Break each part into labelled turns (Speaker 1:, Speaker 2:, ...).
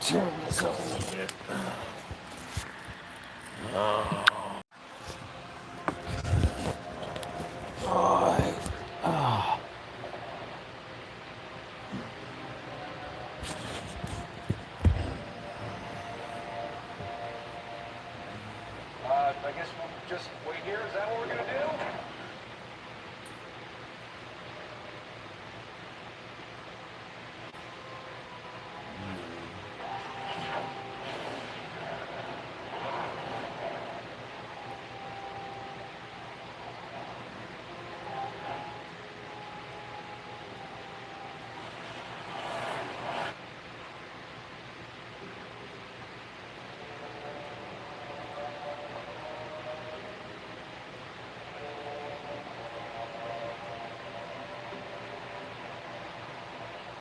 Speaker 1: Turn this up a little bit. Oh. Alright. Oh.
Speaker 2: I guess we'll just wait here. Is that what we're gonna do?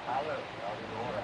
Speaker 2: Hello, Laura.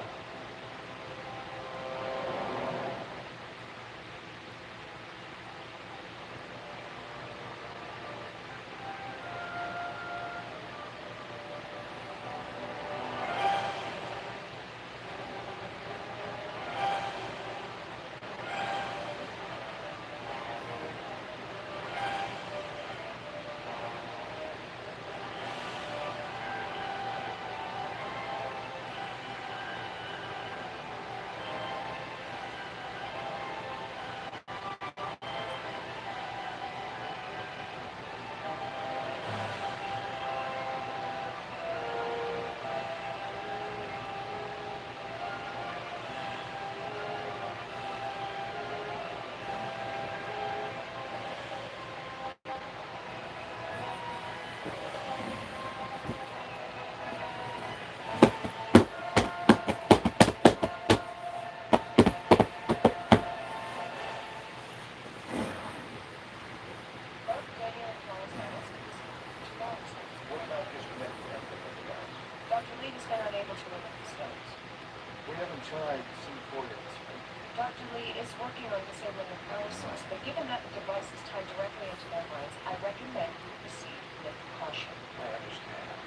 Speaker 2: We haven't tried C4 yet, right?
Speaker 3: Dr. Lee is working on disabling the power source, but given that the device is tied directly into their minds, I recommend you proceed with caution.
Speaker 2: I understand.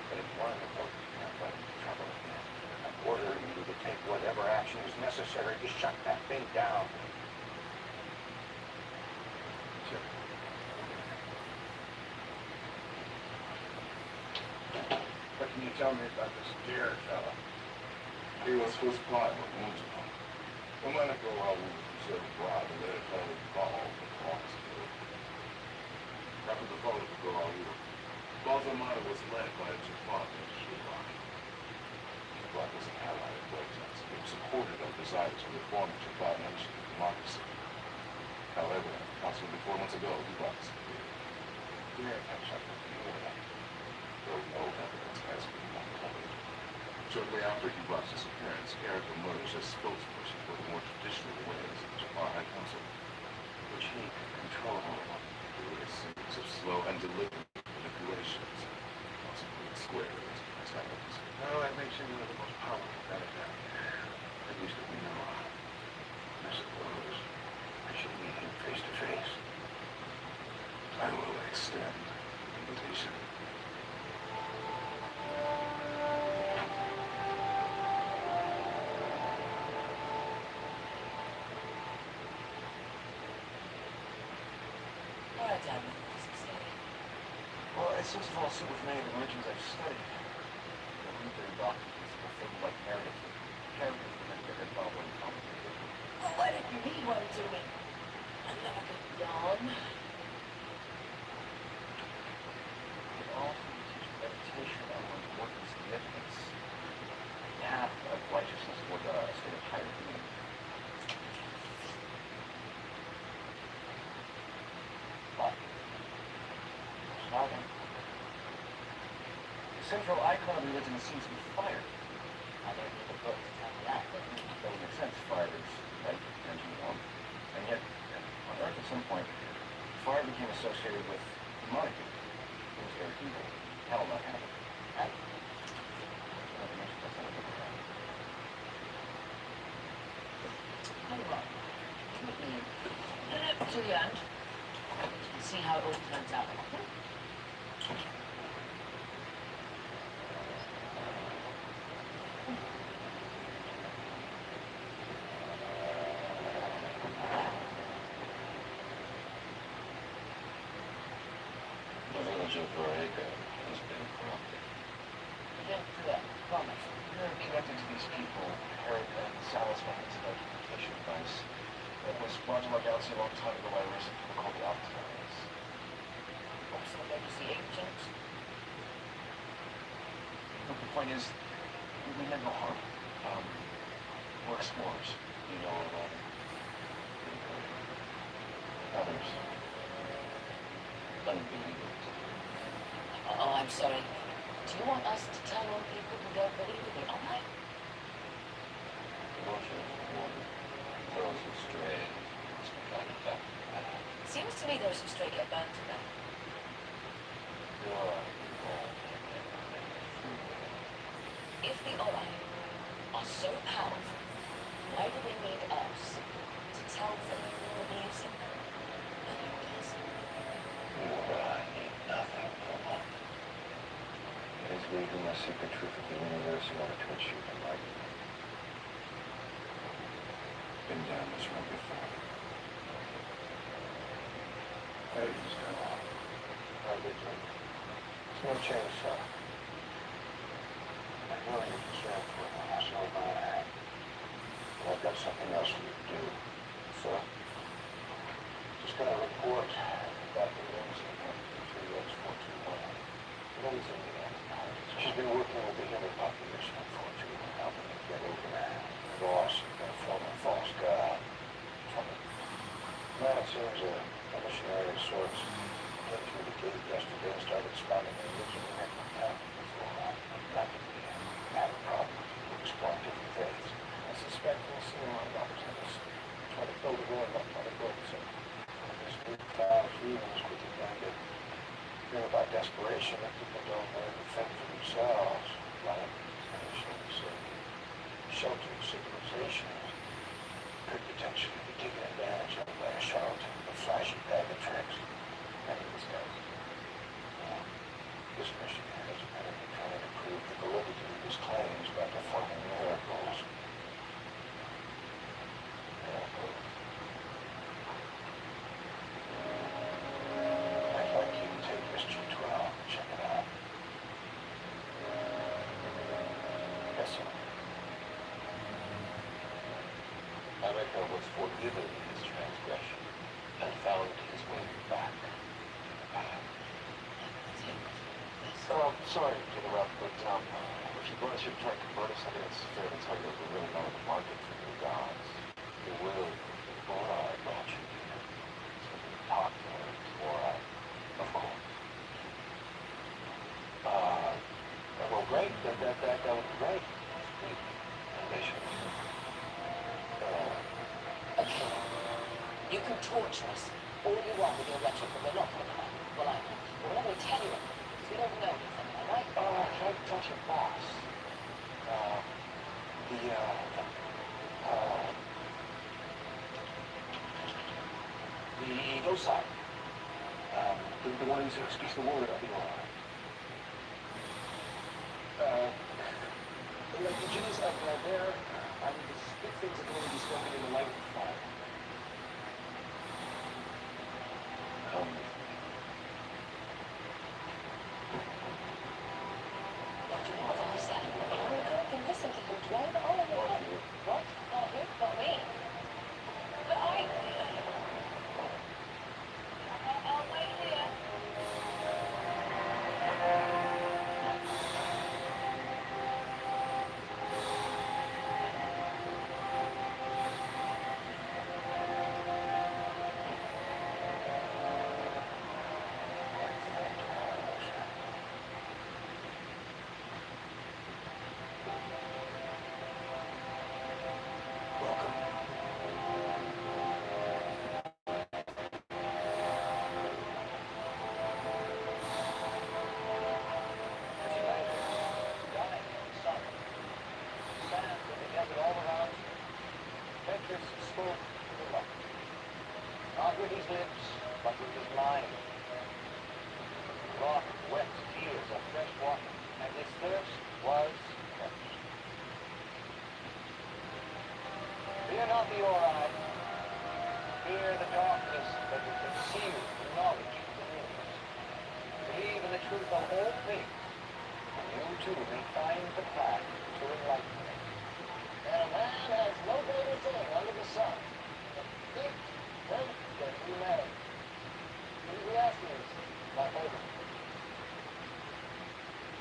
Speaker 2: But if you want to report, you're not running into trouble again. I'm ordering you to take whatever action is necessary to shut that thing down. Sure. What can you tell me about this dear fella?
Speaker 4: He was first part of Immortal. A month ago, I was considered bribe and let it go involved in the hospital. After the vote to go out here, Balsamata was led by its partner, SG-1. Black was an ally of Blake's. He supported our desire to reform the Chabad nation and democracy. However, approximately 4 months ago, he brought disappeared. We had catch up with the order. Though no evidence has been uncovered. Shortly after he brought disappearance, Erica emerged as spokesperson for the more traditional ways of the Jafar High Council, which he could control through a series of slow and deliberate manipulations, possibly squares and tags.
Speaker 2: Well, that makes him one of the most powerful men out there. At least that we know of. I suppose I should meet him face to face.
Speaker 4: I will extend the invitation.
Speaker 2: Well, it seems to fall suit with many of the religions I've studied. The Lutheran doctrine is fulfilled like narrative. Characters are meant to get involved in complicated.
Speaker 3: Well, why didn't you read one to me? I'm not a yawn.
Speaker 2: It also teaches meditation on one's work and significance. The path of righteousness toward a state of higher being. But Stargate. The central icon of religion seems to be fire.
Speaker 3: I don't need a book to tell me that.
Speaker 2: That would make sense. Fire is light, energy, warmth. And yet, on Earth at some point, fire became associated with demonic things that are evil. Hell, not heaven. That's another dimension. That's another book around.
Speaker 3: Tell you what, keep me to the end and see how it all turns out.
Speaker 2: point is, we meant no harm. We're explorers. You know, others. Unbelievers.
Speaker 3: Oh, I'm sorry. Do you want us to tell on people who don't believe in the online?
Speaker 2: Emotions, water, those who stray, must be guided back to the path.
Speaker 3: Seems to me those who stray get burned to death. If the Ori are so powerful, why do they need us to tell them who believes in them and who doesn't?
Speaker 2: I need nothing from them. It is reading the secret truth of the universe in order to achieve enlightenment. Been down this road before. How did you start off? How did you? It's no change, sir. I know you're concerned for the last over an hour. Well, I've got something else for you to do. So, just got a report about the incident with 3X421. Amazing antivirus. She's been working with the human population of 421, helping them get over that loss of a former false god. Now it seems a missionary of sorts came through the gate yesterday and started spouting religion and necromancy before rapidly had a problem exploring different faiths. I suspect we'll see a lot of opportunities try to build a world up on the book. So this newfound freedom is quickly going to bring about desperation that people don't learn to fend for themselves. Like, sheltered civilization could potentially be taken advantage of by a charlatan with a flashy bag of tricks. Many of these guys. This missionary is apparently trying to prove the validity of his claims by performing miracles. Miracles. I'd like you to take SG-12 and check it out. Yes, sir. America was forgiven his transgression and found his way back to the path. Oh, sorry to interrupt, but if you want to try to convert us, I think it's fair to tell you that we're really not in the market for new gods. You will, or I brought you here. Something popular, or I, of course. Well, great. That would be great. Great. Ambitions.
Speaker 3: You can torture us all you want with your rhetoric, but we're not going to come. Well, I know. But we're not going to tell you anything, because we don't know anything, all right?
Speaker 2: Can I touch your boss? The Osai. The one who speaks the word, I'll be all right. The G's up there, I mean, the big things are going to be spoken in the light of fire. Come with me.
Speaker 3: What do you want to say? I can listen to him drive all in the head. What? Not you? Not me? But I'll wait here.
Speaker 2: Not with his lips, but with his mind. Rock, wet tears of fresh water, and his thirst was quenched. Fear not the Ori. Fear the darkness that will conceal the knowledge of the universe. Believe in the truth of all things, and you too may find the path to enlightenment. And a man has no greater thing under the sun than think, think, that humanity. Ecclesiastes, my favorite.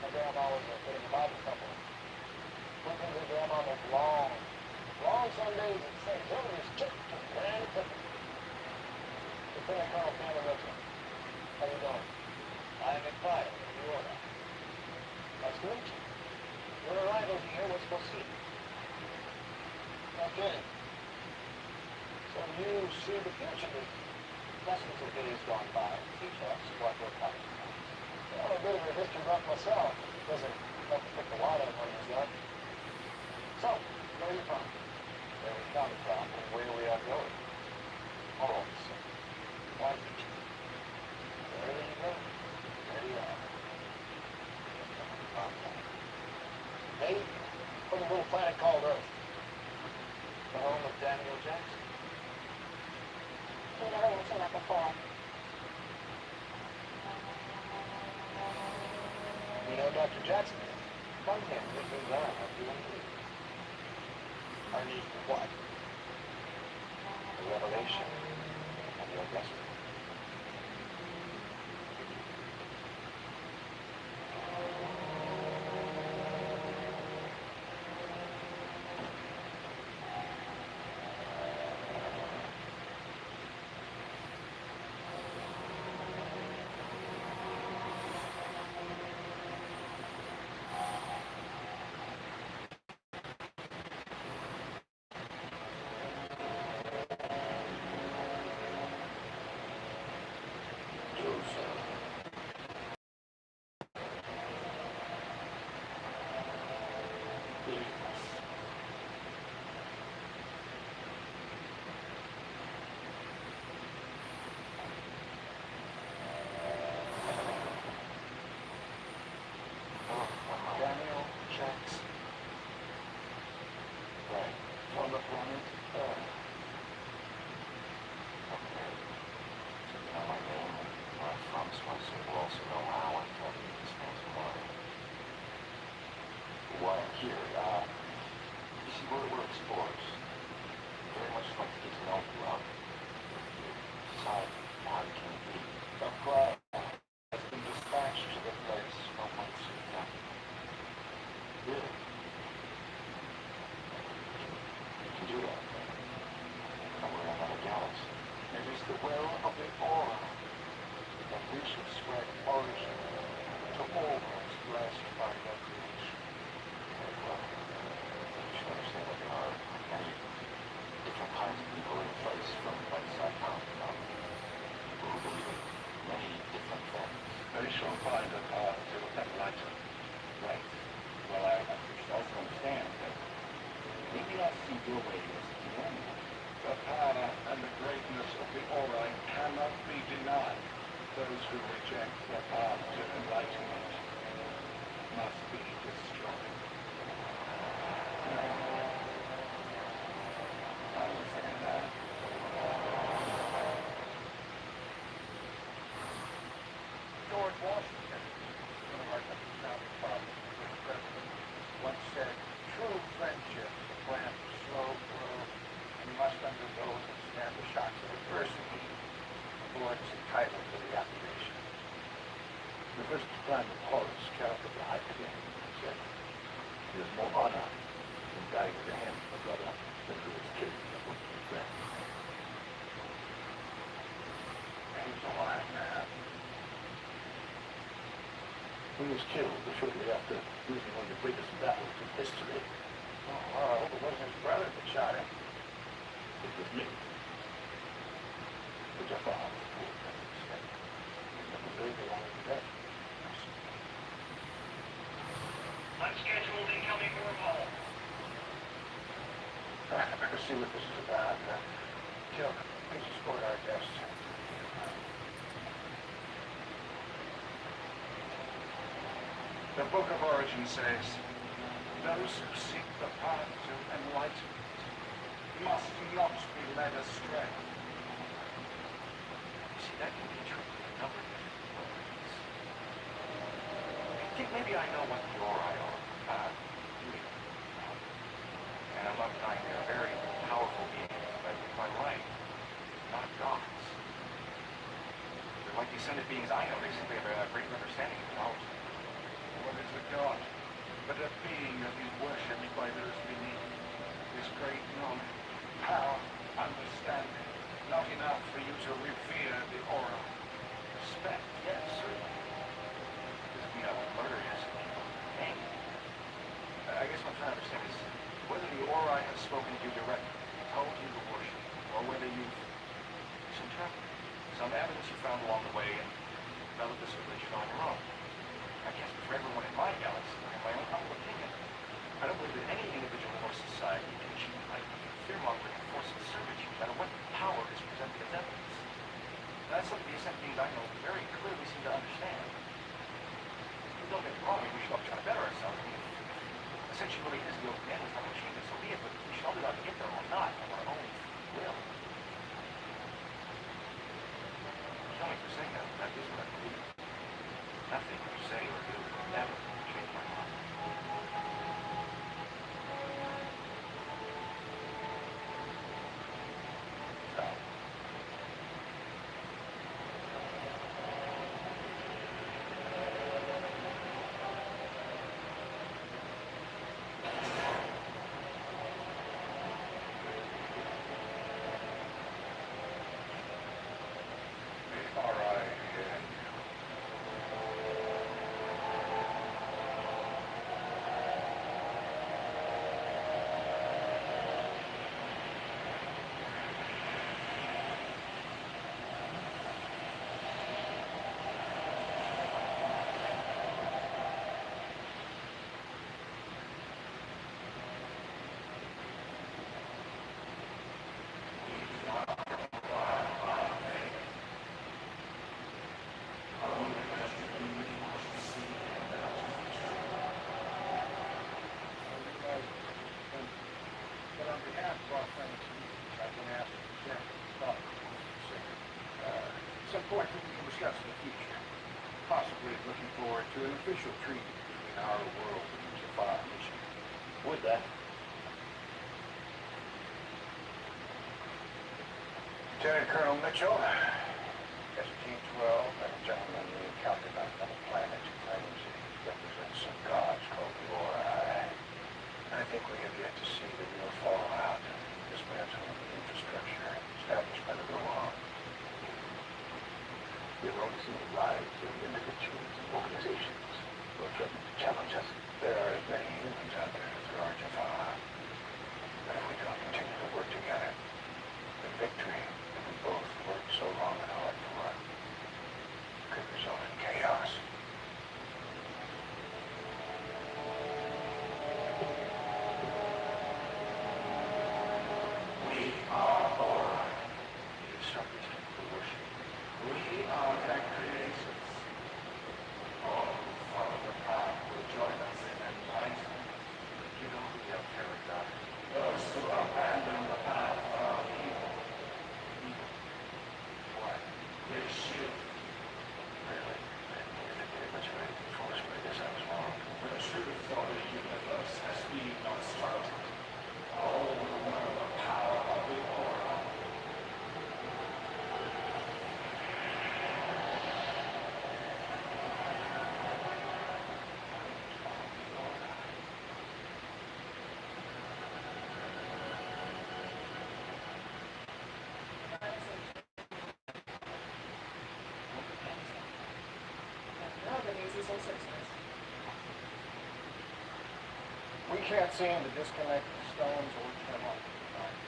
Speaker 2: And grandma was a bit of a Bible couple. Sometimes their grandma was long Sundays at St. Joseph's Church in Grand Rapids. Lieutenant Colonel Cameron Richmond. How you doing? I'm at fire. You order. Nice to meet you. Your arrival here was foreseen. Okay. So you see the future. Lessons of days gone by teach us what we're coming to. I'm a bit of a history buff myself. It doesn't help to pick the water when you're young. So, where are you from? Where we come from and where we are going. All of us. Why did you? Wherever you go, there you are. Hey, from a little planet called Earth. The home of Daniel Jackson.
Speaker 3: You never mentioned that before.
Speaker 2: You know Dr. Jackson? Come here, we can learn what you need. I need what? The revelation of your destiny. Daniel Jackson. Right. From the planet Earth. Okay. So you know my name and where I'm from, so you also know how I felt in this man's mind. Why I'm here, you see, we're explorers. Very much like to get to know you, society, how you can be. The crowd has been dispatched to the place from whence you come. Really? You can do that. And we're in another galaxy. It is the will of the aura that we should spread origin to all those blessed by their creation. Very well. You should understand that there are many different kinds of people in place from outside town. People who believe in many different things. They shall find a path to enlightenment. Right. Well, I should also understand that maybe I see your way as the only one. The power and the greatness of the aura cannot be denied. Those who reject the path to enlightenment must be destroyed. I understand that. George Washington, one of our founding fathers, the president, once said, true friendship plants slow growth and must undergo and stand the shocks of adversity before it's entitled to the appellation. The first planet Horus character the Hypergen said, there's more honor in dying to him, a brother, than to his kid, a would-be friend. And he was alive, man. He was killed shortly after losing one of the greatest battles in history. Oh, wow. It wasn't his brother that shot him. It was me. Which I found the poor brother said. He never very long today.
Speaker 5: Unscheduled incoming wormhole.
Speaker 2: Let's see what this is about. Jill, please escort our guests. The Book of Origin says, those who seek the path to enlightenment must not be led astray.
Speaker 5: You see, that can be true in a number of different ways. I think maybe I know what the aura are. And I'm not denying they're very powerful beings, but if I'm right, not gods. They're like descended beings I know. They simply have a greater understanding of knowledge. What is a god? But a being that is worshipped by those beneath. This great knowledge, power, understanding. Not enough for you to revere the aura. Respect, yes, certainly. Doesn't mean I would murder innocent people. Hang. I guess what I'm trying to understand is whether the aura has spoken to you directly, told you to worship, or whether you've misinterpreted some evidence you found along the way and developed this religion on your own. I can't speak for everyone in my galaxy, but in my own humble opinion, I don't believe that any individual or society can achieve enlightenment through fear-mongering and forcing servitude, no matter what power is presented as evidence. And that's something the ascent beings I know very clearly seem to understand. Don't get me wrong, we should all try to better ourselves. I mean, essentially really is the open end with our machine, so be it, but we should all do that to get there or not of our own will. Tell me for saying that, that is what I believe. Nothing you say or do will ever change my mind. So.
Speaker 4: All right, yeah.
Speaker 5: But on behalf of our friends, I've been asked to present the thought at some point we can discuss in the future. Possibly looking forward to an official treaty between our world and the Jafar mission.
Speaker 2: Would that?
Speaker 5: Lieutenant Colonel Mitchell, SG-12, and a gentleman we encountered on another planet who claims he represents some gods called the Ori. I think we have yet to see the real fallout, dismantling the infrastructure established by the Ruan.
Speaker 4: We've only seen the rise of individuals and organizations who are threatening to challenge us.
Speaker 5: There are as many humans out there as there are Jafar. But if we don't continue to work together, the victory that we both worked so long and hard for could result in chaos. We are Aura. It is something to worship. We are their creations. All who follow the path will join us in enlightenment. You know who the Alteric are? Those who abandon the path of evil. Evil? Why? They should. Really? If it did much of anything for us, but I guess I was wrong. The truth of the universe has been obstructed. All will know the power of the Aura. We can't seem to disconnect the stones or turn off the lights.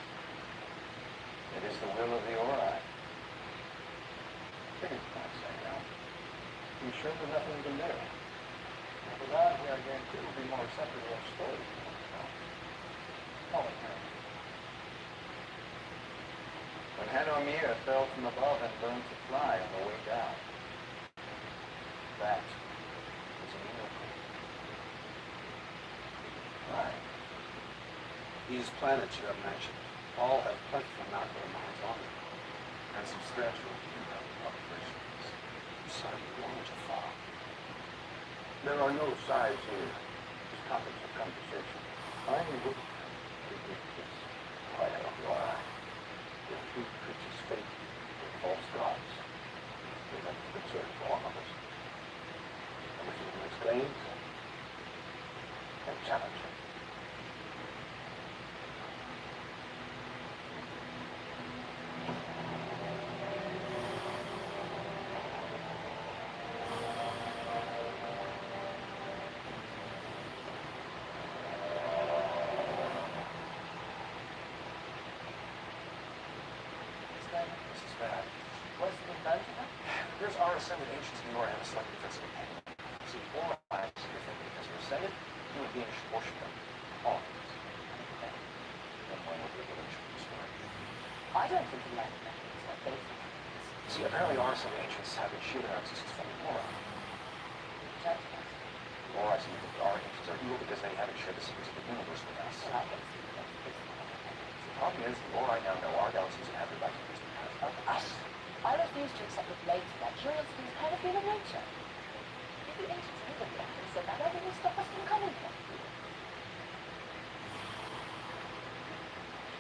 Speaker 5: It is the will of the Ori. Figured you might say no. You sure there's nothing we can do? Without here, I guarantee we'll be more receptive to our stories. Holy cow.
Speaker 2: When Hanomir fell from above and burned to fly on the way down, that was a miracle.
Speaker 5: Right.
Speaker 6: These planets you have mentioned all have plentiful macro mines on them, and substantial human populations. Son, you want to fall.
Speaker 4: There are no sides here. Just topics of conversation. I would predict this quite a lot. The three creatures' fate with false gods. They have concern for all of us. Everything explains
Speaker 2: challenge. This is bad.
Speaker 3: What's been done to them?
Speaker 2: Here's our ascended ancients in your have a slightly defensive opinion. See, all lives are different because we're ascended, human beings should worship them. All of us. Okay? Then one will be able to introduce the story.
Speaker 3: I don't think the life matters like they think it is.
Speaker 2: See, apparently our ascended ancients have been shielding our existence from the Aura.
Speaker 3: Don't you?
Speaker 2: Or I see that our ancients are evil because they haven't shared the secrets of the universe with us.
Speaker 3: Well, I don't see that.
Speaker 2: The problem is, the more I now know, our galaxies have the right to use the
Speaker 3: Of us. I refuse to accept the blame for that. Curiosity is kind of human nature. If the ancients knew that the atoms said that, nothing will stop us from coming here.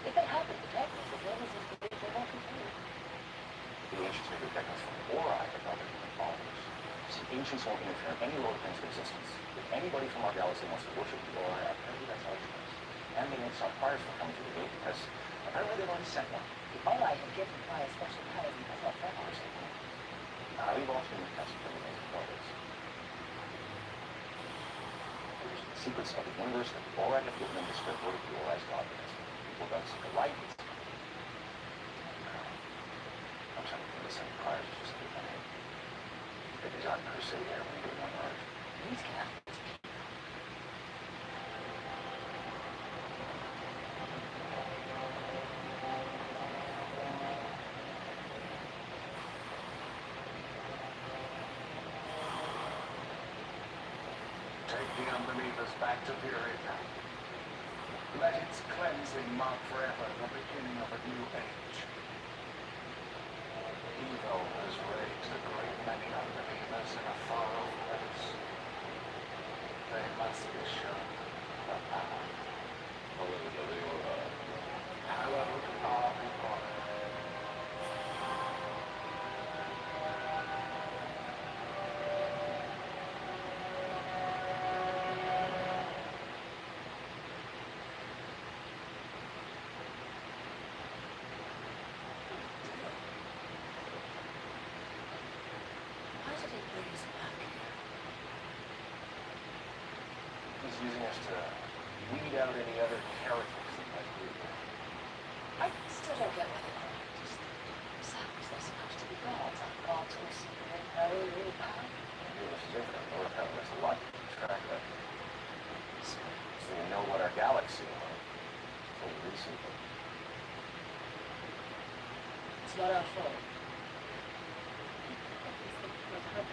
Speaker 3: If they had been protected, there's no reason to believe they won't continue.
Speaker 2: The ancients may protect us from the Aura, but not their human followers. See, ancients won't interfere in any lower planes of existence. If anybody from our galaxy wants to worship the Aura, apparently that's our choice. And they won't stop fires from coming to the gate because apparently they've already sent one.
Speaker 3: The Ori have given Fire special powers because of their powers.
Speaker 2: We've also been tested for the things before this. There's the secrets of the universe that the Aura have given them to spread word of the Aura's God because people don't see the light. I'm trying to think of some priors just like that. They designed a crusade here when we do it on Earth.
Speaker 3: These cats.
Speaker 5: Take the unbelievers back to Purita. Let its cleansing mark forever the beginning of a new age. Evil has raised a great many unbelievers in a far-off place. They must be shown the power. Hallowed are the Aura.
Speaker 3: Why did he bring us back here?
Speaker 2: He's using us to weed out any other characters that might be here.
Speaker 3: I still don't get why they are just themselves. They're supposed to be gods. Aren't gods who are secret and very, really powerful?
Speaker 2: This is infinite. Lord Heaven, there's a lot to keep track of. So we know what our galaxy was until recently.
Speaker 3: It's not our fault.
Speaker 2: I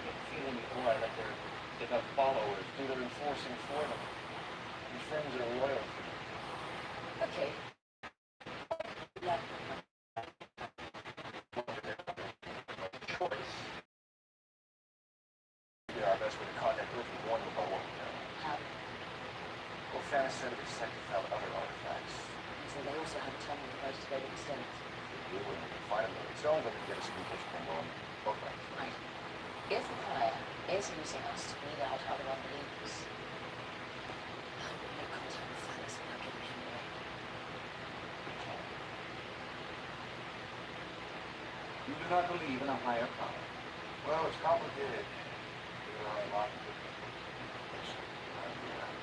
Speaker 2: get the feeling before that they're enough followers, do their enforcing for them. Your friends are loyal to them.
Speaker 3: Okay. Yeah.
Speaker 2: Choice. We did our best way to contact Earth and warn them about what we know.
Speaker 3: How?
Speaker 2: Well, Fannis said the detective found other artifacts.
Speaker 3: So they also have a tunnel device to go to the States.
Speaker 2: We wouldn't find them on its own, but they get us a communication number on both lines.
Speaker 3: Right. If the Fire is using us to weed out other unbelievers, how will we make contact with Fannis without giving him away?
Speaker 5: You do not believe in a higher power.
Speaker 4: Well, it's complicated. There are a lot of different explanations.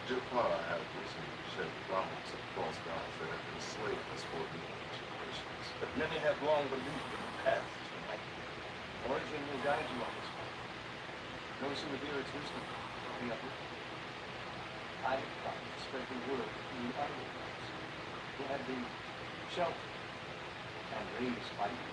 Speaker 4: Japar had recently shared the garments of false gods that have been slaves for the ancient nations.
Speaker 5: But many have long believed in the past. Origin will guide you on this one. Those who revere its wisdom will be uplifted. I have come to spread the word through other ones who have been sheltered and raised by you.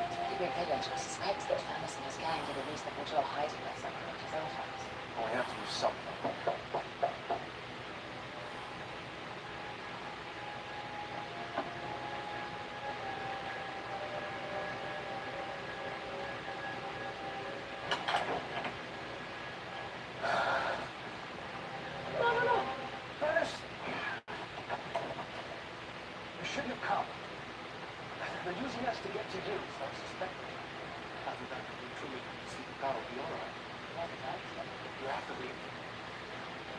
Speaker 3: It's pretty big village. I suspect that Fannis and his gang did a reasonable job hiding their secret his artifacts.
Speaker 2: Well, we have to do something.
Speaker 5: No. Fannis! You
Speaker 2: shouldn't have come. They're using us to get to you, so I suspect.
Speaker 6: After that, we truly see the power be all right. You have to leave.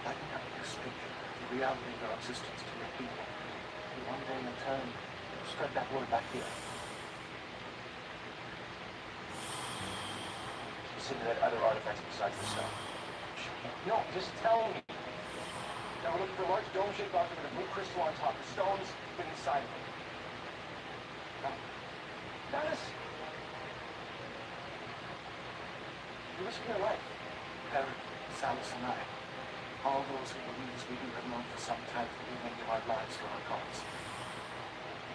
Speaker 6: Lighting up your speaker, the reality of our existence to your people.
Speaker 2: One day in turn, spread that word back here. You said you had other artifacts besides yourself. No, just tell me. Now we're looking for a large dome-shaped object with a blue crystal on top. The stones fit inside of it. Now, Dennis! You're risking your life.
Speaker 6: Eric, Salas, and I, all those who believe as we do have known for some time that we may give our lives for our cause.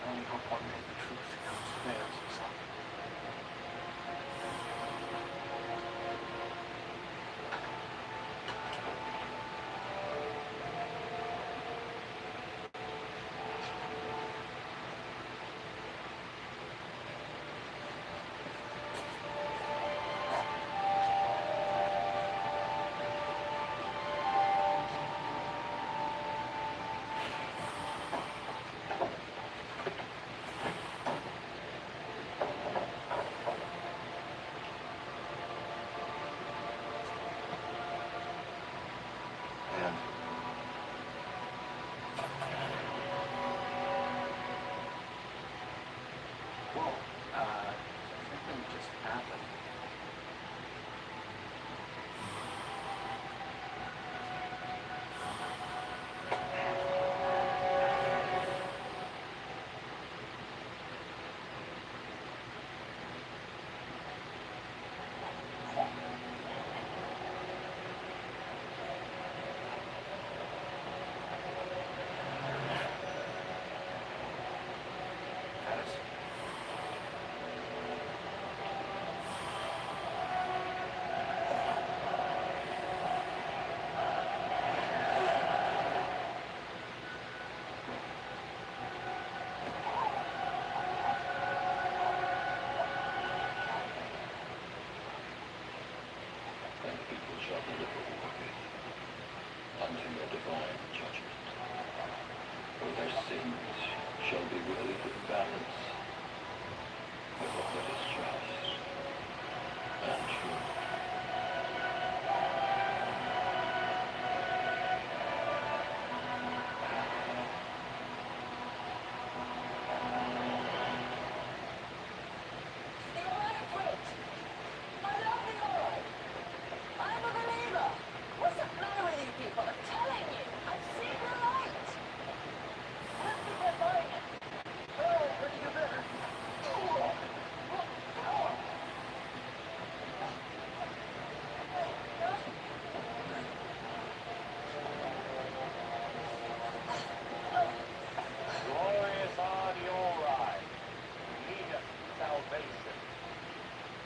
Speaker 6: I only hope one day the truth comes to bear as a result. Something just happened.
Speaker 4: And people shall deliver wicked unto your divine judgment. For their sins shall be weighed in balance with what is just and true.
Speaker 3: The Ori are great. I love the Ori. I'm a believer. What's the matter with you people? I'm telling you. I've seen the light. I don't think they're buying it. Oh, but you better.
Speaker 5: Glorious are the Ori, who leadeth to salvation,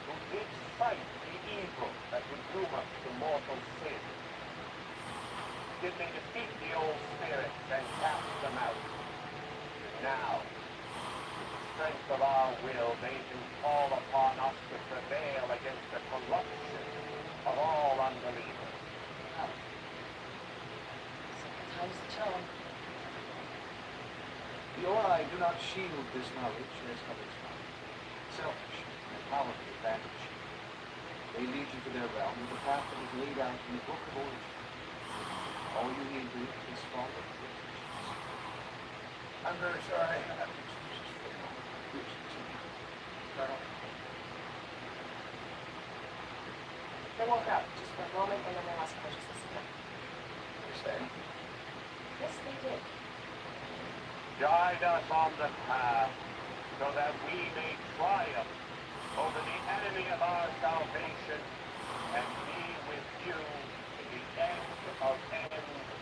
Speaker 5: who did fight the evil that would doom us to mortal sin. Did they defeat the old spirits and cast them out? Now, with the strength of our will, they do call upon us to prevail against the corruption of all unbelievers.
Speaker 3: Sometimes the charm.
Speaker 6: The Ori do not shield this knowledge as others might. Selfish and powerful advantage. They lead you to their realm with the path that is laid out in the Book of Origin. All you need to do is follow the instructions.
Speaker 5: I'm very sorry. I have to excuse us for a moment. Please continue. Colonel?
Speaker 3: They woke up just for a moment and then they lost consciousness again.
Speaker 5: Did they say anything?
Speaker 3: Yes, they did.
Speaker 5: Guide us on the path so that we may triumph over the enemy of our salvation and be with you in the end of ends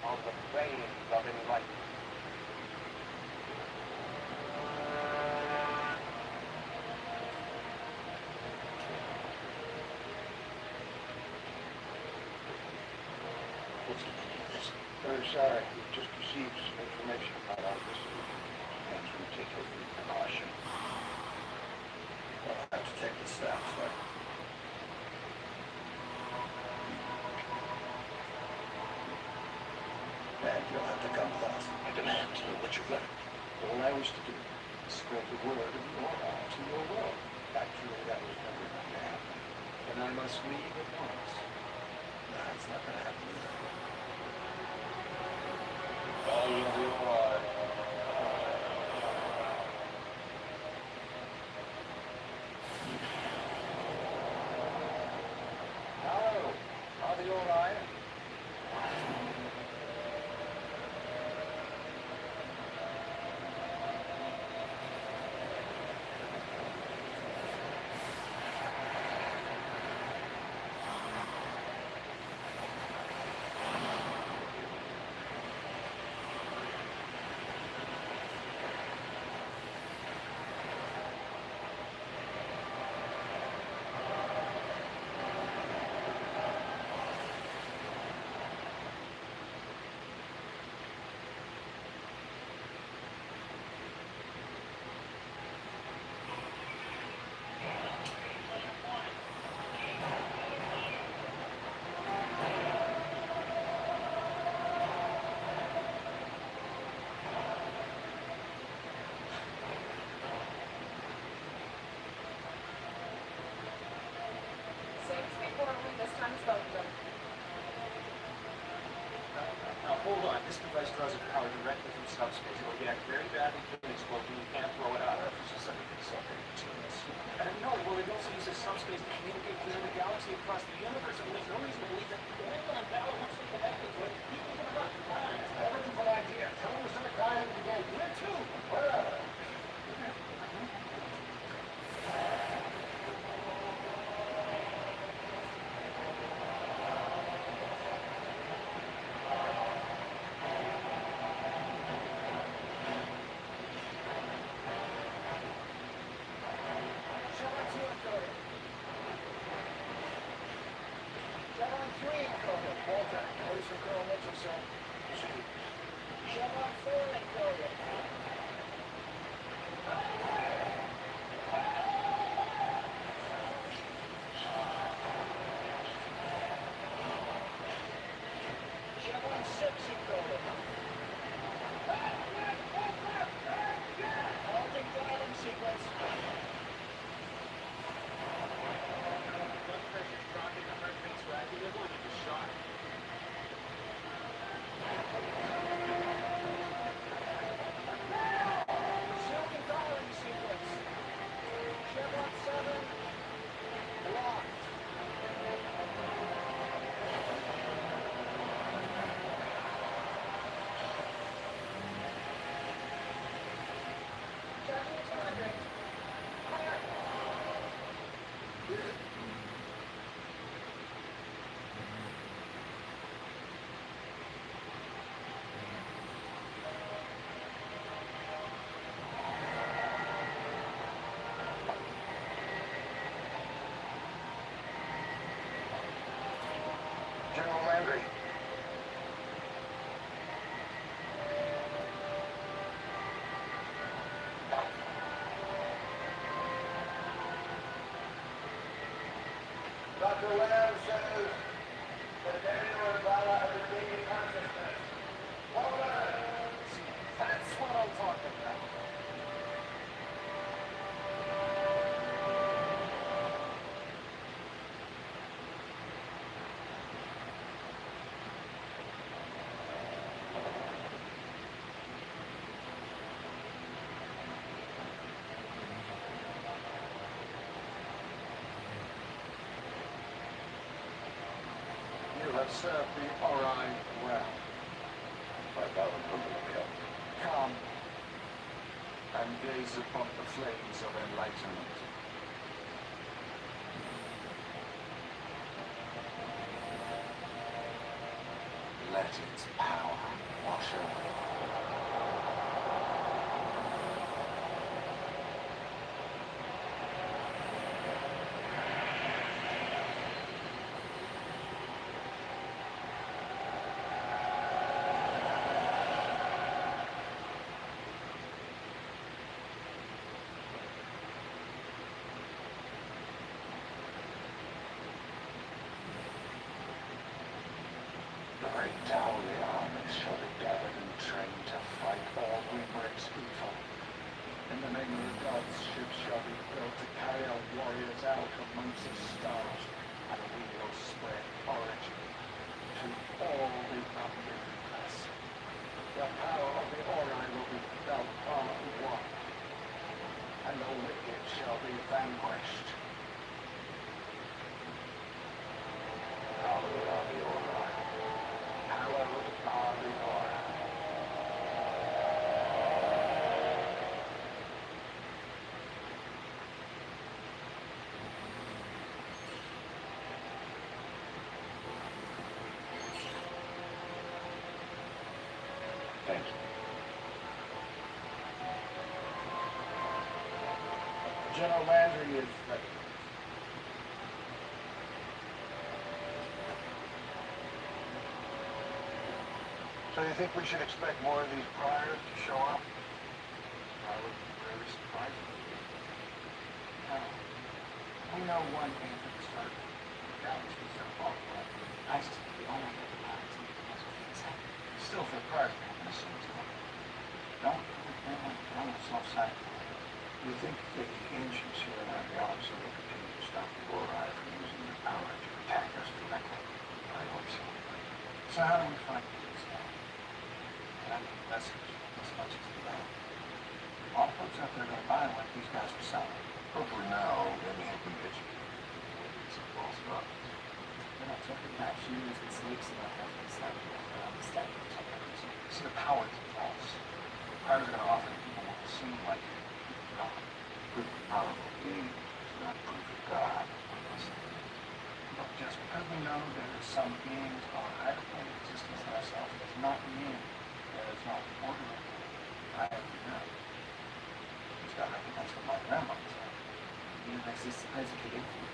Speaker 5: on the plains of enlightenment.
Speaker 4: What's the meaning of this?
Speaker 5: Very sorry. We just received some information about our visit. Hence, we take every precaution.
Speaker 4: I'll have to take the steps, right? And you'll have to come with us. I demand to know what you've learned.
Speaker 6: All I wish to do is spread the word of Immortal to your world. Actually, that was never going to happen. Then I must leave at once.
Speaker 4: That's not gonna happen.
Speaker 1: Oh, you'll be alright.
Speaker 6: Hello. Are you all right?
Speaker 3: Same as before, only this time it's both of them.
Speaker 6: Now, hold on. This device draws its power directly from subspace. It'll react very badly to an explosion. You can't throw it out. It's just like a sucker. No, well, it also uses subspace to communicate within the galaxy across the universe. And there's no reason to believe that the Eggman Battle once we connected to it, people are going to run.
Speaker 5: Never a good idea. Tell them to start crying again. Where to? Where? Chevron 3 encoded. Walter, notice your girl Mitchell, Chevron 4 encoded. Chevron 6 encoded. Halting firing sequence.
Speaker 6: Blood pressure's dropping, the heart rate's rising. They're going to get shot.
Speaker 2: Silken firing sequence. Chevron 7. Locked.
Speaker 3: Charging 200. Clear.
Speaker 5: General Landry.
Speaker 4: Dr. Lamb says that Daniel and Vala have regained consciousness. Over!
Speaker 5: That's what I'm talking about. You have served the Ori well.
Speaker 4: My Vala Kumbalakam.
Speaker 5: Come and gaze upon the flames of enlightenment. Let its power wash over.
Speaker 4: The great tower of the army
Speaker 5: be vanquished. Hallowed are the Aura. Hallowed are the Aura.
Speaker 2: Thank you.
Speaker 5: General Landry is ready. So you think we should expect more of these priors to show up?
Speaker 6: I would be very surprised if you did. Now, we know one thing for the start. The galaxy is so far away. ISIS will be only at the pilots and the must be exactly. Still, for the priors to happen as soon as possible. Don't throw yourself sight.
Speaker 5: You think the ancients here in our galaxy will continue to stop the Ori from using their power to attack us directly?
Speaker 6: I hope so. So how do we find these now? And I need a message as much as the battle. All folks out there are going to buy what these guys are selling.
Speaker 4: Hopefully now, they may help them educate with some false knowledge.
Speaker 3: We're not talking about humans and snakes and like that. It's not understanding technology.
Speaker 6: See, the power is false. The priors are going to offer to people what will seem like God.
Speaker 2: Proof of powerful being is not proof of God.
Speaker 6: Look, just because we know there is some beings on a higher plane of existence than ourselves does not mean there is not order. I have to know. Just got to recognize what my grandmother said.
Speaker 3: The universe is supposedly infinite.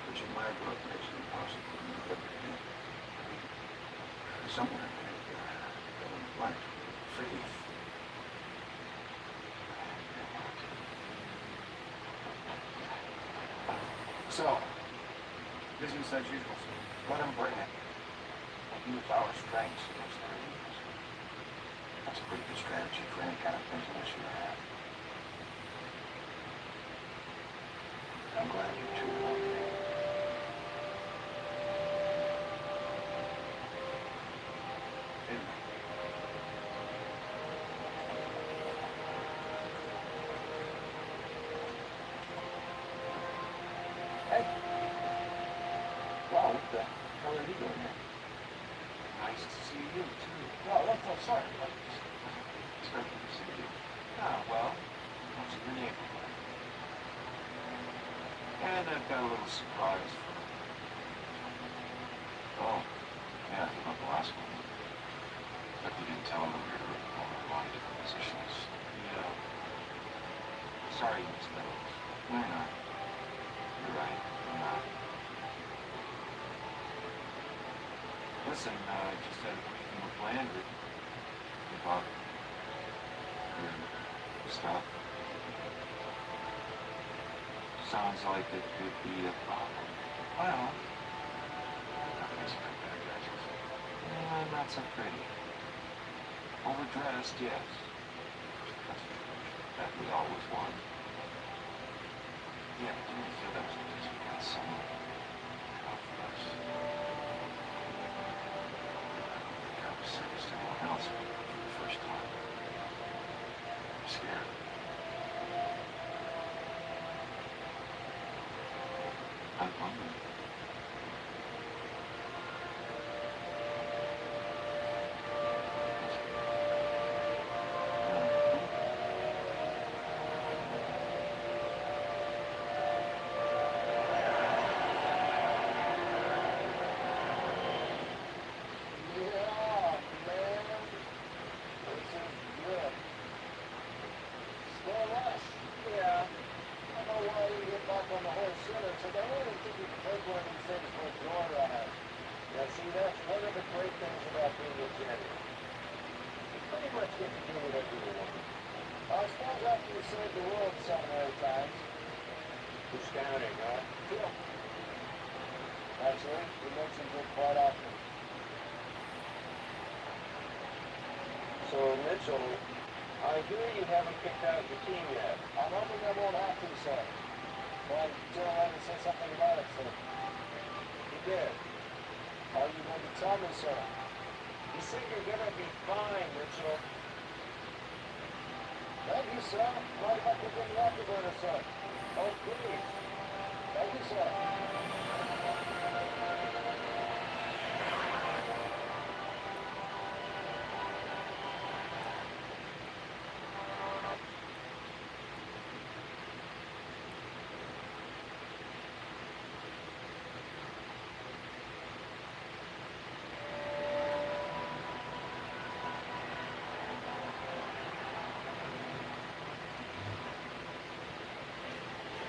Speaker 2: Which in my book makes it impossible to live in. Somewhere in there, light, faith.
Speaker 6: So, business as usual. Let him bring it. We'll use our strengths against their weakness.
Speaker 2: That's a pretty good strategy for any kind of business you have. I'm glad you two are okay.
Speaker 6: Hey. Wow, what the hell are you doing here? Nice to see you, too. No, I'm sorry. I was expecting to see you. Ah, well, I was in the neighborhood. And I've got a little surprise for you.
Speaker 2: Oh, yeah, about the last one. But you didn't tell him that we were on a lot of different positions.
Speaker 6: Yeah. Sorry you missed those.
Speaker 2: No, you're not. You're right, I'm not.
Speaker 6: Listen, I just had a briefing with Landry.
Speaker 2: About your stuff.
Speaker 6: Sounds like it could be a problem. Well,
Speaker 2: Nothing's been better, guys.
Speaker 6: not so pretty. Overdressed, yes.
Speaker 2: That we always want.
Speaker 6: Yeah, but do you feel that was because we got someone out for us?
Speaker 2: I was serious to anyone else for the first time. I'm scared.
Speaker 6: I'm hungry.
Speaker 5: Yeah, man. This is good. Still rush. Yeah. I don't know why you get back on the horse sooner. So I really think you can take one of these things for a joyride. Yeah, see, that's one of the great things about being a general. You pretty much get to do whatever you want. I suppose after you saved the world 7 or 8 times. Who's counting, huh? Yeah. Actually, he mentions it quite often. So, Mitchell, I hear you haven't picked out your team yet. I'm hoping I won't have to, sir. But General had to say something about it, sir. He did. Are you going to tell me, sir? He said you're going to be fine, Mitchell.
Speaker 2: Thank you, sir. Mind if I put in the afterburner, sir? Oh, please. Thank you, sir.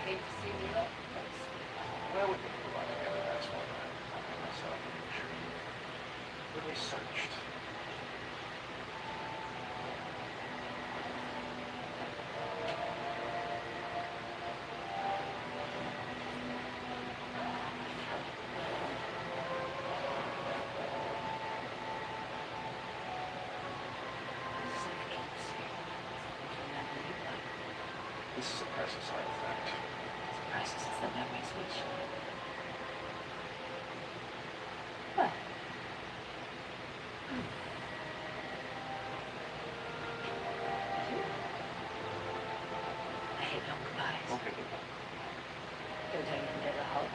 Speaker 3: Hate to see me look.
Speaker 2: Well, we can move on together. That's what I made myself to make sure you really searched.
Speaker 3: It's like I keep saying. Something I believe like.
Speaker 2: This is a crisis artifact.
Speaker 3: It's a crisis. It's the memory switch. What? I hate long goodbyes.
Speaker 2: Okay, goodbye.
Speaker 3: Gonna tell you from there to hug.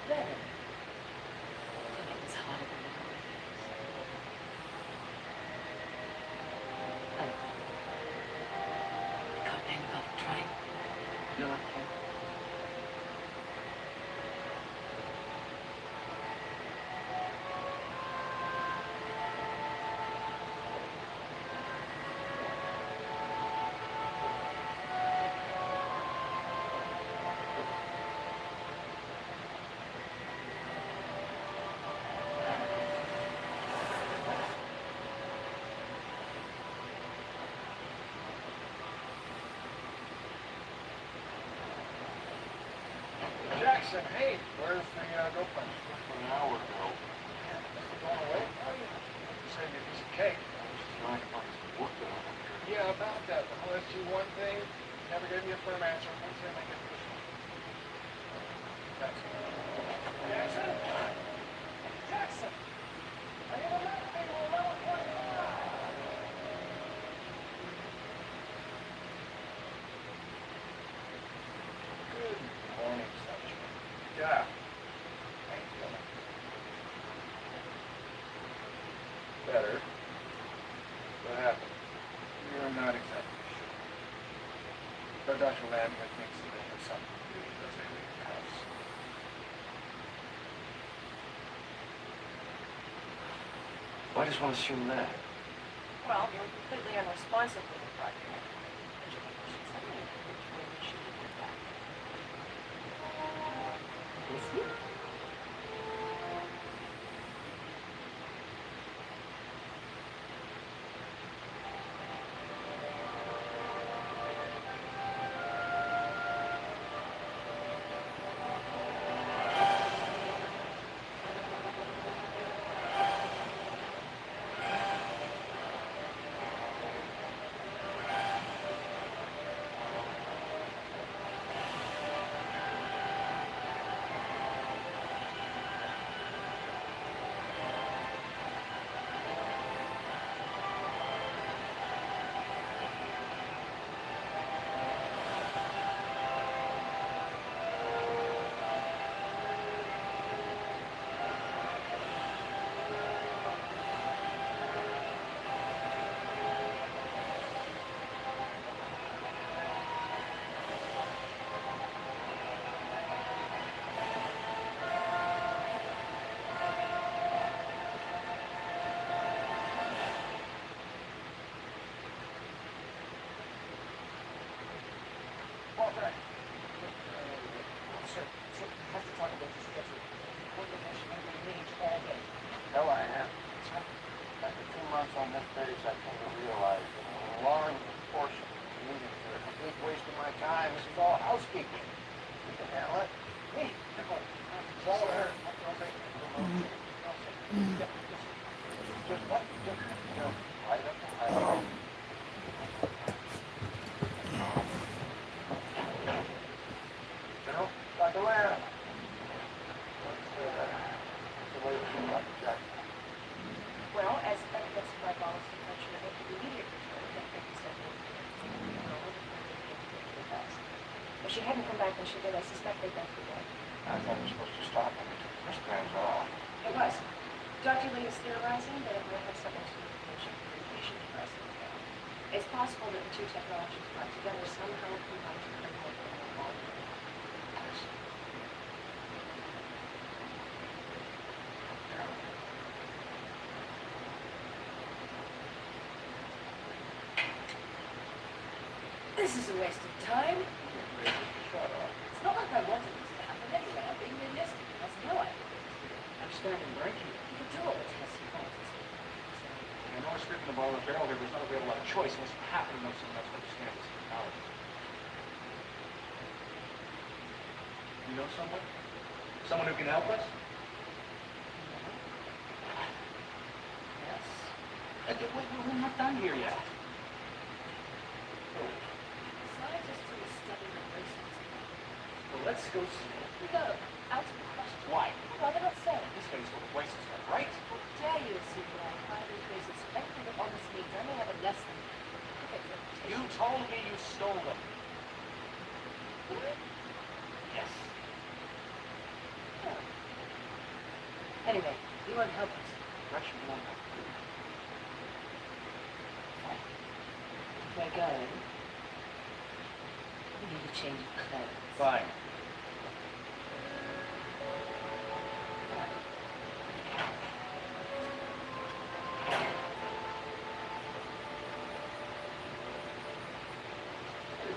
Speaker 3: There. Don't make this harder than it already is. Can't blame you for trying.
Speaker 2: No, I can't.
Speaker 5: Jackson, hey, where's the girlfriend?
Speaker 4: An hour ago,
Speaker 5: Going away? Oh, you saved me a piece of cake.
Speaker 4: I was trying to find some work done over here.
Speaker 5: Yeah, about that. The whole SG-1 thing. Never gave me a firm answer. What's in my gift this one? Jackson. Jackson? Jackson! I need a left table, 11:45.
Speaker 2: Good morning, Sunshine.
Speaker 5: Yeah. How you feeling?
Speaker 2: Better.
Speaker 5: What happened? You're not exactly sure. But Dr. Lambert thinks that it has something to do with those alien cuffs.
Speaker 2: Well, I just want to assume that.
Speaker 3: Well, you were completely unresponsive with the project. And you think she suddenly when she did get back. Is he?
Speaker 2: Just what? Just, right up the highway. General, Dr. Lamb. What's the latest from Dr. Jackson?
Speaker 7: Well, as evidenced by Wallace's mention of the immediate return, that Becky said if she hadn't come back when she did, I suspect they'd both be dead.
Speaker 2: I thought we were supposed to stop when we took the wristbands off.
Speaker 7: It was. Dr. Lee is theorizing that it might have something to do with patient depressant. It's possible that the two technologies brought together somehow combined to create a molecule. This is a waste of time.
Speaker 2: Shut up.
Speaker 7: It's not like I wanted this to happen anyway. I'm being realistic. That's no idea.
Speaker 6: I'm standing right here.
Speaker 7: You can do all the tests you want.
Speaker 6: I know I stripped in the bottom of the barrel here, but there's not a real lot of choice unless you happen to know someone else understands this technology. You know someone? Someone who can help us?
Speaker 7: Yes.
Speaker 6: We're not done here yet.
Speaker 7: Scientists who study the bracelets.
Speaker 6: Well, let's go see.
Speaker 7: No, out of the question.
Speaker 6: Why?
Speaker 7: I'd rather not say.
Speaker 6: This guy's full of bracelets, right?
Speaker 7: How dare you assume that I find these bracelets anything but honest means I may have a less than perfect reputation.
Speaker 6: You told me you stole them.
Speaker 7: Did I?
Speaker 6: Yes.
Speaker 7: Oh. Anyway, you won't help us.
Speaker 6: Gretchen, you won't help.
Speaker 7: We're going. We need a change of clothes.
Speaker 6: Fine.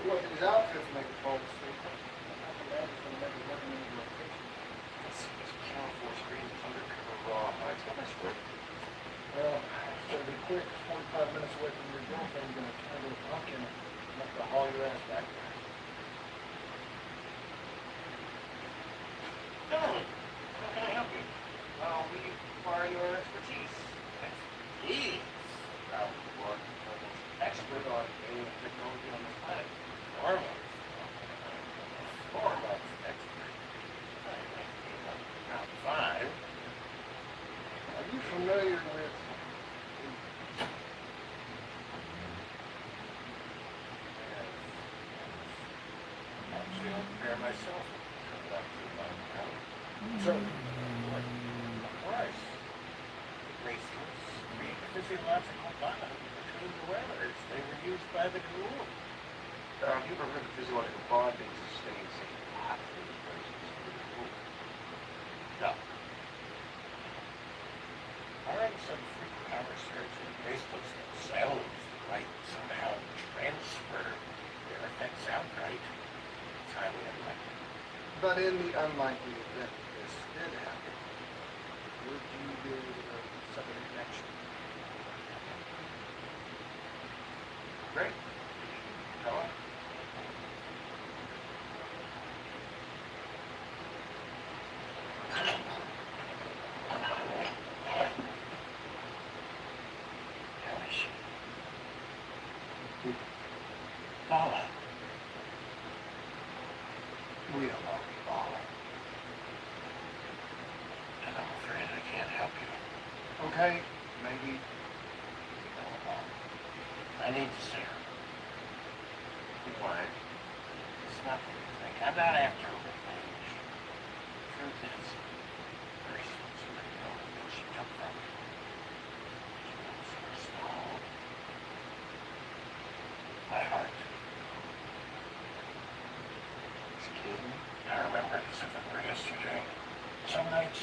Speaker 5: Boy, these outfits make a false statement. I can imagine some of them looking into location.
Speaker 2: Let's see this Channel 4 screen, undercover raw hides. What is it?
Speaker 5: Well, it's gonna be quick. 45 minutes away from your girlfriend. You're gonna turn into a pumpkin and have to haul your ass back there.
Speaker 2: Gentlemen, how can I help you?
Speaker 6: We require your expertise.
Speaker 2: Expertise? Now, what? Expert on alien technology on this planet. Foremost. Foremost expert. Now, fine.
Speaker 5: Are you familiar with...
Speaker 2: Actually, I'll prepare myself. Turn back to my account.
Speaker 5: Certainly.
Speaker 2: Of course. The bracelets create a physiological bond between the wearers. They were used by the crew.
Speaker 6: Have you ever heard of physiological bonding sustained say after the bracelets were removed?
Speaker 2: No. Barring some freak research in bracelets themselves might somehow transfer their effects outright, it's highly unlikely.
Speaker 5: But in the unlikely event that this did happen, would you be able to sever the connection?
Speaker 2: Great. Go on. How is she? Paula. We don't know Paula. And I'm afraid I can't help you.
Speaker 5: Okay, maybe.
Speaker 2: No, I need to see her. Why? It's nothing to think. I'm not after revenge. Truth is, very soon I know where she come from. She was so small. My heart. Excuse me? I remember it as if it were yesterday. Some nights,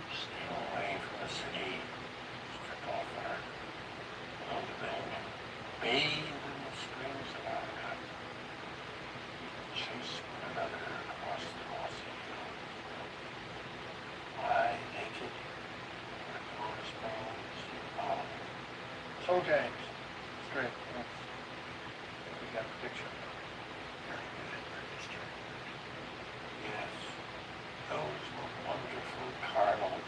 Speaker 2: stay away from the city, strip off our clothing, bathe in the springs of our heart, chase one another across the mossy hills. Lie naked, our clothes bones,
Speaker 5: Okay. It's great. Thanks. I think we got the picture.
Speaker 2: very good for history. Yes, those were wonderful carnal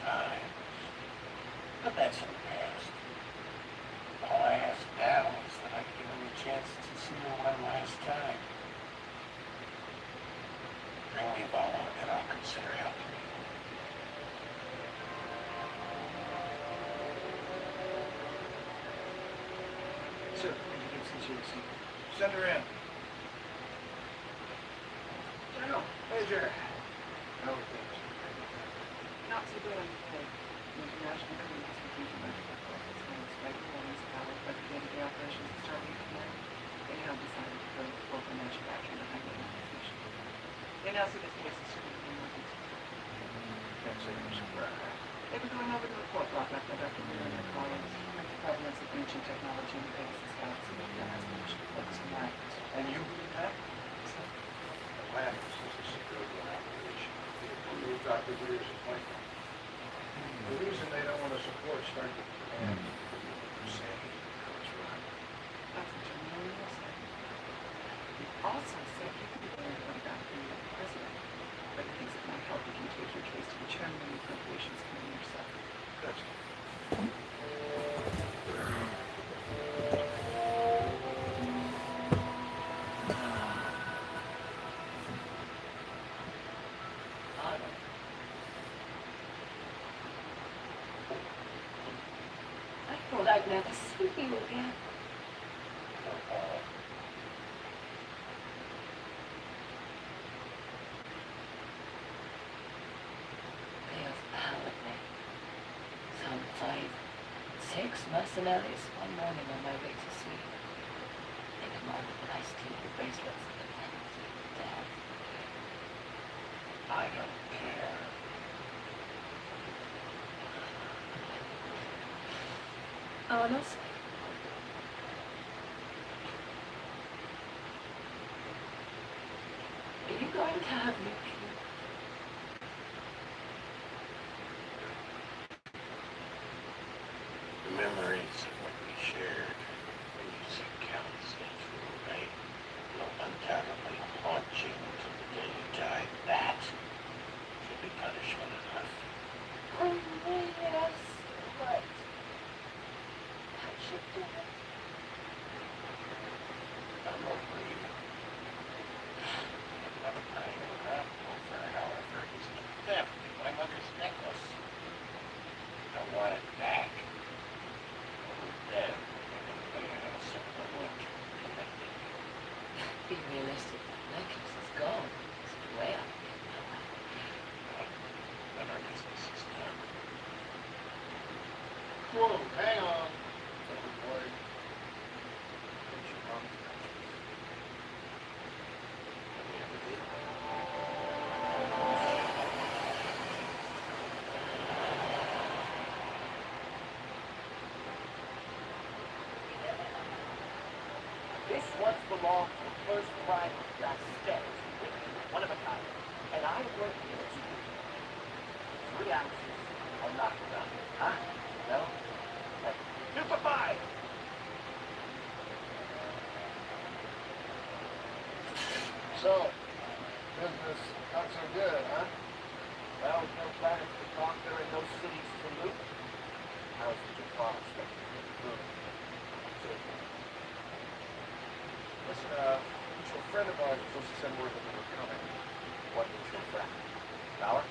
Speaker 6: she received.
Speaker 5: Send her in.
Speaker 6: General.
Speaker 5: Major.
Speaker 6: How are things? Not too good, I'm afraid. The International Committee has refused emergency reports and despite the warnings powered by the day-to-day operations of Stargate Command, they have decided to go with local manufacturing behind the organization. They now see this case as certainly more
Speaker 5: Can't say I'm surprised.
Speaker 6: They've been going over the report brought back by Dr. Miller and their colleagues, like the prevalence of ancient technology in the Pegasus galaxy that the estimation focus on miracles.
Speaker 5: And you believe that? Atlantis is a civilian operation. Who knew Dr. Weir's appointment? The reason they don't want to support Stargate Command is because of what they're saying comes right.
Speaker 6: That's what General Miller said. He also said he could be learned about Dr. Weir, the president, but he thinks it might help if you take your case to the chairman of the appropriations committee yourself.
Speaker 5: That's
Speaker 7: I thought I'd never see you again. They have powered me. Some 5, 6 mercenaries one morning on my way to sleep. They commanded that I steal the bracelets of the penalty of death.
Speaker 5: I don't care.
Speaker 7: Honestly? Are you going to have me puke?
Speaker 5: The memories of what we shared when you said counsel through right will undoubtedly haunt you until the day you die. That should be punishment enough.
Speaker 7: Oh, yes, but I should do it.
Speaker 5: I'm over you. Another time around over, however, is the theft of my mother's necklace. I want it back. Then, everybody else will look at me.
Speaker 7: Be realistic. The necklace is gone. It's way up.
Speaker 5: Then our business is done.
Speaker 4: Whoa, hang on. Boy. Don't you promise that?
Speaker 5: And we never did.
Speaker 2: This once belonged to the first prime of that stairs, one of a kind, and I work here to you. 3 ounces or not enough, huh? No? Like, 2 for 5!
Speaker 4: So, business not so good, huh?
Speaker 2: Well, no planets to conquer and no cities to loot. How's the Japan expected to get through?
Speaker 4: Listen, mutual friend of ours was supposed to send word that we were coming.
Speaker 2: What mutual friend? Dollar?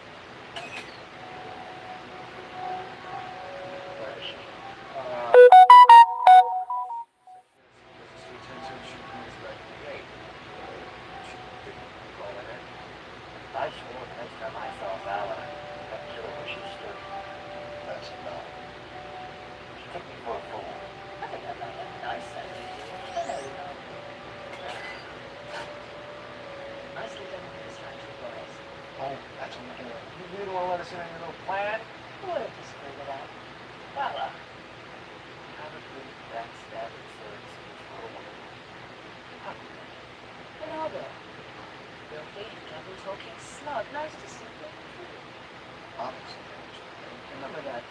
Speaker 2: Where is she? I swore the next time I saw Vala, I'd kill her where she stood.
Speaker 5: That's enough.
Speaker 2: She took me for a fool.
Speaker 7: I think I'd like that nice setting. Hello. Nicely done with the distraction, boys.
Speaker 4: Oh, that's what we're doing. You don't want to let us in on your little plan?
Speaker 7: We'll just figure it out.
Speaker 2: Vala, how to prove backstabbing services for a woman? How do you know?
Speaker 7: Another. Filthy, double-talking slut. Nice to see you.
Speaker 4: Obviously.
Speaker 2: Remember that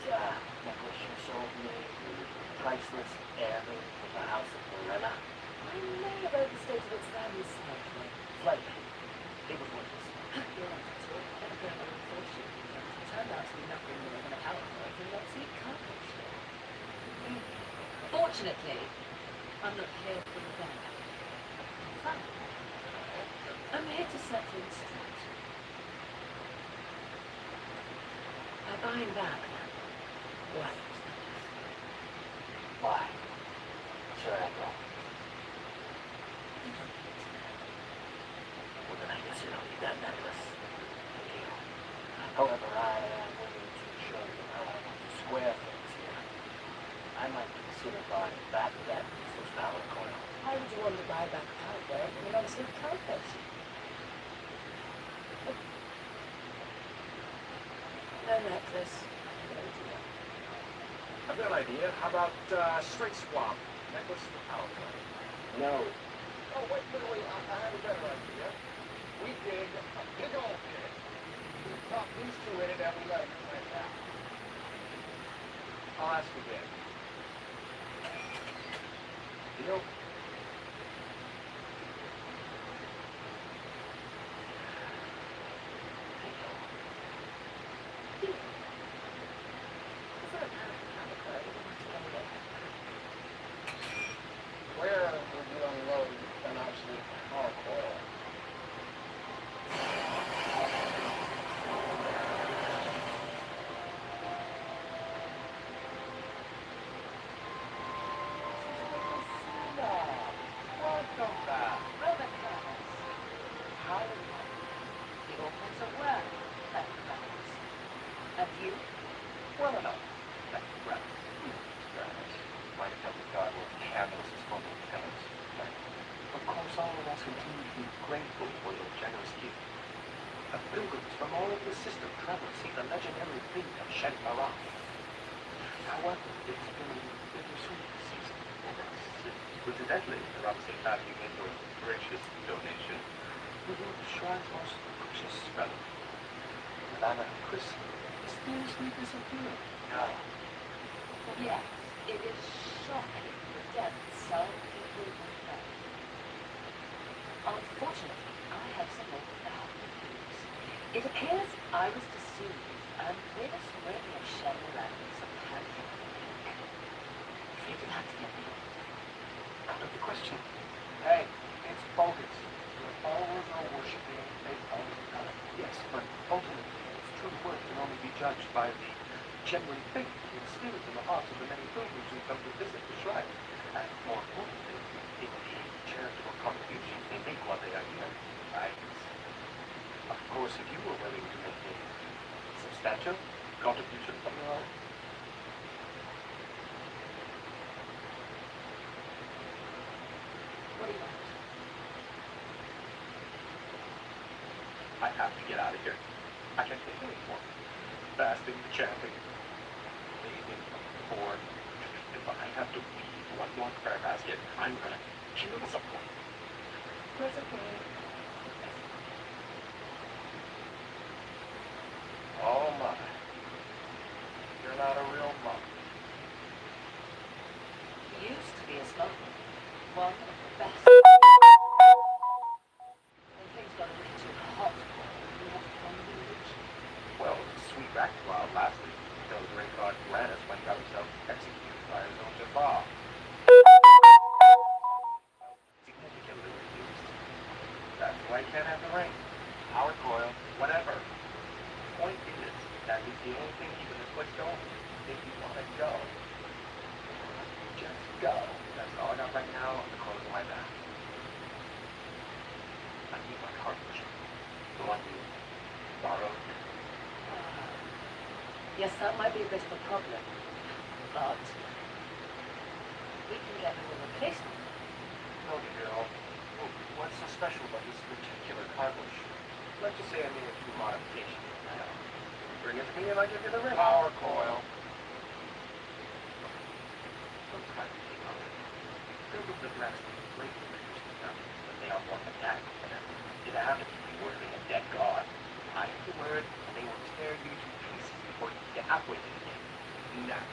Speaker 2: necklace you sold me, the priceless heirloom from the House of Morena?
Speaker 7: I may have overstated its value slightly.
Speaker 2: Slightly. It was worthless.
Speaker 7: You're right, it's all a bit of inflation. It turned out to be nothing more than a powerful and not-to-eat cargo store. Fortunately, I'm not here for the bad. Fun. I'm here to set things straight. By buying back that worthless necklace.
Speaker 2: Why? Sure, I go. that necklace. However, I am willing to show you how I want to square things here. I might consider buying back that useless power coil.
Speaker 7: Why would you want to buy back hardware when you're obviously accomplished? No necklace. No deal.
Speaker 6: I've got an idea. How about straight swap? Necklace for power play.
Speaker 2: No.
Speaker 5: Oh, wait, I have a better idea. We dig a big old pit. We pop these two in it and we let them right out.
Speaker 6: I'll ask again. Deal?
Speaker 5: Where would you unload an obsolete power coil?
Speaker 6: Welcome back.
Speaker 7: Robot panels. How do you like the opens are well, that panels. And you?
Speaker 2: Well enough. Thank you, Brad. My detective guide will handle this full of tenants. Of course, all of us continue to be grateful for your generous gift.
Speaker 6: Pilgrims from all over the system travel to see the legendary fleet of Shen-Barak. However, it's been a bittersweet season.
Speaker 8: Coincidentally, around the same time you made your gracious donation.
Speaker 6: We will shrine's most precious relic. Lana Chris mysteriously disappeared.
Speaker 2: No.
Speaker 7: Yes, it is shocking the depth some people will go. Unfortunately, I have some more bad news. It appears I was deceived, and this ring of Shen-Barak is apparently fake. You didn't have to get me.
Speaker 6: Out of the question. Hey, it's bogus. You're always worshipping a false god. Yes, but ultimately, its true worth can only be judged by the genuine faith and spirit in the hearts of the many pilgrims who come to visit the shrine. And more importantly, in the charitable contributions they make while they are here. Right? Of course, if you were willing to make a substantial contribution from your own.
Speaker 7: What do you want?
Speaker 8: I have to get out of here. I can't take any more. Fasting, chanting, waiting for. If I have to leave one more prayer basket, I'm gonna kill someone.
Speaker 7: Where's it going?
Speaker 5: Oh my. You're not a real monk.
Speaker 7: He used to be a smuggler. One of the best. When things got a little too hot, we had to come to the religion.
Speaker 8: Well, sweet back while last week, until the great god Uranus went got himself executed by his own Jafar. Significantly reduced. That's why I can't have the ring. Power coil, whatever. Point is, that is the only thing keeping this place going. If you want to go, just go. That's all I got right now on the clothes of my back. I need my cartridge. The one you borrowed.
Speaker 7: Yes, that might be a bit of a problem, but we can get you a replacement.
Speaker 6: No, girl. What's so special about this particular cartridge? Let's just say I made a few modifications. Bring it to me and I'll give you the ring.
Speaker 5: Power coil.
Speaker 8: Sometimes they are. Pilgrims of rest, great figures to them, but they are more fanatical for them. If it happens to be worshiping a dead god, I have the word, and they will tear you to pieces before you get halfway to the game. Now,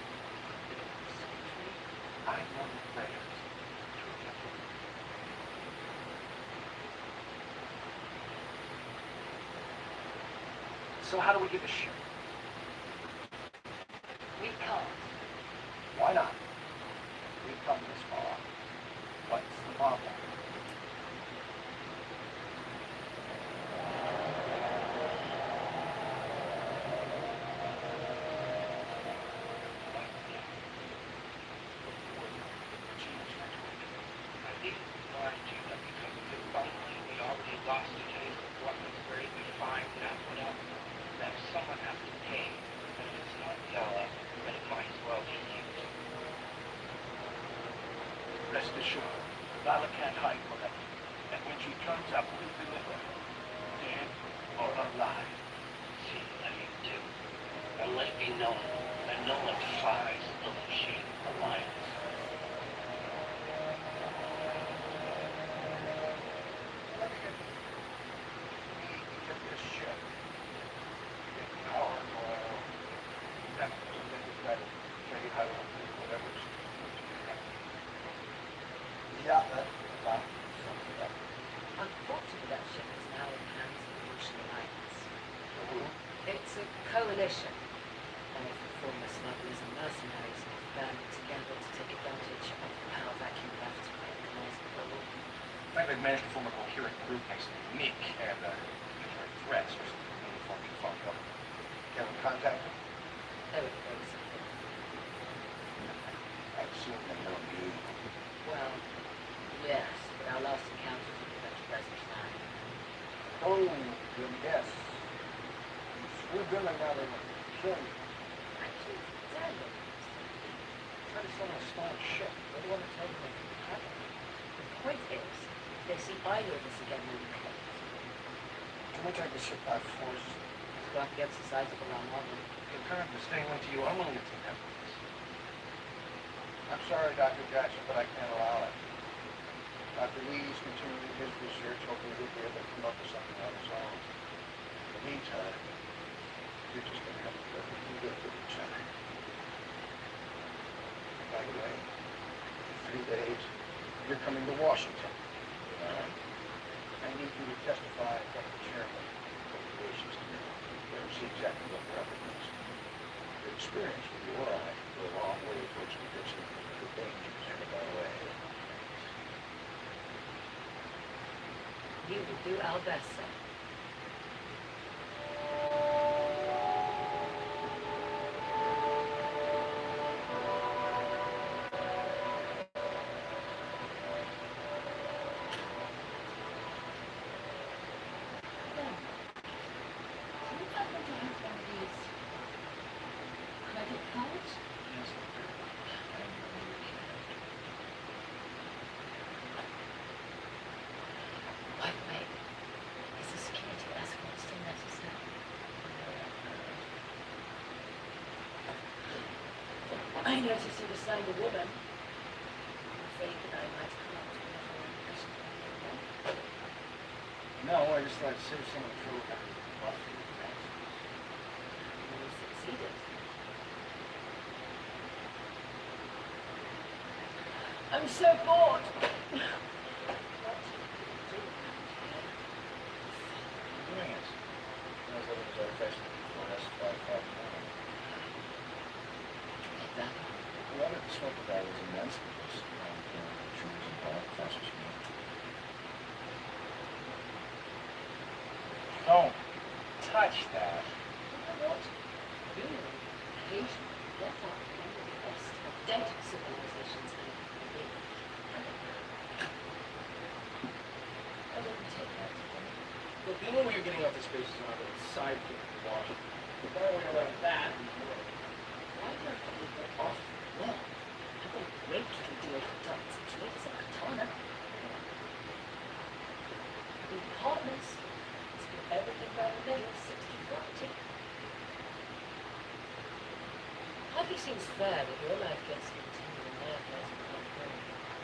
Speaker 8: excuse me, I know the prayers to reject it.
Speaker 6: So how do we get the ship?
Speaker 7: We can't.
Speaker 6: Why not? We've come this far. What's the problem?
Speaker 8: I didn't find you that because of it finally we already lost a taste of what was very
Speaker 5: turns up will deliver. Dead or alive.
Speaker 8: See, I mean, too. And let it be known that no one defies the machine alliance.
Speaker 5: Let me get this ship. Get power oil. That's the guy to show you how to do whatever's.
Speaker 6: Yeah, that sums it up.
Speaker 7: Unfortunately, that ship is now in the hands of the Ocean Alliance. It's a coalition of former smugglers and mercenaries who have banded together to take advantage of the power vacuum left by the colonies of the world.
Speaker 2: The fact they've managed to form a coherent group makes them unique and deterrent threats for some uniformed defunct government.
Speaker 5: Can we contact him?
Speaker 7: They would go to something.
Speaker 5: I assume they know you.
Speaker 7: Well, yes, but our last encounter was with that present time.
Speaker 6: Oh, good guess. You screwed them and now they want to kill you.
Speaker 7: Actually, damn it.
Speaker 6: Try to sell a small ship. What do you want to tell them they can happen?
Speaker 7: The point is, if they see either of us again, we'll be close.
Speaker 6: Can we take the ship by force?
Speaker 7: It's going to get a sizable armada.
Speaker 2: Concurrent with staying linked to you, I'm willing to take that risk.
Speaker 5: I'm sorry, Dr. Jackson, but I can't allow it. Dr. Lee's continuing his research, hoping he'll be able to come up with something on his own. In the meantime, you're just going to have to do everything good for each other. And by the way, in 3 days, you're coming to Washington. I need you to testify in front of the chairman of appropriations committee. Let him see exactly what we're up against. Your experience with your eye will go a long way towards convincing him of the dangers headed our way.
Speaker 7: We will do our best, sir.
Speaker 9: Do you happen to have one of these credit cards?
Speaker 2: Yes,
Speaker 7: By the way, is the security escort still necessary? I noticed you assigned a woman. I'm afraid that I might come up to her.
Speaker 6: No, I just thought I'd save some of the trouble having to buff you.
Speaker 7: You succeeded. I'm so bored. What do you do?
Speaker 2: doing it. Those others are affectionate before us 5
Speaker 7: Like that?
Speaker 2: The other smoke guy was immense with this around shooters and all professors. Don't touch that.
Speaker 7: You know what? You occasionally get out one of the best of dead civilizations and I didn't take that to them.
Speaker 6: Look, the only way you're getting off this base is on the side here in Washington. The only way around that is north.
Speaker 7: Why don't we get off well? I've got a great little deal for ducks and twigs and katana. We're partners. Let's do everything by the middle, 60-40. Hardly seems fair that your life gets to continue and their affairs are not going.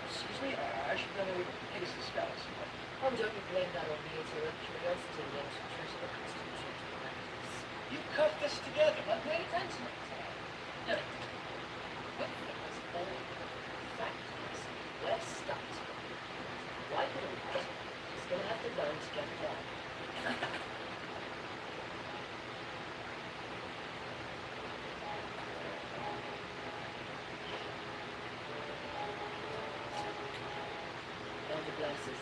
Speaker 2: Excuse me, I should know who the Pegasus Galaxy was.
Speaker 7: Oh, don't you blame that on me? It's your own curiosity and the ancient treasure that constitutes your humanity.
Speaker 2: You cut this together.
Speaker 7: But pay attention. No, what if it was all factors? We're stuck. Why couldn't we? She's gonna have to learn to get it on. Elder blesses.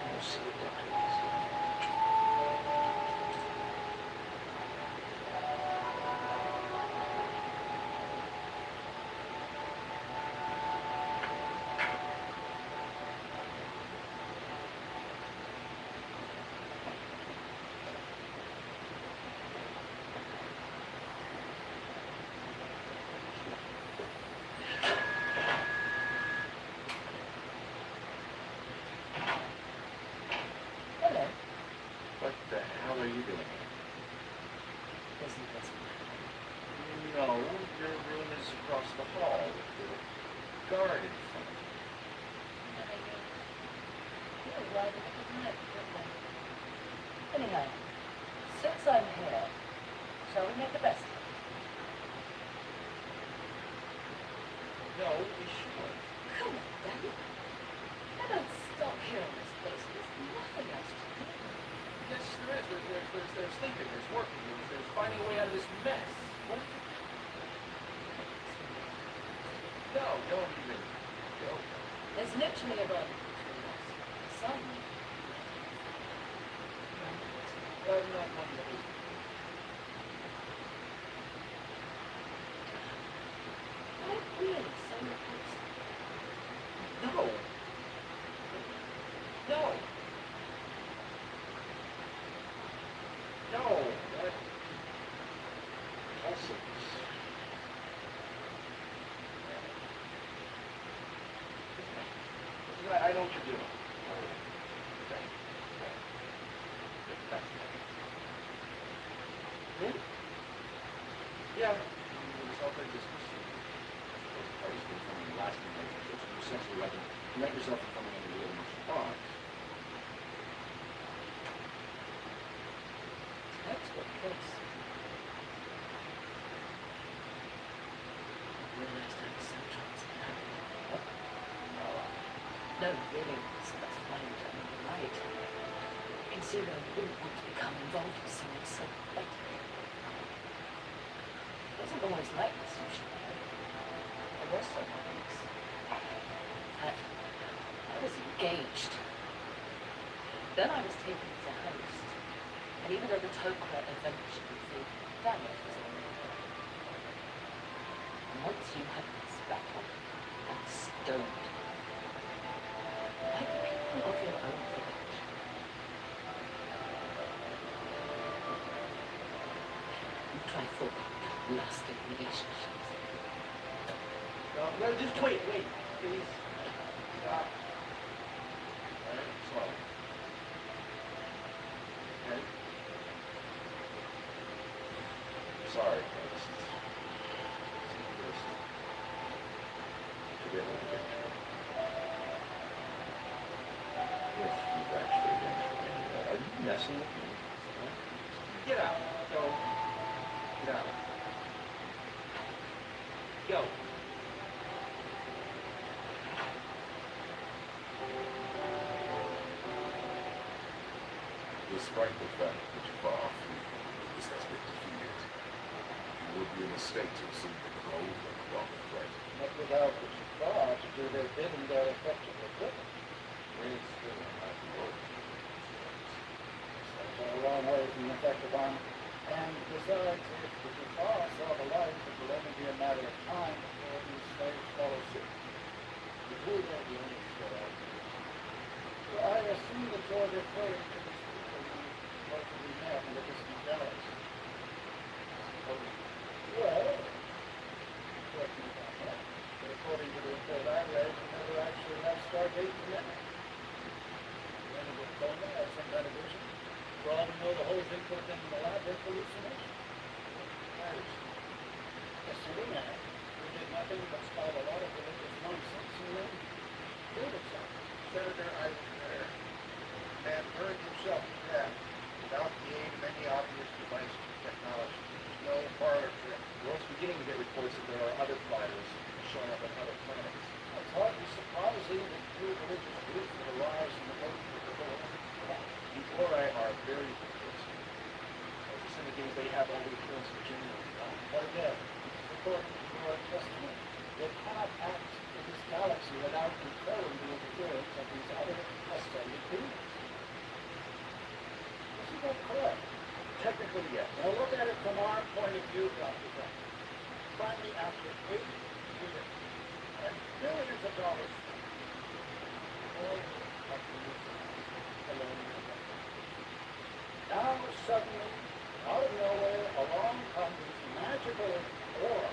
Speaker 2: We'll see what that is.
Speaker 7: I'm here. Shall we make the best of it?
Speaker 6: No, we should.
Speaker 7: Come on, Daddy. I don't stop here in this place. There's nothing else to do.
Speaker 6: Yes, there is. There's thinking, there's working, there's finding a way out of this mess. What is it? No, don't even go.
Speaker 7: There's literally a bond between us. Some.
Speaker 6: Not one that is.
Speaker 7: I really so repulsive.
Speaker 6: No. No. No. That... Also... I know what you're doing. Okay. Hmm? Yeah. The result of this machine. Those parties been forming lasting relationships. You essentially like to prevent yourself from coming into the other response.
Speaker 7: That's what kills. I realized I was so transparent. No, really, that's fine. I mean, you're right. Considering I wouldn't want to become involved with someone so pathetic. It wasn't always like this usually. There were some moments. In fact, I was engaged. Then I was taken as a host. And even though the Tokra eventually faded, damage was on the way. And once you had this battle, and stoned, like people of your own village. You try forming lasting relationships.
Speaker 6: No, just wait, please. Stop. All right, slow. Okay.
Speaker 4: Sorry, this is embarrassing. To be able to get with you actually again. Are you messing with me?
Speaker 6: Get out. Go. Get out. Go.
Speaker 4: Despite the fact that you far off this has been defeated, it would be a mistake to assume that the gold and the wrong right.
Speaker 5: Not without the Jafar to do their bidding, they're effectively driven.
Speaker 4: Really still not the word.
Speaker 5: That's a long way from an effective army. And besides, if the Jafar saw the light, it will only be a matter of time before these slaves follow suit. But who are the only sort out there? Well, I assume that you're referring to these people who supposedly met in the distant galaxy. Well, correct me if I'm wrong, but according to the report I read, you never actually left Stargate from then. You ended with coma, had some kind of vision. For all we know, the whole thing could have been an elaborate hallucination. Yes, we have. We did nothing but spout a lot of religious nonsense and then killed itself. Senator, I was there. Man burned himself to death without the aid of any obvious device or technology. There's no parlor trick.
Speaker 6: Well, it's beginning to get reports that there are other fighters showing up on other planets.
Speaker 5: It's hardly surprising that two religious groups would arise in the wake of the whole.
Speaker 6: The Ori are very interesting. As the syndicates, they have all the appearance of genuine.
Speaker 5: But again, according to your testament, they cannot act in this galaxy without incurring the interference of these other ascended beings. Isn't that correct?
Speaker 6: Technically, yes.
Speaker 5: Now look at it from our point of view, Dr. Brown. Finally, after 8 years and billions of dollars, all have been used alone in the country. Now suddenly, out of nowhere, along comes this magical aura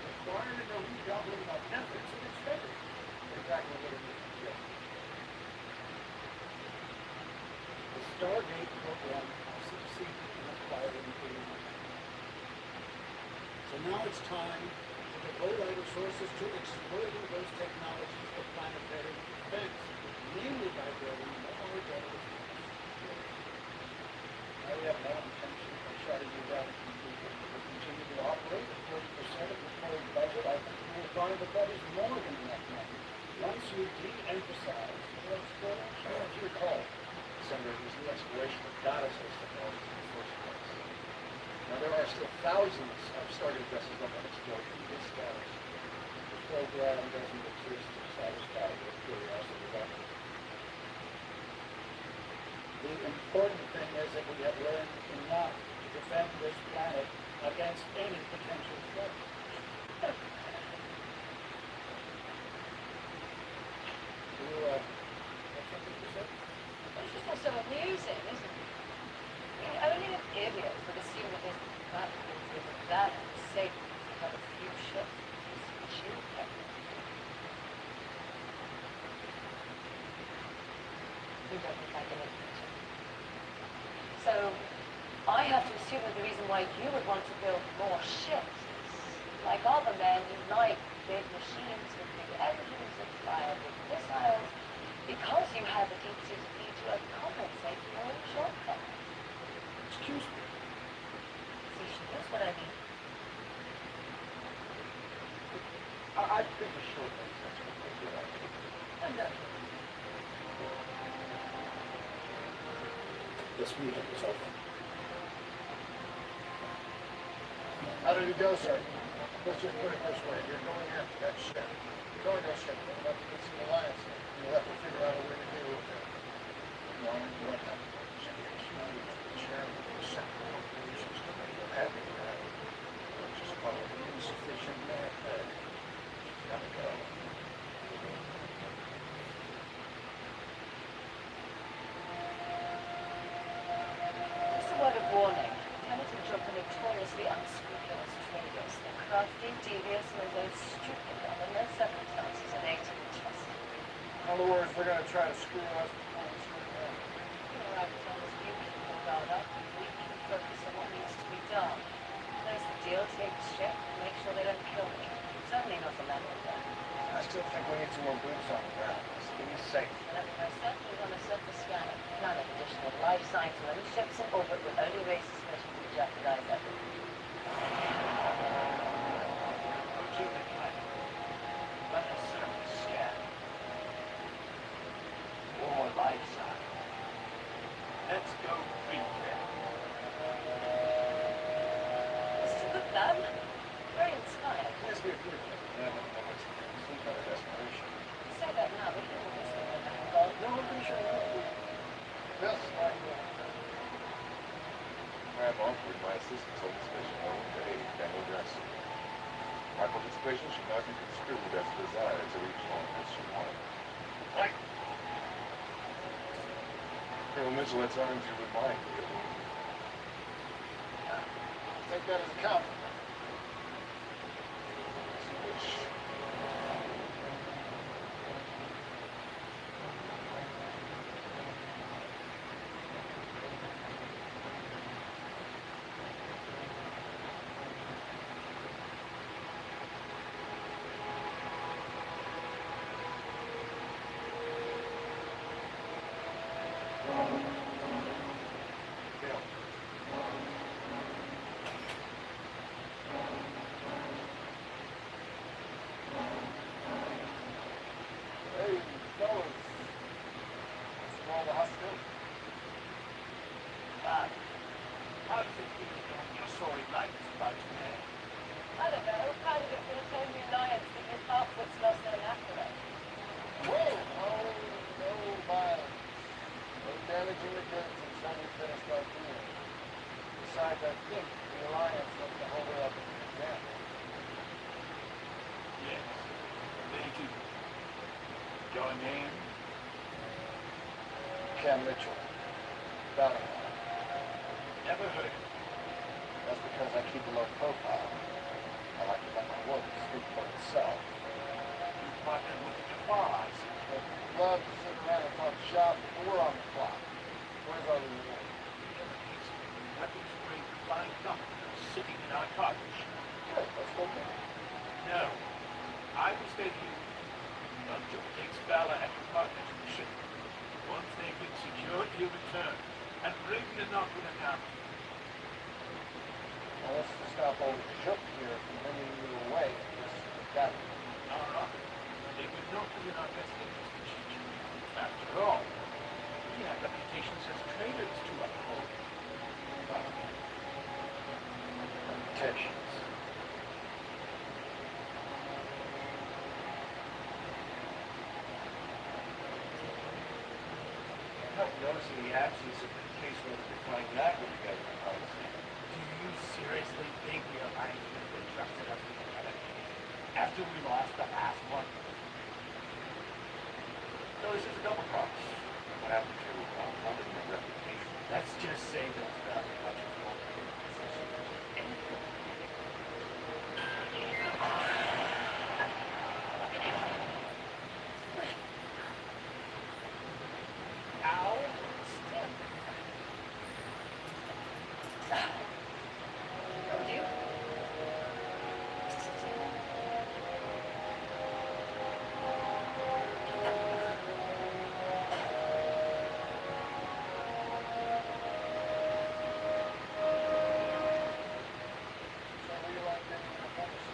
Speaker 5: requiring a redoubling of efforts and expenditure. Exactly what it is. Yes. The Stargate program has succeeded in acquiring alien life. So now it's time to devote our resources to exploiting those technologies for planetary defense, namely by building more advanced ships. Now we have no intention of shutting supersize the exploration. If you recall, Senator, it was the exploration that got us those technologies in the first place. Now, there are still thousands of Stargate vessels left unexplored in this galaxy. The program doesn't exist to satisfy your curiosity about it. The important thing is that we have learned enough to defend this planet against any potential threat. You, have something to say?
Speaker 7: It's just not so amusing, isn't it? I mean, only an idiot would assume that this battlefield is that safe to have a few ships with some shield technology. You don't look like an idiot. So, I have to assume that the reason why you would want to build more ships is, like other men, you like big machines with big engines that fire big missiles, because you have a deep-seated need to compensate for your own shortcomings.
Speaker 5: Excuse me.
Speaker 7: See, she knows what I mean.
Speaker 5: I think a short makes sense for a good idea.
Speaker 7: I'm not.
Speaker 5: This meeting is over. How did it go, sir? Let's just put it this way. You're going after that ship. Cargo ship. We're about to get some alliance. You'll have to figure out a way to deal with it. What happened? The chairman of the Central Operations Committee having just called insufficient manpower. Gotta go.
Speaker 7: Just a word of warning. Lieutenant and Job are notoriously unscrupulous traders. They're crafty, devious, and they're stupid under no circumstances are they to be trusted.
Speaker 5: In other words, they're going to try to screw us before we screw them.
Speaker 7: Your right tells you keep your guard up, and we can focus on what needs to be done. Close the deal, take the ship, and make sure they don't kill me. Certainly not the level of that.
Speaker 5: I still think we need some more boots on the ground. Let's be safe.
Speaker 7: And I'm most certainly on a surface scanner. None of additional life signs or any ships in orbit will only raise suspicion to jeopardize everything.
Speaker 8: Lieutenant Clank, let us surface scan. More life signs. Let's go beat them.
Speaker 7: This is a good plan. Very inspired.
Speaker 5: Yes, we agree. Yeah, but it's some kind of desperation.
Speaker 7: You say that now, but you always think that I'm God.
Speaker 5: No, I'm pretty sure we do. Yes, I will.
Speaker 4: I have offered my assistance on this mission only to aid Daniel Jackson. My participation should not be construed as a desire to reach home SG-1.
Speaker 5: Right.
Speaker 4: Colonel Mitchell, at times you remind me of him.
Speaker 5: Take that as a compliment.
Speaker 4: As you wish.
Speaker 5: Hey, fellas. What's wrong with hostility?
Speaker 8: How does it feel when your sorry life is about to end?
Speaker 7: I don't know. How did it feel telling the Alliance that his outputs lost their accolade?
Speaker 5: Oh, no violence. No damaging the goods until we finish our deal. Besides, I think the Alliance wants to hold her up as an example.
Speaker 8: Yes, they do. Your name?
Speaker 5: Ken Mitchell. Bounty.
Speaker 8: Never heard of it.
Speaker 5: That's because I keep a low profile. I like to let my work speak for itself.
Speaker 8: You partnered with the Jafar, I see.
Speaker 5: But love to sit around and talk shop, but we're on the clock. Where's our reward?
Speaker 8: We have a piece of weapons-grade refined company sitting in our cargo ship.
Speaker 5: Good, let's go get it.
Speaker 8: No, I will stay here until it takes Valor and your partners to the ship. Once they've been secured, he'll return and bring the Nocturne down to you.
Speaker 5: Well, let's stop old Shook here from bringing you away. Got it.
Speaker 8: All right. It would not be in our best interest to cheat you.
Speaker 6: sections. Can't help noticing the absence of the caseload defining that with the government policy.
Speaker 8: Do you seriously think the Alliance would have trusted us with another case after we lost the last one?
Speaker 2: So this is a double cross. What happened to holding their reputation?
Speaker 8: Let's just say those value much more position and Ow! Step.
Speaker 7: That was you?
Speaker 6: So we like getting in the focus.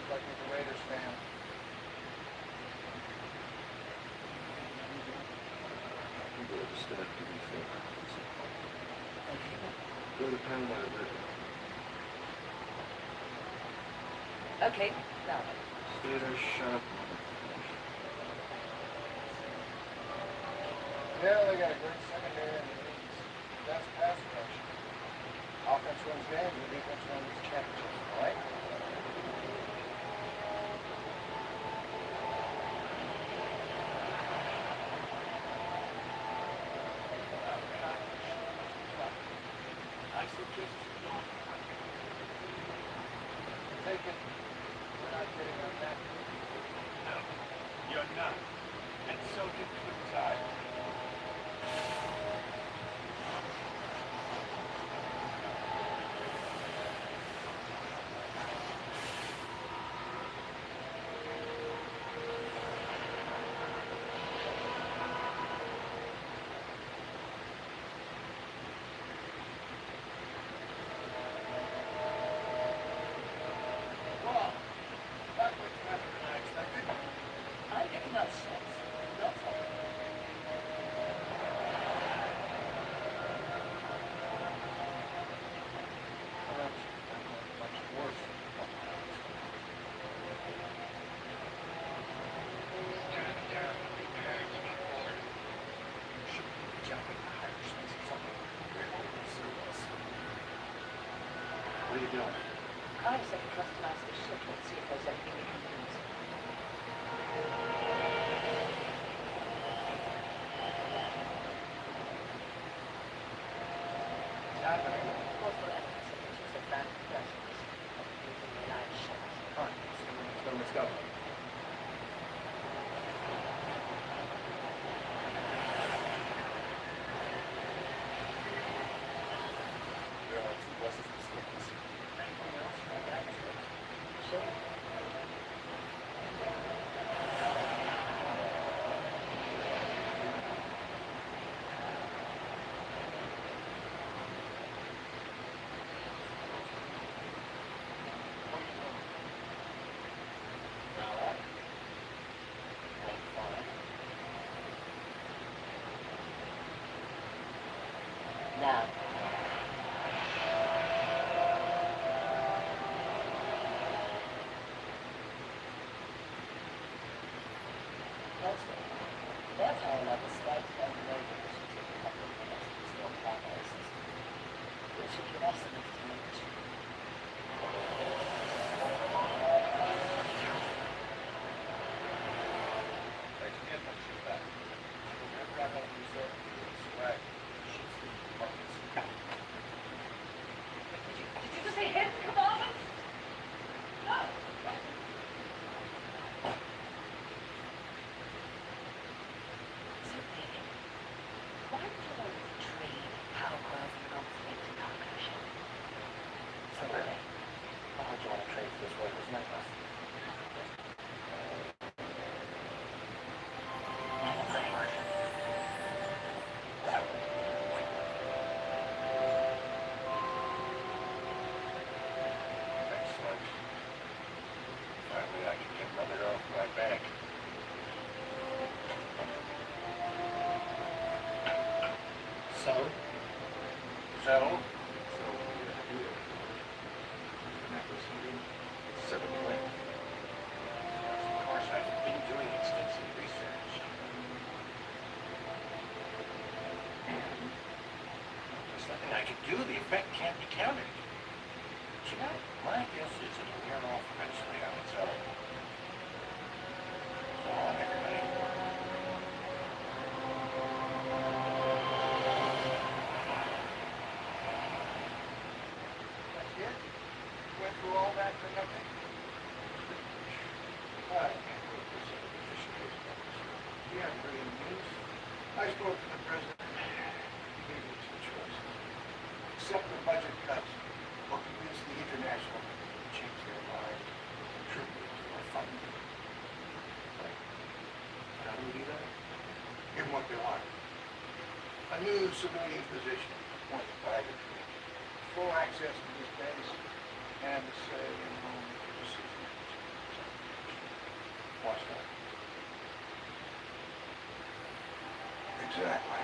Speaker 6: Like with the Raiders fan.
Speaker 4: People are disturbed to be fair. Go to Panama River.
Speaker 7: Okay, now then.
Speaker 4: Stay there, shut up.
Speaker 6: Yeah, they got a great secondary in the leagues. That's pass rush. Offense wins games, and defense wins championships, right?
Speaker 8: I suggest you don't.
Speaker 6: Take it. We're not getting on that.
Speaker 8: No, you're not. And so concludes I. Well, that was better than I expected.
Speaker 7: I'm picking up shots. Not far.
Speaker 6: Much worse.
Speaker 2: What are you doing?
Speaker 7: I just have to customize the ship and see if there's anything we can use. Multiple evidence of pictures of random persons using the live shots.
Speaker 6: Fine. Let's go.
Speaker 7: Anything else from that expert? Sure. Now, that's it. Their power level spiked down the road and should take a couple of minutes to restore primary system, which should give us enough to make the trip.
Speaker 6: Thanks again for the ship back. We're back on the resort. Swag. Shit's the markets.
Speaker 7: Did you just say hit the commandment? No! So, David, why would you want to trade power coils and non-state cargo ship? So,
Speaker 2: Why would you want to trade for this worthless necklace?
Speaker 7: never mind.
Speaker 4: Thanks, Sludge. Finally, I can get Mother off my back.
Speaker 6: So?
Speaker 4: So?
Speaker 5: haven't really any news. I spoke to the president. He gave me two choices. Accept the budget cuts or convince the international to change their mind and contribute to our funding.
Speaker 8: How do we do that?
Speaker 5: Give them what they want. A new civilian position appointed by the Committee. Full access to this base and a say in home decisions. Watch that. Exactly.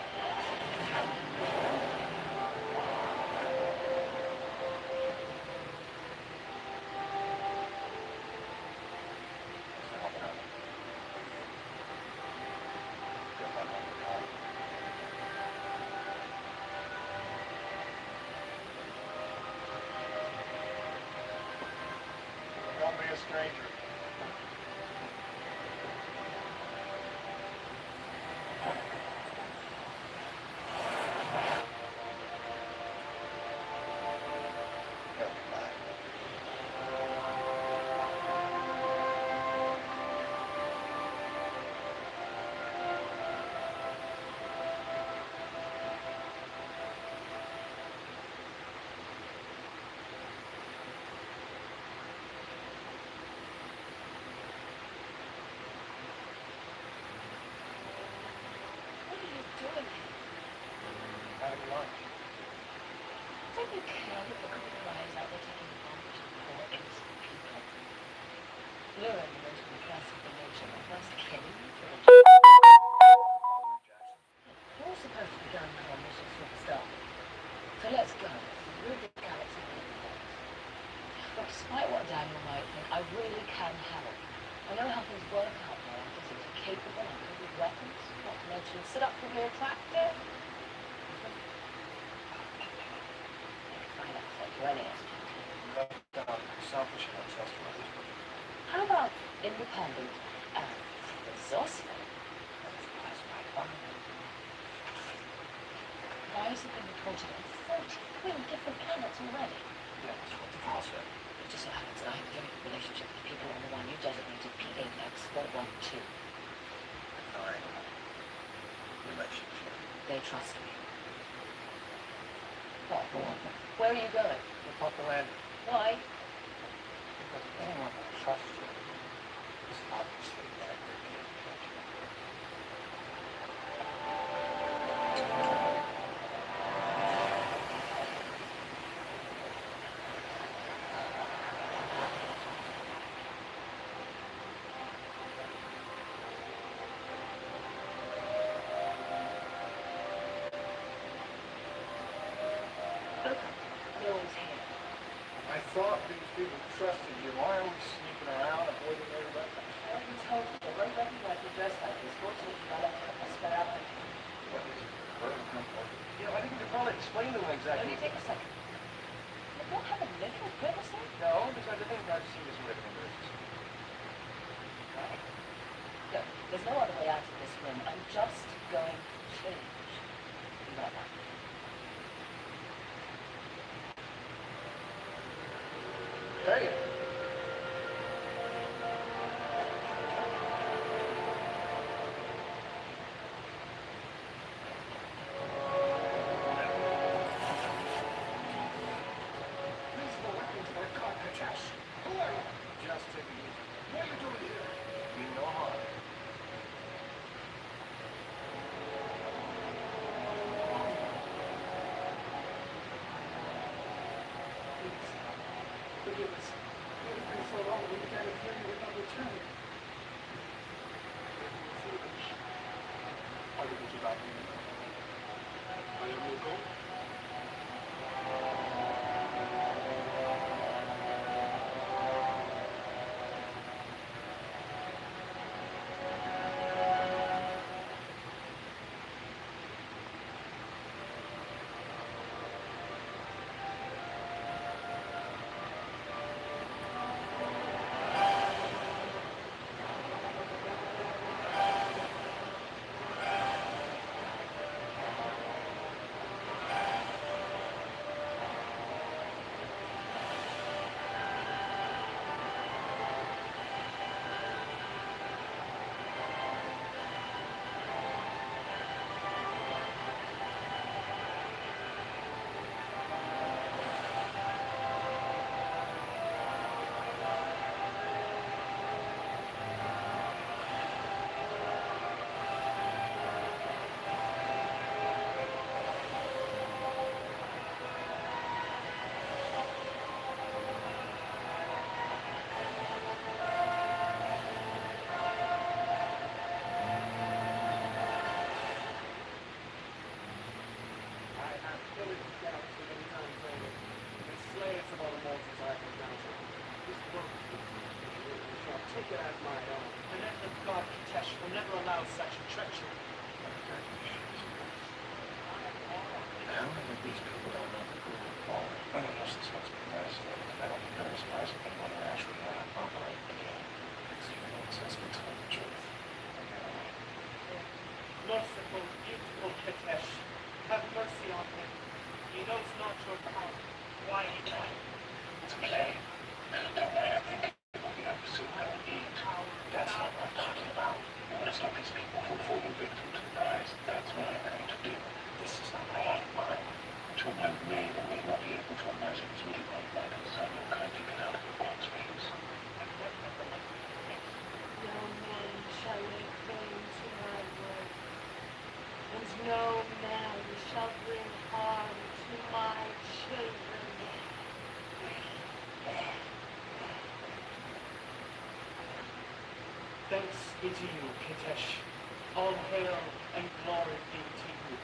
Speaker 5: Don't be a stranger.
Speaker 7: What are you doing here?
Speaker 5: Having lunch.
Speaker 7: Don't you care that the good guys out there taking advantage of poor innocent people? Luring them into the class of the nation and thus killing them for a job. You're supposed to be going on our mission from the start. So let's go. Rid the galaxy of the But despite what Daniel might think, I really can help. I know how things work out there. I'm physically capable, I'm good with weapons, not to mention sit up for me attractive. Find out what to any
Speaker 2: Selfish and untrustworthy.
Speaker 7: How about independent and resourceful? That's classified one. Why has it been reported on 43 different planets already?
Speaker 2: Yeah, that's what the file said.
Speaker 7: It just so happens that I have a very good relationship with people on the one you designated P-Apex-412.
Speaker 2: Fine. Relationship.
Speaker 7: They trust me. What? Where are you going?
Speaker 2: Report the land.
Speaker 7: Why?
Speaker 2: Because anyone who trusts you is obviously at your game judgment.
Speaker 7: No one's here.
Speaker 5: I thought these people trusted you. Why are we sneaking around avoiding their weapons?
Speaker 7: I already told you, they won't recognize me dressed like this. Fortunately, I left a couple of spare out.
Speaker 5: What is it? Where did it come from? Yeah, I think we could probably explain to them exactly.
Speaker 7: Only take a second. You don't have a little privacy?
Speaker 5: No, besides I think I've seen this with emergency.
Speaker 7: Right. Look, there's no other way out of this room. I'm just going to change. You know that.
Speaker 5: Hey!
Speaker 7: Reasonable weapons for a cartridge house.
Speaker 5: Who are you? Just take it easy. What are you doing here? Mean no harm.
Speaker 7: Forgive us. We've been so long, we began to fear you would not return.
Speaker 5: I think it's about me. I am your goal. allow such treachery.
Speaker 2: How many of these people don't know the rule of law? Unless this must be nice. I don't think there is nice anyone who actually know how to operate the game. Experience has been told the truth.
Speaker 5: Merciful, beautiful Kitesh, have mercy on him. He knows not your power. Why he died?
Speaker 2: It's a play. Don't I think people we have to see how to eat? That's not what I'm talking about. You want to stop these people from falling victim to the prize. That's what I'm going to do. This is not my own mind. Two men may or may not be able to imagine it's really like my son will kindly get out of the box, please.
Speaker 3: No man shall lay claim to my word, and no man shall bring harm to my children.
Speaker 5: Thanks be to you, Kitesh. All hail and glory be to you.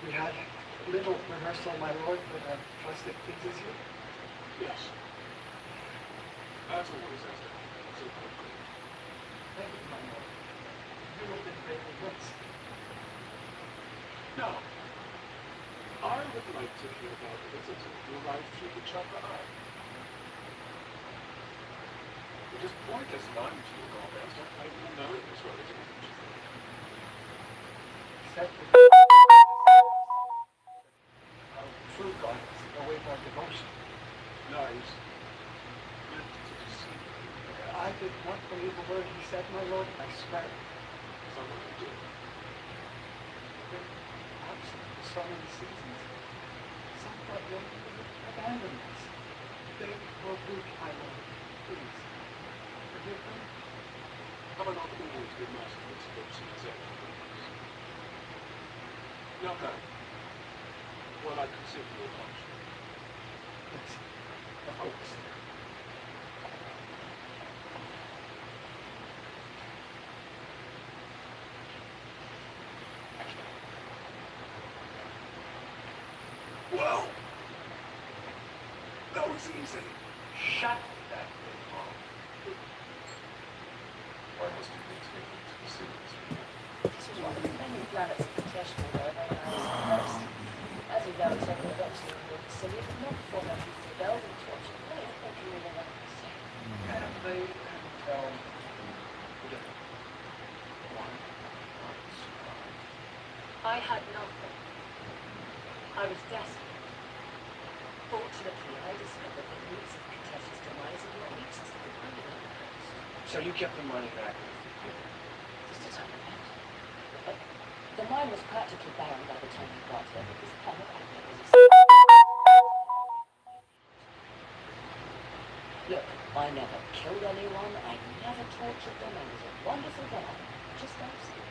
Speaker 6: We had little rehearsal, my lord, but I trust it pleases you.
Speaker 4: Yes. As always, Esther. So quickly.
Speaker 6: Thank you, my lord. You have been greatly missed.
Speaker 4: Now, I would like to hear about the visitor who arrived through the chakra eye. It is pointless lying to you, God, Esther. I know it as well as you think.
Speaker 6: Except for true God await our devotion.
Speaker 4: Lies meant to deceive you.
Speaker 6: I did not believe a word he said, my lord, I swear.
Speaker 4: Someone who did.
Speaker 6: Been absent for so many seasons. Some thought you abandoned us. They were weak, my lord. Please, forgive them.
Speaker 4: Have I not always been merciful to those who deserve forgiveness? Now go. While I consider your function.
Speaker 6: Yes, of course.
Speaker 4: Whoa! That was easy.
Speaker 5: Shut that thing off.
Speaker 2: Why must you be taken to the cities?
Speaker 7: This was one of the many planets of Kitesh where they first. As you know, it's only eventually removed the city, but not before that you rebelled and tortured me. I think you really want to say.
Speaker 2: And they couldn't tell the difference. One was
Speaker 7: I had nothing. I was desperate. Fortunately, I discovered the roots of Kitesh's demise and what leads us to the money in the house.
Speaker 2: So you kept the money back with you?
Speaker 7: Just as I remember. But the mine was practically barren by the time we got here because the planet acted as a... Look, I never killed anyone, I never tortured them, I was a wonderful guy. Just absent.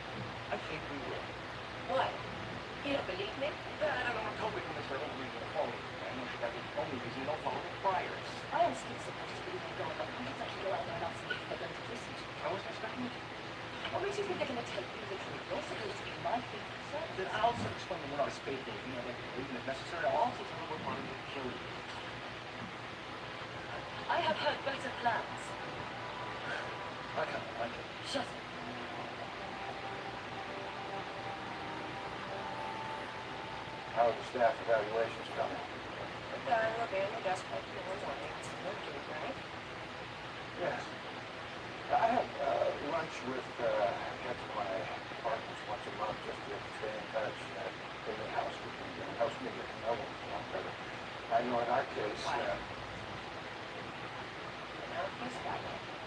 Speaker 2: I think we will.
Speaker 7: Why? You don't believe me?
Speaker 2: I don't know, told me from Mr. Oldman to phone. I know she got the phone because you don't follow the priors.
Speaker 7: I am still supposed to be my God, but how does actually go out there and ask me if they're going to listen to me?
Speaker 2: I wasn't expecting you to.
Speaker 7: What makes you think they're going to take me literally? You're supposed to be my favorite son.
Speaker 2: Then I'll explain them when I spade Dave. You know, they can leave, and if necessary, I'll also tell them we're planning to kill you.
Speaker 7: I have heard better plans.
Speaker 2: I kind of like it.
Speaker 7: Shut up.
Speaker 2: How are the staff evaluations coming?
Speaker 3: We're being the best part of the morning. It's working, right?
Speaker 2: Yes. I have lunch with heads of my departments once a month just to stay in touch. In the housekeeping, helps me get to know them a lot better. I know in our case,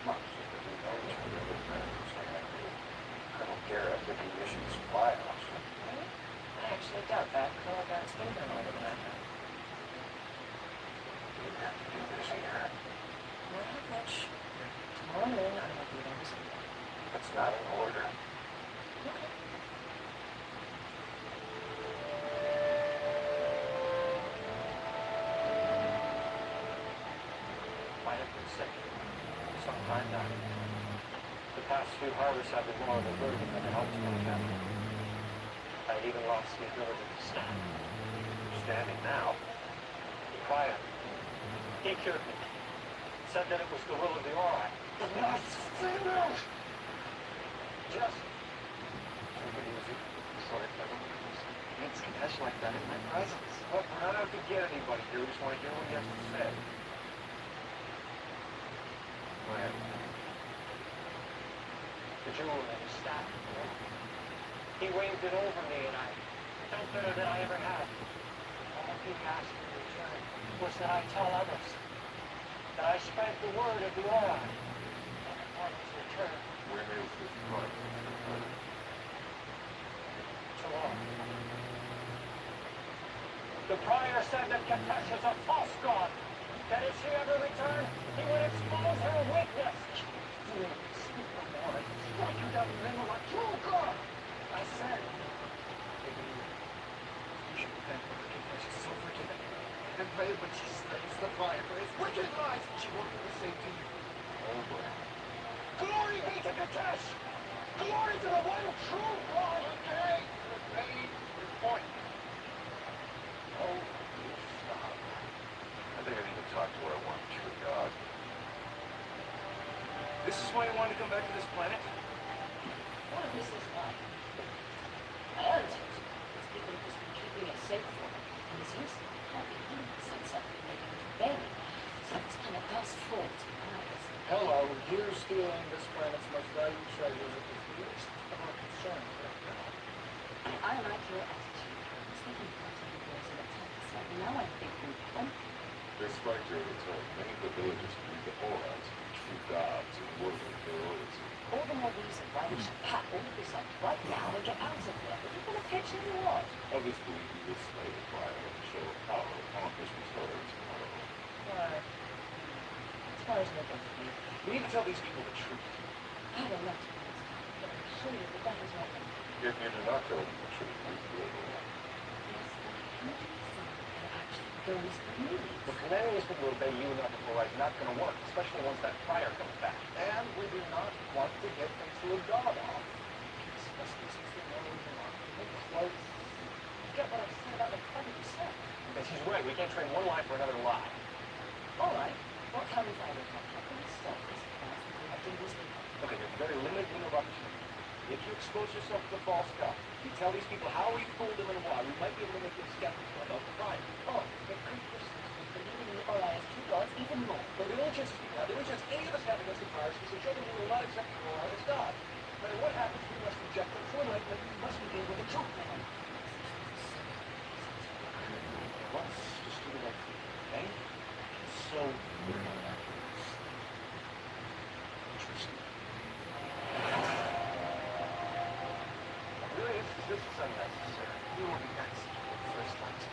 Speaker 2: months that we know each other. Colonel Garrett, the commissioned supply officer.
Speaker 3: I actually doubt that. Colonel Garrett's been there longer than I have.
Speaker 2: You have to do this here.
Speaker 3: Not have much. Tomorrow noon, I will be there to see you.
Speaker 2: That's not an order.
Speaker 3: Okay.
Speaker 2: Might have been sick. Sometime now. The past few harvests have been more of a burden than a help to my family. I
Speaker 8: even lost the ability to stand. Standing now. The prior, he cured me. Said that it was the will of the Ori.
Speaker 5: The last finish!
Speaker 8: Just take it easy. Sorry if I don't
Speaker 6: It's confession like that in my presence.
Speaker 8: Look, we're not out to get anybody here. We just want to hear what he has to say. Go ahead. The jewel in his staff. He waved it over me, and I felt better than I ever had. All he asked in return was that I tell others that I spread the word of the Ori. And upon his return,
Speaker 4: When is this month?
Speaker 8: tomorrow. The prior said that Katesh is a false god. That if she ever returned, he would expose her weakness.
Speaker 5: Like you down the middle of a true god!
Speaker 8: I said,
Speaker 5: You should thank her for giving us so forgiving. And pray when she slays the fire for his wicked lies, she won't do the same to you.
Speaker 4: Oh, boy.
Speaker 8: glory be to Katesh! Glory to the one true God!
Speaker 5: Okay, you've made your point.
Speaker 4: Oh, you stop. I think I need to talk to our one true God.
Speaker 6: This is why you wanted to come back to this planet?
Speaker 7: What if this is why? My attitude is people have just been keeping it safe for me. And it's useless. Probably said something making it bang. So it's kind of God's fault.
Speaker 2: Hello, you're stealing this planet's most valued treasures at the least of our concerns right now.
Speaker 7: I like your attitude. I was thinking about taking boys in a tent, so now I think we're empty.
Speaker 4: Despite your return, many of the villagers believe the Orons to be true gods and worship their orders.
Speaker 7: All the more reason why we should pack all of this up right now and get out of here. Are you going to pitch in or what?
Speaker 4: Others believe you will slay the fire and show power upon Christmas story tomorrow.
Speaker 7: Right. As far as no good for me.
Speaker 6: We need to tell these people the truth.
Speaker 7: I have a lot to do, but I assure you that that is not me.
Speaker 4: If you do not tell them the truth, we will.
Speaker 7: Yes, but 100% it actually goes for me.
Speaker 8: Look, commanding these people to obey you and not before is not going to work, especially once that prior comes back.
Speaker 2: And we do not want to get into a god off. Especially since we know we are close.
Speaker 7: You get what I said about the 20%.
Speaker 8: And she's right, we can't trade one lie for another lie.
Speaker 7: All right. What can we find out? How can we stop this class from corrupting these people?
Speaker 8: Okay, there's a very limited window of opportunity. If you expose yourself to the false god, you tell these people how we fooled them and why, we might be able to make them skeptical about the prior.
Speaker 7: Oh, it could persist with believing in the Ori as two gods even more.
Speaker 8: But the only chance any of us have against the priors is to show them we will not accept the Ori as God. No matter what happens, we must reject them for enlightenment, we must begin with the truth.
Speaker 2: Let's just do the right thing, okay? So, interesting.
Speaker 8: Really, this is unnecessary.
Speaker 2: You will be next. First one's next.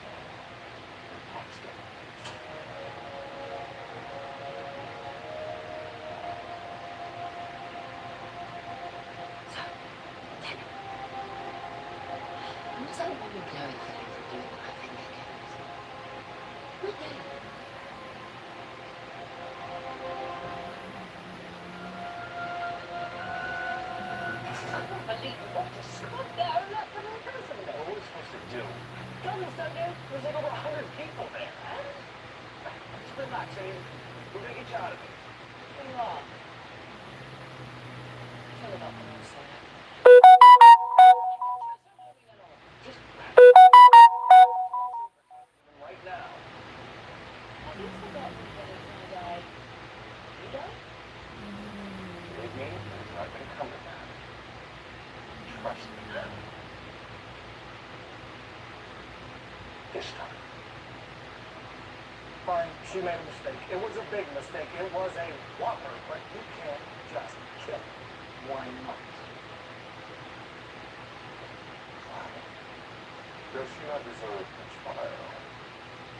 Speaker 7: So, then, was I really blowing for you for doing what I think I can? Really? I don't believe you want to stop there and let them imprison me.
Speaker 8: What are we supposed to do?
Speaker 7: Guns, don't you?
Speaker 8: There's like over 100 people there. Just relax, Abe. We're gonna get you out of here.
Speaker 7: What do you want? Tell about the whole thing.
Speaker 8: Just right now.
Speaker 7: Have you forgotten that if I die, you die?
Speaker 8: Believe me, it's not gonna come to that. Trust me. This time. Fine, she made a mistake. It was a big mistake. It was a whopper, but you can't just kill her. Why not?
Speaker 4: Does she not deserve a trial?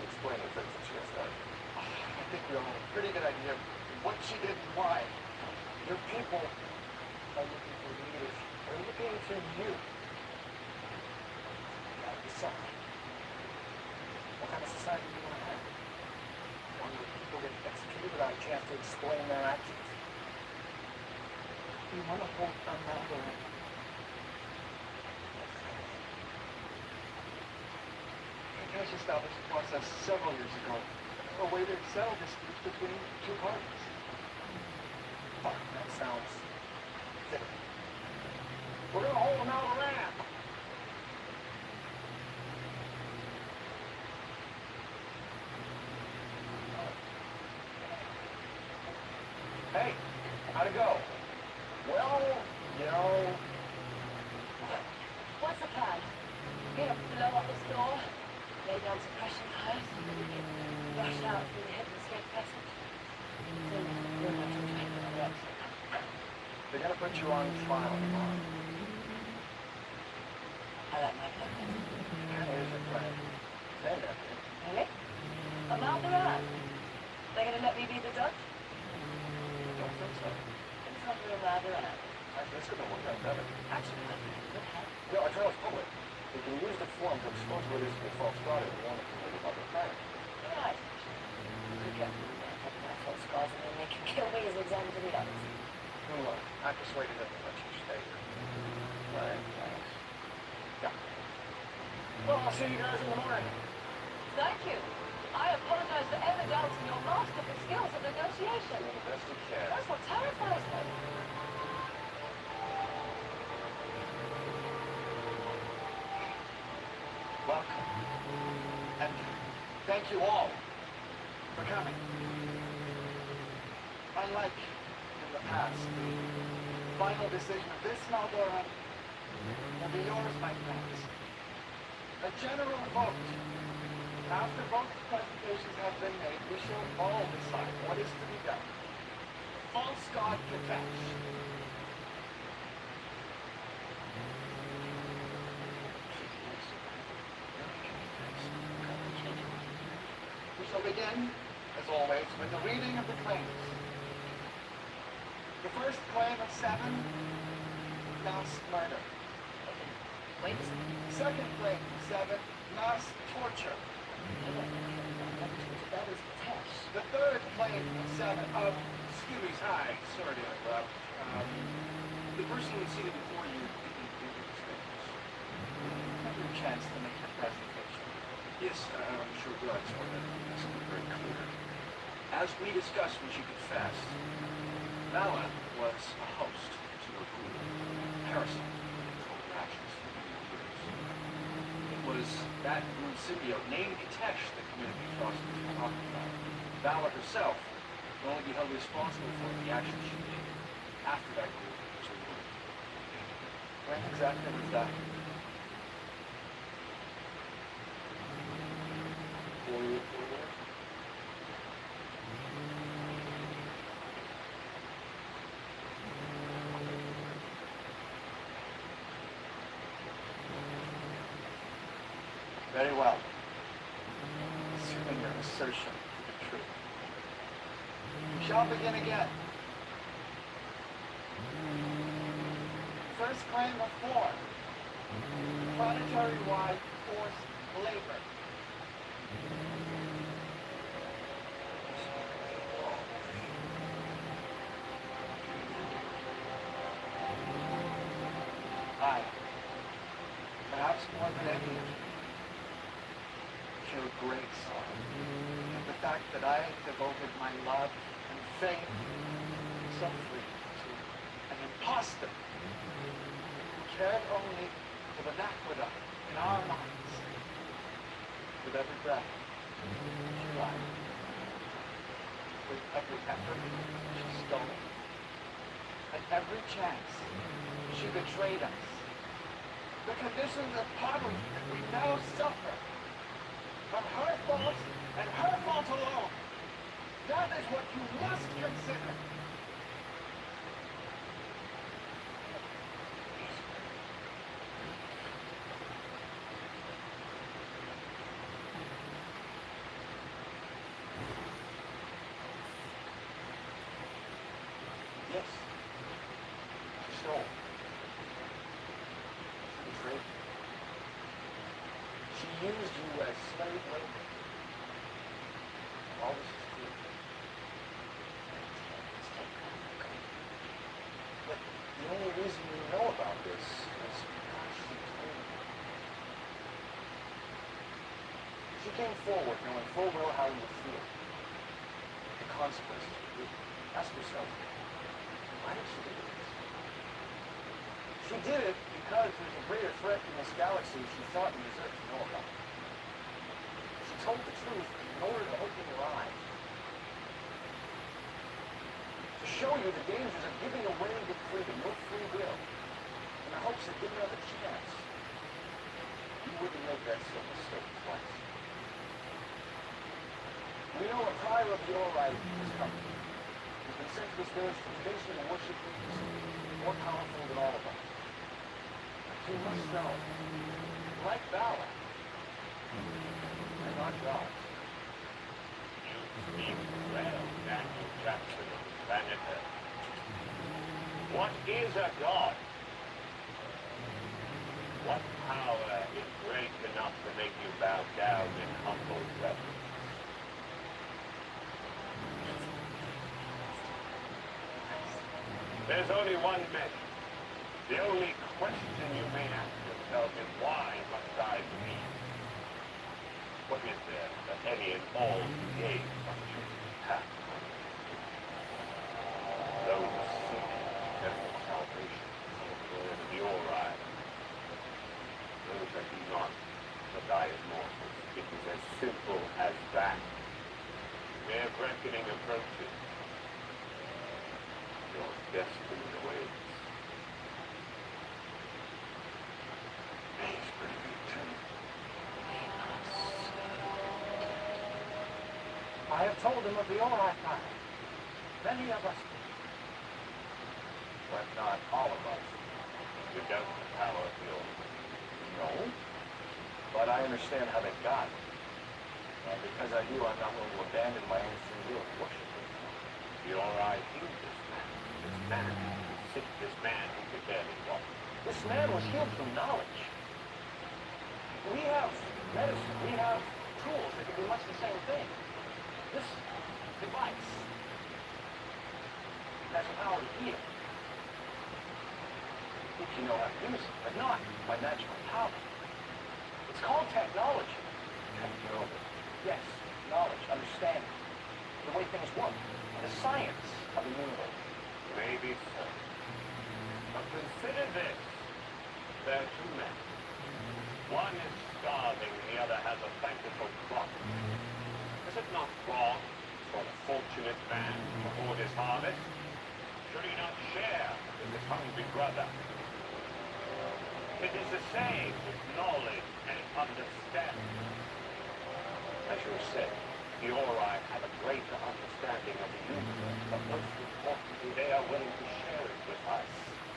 Speaker 4: Explain the things that she has done.
Speaker 5: I think we all have a pretty good idea of what she did and why.
Speaker 8: Your people are looking for leaders. They're looking to you. You gotta decide. What kind of society do you want to have? One where people get executed without a chance to explain their actions. You want to hold on that way.
Speaker 6: Cash established a process several years ago, a way to settle disputes between two parties.
Speaker 8: Fuck, that sounds thick. We're gonna hold them out of ramp. Hey, how'd it go? Well, you know,
Speaker 7: What's the plan? Gonna blow up the store, lay down suppression fires, and then get rushed out through the hidden escape passage. Then we're going to take another exit.
Speaker 6: They're gonna put you on trial tomorrow.
Speaker 7: I like my plan better.
Speaker 6: Here's your plan.
Speaker 8: say that.
Speaker 7: Really? I'm out the run. They're gonna let me be the judge?
Speaker 6: Don't think so.
Speaker 7: It's not real rather around.
Speaker 6: This could have worked out better.
Speaker 7: Actually, I think it could have.
Speaker 2: No, our trial's public. They can use the form to expose what is a false fraud and warn the community about their crime.
Speaker 7: You're right, actually. Be careful with that. Talking about false scars and then they can kill me as an example to the others.
Speaker 6: Look, I'm persuaded that they'll let you stay here.
Speaker 2: Right, thanks.
Speaker 6: Yeah.
Speaker 8: Well, I'll see you guys in the morning.
Speaker 7: Thank you. I apologize for ever doubting your masterful skills of negotiation.
Speaker 2: Do the best you can.
Speaker 7: That's what terrifies me.
Speaker 6: Welcome. And thank you all for coming. Unlike in the past, the final decision of this Maldora will be yours, my friends. A general vote. After both presentations have been made, we shall all decide what is to be done. False God Katesh. We shall begin, as always, with the reading of the claims. The first claim of 7, mass murder.
Speaker 7: Wait a second.
Speaker 6: Second claim of 7, mass torture.
Speaker 7: That is Tesh.
Speaker 6: The third claim of 7,
Speaker 5: Excuse me, hi. Sorry to interrupt. The person seated before you didn't do these things.
Speaker 6: have your chance to make your presentation.
Speaker 5: Yes, I'm sure good. I just wanted to make something very clear. As we discussed when she confessed, Vala was a host to her group, a parasite who controlled her actions for many years. It was that moon symbiote named Katesh that committed the atrocities we're talking about. Vala herself can only be held responsible for the actions she did after that group was removed.
Speaker 6: When exactly was that?
Speaker 2: 4 years.
Speaker 6: Very well. Assuming your assertion to be true. We shall begin again. First claim of 4. Planetary-wide forced labor. I, perhaps more than any of you, feel great sorrow at the fact that I devoted my love and faith so freely to an impostor who cared only for the aqueduct in our minds. With every breath, she lied. With every effort, she stole. At every chance, she betrayed us. The conditions of poverty that we now suffer are her fault and her fault alone. That is what you must consider. Yes, she stole. She betrayed you. She used you as slave labor. All this is true. But the only reason you know about this is because she told you.
Speaker 2: She came forward knowing full well how he would feel. The consequences would be. Ask yourself, why did she do this? She did it because there's a greater threat in this galaxy she thought you deserved to know about. She told the truth in order to open your eyes. To show you the dangers of giving away your freedom, your free will, in the hopes of giving another chance. You wouldn't make that same mistake twice. We know a prior of the All-Right is coming. He's been sent to this village to face you and worship beings more powerful than all of us. You must know, like Valor, they're not gods.
Speaker 1: You speak well, Daniel Jackson of the planet Earth. What is a god? What power is great enough to make you bow down in humble reverence? There's only one measure. The only question you may ask yourself is why must I believe? What is there that any and all create function have? Those seeking eternal salvation from the word of the All-Right. Those that do not, but die as mortals. It is as simple as that. Their reckoning approaches. Your destiny awaits.
Speaker 5: He's pretty good too.
Speaker 2: I have told him of the All-Right power. Many of us do. But not all of us.
Speaker 1: You doubt the power of the All-Right.
Speaker 2: No. But I understand how they got it. And because I do, I'm not willing to abandon my own free will to worship it.
Speaker 1: The All-Right healed this man. This man who was sick, this man who could barely walk.
Speaker 2: This man was healed through knowledge. We have medicine. We have tools that can do much the same thing. This device has the power to heal. If you know how to use it, but not by natural power. It's called technology.
Speaker 1: Technology.
Speaker 2: Yes, knowledge, understanding, the way things work, the science of the universe.
Speaker 1: Maybe so. But consider this. There are two men. One is starving, the other has a plentiful crop. Is it not wrong for the fortunate man to hoard his harvest? Should he not share with his hungry brother? It is the same with knowledge and understanding. As you have said, the All-Right have a greater understanding of the universe, but most importantly, they are willing to share it with us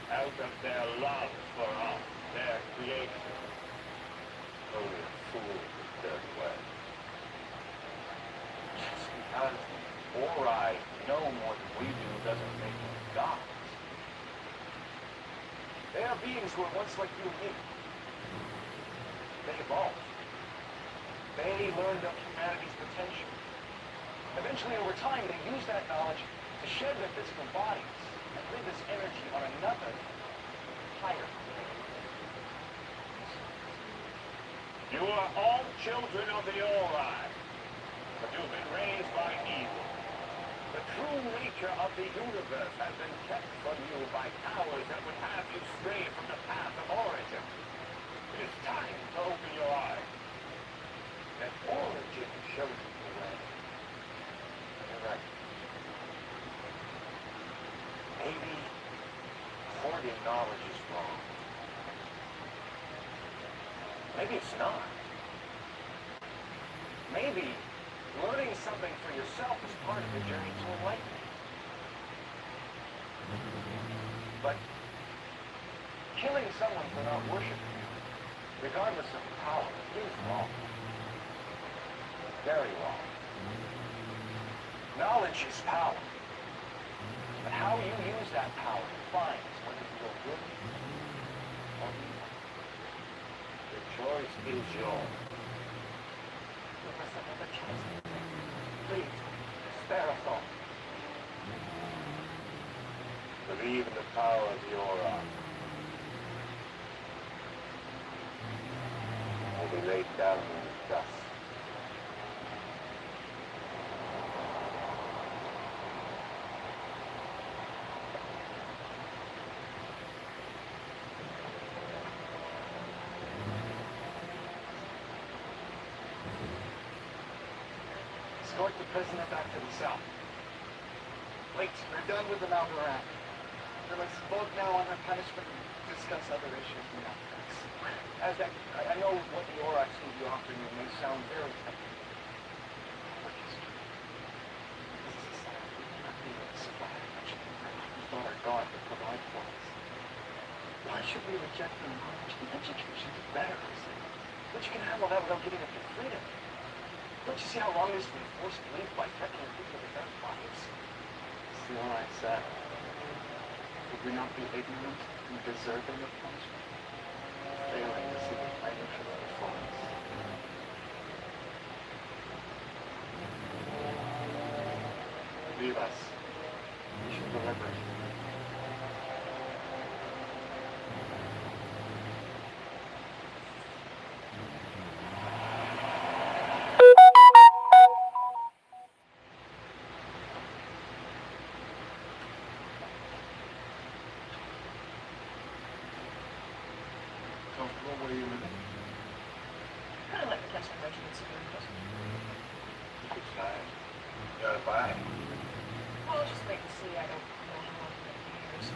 Speaker 1: out of their love for us, their creation. Only a fool could turn away.
Speaker 2: Just because the All-Right know more than we do doesn't make them gods. They are beings who were once like you and me. They evolved. They learned of humanity's potential. Eventually, over time, they used that knowledge to shed their physical bodies and live as energy on another, higher plane.
Speaker 1: You are all children of the All-Right, but you've been raised by evil. The true nature of the universe has been kept from you by powers that would have you stray from the path of origin. It is time to open your eyes. That origin shows you the way.
Speaker 2: You're right. Maybe hoarding knowledge is wrong. Maybe it's not. Maybe learning something for yourself is part of the journey to enlightenment. But killing someone for not worshiping you, regardless of power, is wrong. Very wrong. Knowledge is power. But how you use that power defines whether you go good or evil.
Speaker 1: The choice is yours.
Speaker 2: Give us another chance. Please, spare us all.
Speaker 1: Believe in the power of the All-Right. Will be laid down in the dust.
Speaker 6: Escort the prisoner back to the cell. Wait, we're done with the Maldoran. Now let's vote now on her punishment and discuss other issues in afterwards. Aztec, I know what the Orax will be offering you may sound very tempting. But it's true. This is a society we cannot be able to supply much longer. We thought our God would provide for us. Why should we reject the knowledge and education to better us? But you can have all that without giving up your freedom. Don't you see how wrong it is to be forced to leave by threatening people with their lives? See what I said? Would we not be ignorant and deserving of punishment? Failing to see the financial performance. Leave us. We should deliberate.
Speaker 4: Comfortable? Where are you living?
Speaker 3: Kind of like the Castle Regiment civilian prison.
Speaker 4: Good time. Gotta buy.
Speaker 3: Well, I'll just wait and see. I don't know how long I'm going to be here, so.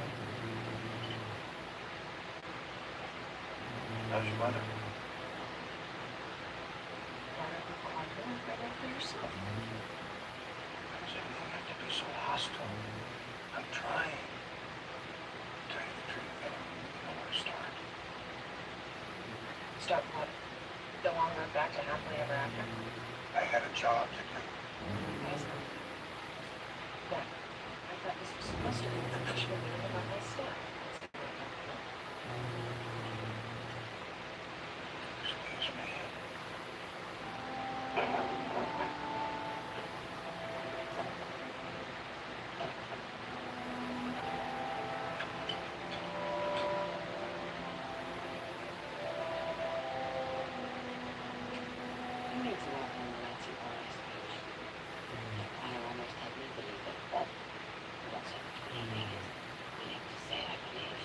Speaker 4: How's your mother?
Speaker 3: Why don't you call her and find out for yourself?
Speaker 5: Why does everything have to be so hostile? I'm trying. To tell you the truth, I don't know where to start.
Speaker 3: Start what? The long road back to happily ever after?
Speaker 5: I had a job to do.
Speaker 3: Yes, no. Yeah. I thought this was supposed to be the punishment we had on my staff.
Speaker 5: Excuse me.
Speaker 7: Who needs a lot more Nazi eyes? I almost had me believe it, but not so much believing as willing to say I believe.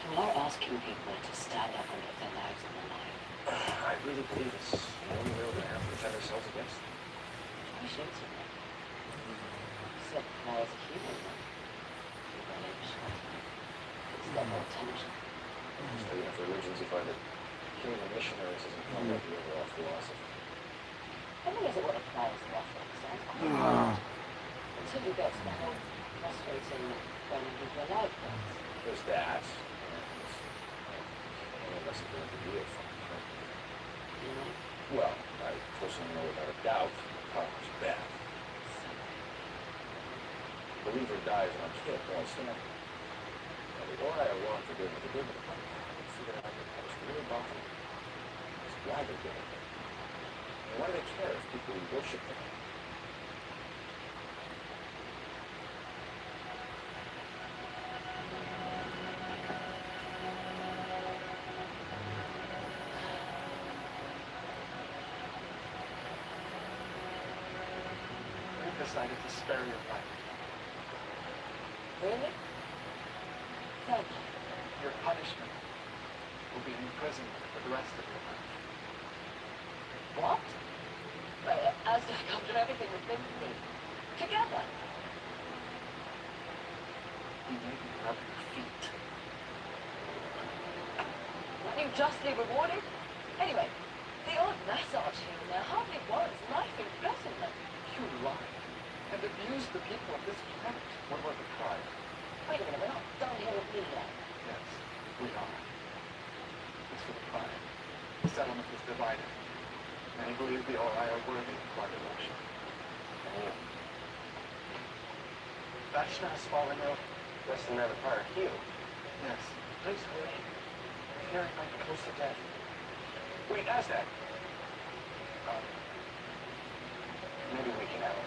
Speaker 7: So we are asking people to stand up and put their lives on the line.
Speaker 2: I really believe it's the only way we're going to have to defend ourselves against them.
Speaker 7: I should say that. Except now as a human, you're going to it's not more intelligent.
Speaker 2: So, you know, for religions, you find that killing the missionaries isn't part of the overall philosophy.
Speaker 7: I mean, is it what applies to ethics? Until you get to the whole frustrating burning people alive things.
Speaker 2: There's that. And unless it's going to be a fun, right?
Speaker 7: You know?
Speaker 2: Well, I personally know without a doubt the power is bad. Believer dies on kid, well, stand. Now, the Ori are wrong for doing what they did with the Bible. They figured out that what's really bothering them is why they're doing it. And why do they care if people worship them?
Speaker 6: We've decided to spare your life.
Speaker 7: Really? Thank you.
Speaker 6: Your punishment will be imprisonment for the rest of your life.
Speaker 7: What? As after everything we've been through. Together.
Speaker 6: You made me rub your feet.
Speaker 7: Are you justly rewarded? Anyway, the old massage here now hardly warrants life imprisonment.
Speaker 6: You lied and abused the people of this planet. What about the tribe?
Speaker 7: Wait a minute, we're not done here with me yet.
Speaker 6: Yes, we are. As for the tribe, the settlement was divided. Many believe the Ori are worthy of our devotion. Vashna's fallen ill.
Speaker 2: Less than that of prior healed.
Speaker 6: Yes, please hurry. I fear he might be close to death.
Speaker 2: Wait, Aztec! Maybe we can help.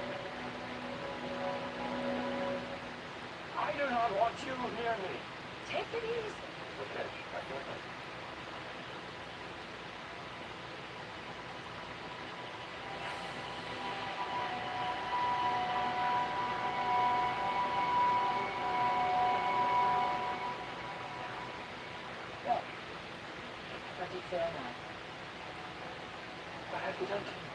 Speaker 1: I do not want you near me.
Speaker 7: Take it easy.
Speaker 2: Okay, I feel like
Speaker 7: Well, how do you feel now?
Speaker 6: What have you done to me?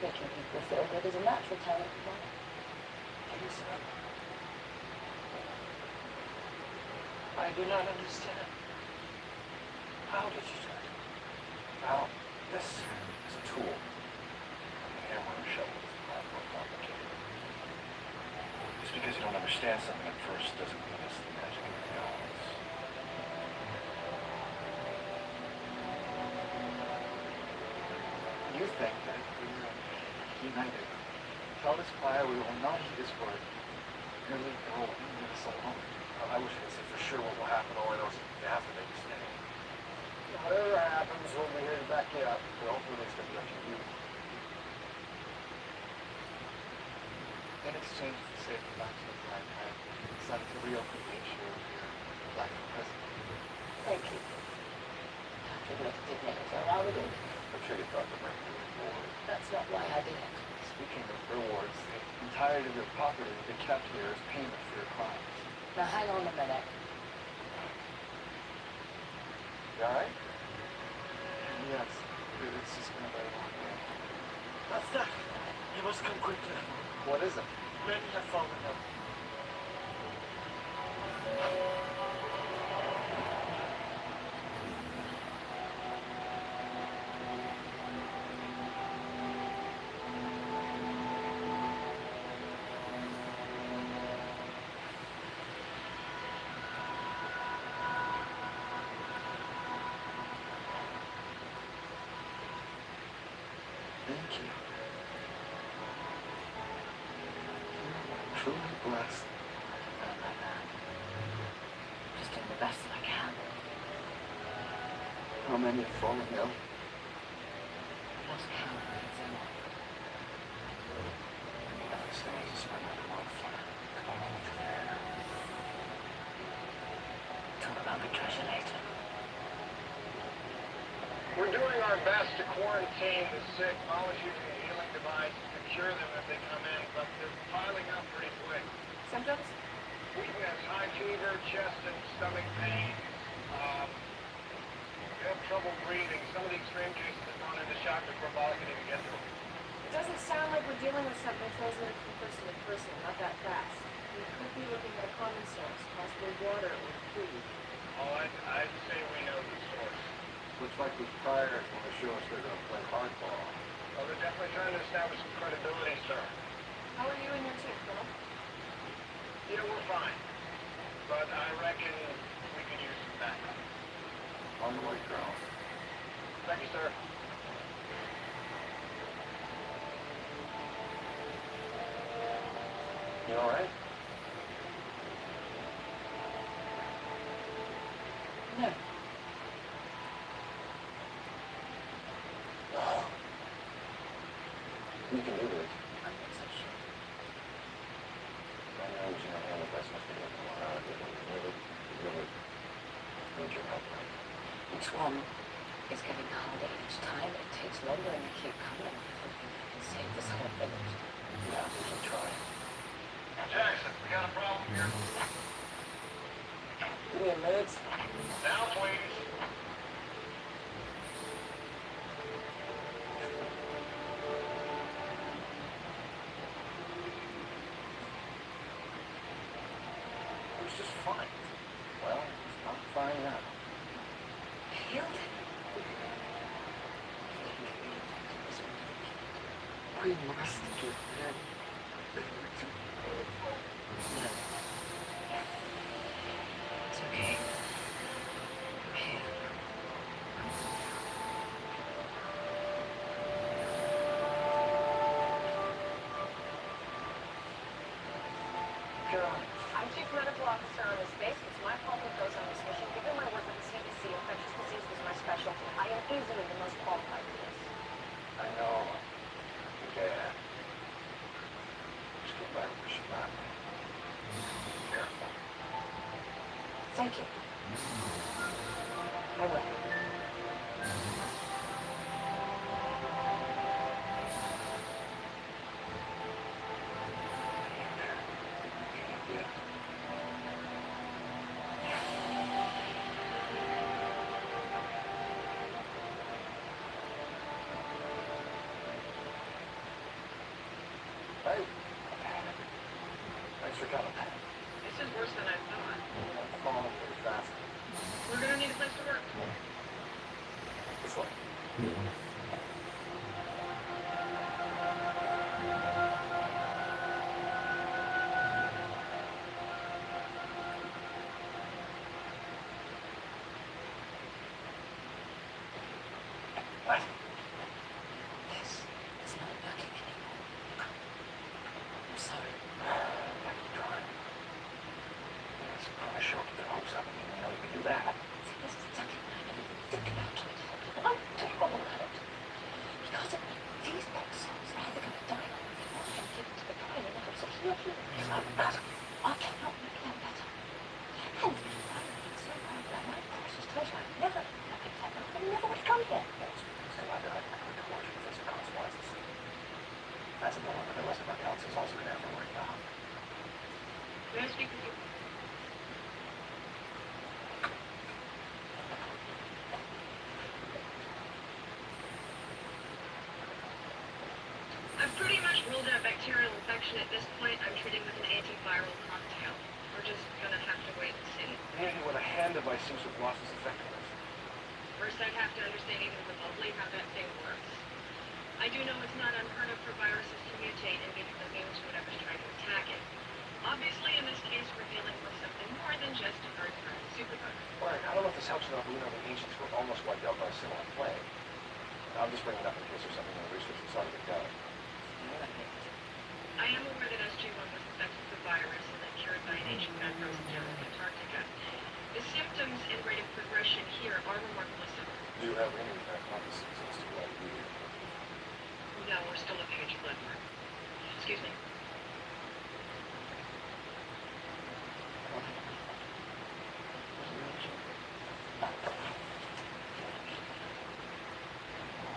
Speaker 7: Making people feel good is a natural talent of mine.
Speaker 6: Lisa, I do not understand. How did you do it?
Speaker 2: Well, this is a tool. The hammer and shovel is a lot more complicated. Just because you don't understand something at first doesn't mean it's the magic of the elements.
Speaker 6: You think that we're united. Tell this choir we will not heed his word. Merely go and leave us alone.
Speaker 2: Well, I wish I could say for sure what will happen. All I know is you have to make a stand.
Speaker 5: Whatever happens, we'll be here to back you up.
Speaker 2: Well, hopefully it's going to be up to you.
Speaker 6: In exchange for saving back to the black hat, decided to reopen the issue of your life in prison.
Speaker 7: Thank you. After what you did make so how we did.
Speaker 2: I'm sure you thought the rent would be reward.
Speaker 7: That's not why I did it.
Speaker 6: Speaking of rewards, the entirety of your property will be kept here as payment for your crimes.
Speaker 7: Now hang on a minute.
Speaker 2: You all right?
Speaker 6: Yes, it's just been a very long day.
Speaker 5: What's that? You must come quickly.
Speaker 6: What is it?
Speaker 5: Many have fallen ill.
Speaker 6: Thank you. Truly blessed.
Speaker 7: Not like that. Just doing the best that I can.
Speaker 6: How many have fallen ill?
Speaker 7: Lost count, it's in.
Speaker 2: Nothing stays is my mother wildfire. Come on over there.
Speaker 7: Talk about the treasure later.
Speaker 5: We're doing our best to quarantine the sick, polish using a healing device to cure them if they come in, but they're piling up pretty quick.
Speaker 3: Symptoms?
Speaker 5: Weakness, high fever, chest and stomach pain. We have trouble breathing. Some of the extreme cases have gone into shock before body can even get to them.
Speaker 3: It doesn't sound like we're dealing with something transmitted from person to person, not that fast. We could be looking at a common source, possibly water or food.
Speaker 5: Oh, I'd say we know the source.
Speaker 4: Looks like these priors want to show us they're going to play hardball.
Speaker 5: Well, they're definitely trying to establish some credibility, sir.
Speaker 3: How are you and your team, Colonel?
Speaker 5: Yeah, we're fine. But I reckon we could use some backup.
Speaker 4: On the way, Colonel.
Speaker 5: Thank you, sir.
Speaker 2: You all right?
Speaker 7: No.
Speaker 2: You can do this.
Speaker 7: I'm not so sure.
Speaker 2: I know you don't have the best must be looking around. Really need your help.
Speaker 7: Each one is getting harder each time. It takes longer and you keep coming. I can save this whole village.
Speaker 2: Yeah, we can try.
Speaker 5: Jackson, we got a problem here.
Speaker 7: Give me a minute.
Speaker 5: Now, please.
Speaker 2: It was just fine. Well, it's not fine now.
Speaker 7: Healed him.
Speaker 6: We must get them.
Speaker 7: No. It's okay. I'm here.
Speaker 2: Carolyn.
Speaker 3: I'm Chief Medical Officer on this base. It's my fault it goes on this mission. Given my work with the CDC, infectious disease was my specialty. I am easily the most qualified for this.
Speaker 2: I know. Yeah. Just get back where she left. Careful.
Speaker 7: Thank you. I will.
Speaker 8: What?
Speaker 7: This is not working anymore. I'm sorry.
Speaker 8: I keep trying. Yes, I show up to their hopes up. I mean, you know you can do that.
Speaker 7: See, this is exactly what I never even think about trying to help you, but I'm terrible at it. Because these poor souls are either going to die or they're not going to give it to the pride in the hopes of healing.
Speaker 8: It's not matter.
Speaker 7: I cannot make them better. And I've been so worried about my precious treasure. I never picked that up. I never would have come here.
Speaker 8: So I could towards you for some consequences. That's a moment that the rest of our council is also going to have to worry about.
Speaker 10: May I speak with you? I've pretty much ruled out bacterial infection at this point. I'm treating with an antiviral cocktail. We're just gonna have to wait and see.
Speaker 8: Anything with a hand device seems to have lost its effectiveness.
Speaker 10: First, I'd have to understand even remotely how that thing works. I do know it's not unheard of for viruses to mutate and become immune to whatever's trying to attack it. Obviously, in this case, we're dealing with something more than just a hard-pressed superbug.
Speaker 8: Right, I don't know if this helps or not, but we know the ancients were almost wiped out by a similar plague. I'm just bringing it up in case there's something in the research that's already been done.
Speaker 10: I am aware that SG-1 was infected with the virus and then cured by an ancient fat frozen gel in Antarctica. The symptoms and rate of progression here are remarkably similar.
Speaker 8: Do you have any hypotheses as to why we did?
Speaker 10: No, we're still looking at your blood work. Excuse me.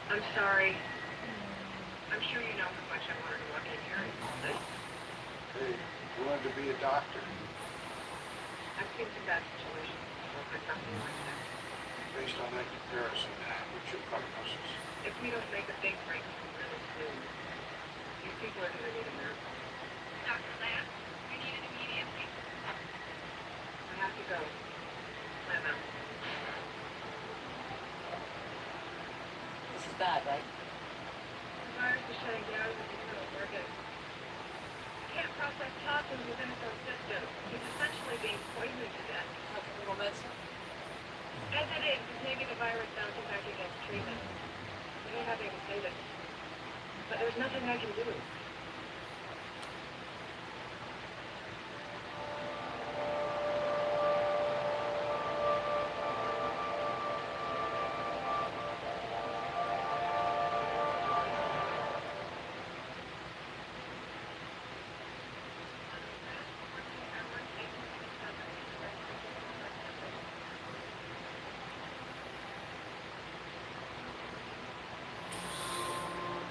Speaker 10: I'm sorry. I'm sure you know how much I wanted to walk in here and all this.
Speaker 5: Hey, you wanted to be a doctor.
Speaker 10: I've seen some bad situations, but nothing like that.
Speaker 5: Based on that comparison, what's your prognosis?
Speaker 10: If we don't make a big breakthrough really soon, these people are going to need a miracle. Dr. Lamb, we need it immediately. I have to go. Lamb out.
Speaker 7: This is bad, right?
Speaker 10: The virus is shutting down his internal organs. He can't process toxins within his own system. He's essentially being poisoned to death.
Speaker 7: Not for little medicine.
Speaker 10: As it is, it's maybe the virus bouncing back against treatment. We don't have anything to save it. But there's nothing I can do.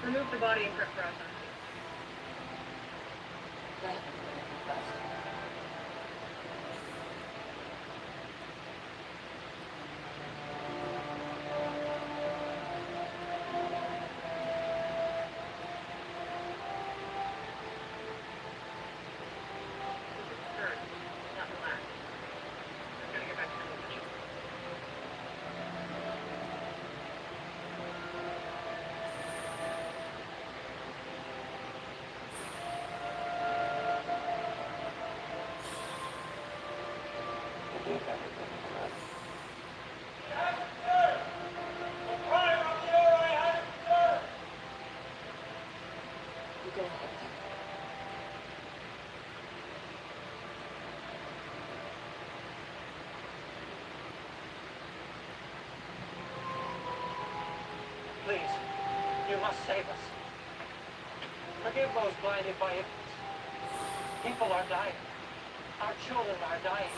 Speaker 10: Remove the body and prep for autopsy.
Speaker 7: That happened really fast.
Speaker 10: This is the first, not the last. I'm gonna get back to the kitchen.
Speaker 7: You go ahead.
Speaker 6: Please, you must save us. Forgive those blinded by ignorance. People are dying. Our children are dying.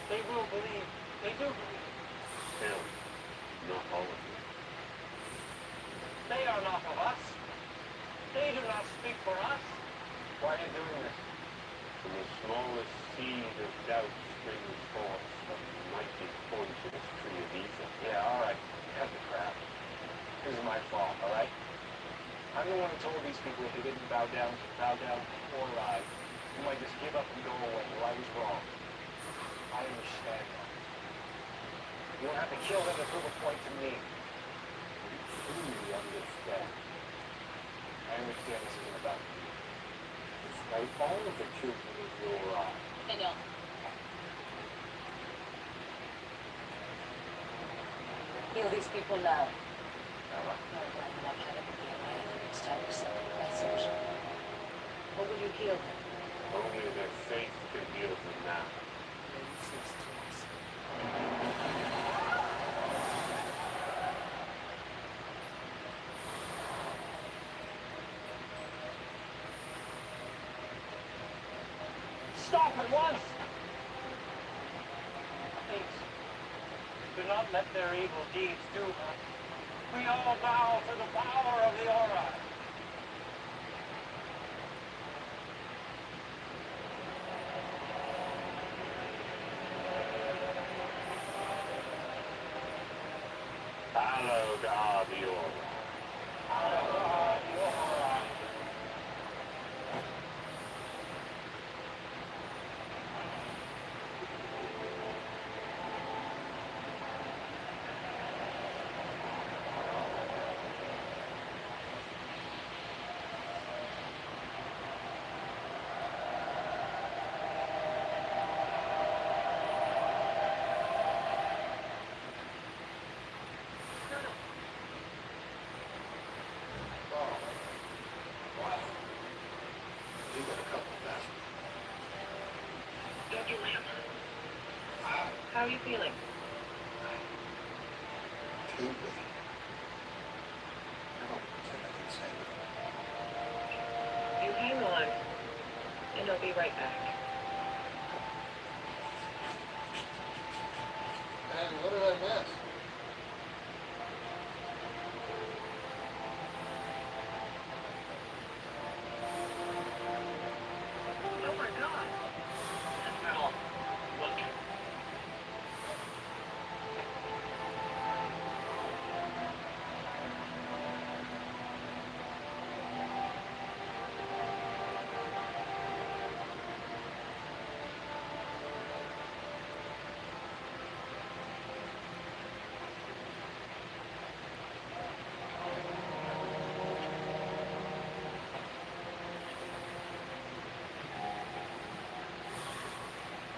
Speaker 6: They will believe. They do believe.
Speaker 1: Hell, not all of you.
Speaker 6: They are not of us. They do not speak for us.
Speaker 2: Why are you doing this?
Speaker 1: From the smallest seed of doubt springs forth the mighty poisonous tree of evil.
Speaker 2: Yeah, all right. Cut the crap. This is my fault, all right? I'm the one who told these people if they didn't bow down or lie, you might just give up and go away. Well, I was wrong. I understand now. You don't have to kill them to prove a point to me.
Speaker 1: You
Speaker 6: truly understand. I understand this isn't about you. It's about all of the children of your eye.
Speaker 3: I know. Heal these people now.
Speaker 2: Ella,
Speaker 7: No, I'm not trying to be away. It's time to send a message. What will you heal them?
Speaker 1: Only their faith can heal them now.
Speaker 7: Maybe cease to us.
Speaker 8: Stop at once! Please, do not let their evil deeds do harm. We all bow to the power of the Aura.
Speaker 1: Hallowed are the Aura.
Speaker 4: You got a couple of that.
Speaker 10: Dr. Lamb, how are you feeling?
Speaker 4: Tingly. I don't think I can say that.
Speaker 10: You hang on, and I'll be right back.
Speaker 4: And what did I miss?
Speaker 10: Oh my God. That's metal. Look.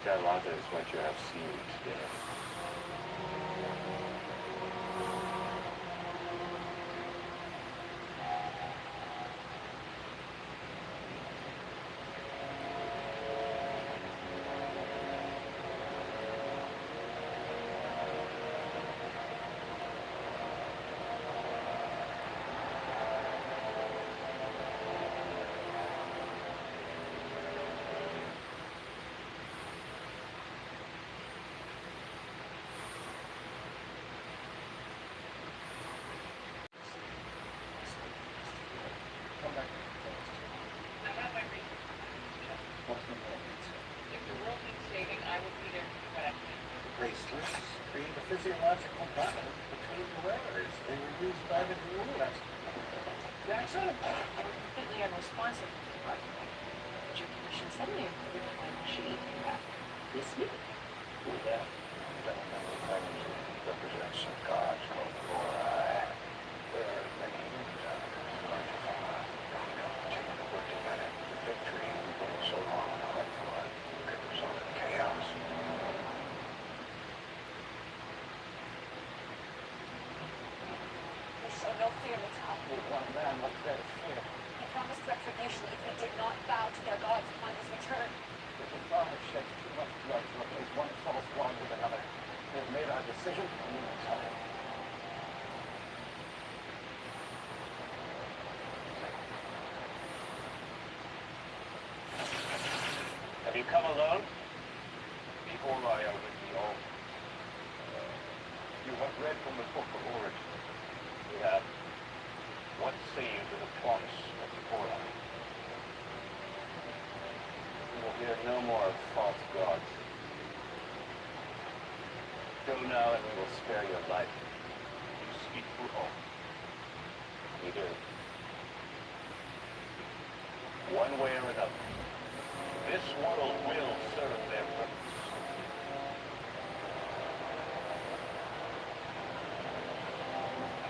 Speaker 1: That is what you have seen today.
Speaker 6: Come back.
Speaker 10: I have my reasons.
Speaker 6: What's the matter?
Speaker 10: If the world needs saving, I will be there to do what I can.
Speaker 6: The bracelets create a physiological balance between the wearers. They were used by the rulers. Jackson?
Speaker 7: You were completely unresponsive to the argument. But your condition suddenly improved when she this meeting.
Speaker 2: yeah. That memory claims represents some gods called Ori. There are many others, larger than us. We don't continue to work together. The victory we've been so long hard for could result in chaos.
Speaker 3: We show no fear, Natal.
Speaker 6: One man was very fear.
Speaker 3: He promised retribution if we did not bow to their gods upon his return.
Speaker 6: The father shed too much blood to replace one false god with another. We have made our decision, and we will tell him.
Speaker 1: Have you come alone?
Speaker 2: Before I with the all, you have read from the book of origin.
Speaker 1: We have. What say you to the promise of the Aura? We will hear no more of false gods. Go now and we will spare your life.
Speaker 2: You speak for all.
Speaker 1: We do. One way or another, this world will serve their purpose.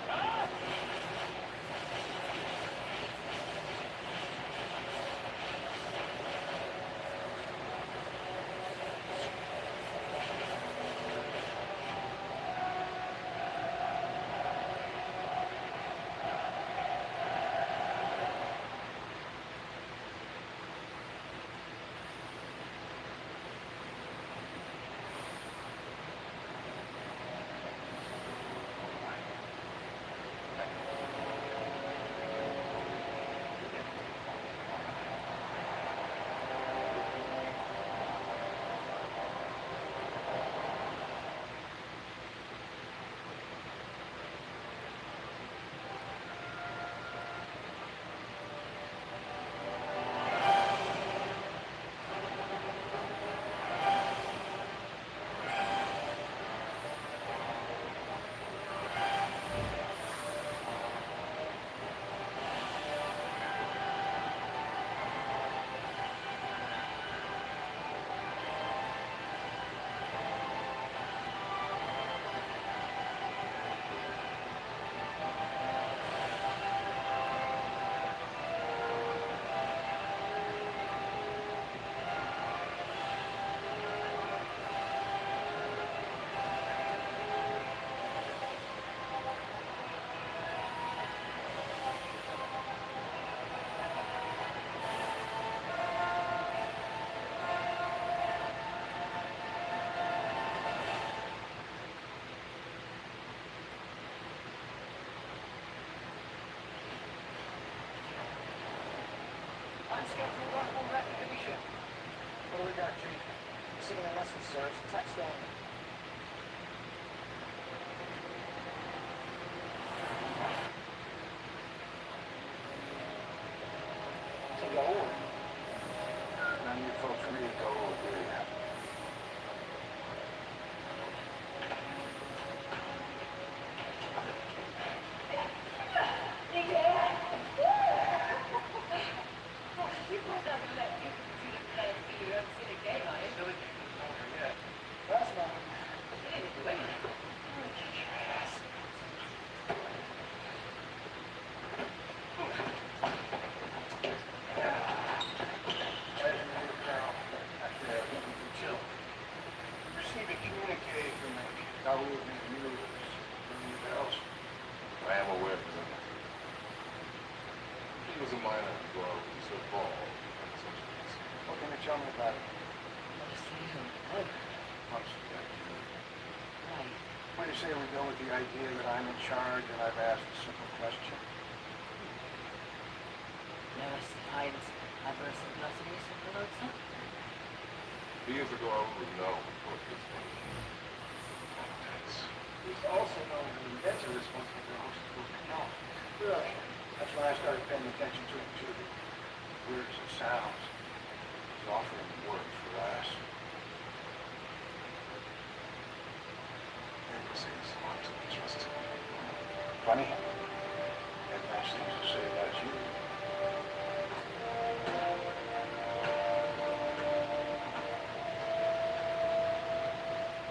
Speaker 1: Ah!
Speaker 6: scheduled on full activation. What do we got, Chief? Receiving a message, sir. It's text only. To go. None of you folks read go, do you?
Speaker 7: You must have let you computer play until you ever seen a game, are you?
Speaker 6: Silly thing is over yet. That's not.
Speaker 7: You didn't do anything.
Speaker 6: Kick your ass. Receiving communique from the Dawood News. Ringing bells.
Speaker 4: I am aware of him. He was a minor as well. He said ball.
Speaker 6: What can you tell me about it?
Speaker 7: Mostly you. Good.
Speaker 6: What's the idea?
Speaker 7: Right.
Speaker 6: What do you say we go with the idea that I'm in charge and I've asked a simple question?
Speaker 7: Lewis finds adversity simple outside.
Speaker 4: Years ago, I would know what this was.
Speaker 6: He's also known as an inventor responsible for hosting those canals. Really? That's when I started paying attention to him, too. Weird as it sounds. He's offering work for us.
Speaker 4: Never seems so much interest.
Speaker 6: Funny. Had nice things to say about you.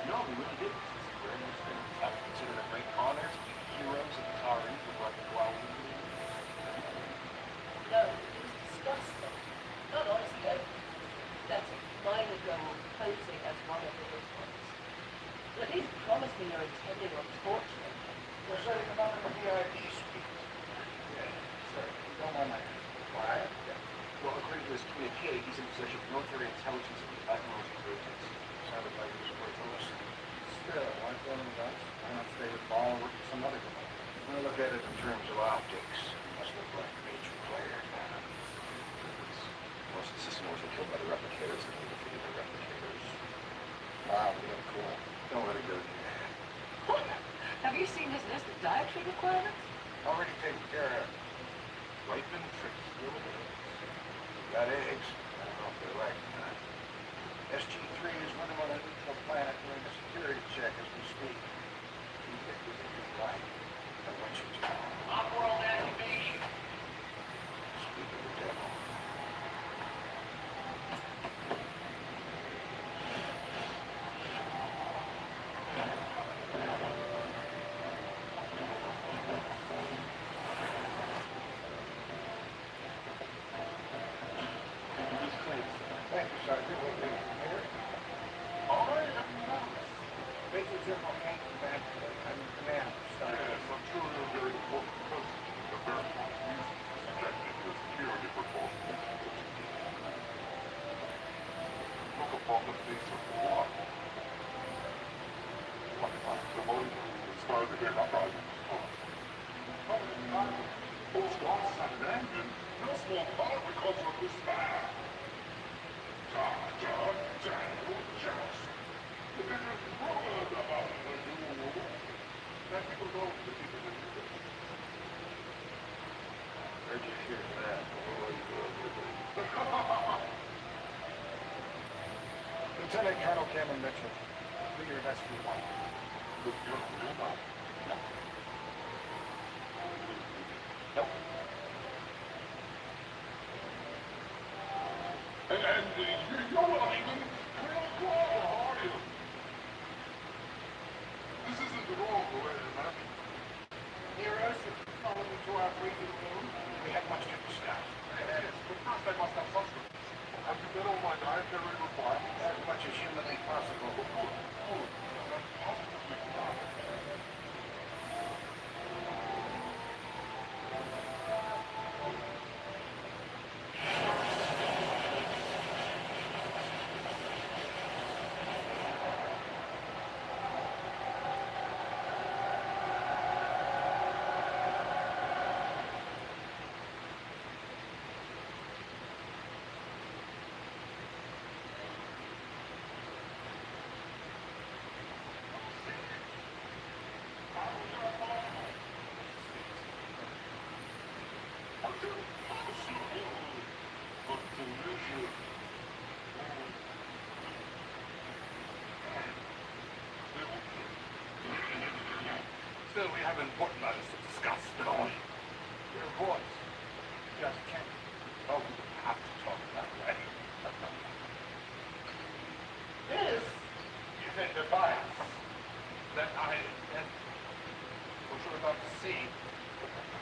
Speaker 8: No, we really did. It's very nice thing. I would consider it a great honor to be the heroes of the Tari who brought the Guau.
Speaker 7: No, it was disgusting. Not honestly, that's mine ago posing as one of the victims. But at least promise me you're intending on torturing him.
Speaker 6: We're setting him up in the VIP suite. Yeah, sorry. Don't mind my hand. Why?
Speaker 8: Well, according to his communique, he's in possession of military intelligence of the Admiral's intelligence.
Speaker 6: Sounded like he was worth a listen. Still, why throw him guns? Why not stay with Ball and work with some other guy? We'll look at it in terms of optics. He must look like a major player.
Speaker 2: Most of the system wars were killed by the replicators and we defeated the replicators.
Speaker 6: Wow, real cool. Don't let it go to your head.
Speaker 7: What? Have you seen his list of dietary requirements?
Speaker 6: Already taken care of.
Speaker 4: Ripen tricks.
Speaker 6: Got eggs? I don't know if they're right or not. SG-3 is with him on a neutral planet doing a security check as we speak. You think we can do right? I want you to.
Speaker 8: Off-world activation.
Speaker 6: Speak of the devil. Thank you, Sergeant. We'll be here. Major General Hank Van, I'm in command of Stargate.
Speaker 4: Yes, I'm sure you're very important because the very first reason suspected your security proposal. Look upon the face of the water. Like the moment the Stargate uprising was formed. Those lost had an ending, no small part because of despair. Just. The vision word about the new world. That people know the people in the
Speaker 6: Heard you hear that. Lieutenant Colonel Cameron Mitchell, leader of SG-1.
Speaker 4: Look, you're not.
Speaker 6: No.
Speaker 4: Nope. And you're not even Colonel Clark, are you? This isn't the wrong way, man.
Speaker 6: Heroes, if you follow me to our briefing room, we have much to discuss.
Speaker 4: Yes, but first I must have sustenance. Have you been on my dietary requirements?
Speaker 6: As much as humanly possible.
Speaker 4: Good. That's positively fine.
Speaker 5: Still, we have important matters to discuss, don't we?
Speaker 6: Your voice just can't.
Speaker 5: Oh, we don't have to talk that way. This is a device that I invented, which we're about to see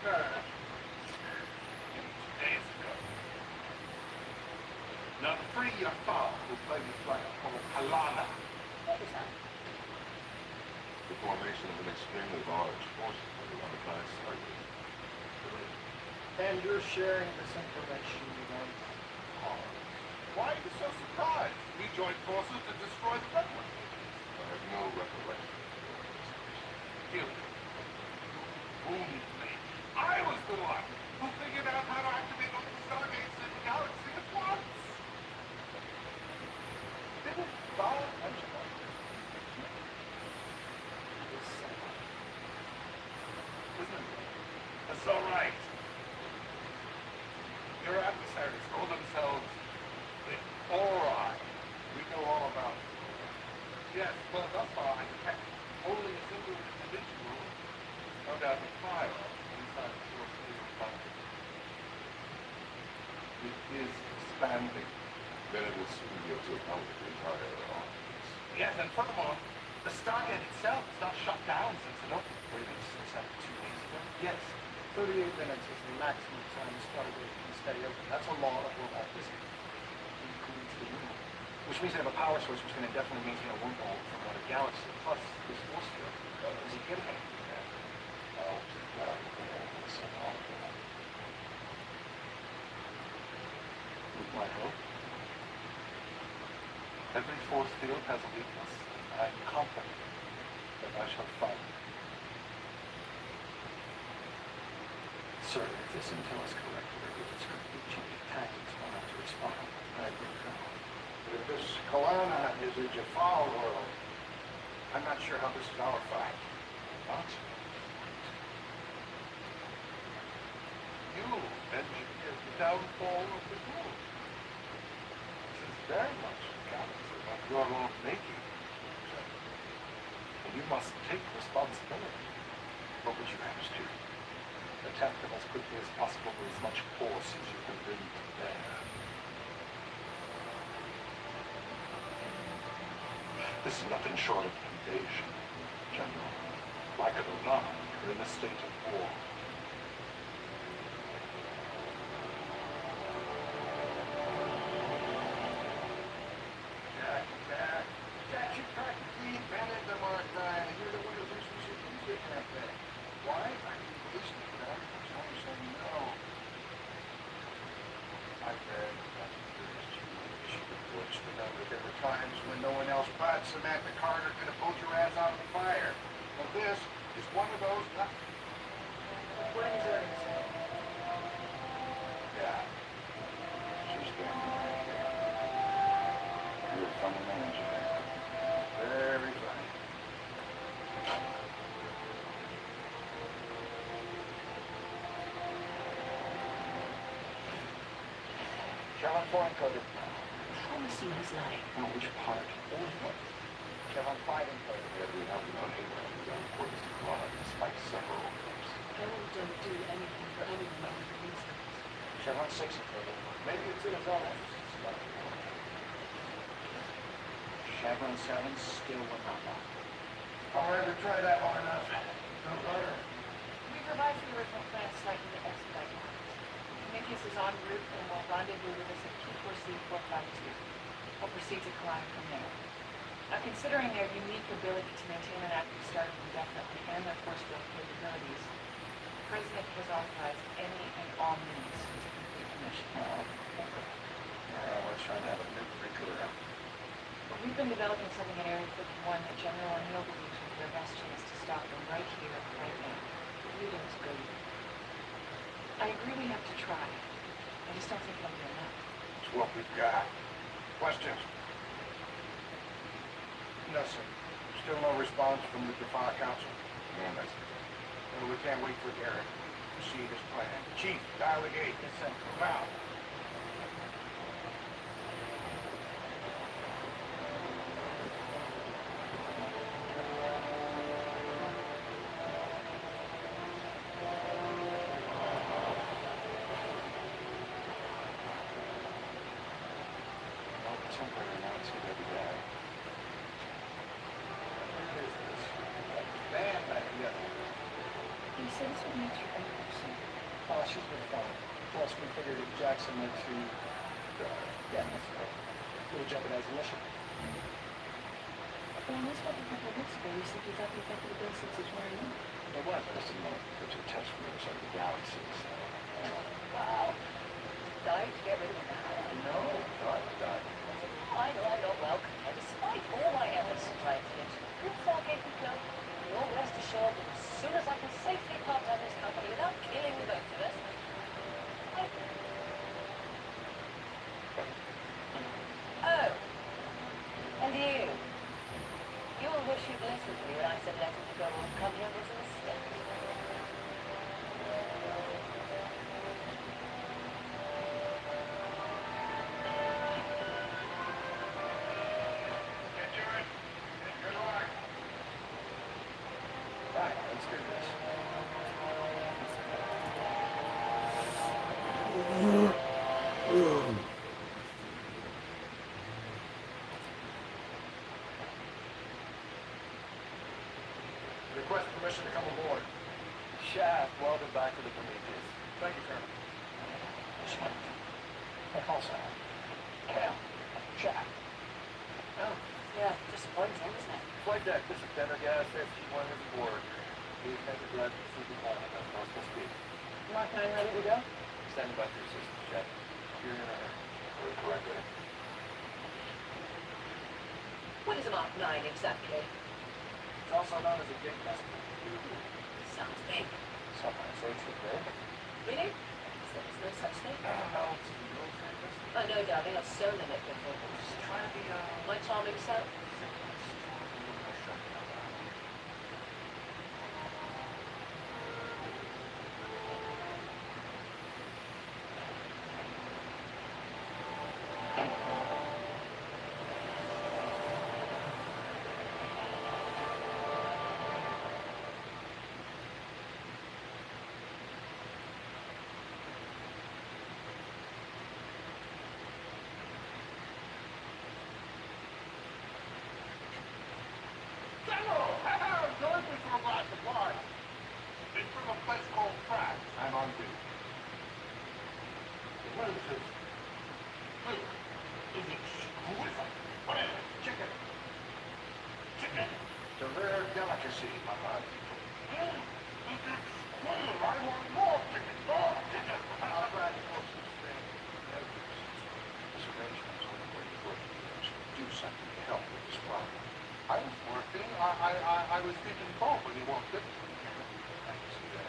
Speaker 5: occur 2 days ago. Now, the three your father who played the flight called Alana.
Speaker 3: What was that?
Speaker 4: The formation of an extremely large force around the planet Stargate.
Speaker 6: And you're sharing this information with them.
Speaker 5: Why are you so surprised? We joined forces to destroy the Red One.
Speaker 4: I have no recollection of this.
Speaker 5: You wounded me. I was the one who figured out how to activate all the Stargates in the galaxy at once. Didn't Bob mention that? Isn't it? That's all right. Your adversaries call themselves the Ori. We know all about it. Yes, well, thus far I detect only a single individual, no doubt a fire inside the force field bubble. It is expanding.
Speaker 4: Then it will soon be able to account for the entire audience.
Speaker 5: Yes, and furthermore, the Stargate itself is not shut down since it opened. Wait a minute, since 2 days ago?
Speaker 6: Yes, 38 minutes is the maximum time the Stargate can stay open. That's a law of wormhole physics. Includes the wormhole. Which means they have a power source which can indefinitely maintain a wormhole from another galaxy. Plus, this force field is a gift.
Speaker 4: I'll take that with some help.
Speaker 5: With my help? Every force field has a weakness. I'm confident that I shall find it.
Speaker 6: Sir, if this intel is correct, there is a complete change of tactics on how to respond. I agree, Colonel.
Speaker 5: But if this Kalana is a Jafal world, I'm not sure how this is our fight. What? You engineered the downfall of the group. This is very much a galaxy of your own making. And you must take responsibility. What would you have us do? Attack them as quickly as possible with as much force as you can bring to bear. This is nothing short of invasion, General. Like it or not, you're in a state of war.
Speaker 6: Jack, you practically invented the Mark 9, and you're the one who thinks we should use it that thing. Why? I mean, wasting it on you, saying no. I read that the SG-1 reports to know that there were times when no one else but Samantha Carter could have pulled your ass out of the fire. Well, this is one of those.
Speaker 3: What are his orders?
Speaker 6: Yeah. She's standing right there. You're from the manager. Very funny. Kevin Foreign coded.
Speaker 7: Promise you he's lying.
Speaker 6: Now, which part? All of it. Kevin 5 encoded.
Speaker 4: Every now and then, Abraham is on course to Kalana despite several attempts.
Speaker 7: Harold don't do anything for anyone but his reasons.
Speaker 6: Kevin 6 encoded. Maybe it's in his own interests. Chevron 7 still will not lock. All right, we tried that long enough. No butter.
Speaker 3: We've revised the original plan slightly to expedite matters. Prometheus is en route and will rendezvous with us at Q4C 452. We'll proceed to collide from there. Now, considering their unique ability to maintain an active start indefinitely and their force field capabilities, the President has authorized any and all means to complete the mission.
Speaker 6: We're trying to have a nuclear.
Speaker 3: But we've been developing something in Area 51 that General O'Neill believes will be our best chance to stop them right here, right now. The leaders go with it. I agree we have to try. I just don't think it'll be enough.
Speaker 5: It's what we've got. Questions?
Speaker 6: No, sir. Still no response from the Jafar Council.
Speaker 4: No message.
Speaker 6: Well, we can't wait for Garrett to see this plan. Chief, dial the gate. Yes, sir. Now.
Speaker 9: said this would meet your anniversary.
Speaker 2: She's been fine. Plus, we figured if Jackson went to, yeah, that's right. It would jeopardize the mission.
Speaker 9: Well, I spoke a couple of weeks ago. You said you thought the effect of the bill since it's wearing in.
Speaker 2: It was, I just didn't want to go to a test from the other side of the galaxy, so.
Speaker 3: Wow. Dying to get rid of it now.
Speaker 2: No, not that.
Speaker 3: Oh, I know. Well, despite all my efforts to try to get you a good Stargate rebuilt, you'll rest assured that as soon as I can safely part on this company without killing the both of us, Oh. And you. You will wish you'd listened to me when I said let him go and come here was a mistake.
Speaker 5: Get to it. Good luck.
Speaker 2: Right, let's do this. Request permission to come aboard.
Speaker 6: Shaft, welcome back to the Prometheus.
Speaker 2: Thank you, Colonel. Schmidt. Hey, also. Cal. Shaft.
Speaker 3: Oh, yeah, disappointing, isn't it?
Speaker 6: Flight deck, this is Pendergast, SG-1 is aboard. Please make a direct to the pilot at possible speed.
Speaker 3: Mark 9 ready to go?
Speaker 6: Standing by for your systems check. You're in a
Speaker 4: Correctly.
Speaker 3: What is a Mark 9 exactly?
Speaker 6: It's also known as a gig vessel.
Speaker 3: Sounds big.
Speaker 6: Some might say it's a big.
Speaker 3: Really? There's no such thing?
Speaker 6: No, it's a military vessel.
Speaker 3: Oh, no, darling, I've sewn them it before.
Speaker 6: Just trying to be,
Speaker 3: My charming self?
Speaker 5: General! Going for a lot of wine. It's from a place called France. I'm on duty. What is this? Food is exquisite. What is it? Chicken. Chicken?
Speaker 6: It's a rare delicacy, my lad.
Speaker 5: It's exquisite. I want more chicken. More chicken.
Speaker 6: I'll try to post this thing. This arrangement is on the way to work. Do something to help with this problem.
Speaker 5: I was working. I was thinking both when you walked in.
Speaker 6: I can see that.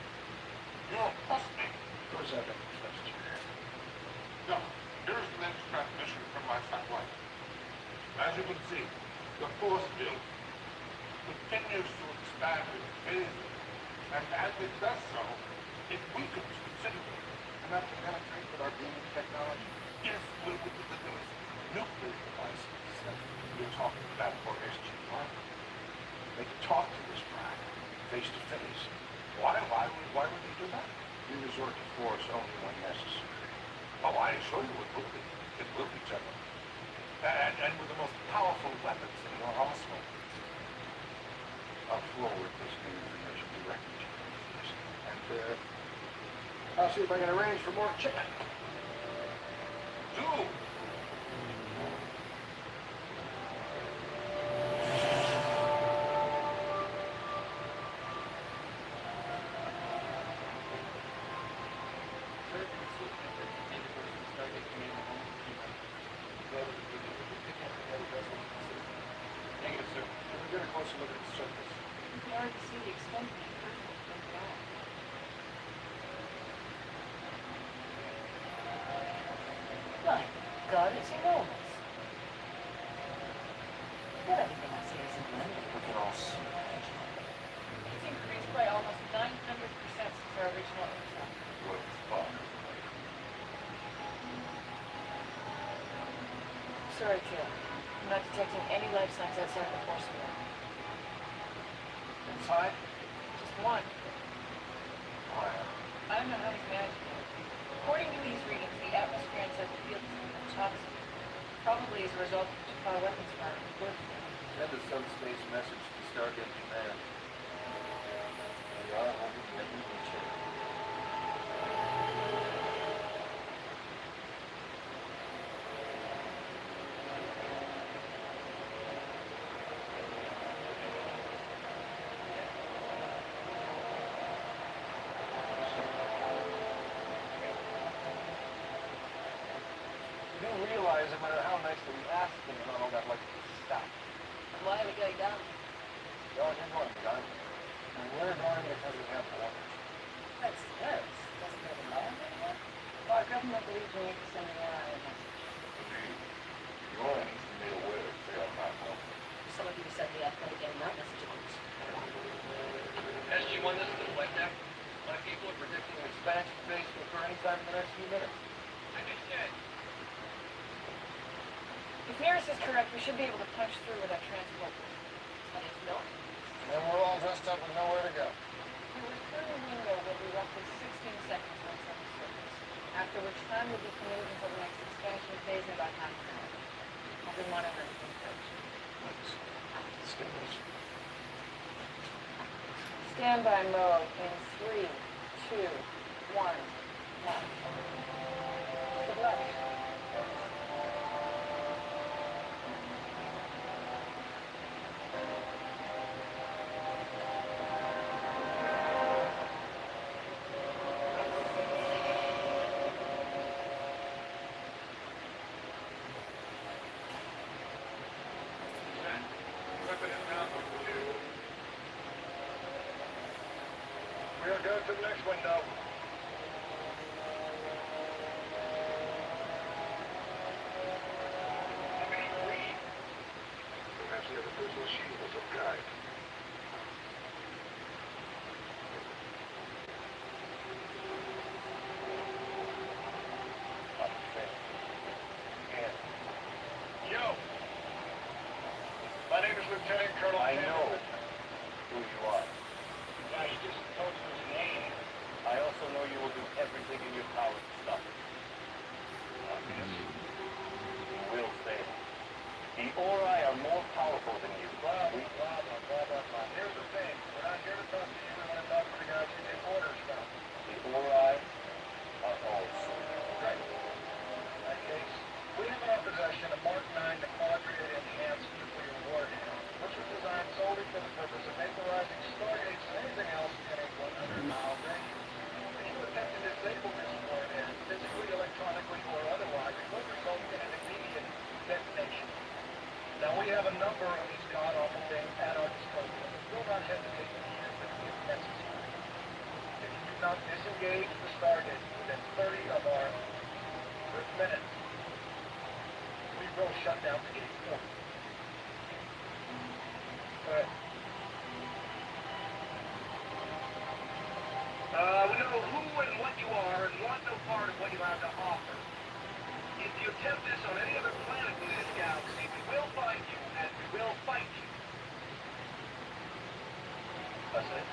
Speaker 5: You're hustling.
Speaker 6: Of course, I've been discussed here.
Speaker 5: No, here's the next transmission from my satellite. As you can see, the force field continues to expand in phases, and as it does so, it weakens considerably.
Speaker 6: Enough to penetrate with our beaming technology.
Speaker 5: If we would deliver nuclear devices that you're talking about for SG-1,
Speaker 6: They could talk to this prime, face to face.
Speaker 5: why would they do that?
Speaker 6: We resort to force only when necessary.
Speaker 5: Oh, I assure you it will be. It will be, General. And with the most powerful weapons in your arsenal.
Speaker 6: I'll forward this new information directly to Prometheus. And, I'll see if I can arrange for more chicken.
Speaker 5: Do!
Speaker 6: Negative, sir. Can we get a closer look at the surface?
Speaker 9: You can already see the extent of the improvement from the ground.
Speaker 3: My God, it's enormous. Not everything I see is in London.
Speaker 6: We can all see that.
Speaker 9: It's increased by almost 900% since our original info.
Speaker 6: Good fun.
Speaker 3: Sorry, Jill. I'm not detecting any life signs outside the force field.
Speaker 6: Inside?
Speaker 3: Just one.
Speaker 6: Why?
Speaker 9: I don't know how he's managing it. According to these readings, the atmosphere inside the field is toxic. Probably as a result of Jafar weapons fire.
Speaker 6: Send a subspace message to Stargate Command. We are holding every realize no matter how nicely we ask them, they're not all that likely to stop.
Speaker 3: And why are we going down?
Speaker 6: Well, you're going down. And we're going because we have orders.
Speaker 3: That's worse. Doesn't go to land anymore?
Speaker 9: Well, our government believes we need to send the ORI a message.
Speaker 4: Indeed. The Orient needs to be made aware that they are not welcome.
Speaker 3: Some of you said the athletic getting that message across.
Speaker 6: SG-1, this is the flight deck. My people are predicting an expansion phase to occur anytime in the next few minutes.
Speaker 10: Understood.
Speaker 9: If Nearest is correct, we should be able to punch through with our transport.
Speaker 3: And if not,
Speaker 6: And then we're all dressed up and nowhere to go.
Speaker 9: The return window will be roughly 16 seconds once on the surface, after which time we'll be committed until the next expansion phase in about half an hour. I'll be monitoring from first. Standby mode in 3, 2, 1, now. Good luck.
Speaker 5: We'll go to the next window. Perhaps the other personal shield was a guide. Yo! My name is Lieutenant Colonel
Speaker 2: I
Speaker 5: Campbell.
Speaker 2: know who you are.
Speaker 5: Yeah, you just told me his name.
Speaker 2: I also know you will do everything in your power to stop it. You will fail. The Ori are more powerful than you.
Speaker 5: Blah, blah, blah, blah, blah, blah. Here's the thing. We're not here to talk to you. We want to talk to the guys who get orders from.
Speaker 2: The Ori are also.
Speaker 5: Right. In that case, we have in our possession a Mark 9 quadriad enhanced nuclear warhead, which was designed solely for the purpose of vaporizing Stargates and anything else in a 100-mile radius. If you attempt to disable this warhead, physically, electronically, or otherwise, it would result in an immediate detonation. Now, we have a number of these god-awful things at our disposal, and we will not hesitate to use them if necessary. If you do not disengage the Stargate within 30 of our minutes, we will shut down the gate for you. Good. We know who and what you are and want no part of what you have to offer. If you attempt this on any other planet in this galaxy, we will find you and we will fight you. That's it.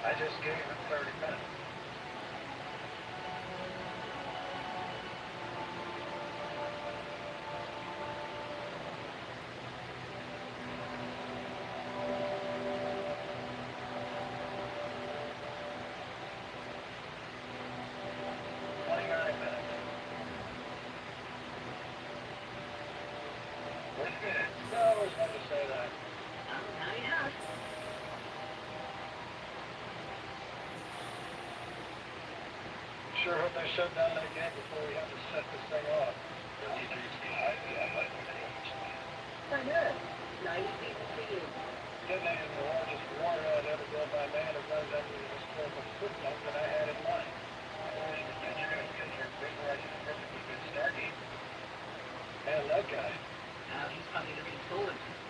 Speaker 5: I just gave him 30 minutes. Sure hope they shut down that gate before we have to set this thing off.
Speaker 3: I know. 90 people for you.
Speaker 5: Detonating the largest warhead ever built by man is runs under the historical footnote that I had in mind. You're going to get your vaporizing a perfectly good Stargate. Man, that guy.
Speaker 3: Now he's probably looking forward to it.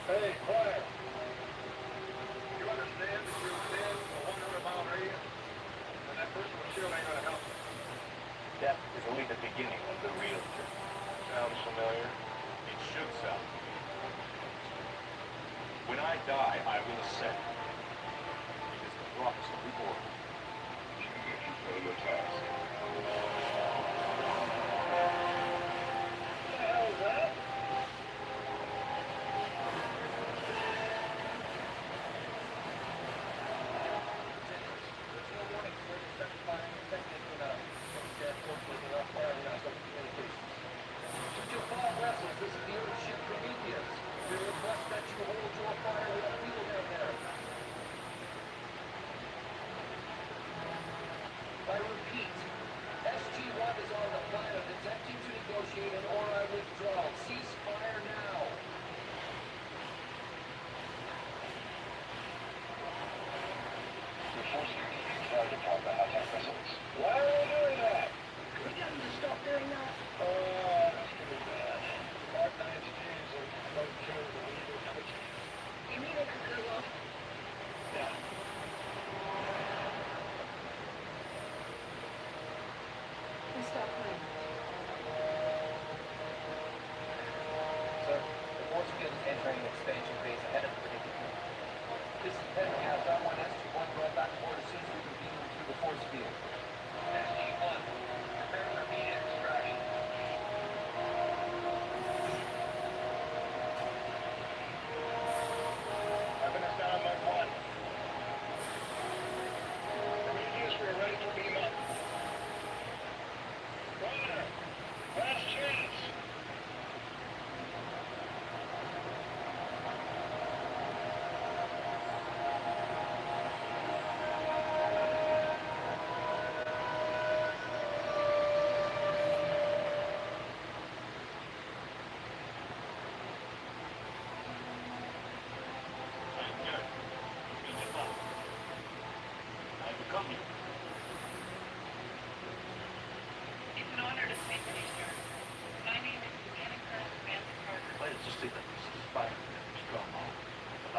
Speaker 5: Hey, quiet. You understand that you're within a 100-mile radius? And that personal shield ain't going to help you.
Speaker 2: Death is only the beginning of the real journey.
Speaker 5: Sounds familiar.
Speaker 2: It should sound. When I die, I will ascend. It is the promise of the Order.
Speaker 4: Thank you for your task.
Speaker 5: What the hell is that?
Speaker 3: I repeat,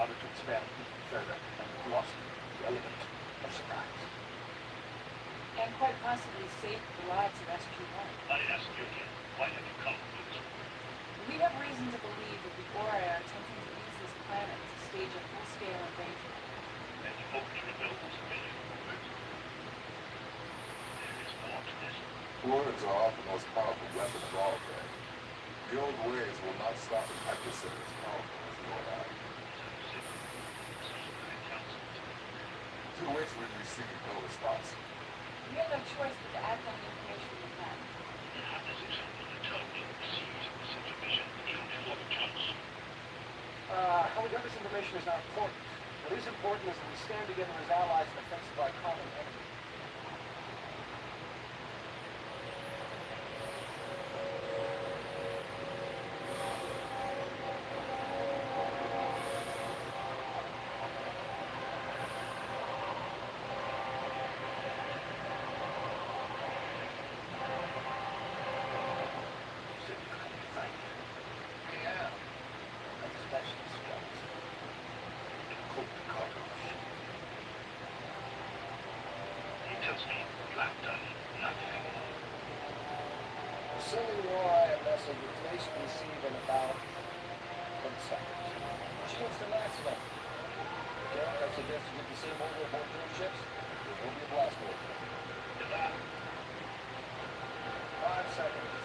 Speaker 6: bother to expand even further and lost the element of surprise.
Speaker 9: And quite possibly saved the lives of SG-1.
Speaker 1: I ask you again, why have you come to this?
Speaker 9: We have reason to believe that the Ori are attempting to use this planet to stage a full-scale invasion.
Speaker 1: And you hope to rebuild this mission first? There is more to this.
Speaker 4: Words are often the most powerful weapon of all, Dad. The old ways will not stop an adversary as powerful as your eye. To which we receive no response.
Speaker 9: We have no choice but to act on the information we have.
Speaker 1: How does it help the Tony receives this information even before it comes?
Speaker 6: How we got this information is not important. What is important is that we stand together as allies in the face of our common enemy. Sending the Ori a message which they should receive in about 10 seconds. Which means the maximum. Okay, I suggest you get the same order of both your ships. There will be a blast order. 5 seconds.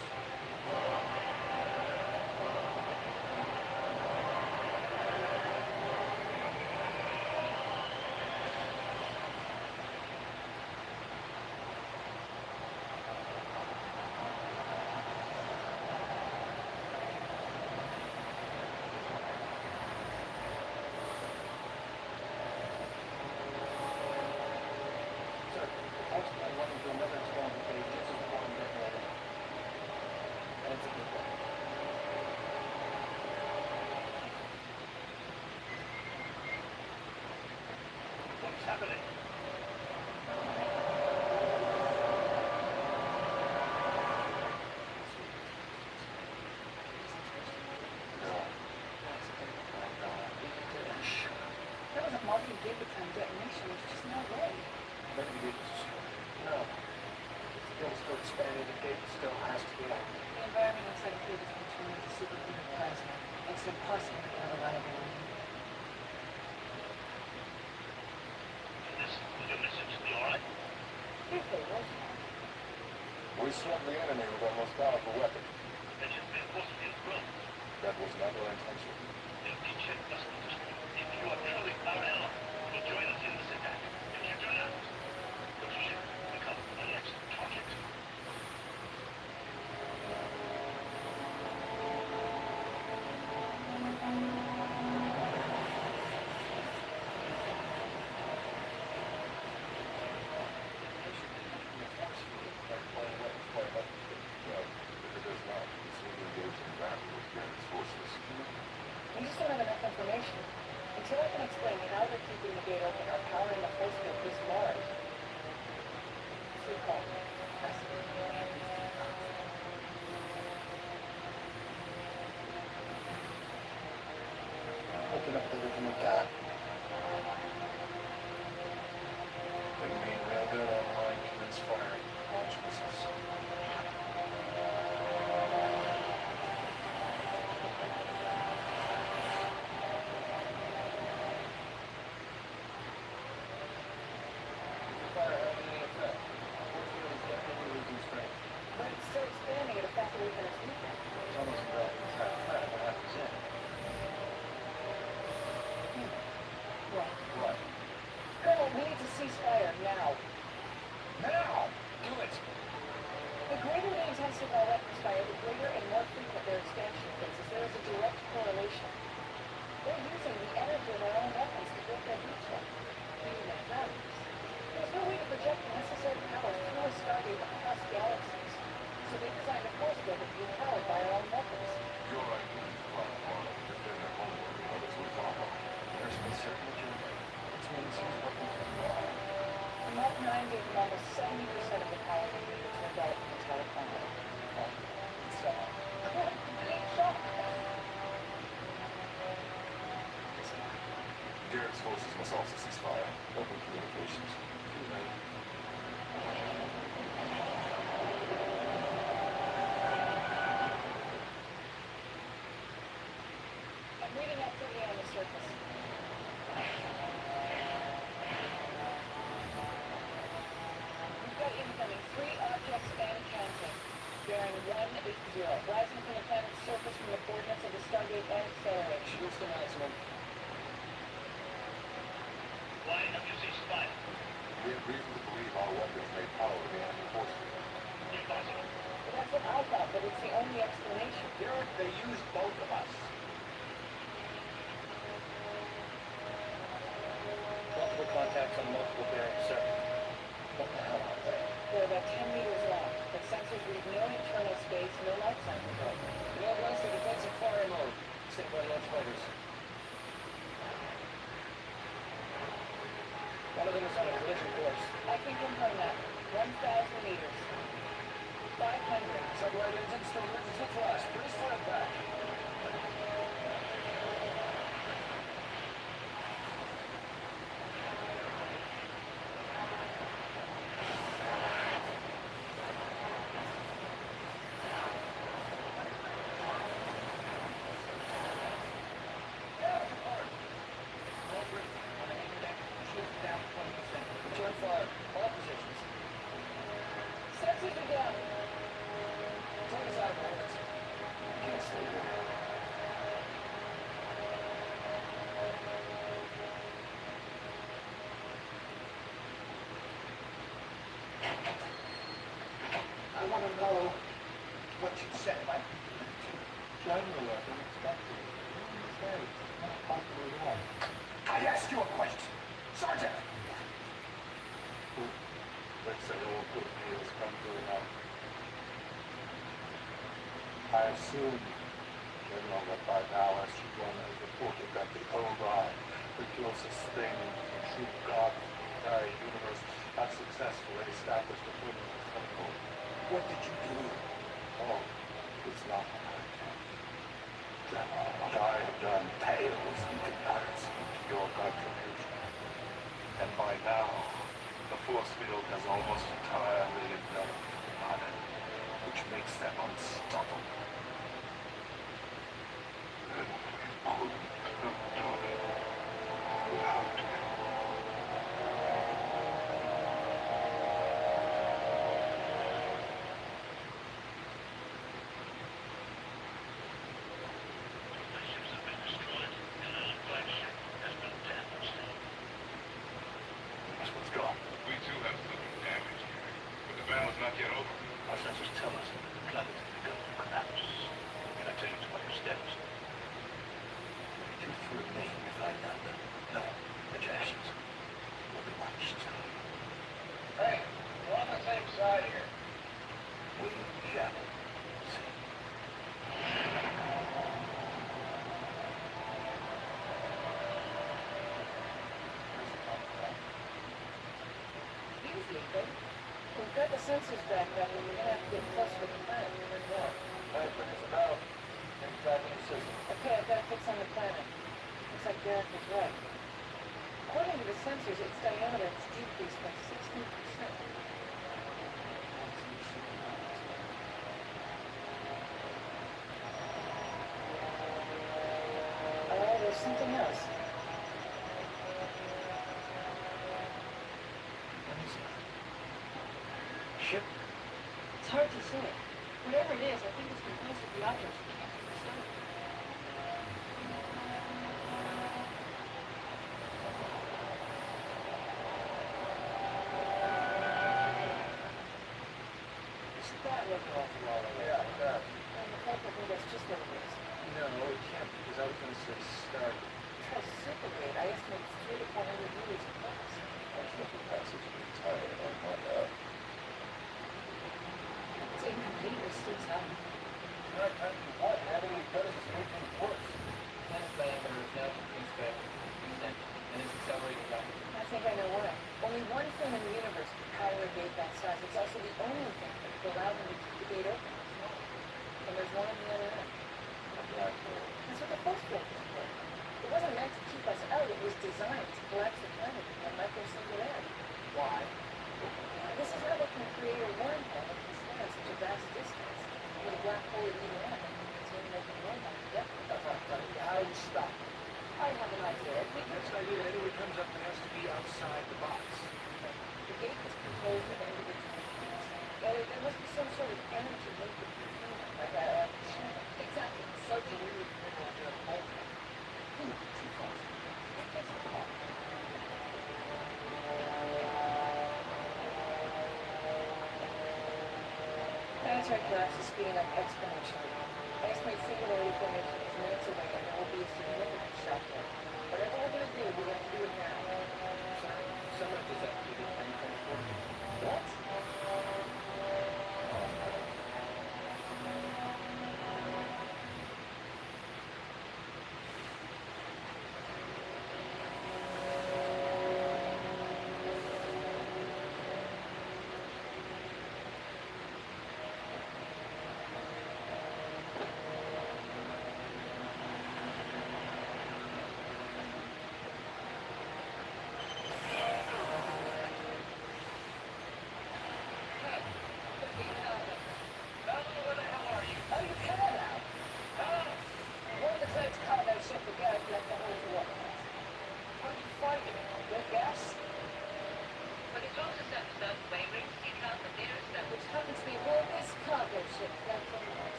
Speaker 1: What's happening?
Speaker 9: That was a multi-gigaton detonation. There's just no way.
Speaker 6: Maybe it is. No. Still expanding. The gate still has to be open.
Speaker 9: The environment inside of here has been turned into superhuman plasma. It's impossible to have a reliable reading.
Speaker 1: This was your message, you alright?
Speaker 9: If they will.
Speaker 4: We struck the enemy with our most powerful weapon.
Speaker 1: That should be forcefully grown.
Speaker 4: That was not our intention.
Speaker 1: Your teacher must understand. If you are truly our ally, you will join us in this attack. If you do not, your ship will become our next target.
Speaker 4: Well, if it does not, we soon engage in battle with Garrett's forces.
Speaker 9: We just don't have enough information. Until I can explain how they're keeping the gate open or powering the force field this large. So-called
Speaker 6: Open up the original gap.
Speaker 4: They remain railed dead online, commence firing. Launch missiles.
Speaker 6: Fire having any effect. Force field is definitely losing strength.
Speaker 9: But it's still expanding at a faster rate than it's moving.
Speaker 6: It's almost a relative threat. What happens in?
Speaker 9: What?
Speaker 6: What?
Speaker 9: Colonel, we need to cease fire now.
Speaker 6: Now! Do it!
Speaker 9: The greater the intensity of our weapons fire, the greater and more frequent their expansion phases. There is a direct correlation. They're using the energy of their own weapons to build their beachhead, even their batteries. There's no way to project the necessary power through a Stargate across galaxies. So they designed a force field to be powered by our own weapons.
Speaker 4: Your idea is far apart. Defend their homework and others will follow.
Speaker 6: There's been certain agility. Which means he's working for the law.
Speaker 9: The Mark 9 gave them almost 70% of the power they needed to envelop the entire planet.
Speaker 6: So,
Speaker 9: Complete shock.
Speaker 6: it's not.
Speaker 4: Garrett's forces must also cease fire. Open communications.
Speaker 6: Too late.
Speaker 9: I'm reading activity on the surface. We've got incoming 3 objects and counting. Bearing 180. Rising from the planet's surface from the coordinates of the Stargate and accelerating.
Speaker 6: Shields to maximum.
Speaker 8: Why WC spot?
Speaker 4: We have reason to believe our weapons may power the enemy force field.
Speaker 8: Impossible.
Speaker 9: Well, that's what I thought, but it's the only explanation.
Speaker 5: Garrett, they used both of us.
Speaker 6: Multiple contacts on multiple bearings, sir. What the hell are they?
Speaker 9: They're about 10 meters long, but sensors read no internal space, no life sign control.
Speaker 6: The other one's the defensive fire mode. Sent by launch fighters. One of them is on a collision course.
Speaker 9: I can confirm that. 1,000 meters. 500.
Speaker 6: Submarine engines to emergency flash. Please fly back. Return fire. All positions.
Speaker 9: Sensors are down.
Speaker 6: Take us out of orbit. Can't stay here.
Speaker 5: I want to know what you said, Mike.
Speaker 4: General, I've been expecting. It's not possibly wrong.
Speaker 5: I asked you a question. Sergeant!
Speaker 4: Let's say all good deals come to an end. I assume, General, that by now SG-1 has reported that the Ori, the closest thing to true God in the entire universe, have successfully established a criminal stronghold.
Speaker 5: What did you do?
Speaker 4: Oh, it's not what I did. General, what I have done pales in comparison to your contribution. And by now, the force field has almost entirely enveloped the planet, which makes them unstoppable. And we couldn't have done it without you.
Speaker 8: My ships have been destroyed, and our flagship has been damaged.
Speaker 4: Let's go.
Speaker 11: We too have suffered damage here, but the battle's not yet over.
Speaker 8: Our sensors tell us that the planet is begun to collapse. Can I tell you to your steps? Truth will remain if I number. No, the ashes will be watched.
Speaker 5: Hey, we're on the same side here.
Speaker 8: We shall see.
Speaker 9: Easy, but we've got the sensors back up and we're gonna have to get closer to the planet.
Speaker 6: Yeah. Right, bring us about. Take back in the system.
Speaker 9: Okay, I've got a fix on the planet. Looks like Garrett was right. According to the sensors, its diameter has decreased by 16%. Oh, there's something else.
Speaker 8: What is it? Ship?
Speaker 10: It's hard to say. Whatever it is, I think it's composed of the objects we came from the start.
Speaker 6: That looked an awful lot like
Speaker 5: Yeah, that.
Speaker 9: And the fact that that's just what it is.
Speaker 6: No, it can't be, because I was going to say Stargate.
Speaker 9: Try supergrade. I estimate it's 300 to 400 meters across.
Speaker 4: That's the passage of the entire on my
Speaker 7: It's incomplete, we're still time.
Speaker 5: Not country what? Having any better escaping force.
Speaker 12: Planet's diameter is now decreased by 50%, and it's accelerating rapidly.
Speaker 9: I think I know why. Only one thing in the universe could power a gate that size. It's also the only thing that could allow them to keep the gate open. And there's one on the other end.
Speaker 4: A black hole.
Speaker 9: That's what the force field is for. It wasn't meant to keep us out. It was designed collapse the planet in a micro-singularity.
Speaker 6: Why?
Speaker 9: This is how they can create a wormhole that can span such a vast distance, with a black hole at either end, containing open wormhole indefinitely.
Speaker 6: How do you stop it?
Speaker 9: I have an idea. If we can
Speaker 6: Next idea that anyone comes up, it has to be outside the box.
Speaker 9: The gate is controlled from individual keys. There must be some sort of energy linked between them, like a channel. Exactly. So
Speaker 6: So we would put on a mold.
Speaker 9: too fast. It gets hot. Planetary collapse is speeding up exponentially. I estimate singularity formation is minutes away, and there will be a significant shock there. Whatever we're going to do, we have to do it now.
Speaker 12: Sorry, someone just activated 2024.
Speaker 9: What?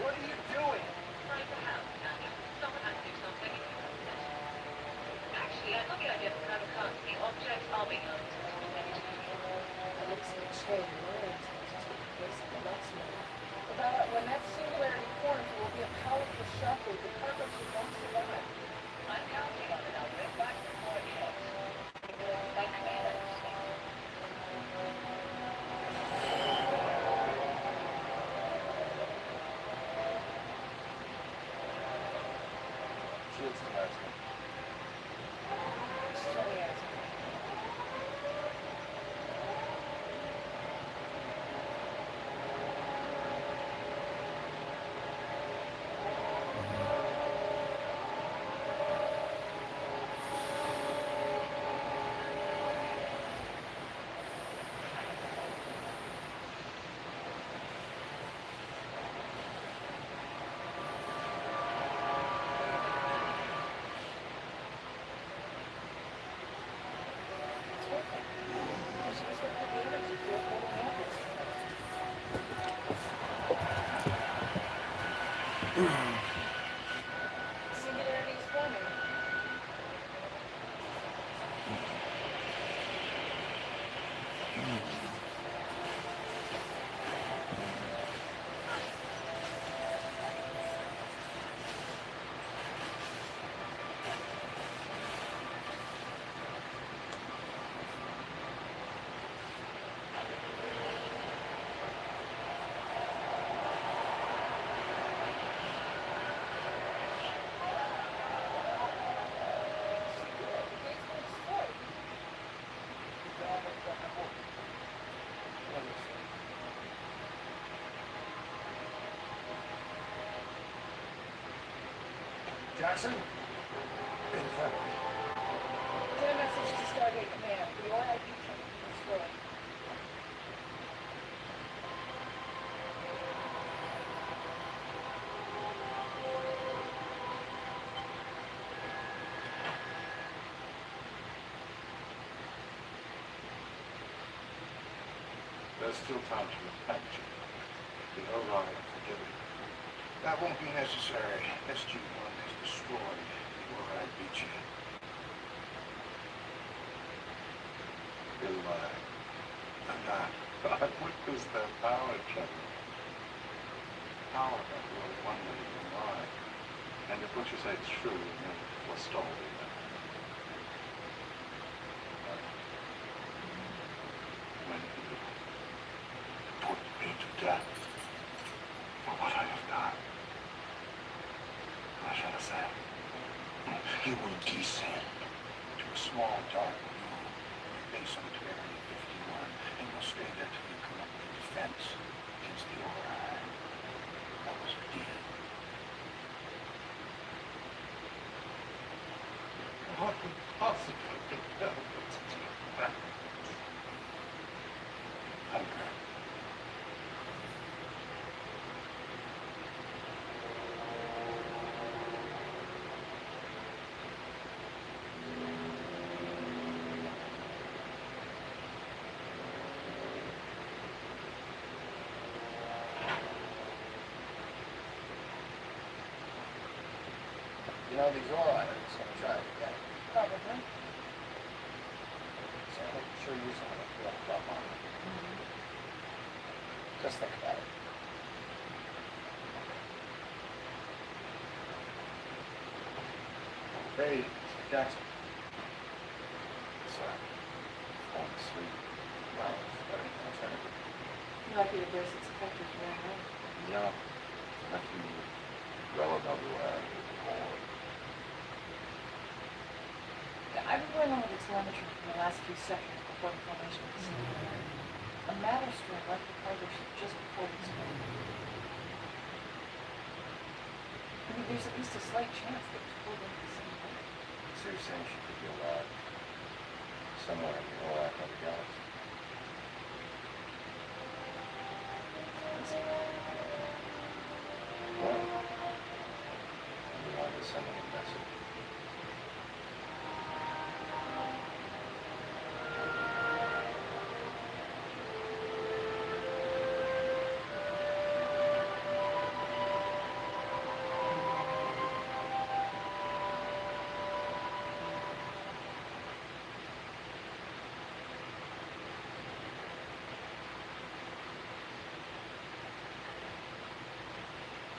Speaker 6: What are you doing?
Speaker 10: Trying to help, Daniel. Someone has to do something. Actually, I love the idea of kamikaze. Objects are being loaded to
Speaker 9: When that singularity forms, there will be a powerful shockwave. The cargo ship won't survive.
Speaker 10: I'm counting on it. I'll get back before it hits. Thank Commander.
Speaker 2: Shields to last one.
Speaker 9: Just tell me as. Singularity is forming.
Speaker 6: Jackson?
Speaker 9: Send a message to Stargate Command. The OIP can be destroyed.
Speaker 5: There's still time to repent. The Orion forgiven.
Speaker 4: That won't be necessary. SG-1 has destroyed the Orion beachhead.
Speaker 5: You're lying. I'm not. I witnessed their power, General. Power that will one day be mine. And if what you say is true, then forestall the event. When you
Speaker 4: Put me to death for what I have done. What shall I say? You will descend to a small dark room in the basement of Area 51, and you'll stay there till you come up with a defense against the Orion. That was a deal.
Speaker 5: What?
Speaker 2: You know, these oil items, gonna try it again.
Speaker 9: Probably.
Speaker 2: So I'm sure you some of it will drop on it. Just think about it. Hey, Mr. Jackson. Sir. Falling asleep. Well, it's better than alternative.
Speaker 9: Lucky to brace its effective very well.
Speaker 4: Yeah. Nothing relatively more.
Speaker 9: Yeah, I've been going over the telemetry from the last few seconds before the formation of the scene. A matter stream left the cargo ship just before we spoke. I mean, there's at least a slight chance that it was pulled into the same way.
Speaker 2: So you're saying she could be alive somewhere in the whole of the galaxy? Well, we wanted to send them a message.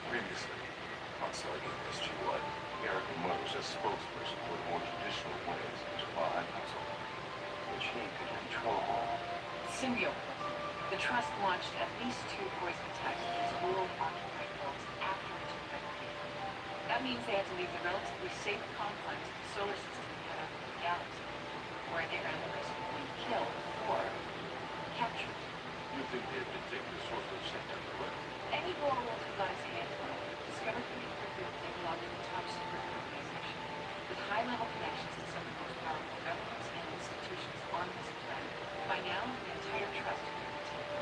Speaker 4: Previously, on Stargate SG-1, Eric Immortal was a spokesperson for the more traditional ways of July Council, which he could control.
Speaker 3: Symbiote. The Trust launched at least 2 poison attacks against world-occupied worlds after it took Stargate. That means they had to leave the relatively safe confines of the solar system and head out to the galaxy, where they ran the risk of being killed or captured.
Speaker 4: You think they've detected a source of sector threat?
Speaker 3: Any warlord who got his hands on it discovered pretty quickly that they belonged to the top secret organization, with high-level connections to some of the most powerful governments and institutions on this planet. By now, the entire Trust could be taken.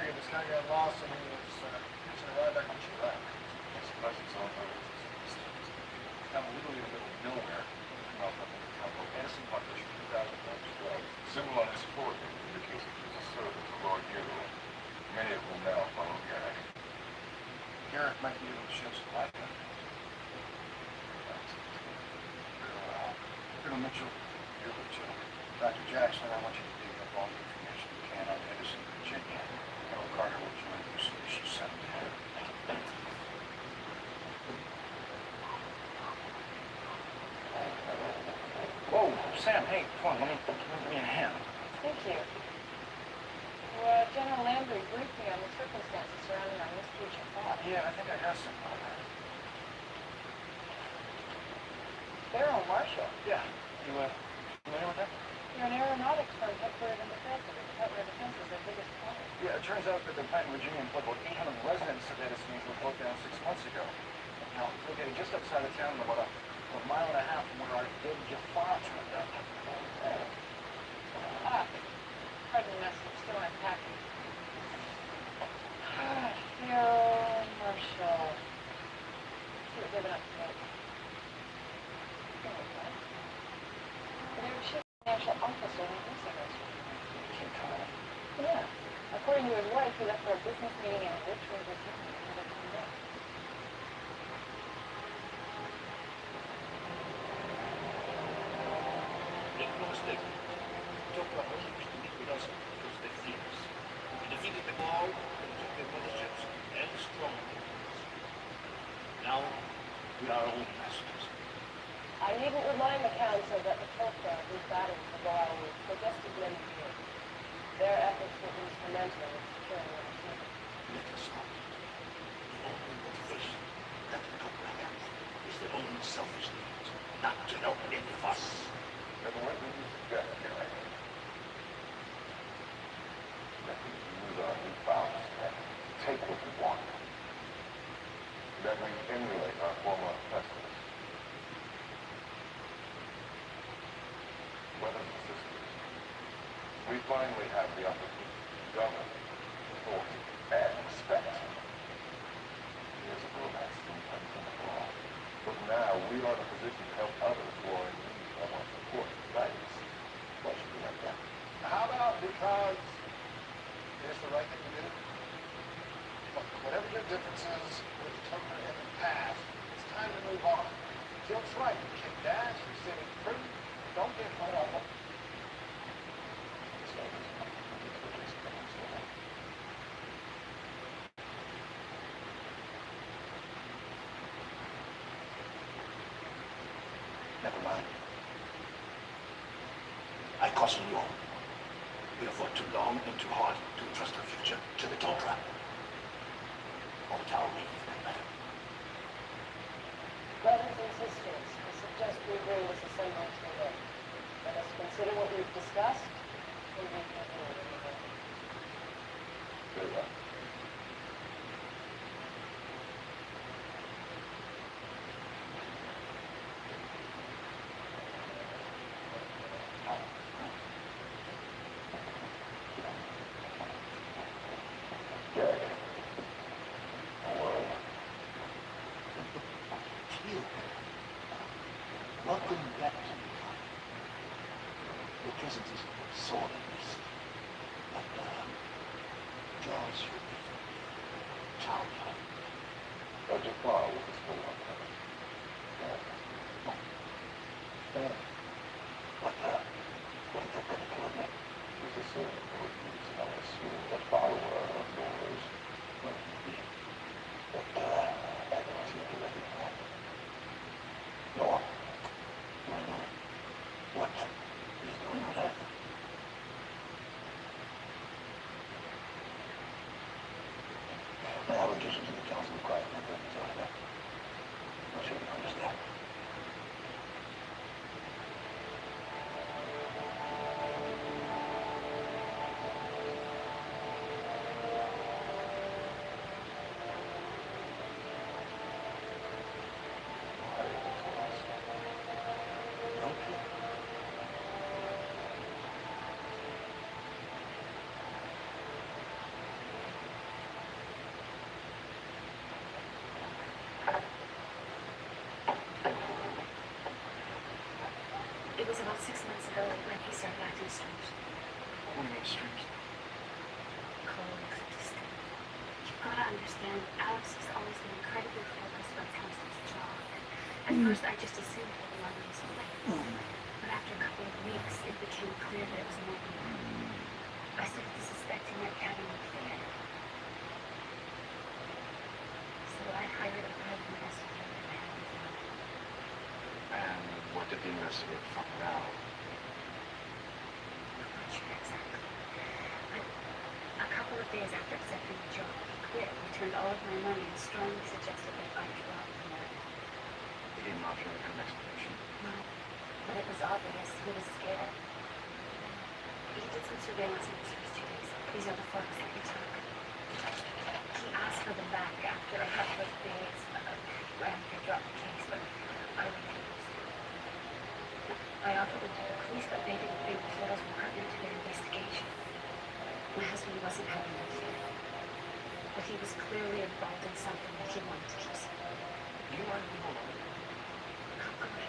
Speaker 2: This guy got lost and he was hitching a ride back on July. I suppose it's all about it. It's kind of literally in the middle of nowhere. Come out from the temple. Innocent population 2,000
Speaker 4: Symbol on his forehead indicates that he was a servant of Lord Hero. Many of whom now follow Garrick.
Speaker 2: Garrick might be able to shed some light on it. Colonel Mitchell, you're Mitchell. Dr. Jackson, I want you to dig up all the information you can on Edison, Virginia. Colonel Carter. hey, come on, let me a hand.
Speaker 9: Thank you. General Landry briefed me on the circumstances surrounding our miscarriage of thought.
Speaker 2: Yeah, I think I got some on that.
Speaker 9: Barrow Marshall.
Speaker 2: Yeah. You, familiar with that?
Speaker 9: You're an aeronautics firm headquartered in Bethesda. The Department of Defense is their biggest client.
Speaker 2: Yeah, it turns out that the plant in Virginia employed about 800 residents that had its needs were broke down 6 months ago. Now, it's located just outside of town, about a mile and a half from where our dead Jafar turned up.
Speaker 9: Pardon the mess. I'm still unpacking. Barrow Marshall. See what they've been up to date. Their chief financial officer went missing this week. Yeah. According to his wife, he left for a business meeting in Richmond, Virginia. Never came back.
Speaker 5: Make no mistake. Joker only used to meet with us because they fear us. We defeated them all and took their motherships and strong winds. Now, we are our own masters.
Speaker 9: I needn't remind the council that the Tok'ra, whose battled for Royal protested many years. Their efforts were instrumental in securing our freedom.
Speaker 5: Let us not. The only motivation that the Tok'ra have is their own selfish needs, not to help any of us.
Speaker 4: And what do you suggest, Your Honor? That we use our newfound strength to take what we want. That we emulate our former oppressors. Brothers and sisters, we finally have the opportunity to govern, authority, and respect. Years ago, that seemed unthinkable. But now we are in a position to help others who are in need of our support and guidance. Why should we like that?
Speaker 5: How about because it's the right thing to do? Look, whatever your differences with the Tok'ra in the past, it's time to move on. Jill's right. You kick ass, you're setting free. Don't get caught up on.
Speaker 2: Never mind.
Speaker 5: I caution you all. We have fought too long and too hard to entrust our future to the Tok'ra. Or to our leave, for that matter.
Speaker 9: Brothers and sisters, I suggest we bring this assembly to an end. Let us consider what we've discussed and reconvene in the morning.
Speaker 4: Very well.
Speaker 5: Welcome back to me. Your presence is sorely missed. But, Jaws should be childlike.
Speaker 4: Jafar with his full on coming.
Speaker 5: What is that going to kill me?
Speaker 4: He's a servant who is, I assume, a follower of yours.
Speaker 5: But, I don't seem to recognize. No. What is going on? My allegations to the council of quiet my presence over there. I'm sure you understand.
Speaker 13: It was about 6 months ago when he started acting strange.
Speaker 2: What do you mean, strange?
Speaker 13: Cold, distant. You've got to understand, Alex has always been incredibly focused when it comes to his job. At first, I just assumed that the money was away. But after a couple of weeks, it became clear that it was more than that. I started to suspect he might be having an affair. So I hired a private investigator to handle the
Speaker 2: And what did the investigator find out?
Speaker 13: of days after accepting the job, he quit, returned all of my money, and strongly suggested that I drop America.
Speaker 2: He didn't offer any kind of explanation.
Speaker 13: No, but it was obvious. He was scared. He did some surveillance in his first 2 days. These are the photos that he took. He asked for them back after a couple of days. After he dropped the case, but I refused. I offered them to the police, but they didn't think the photos were pertinent to their investigation. My husband wasn't having it here. But he was clearly involved in something that he wanted to keep secret.
Speaker 2: You are legal lawyer.
Speaker 13: How could I?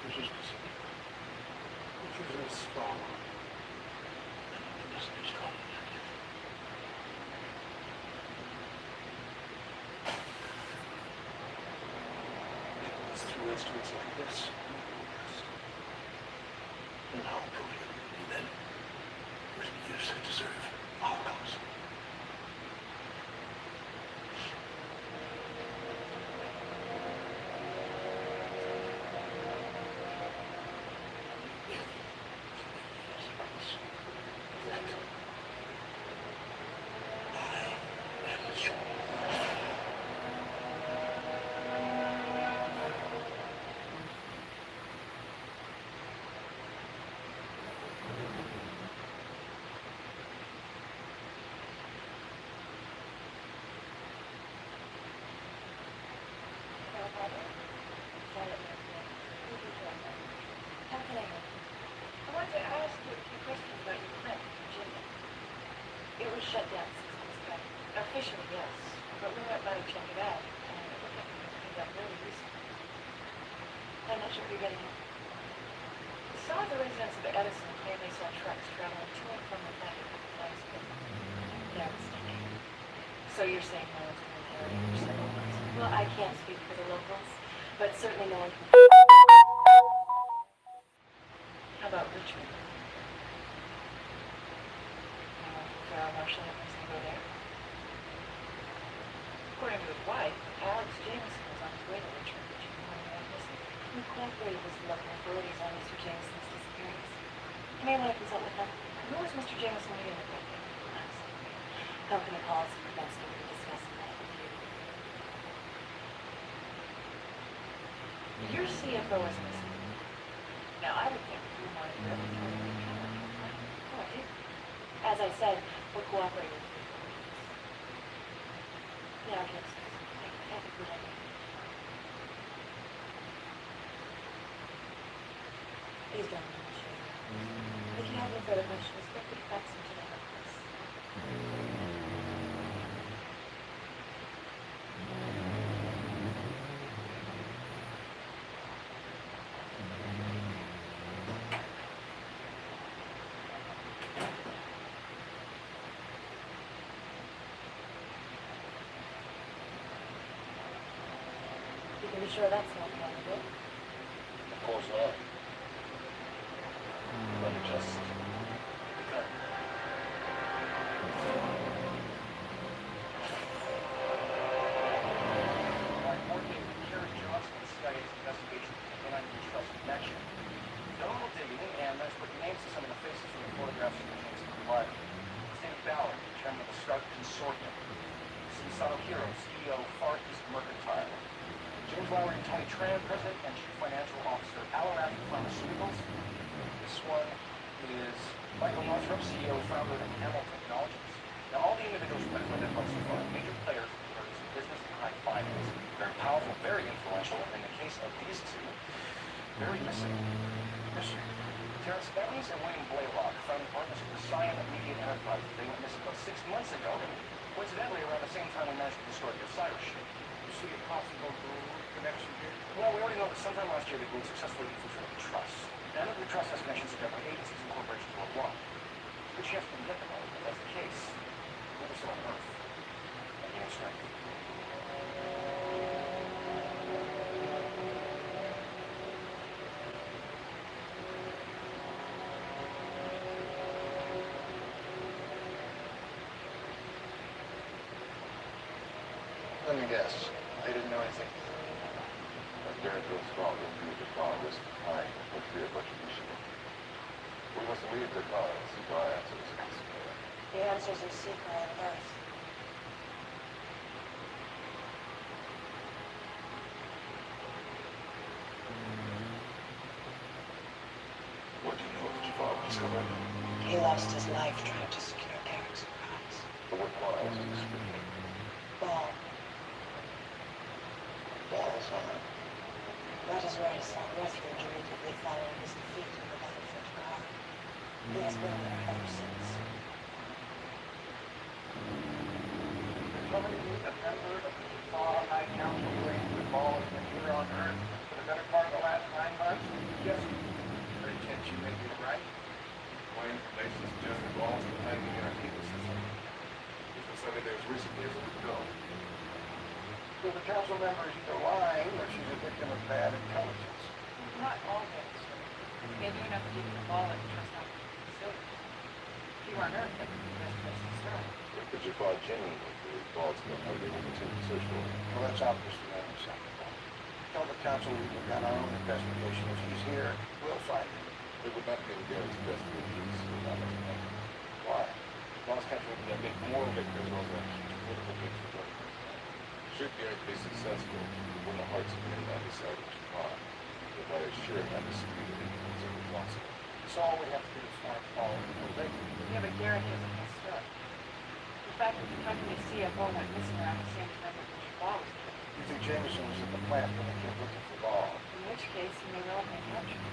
Speaker 5: Which is a strong one. This is strong. It's through instruments like this. And I'll prove it. And then you deserve our cause.
Speaker 9: How can I help you? I wanted to ask you a few questions about your plant in Virginia. It was shut down 6 months back. Officially, yes. But we went by to check it out, and it looked like it was cleaned up really recently. I'm not sure if you're getting it. Some of the residents of Edison claim they saw trucks traveling to and from the plant a couple times, but they're mistaken. So you're saying no one's been there for several months? Well, I can't speak for the locals, but certainly no one can. How about Richmond? Sarah Marshall happens to go there. According to his wife, Alex Jameson was on his way to Richmond, but you know he went missing. He cooperated with the local authorities on Mr. Jameson's disappearance. You may want to consult with him. Who was Mr. Jameson meeting with that day? Company policy prevents me from discussing that with you. Your CFO is missing. Now, I would think you wanted to everything. Oh, I do. As I said, we're cooperating with you. Yeah, I guess. I think we have. Please don't mention it. If you have any further questions, feel free to fax them to the office. You can be sure that's not possible.
Speaker 2: Of course not. But it just...
Speaker 8: I'm working with Kerry Johnson, the CIA's investigation into antitrust connection. Done a little digging, and there's put names to some of the faces from the photographs from the Jameson provided. Steve Ballard, chairman of the Stargate Consortium. Sumisano Hiro, CEO, Far East Mercantile. James Lowry, Tony Tran, President and Chief Financial Officer, Alarat Pharmaceuticals. This one is Michael Northrop, CEO, founder of Immortal Technologies. Now, all the individuals who have been identified so far are major players in areas of business and high finance. Very powerful, very influential. In the case of these two, very missing. Terrence Evans and William Blaylock, founding partners of the Cyan Media Enterprises. They went missing about 6 months ago. Coincidentally, around the same time we managed to destroy the Osiris ship.
Speaker 5: You see a possible connection here?
Speaker 8: Well, we already know that sometime last year the group successfully infiltrated the trust. None of the trust has connections to government agencies and corporations worldwide. Good chance we can get them all. If that's the case, we'll be still on Earth. And gain strength.
Speaker 5: Let me guess. They didn't know anything.
Speaker 4: I guarantee it's strong that you just found this behind what we have recognition. We must leave the car and seek our answers.
Speaker 9: The answers are secret on Earth.
Speaker 4: What do you know of Jafar discovered?
Speaker 9: He lost his life trying to secure Garrick's prize.
Speaker 4: But what prize is this speaking?
Speaker 9: Ball.
Speaker 5: Balls on it.
Speaker 9: That is where he sought refuge immediately following his defeat in the battlefield car. He has been there ever since.
Speaker 5: Somebody who's a member of the Jafar High Council claims that Ball has been here on Earth for the better part of the last 9 months? Yes. Very can't you make it right?
Speaker 4: My information suggests that Ball's been hiding in our cable system. He's been sending there as recently as a week ago.
Speaker 5: So the council member is either lying or she's a victim of bad intelligence.
Speaker 3: Not always. We gave you enough to keep the ball and trust not to keep the silver. If you were on Earth, that would be the best place to start.
Speaker 4: If the Jafar genuinely believes Ball's been hiding, we continue to search for him.
Speaker 5: Well, that's obviously unacceptable. Tell the council we've begun our own investigation. If he's here, we'll find him.
Speaker 4: It would not be in Garrett's best interest to not let him know.
Speaker 5: Why?
Speaker 4: Ball's country would then make more victims of the political victory. Should Garrett be successful, win the hearts of many undecided Jafar, if I assure him that the speed of influence are responsible.
Speaker 5: So all we have to do is find Paul and we'll make him.
Speaker 3: Yeah, but Garrett isn't messed up. The fact that the company CFO went missing around the same time that the ball was killed.
Speaker 5: You think Jameson was at the plant when they came looking for Ball?
Speaker 3: In which case, he may well have been captured.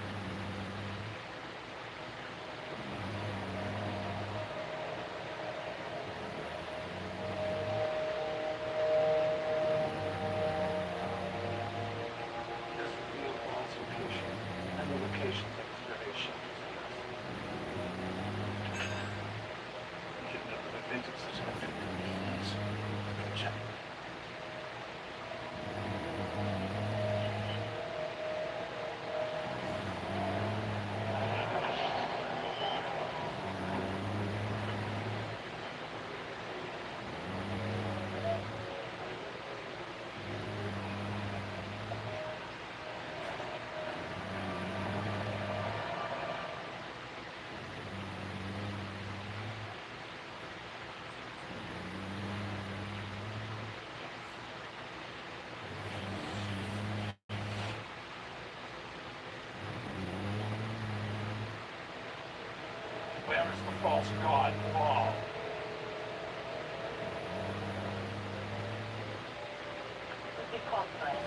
Speaker 5: Just reveal Ball's location and the locations of his relation. He should never have invented such an effective means. Check.
Speaker 1: Where is the false god, Ball?
Speaker 3: Be confident.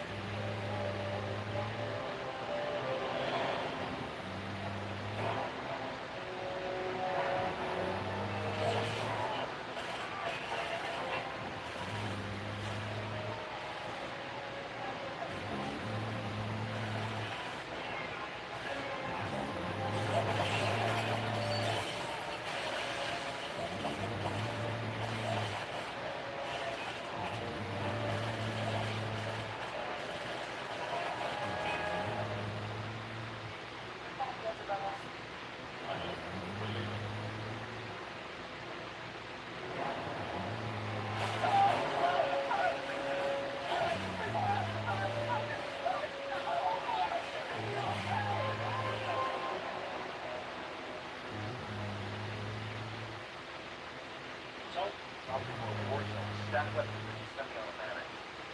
Speaker 5: Stand with me. Semi-automatic.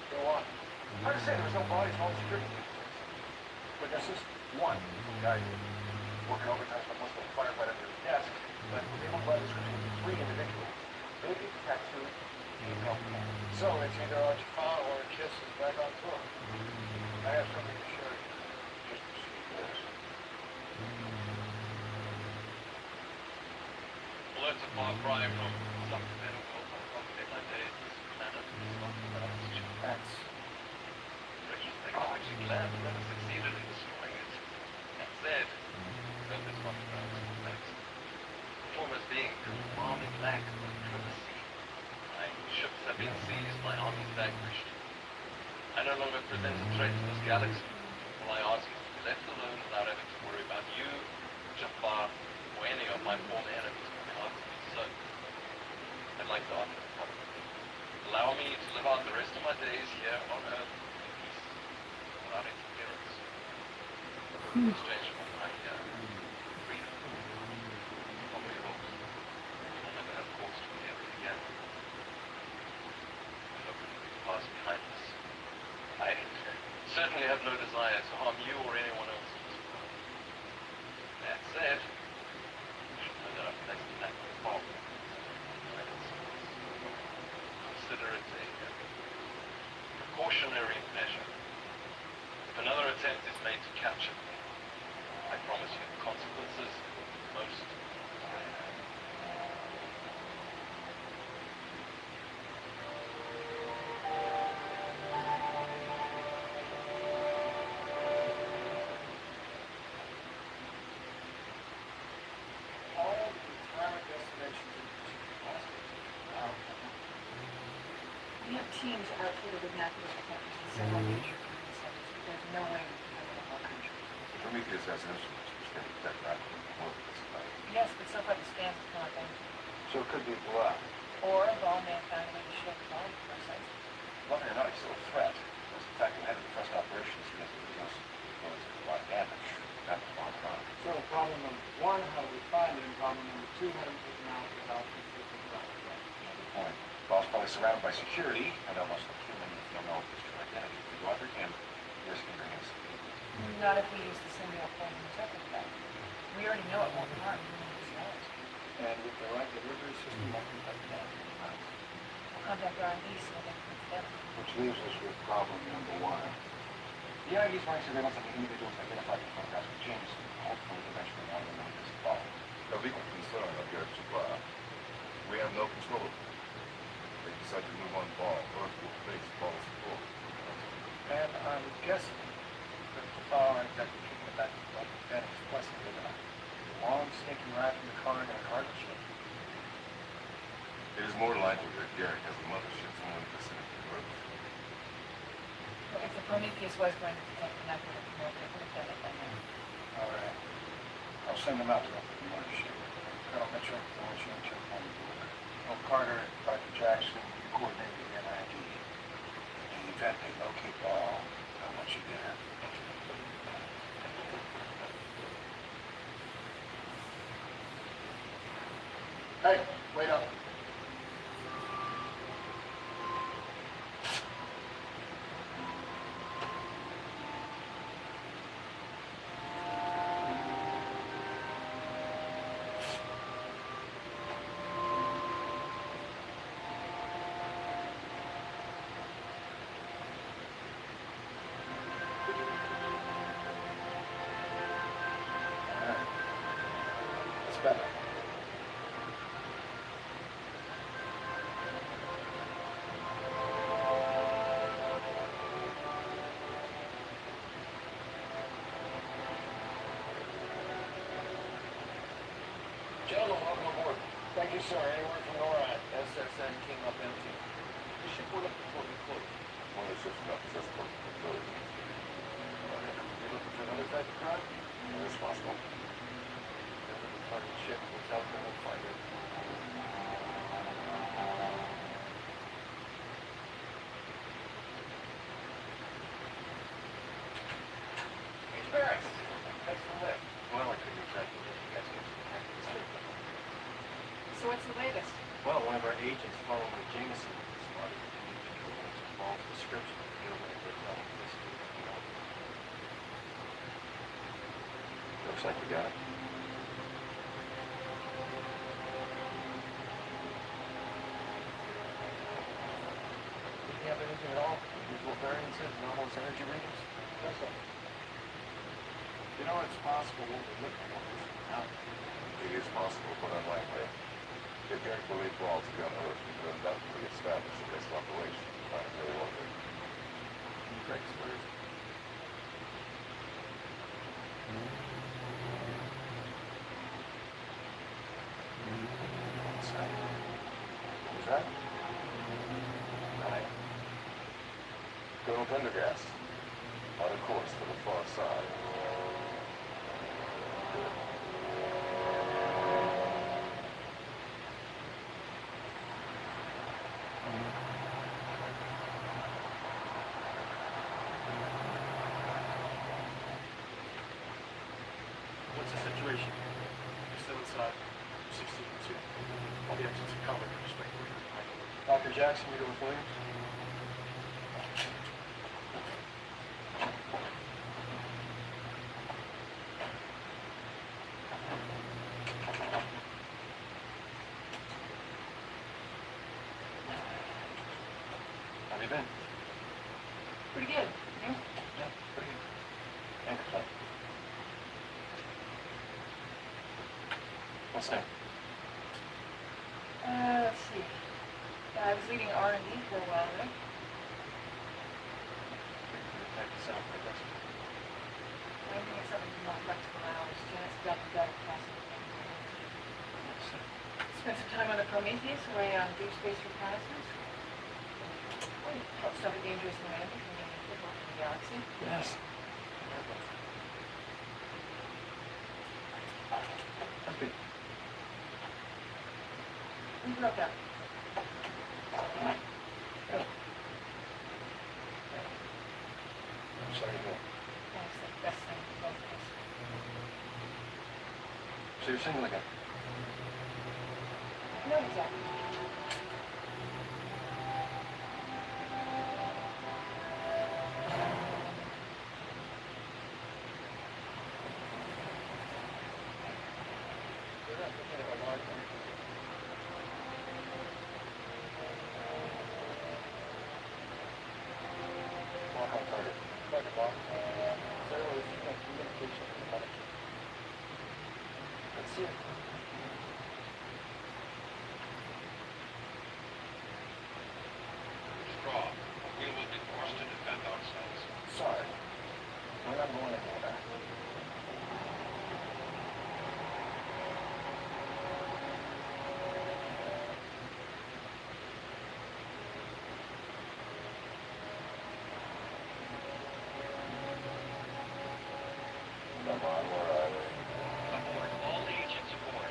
Speaker 5: Go on. Hard to say. There was no bodies, no security. Witnesses? One. Guy working overtime for multiple firefighter at his desk, but was able by description of 3 individuals. Baby, tattoo, female. So it's either a Jafar or a Kiss is back on tour. I have something to show you. Just proceed this.
Speaker 11: Well, that's a far cry from some medical or like days.
Speaker 5: That's...
Speaker 11: Precious technology lab never succeeded in destroying it. That said, that is not complex. Performers being calming lack of privacy. My ships have been seized, my armies vanquished. I no longer present a threat to this galaxy. All I ask is to be left alone without having to worry about you, Jafar, or any of my former enemies coming after me. So, I'd like to offer a couple. Allow me to live out the rest of my days in exchange for my freedom. Follow yours. I'll never have cause to be ever again. I hope it will be past behind us. I certainly have no desire to harm you or anyone else in this world. That said, you know that I've placed that bomb. Consider it a precautionary measure. If another attempt is made to capture me, I promise you the consequences most dire.
Speaker 6: All the retirement destinations in Pacific
Speaker 9: We have teams outfitted with natural detectors in several major urban centers, but there's no way we can cover the whole country.
Speaker 4: Prometheus has instruments which can detect rapidly more than this about.
Speaker 9: Yes, but so far the scans have come up empty.
Speaker 6: So it could be a blowout.
Speaker 9: Or a ball may have found a way to shift the body precisely.
Speaker 2: Luckily enough, he's still a threat. Just the fact that we had to trust operations, he has to do us a lot of damage. That was long gone.
Speaker 6: So problem number one, how do we find him? Problem number two, how do we take him out without inflicting damage?
Speaker 2: Good point. Ball's probably surrounded by security, and they'll must look human if they'll know his true identity. If we go after him, we're risking your hands.
Speaker 9: Not if we use the symbiote form in the second effect. We already know it won't harm.
Speaker 6: And with the right delivery system, what can we do?
Speaker 9: We'll contact R&D so they can put it together.
Speaker 6: Which leaves us with problem number one.
Speaker 2: The ID's running surveillance on the individuals identified in photographs with Jameson. Hopefully, eventually, one of them will this ball.
Speaker 4: Of equal concern of your supply. We have no control of them. They decide to move on ball. Earth will face balls forward.
Speaker 6: And I'm guessing that the following that we keep it back to that is blessing with a long sneaking ride from the car in a cargo ship.
Speaker 4: It is more likely that Garrick has a mothership somewhere in the vicinity of Earth.
Speaker 9: Well, if the Prometheus was going to detect the knife with a promoter, it would have done it by now.
Speaker 6: All right. I'll send them out to look for the mothership. Colonel Mitchell, I want you to check on the book. Oh, Carter and Dr. Jackson, you coordinate the NID. In the event they locate Ball, I want you there. Hey, wait up. It's better.
Speaker 5: Gentlemen, welcome aboard. Thank you, sir. Any word from NORAD? SSN came up empty. The ship will look before we close.
Speaker 4: One of the ships not possessed of ability.
Speaker 5: You looking for another type of crime?
Speaker 4: It's possible.
Speaker 5: Never the target ship. What's out there, we'll find it. Hey, Barrett. Thanks for the lift.
Speaker 2: Well, I couldn't exactly get you guys into the back of the state.
Speaker 9: So what's the latest?
Speaker 2: Well, one of our agents following the Jameson spotted the individual with Ball's description of the building they fell this week. Looks like we got it.
Speaker 5: Did you have anything at all? Usual variances, anomalous energy readings?
Speaker 6: That's all. You know, it's possible what we're looking for is out.
Speaker 4: It is possible, but unlikely. If Garrick believed Ball to be on Earth, we could undoubtedly establish a base of operations in planetary orbit.
Speaker 5: Greg's word.
Speaker 4: Who's that? Right. Colonel Pendergast. On a course for the far side.
Speaker 6: What's the situation? You're still inside. 16-2. All the exits are covered. Straight away. Dr. Jackson, you go with Williams? How have you been?
Speaker 3: Pretty good. You?
Speaker 6: Yeah, pretty good. Can't complain. What's new?
Speaker 3: Let's see. I was leading R&D for a while, right?
Speaker 6: That sounds pretty good.
Speaker 3: I'm doing something more flexible hours. Janet's double capacity. Spent some time on the Prometheus, away on deep space reconnaissance. Helped stop a dangerous landing from the galaxy.
Speaker 6: Yes. Happy.
Speaker 3: We broke up.
Speaker 6: I'm sorry to hear.
Speaker 3: That's the best thing for both of us.
Speaker 6: So you're single again?
Speaker 3: Not exactly.
Speaker 6: Let's see it.
Speaker 11: Straw, we will be forced to defend ourselves.
Speaker 2: Sorry. We're not going anywhere.
Speaker 4: Come on, where are they?
Speaker 11: Aboard. All agents aboard.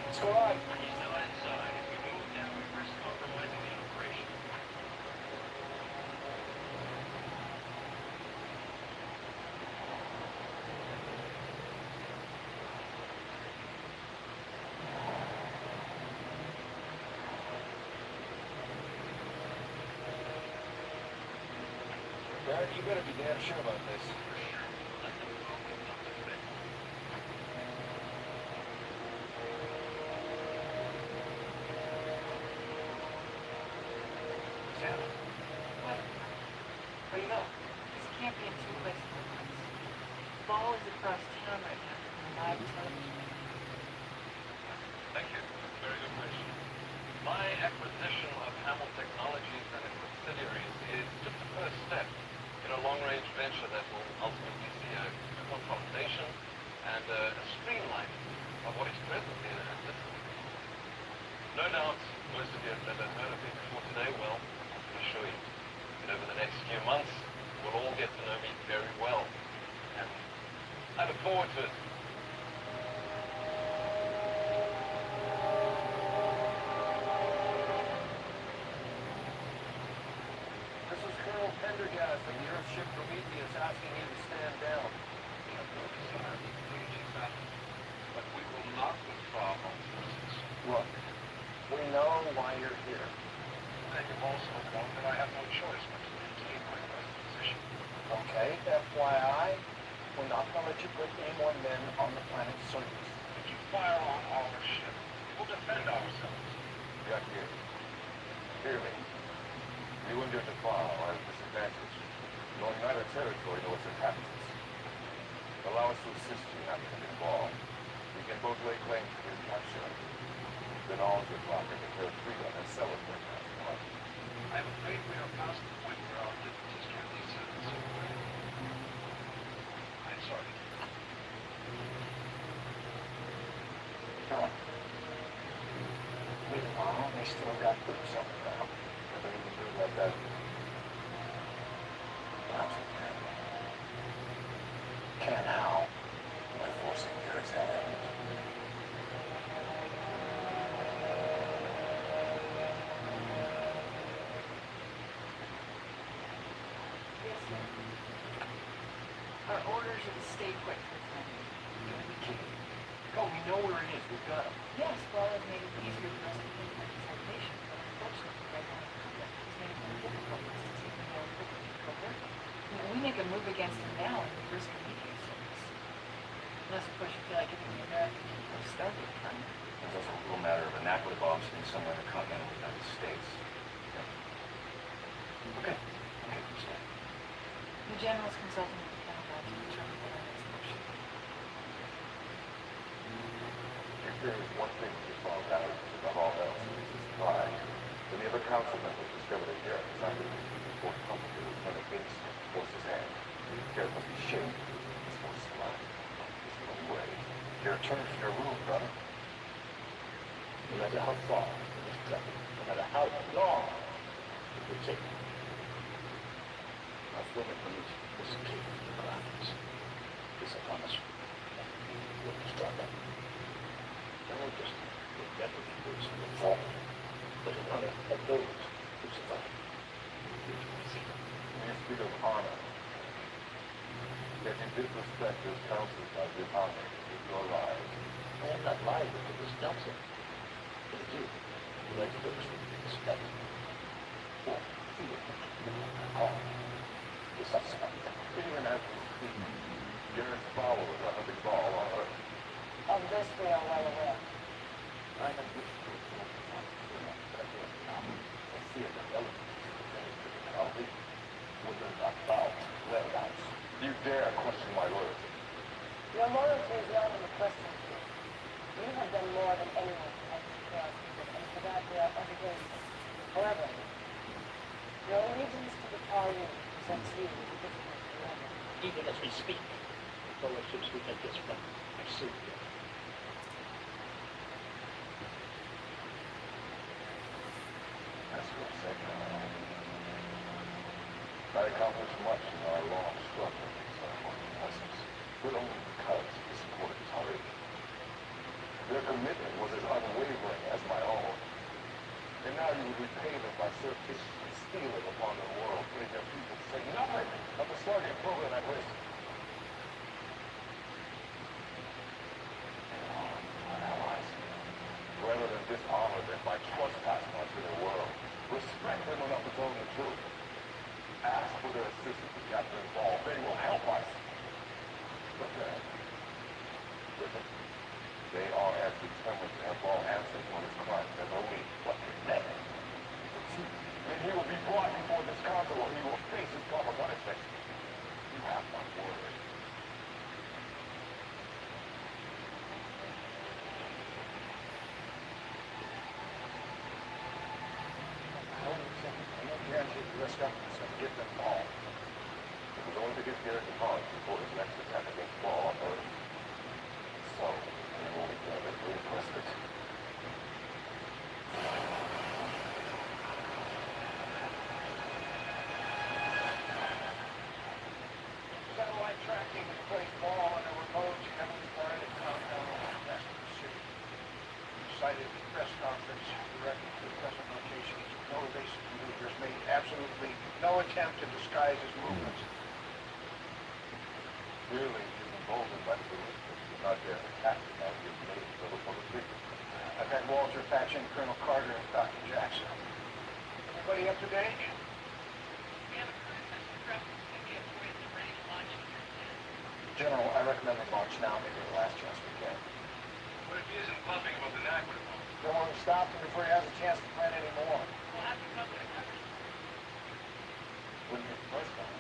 Speaker 6: What's going on?
Speaker 11: He's not inside. If we move now, we risk compromising the operation.
Speaker 6: Barrett, you better be damn sure about this.
Speaker 11: For sure. Let them go with Dr. Finn.
Speaker 6: Sam,
Speaker 3: What?
Speaker 6: how do you know?
Speaker 3: Because you can't be in two places at once. The ball is across town right now. Live television.
Speaker 11: Thank you. Very good question. My acquisition of Hamill Technologies and its subsidiaries is just the first step in a long-range venture that will ultimately see a consolidation and a streamlining of what is presently an system. No doubt, most of you have never heard of me before today. Well, I can assure you that over the next few months, we'll all get to know me very well. And I look forward to it.
Speaker 5: This is Colonel Pendergast of the Earthship Prometheus asking you to stand down.
Speaker 11: We have no desire to engage in battle, but we will not withdraw our forces.
Speaker 5: Look, we know why you're here.
Speaker 11: And you've also known that I have no choice but to maintain my present position.
Speaker 5: Okay, FYI, we're not going to let you put any more men on the planet's surface.
Speaker 11: If you fire on our ship, we'll defend ourselves.
Speaker 4: Got here. Hear me. You and your Defile are at a disadvantage. Knowing neither territory nor its inhabitants. Allow us to assist you not to get involved. We can both lay claim to his capture. Then all good luck and declare freedom and celebrate as one.
Speaker 11: I'm afraid we are past the point where our liberties can be set. I'm sorry.
Speaker 2: Come on. Meanwhile, they still got boots on the ground.
Speaker 4: Nothing you can do about that.
Speaker 2: Perhaps we can. Can how?
Speaker 4: By forcing Garrett's hand.
Speaker 3: Yes, sir. Our orders are to stay put for the time being.
Speaker 2: is. We've got them.
Speaker 3: Yes, well, it made it easier for us to implement his salvation, but unfortunately, right now, conflict has made it more difficult for us to take him more quickly to covertly. We make a move against him now and we risk immediate service. Unless, of course, you feel like giving the American people a Stargate time.
Speaker 2: It's also a little matter of anaquid bombs being somewhere in the continental United States. Yeah. Okay. Okay, understand.
Speaker 3: The general's consulting with the Pentagon to determine what our next option is.
Speaker 4: If there is one thing that falls out above all else, it is his pride. When the other council members discovered that Garrett was not going to be forthcoming to when the instinct forced his hand. Garrett must be shamed. His force is alive. There's no way.
Speaker 2: Your turn for your rule, brother.
Speaker 8: No matter how far it is traveled, no matter how long it will take, our fulfillment is escape from the grounds. This upon us will be stronger. Not just the better peoples who will fall, but in honor of those who survive.
Speaker 4: When you speak of honor, yet you disrespect this council by dishonoring with your lives.
Speaker 8: I am not liable to this council. It is you who like those who respect or fear harm the suspect.
Speaker 4: Even as we speak, Garrett's followers are hunting ball on Earth.
Speaker 3: Of this we are well aware.
Speaker 8: I have wished to inform the council that I will now fear the elements of the very criminality will not bow to whereabouts.
Speaker 4: You dare question my loyalty.
Speaker 3: Your loyalty is not in the question here. You have done more than anyone to help secure our people, and for that we are ever grateful. However, your allegiance to the Parliament presents you with a difficult dilemma.
Speaker 8: Even as we speak, the fellowships we have this from are Syria.
Speaker 4: That's what I said. I accomplished much in our long struggle against our foreign lessons, but only because we supported Tariq. Their commitment was as unwavering as my own. And now you would repay them by surreptitiously stealing upon the world, putting their people to say nothing of the Stargate program at risk. Our allies, rather than dishonor them by trespassing onto their world, respect them enough to tell them the truth. Ask for their assistance to get them involved. They will help us. But then, listen, they are as determined to have all answers on his crimes as only what they meant. And he will be brought before this council or he will face his proper punishment. You have my word.
Speaker 5: I don't guarantee the U.S. government's going to get them all.
Speaker 4: It was only to get Garrett to Mars before his next attack against Ball on Earth. So, we will be doing it requested.
Speaker 5: Satellite tracking has placed Ball on a remote, heavily guarded compound west of the city. We cited the press conference directly to the present locations. No evasive maneuvers made, absolutely no attempt to disguise his movements.
Speaker 4: Clearly, he is emboldened by the belief that he did not dare attack without his native for the public figure.
Speaker 5: I've had Walter patch in Colonel Carter and Dr. Jackson. Everybody up to date?
Speaker 10: We have a current system preference to be avoided and ready to launch in your plan.
Speaker 2: General, I recommend we launch now, maybe the last chance we get.
Speaker 11: What if he isn't pumping about the Naquid bomb?
Speaker 5: Don't want to stop him before he has a chance to plan any more.
Speaker 10: We'll have to come to a cover.
Speaker 4: Wouldn't be the first time.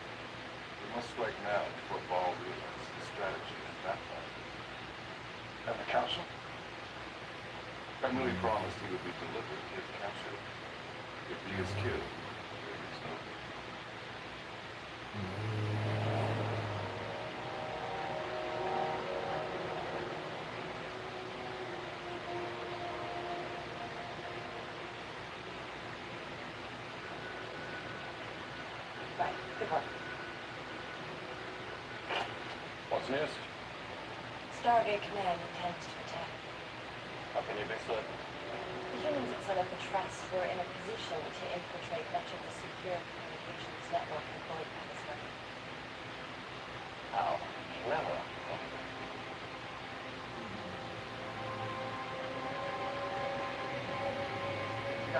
Speaker 4: We must strike now before Ball realizes the strategy is backfired.
Speaker 5: And the council?
Speaker 4: Emily promised he would be delivered if captured. If he is killed, there is no peace.
Speaker 3: Right, depart.
Speaker 4: What's news?
Speaker 3: Stargate Command intends to attack.
Speaker 4: How can you be certain?
Speaker 3: The humans that set up the trusts were in a position to infiltrate much of the secure communications network employed by the Stargate.
Speaker 2: How clever.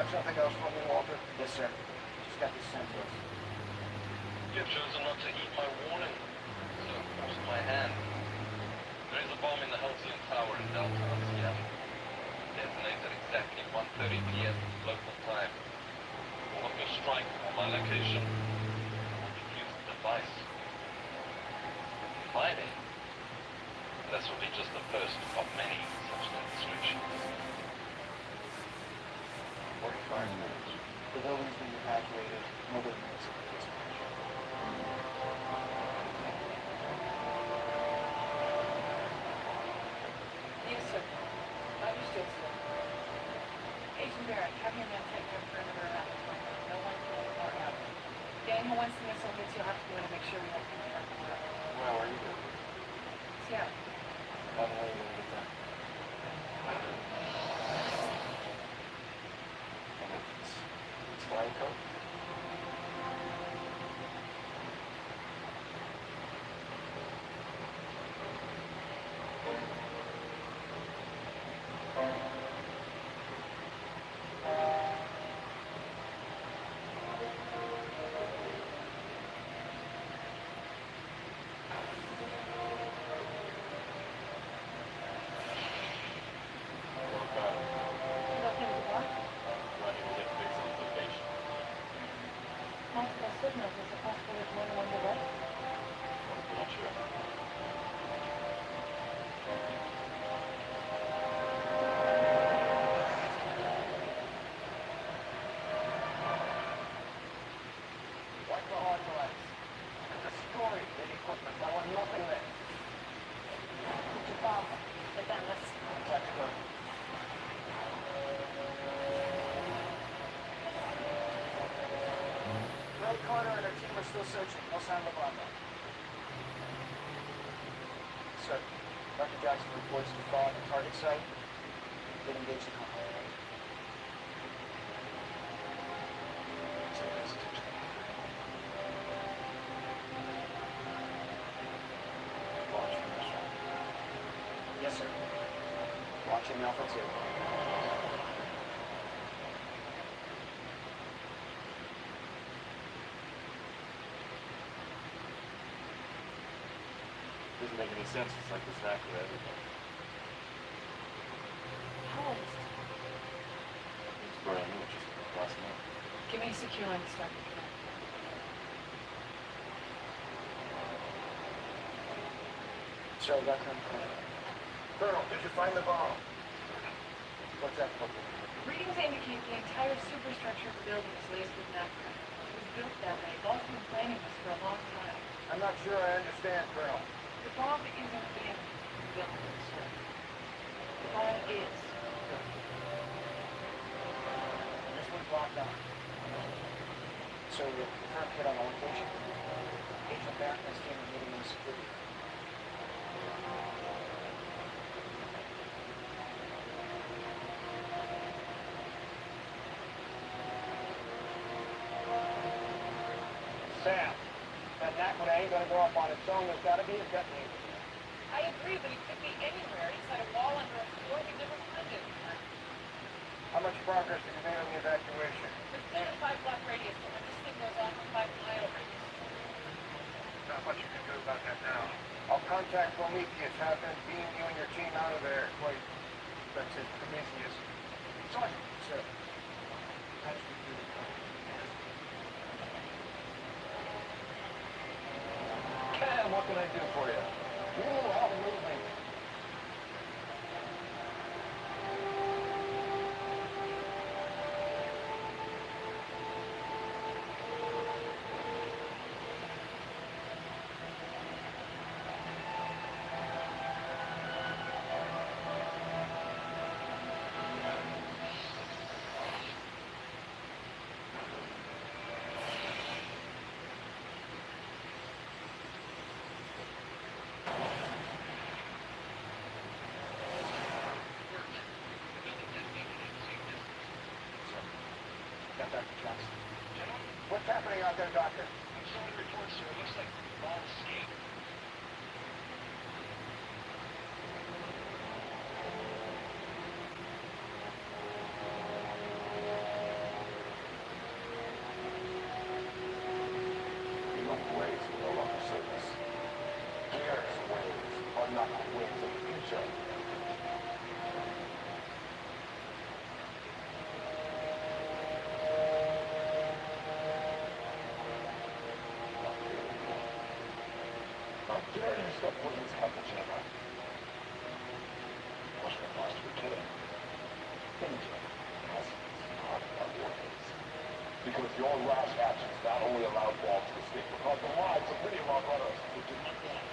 Speaker 6: have something else for me, Walter? Yes, sir. Just got this sent to us.
Speaker 11: You've chosen not to heed my warning, so forced my hand. There is a bomb in the Halcyon Tower in downtown Seattle. Detonated exactly 1:30 p.m. local time. All of your strike on my location. Defuse the device. Friday. This will be just the first of many such demonstrations.
Speaker 2: 45 minutes.
Speaker 6: The building's been evacuated. Nobody knows if it's
Speaker 9: Yes, sir. Understood, sir. Agent Barrett, have your men take their perimeter around the perimeter. No one can or out. Daniel, once the missile hits, you'll have to go in and make sure we don't come back.
Speaker 2: Well, are you good?
Speaker 9: Seattle.
Speaker 2: How the hell are you gonna get that? It's flying coat?
Speaker 9: Multiple signals. Is it possible there's more than one device?
Speaker 2: Not sure.
Speaker 6: Wipe the hard drives. Destroy the equipment. I want nothing there.
Speaker 9: Put your bomb. Get that list.
Speaker 6: Tactical. Red Carter and her team are still searching. No sign of the bomb. Sir, Dr. Jackson reports to thaw at the target site. Then engage the company. Yes, sir. Watching Alpha 2.
Speaker 2: Doesn't make any sense. It's like this after everything.
Speaker 9: How old is it?
Speaker 2: It's brand new, just last month.
Speaker 9: Give me a secure line to start the connect.
Speaker 6: Sir, I got confirmed. Colonel, did you find the bomb? What's that for?
Speaker 9: Readings indicate the entire superstructure of the building is laced with naphtha. It was built that way. Both have been planning this for a long time.
Speaker 6: I'm not sure I understand, Colonel.
Speaker 9: The bomb isn't in the building, sir. The bomb is.
Speaker 6: This one's locked down. So the current hit on the location? Agent Barrett and his team are meeting in the security. Sam, that Naquin ain't gonna go up on its own. There's gotta be a detonator.
Speaker 9: I agree, but it could be anywhere. Inside a wall, under a floor. We've never found it.
Speaker 6: How much progress have you made on the evacuation?
Speaker 9: We've cleared a 5-block radius, but when this thing goes off, a 5-mile radius.
Speaker 5: Not much you can do about that now.
Speaker 6: I'll contact Prometheus. Have them beam you and your team out of there.
Speaker 5: Wait, that's it. Prometheus.
Speaker 6: Sergeant, sir. Patch me through the tunnel. Cam, what can I do for you? You know how to move me. Got Dr. Jackson. What's happening out there, Doctor?
Speaker 11: I'm sorry to report, sir. It looks like the bomb escaped.
Speaker 5: not aware of the future.
Speaker 4: How dare you step foot in this country, chamber? What's your advice to return? Danger has its part of our ways. Because your rash actions not only allowed Walt to escape, but caused the lives of many of our brothers who did not care.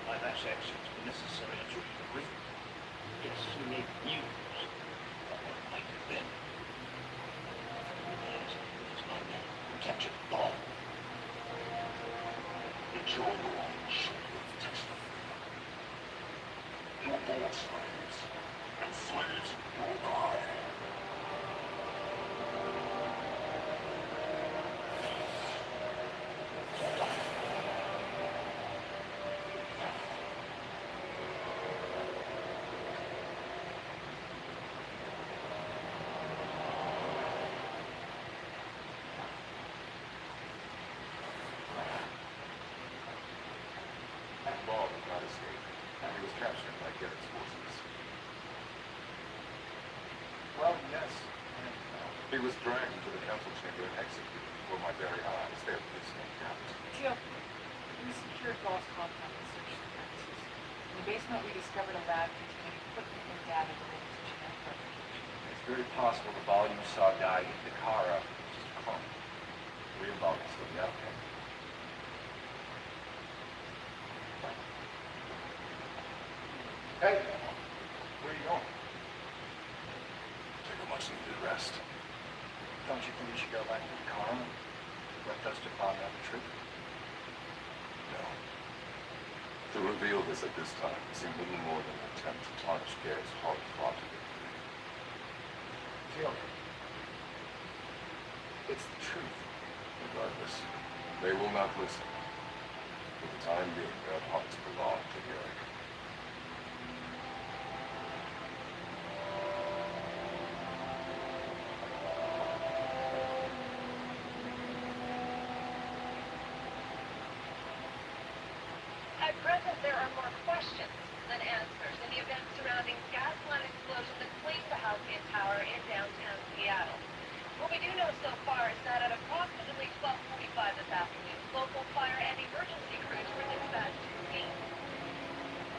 Speaker 5: My rash actions were necessary until you agree. Yes, you may use what might have been. Yes, it is my men who captured the ball.
Speaker 4: Enjoy your own short-lived taste of freedom. You were born slaves, and slaves will die. Ball did not escape. He was captured by Garrett's forces.
Speaker 6: Well, yes.
Speaker 4: He was dragged into the council chamber and executed before my very eyes. There is no doubt.
Speaker 9: Jill, we secured Ball's compound and searched the premises. In the basement, we discovered a lab containing equipment and data related to genetic verification.
Speaker 2: It's very possible the Ball you saw die in the Kara was just a clone. The real Ball can still be out there.
Speaker 4: Hey! Where are you going? Take a much-needed rest.
Speaker 2: Don't you think you should go back to the Kara and let us to find out the truth?
Speaker 4: No. To reveal this at this time seemed little more than an attempt to tarnish Garrett's hard-fought victory.
Speaker 6: Jill, it's the truth.
Speaker 4: Regardless, they will not listen. For the time being, their hearts belong to Garrett.
Speaker 10: At present, there are more questions than answers in the events surrounding gas line explosion that claimed the Halcyon Tower in downtown Seattle. What we do know so far is that at approximately 12:45 this afternoon, local fire and emergency crews were dispatched to the scene.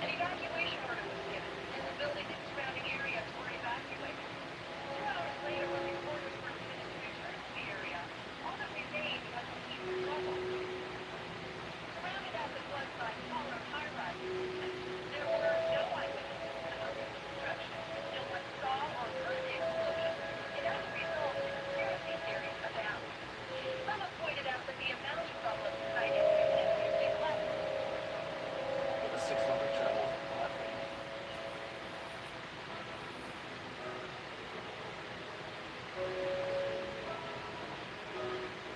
Speaker 10: An evacuation order was given, and the building and surrounding areas were evacuated. 2 hours later, when reporters were permitted to return to the area, all that remained was a heap of rubble. Surrounded as it was by taller high-rises, there were no eyewitnesses to the building's destruction. No one saw or heard the explosion, and as a result, conspiracy theories abound. Some have pointed out that the amount of rubble at the site is significantly less.
Speaker 6: For the 600 travel from Latvia.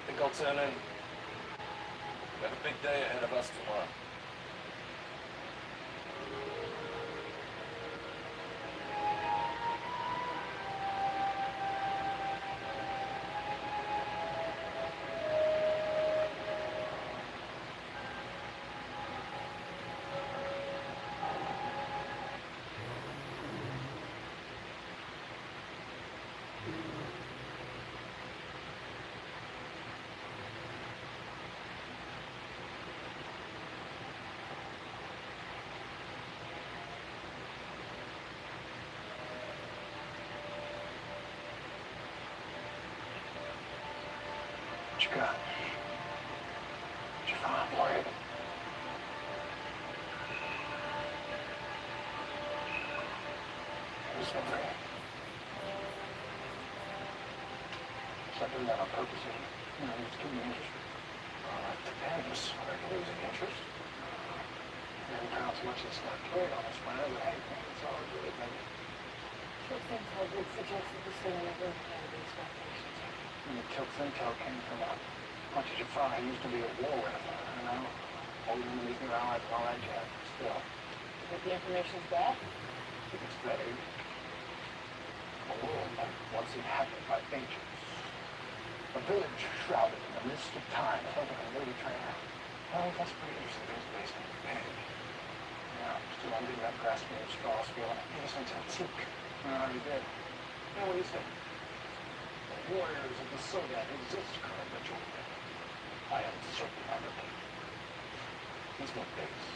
Speaker 4: Think I'll turn in. We have a big day ahead of us tomorrow.
Speaker 5: What you got? What you find, Lloyd? There's something. Something done on purpose, isn't it? You know, it's keeping me interested. It depends. Are you losing interest? You haven't found so much that's not carried on this planet, but hey, it's all good, maybe.
Speaker 9: Kilt's intel did suggest that the city never had these foundations.
Speaker 5: And the Kilt's intel came from a bunch of Jafar I used to be at war with, you know? Old enemies, new allies, and all that jazz. Still,
Speaker 9: Think the information's bad?
Speaker 5: I think it's vague. A world like once inhabited by ancients. A village shrouded in the mist of time. Sounds like a movie trailer. Oh, that's pretty interesting. There's a basement. Bang. Yeah, still I'm getting that grasping at straws feeling. Hey, this one's antique. I already did. Now, what do you say? The warriors of the Stargate exist currently. I am certain of it. He's my base.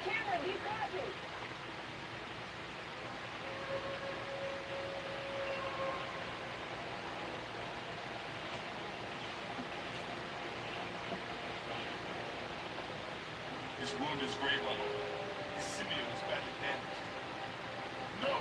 Speaker 9: Cameron, you got me!
Speaker 4: This wound is grave on him. Simeon is badly damaged. No!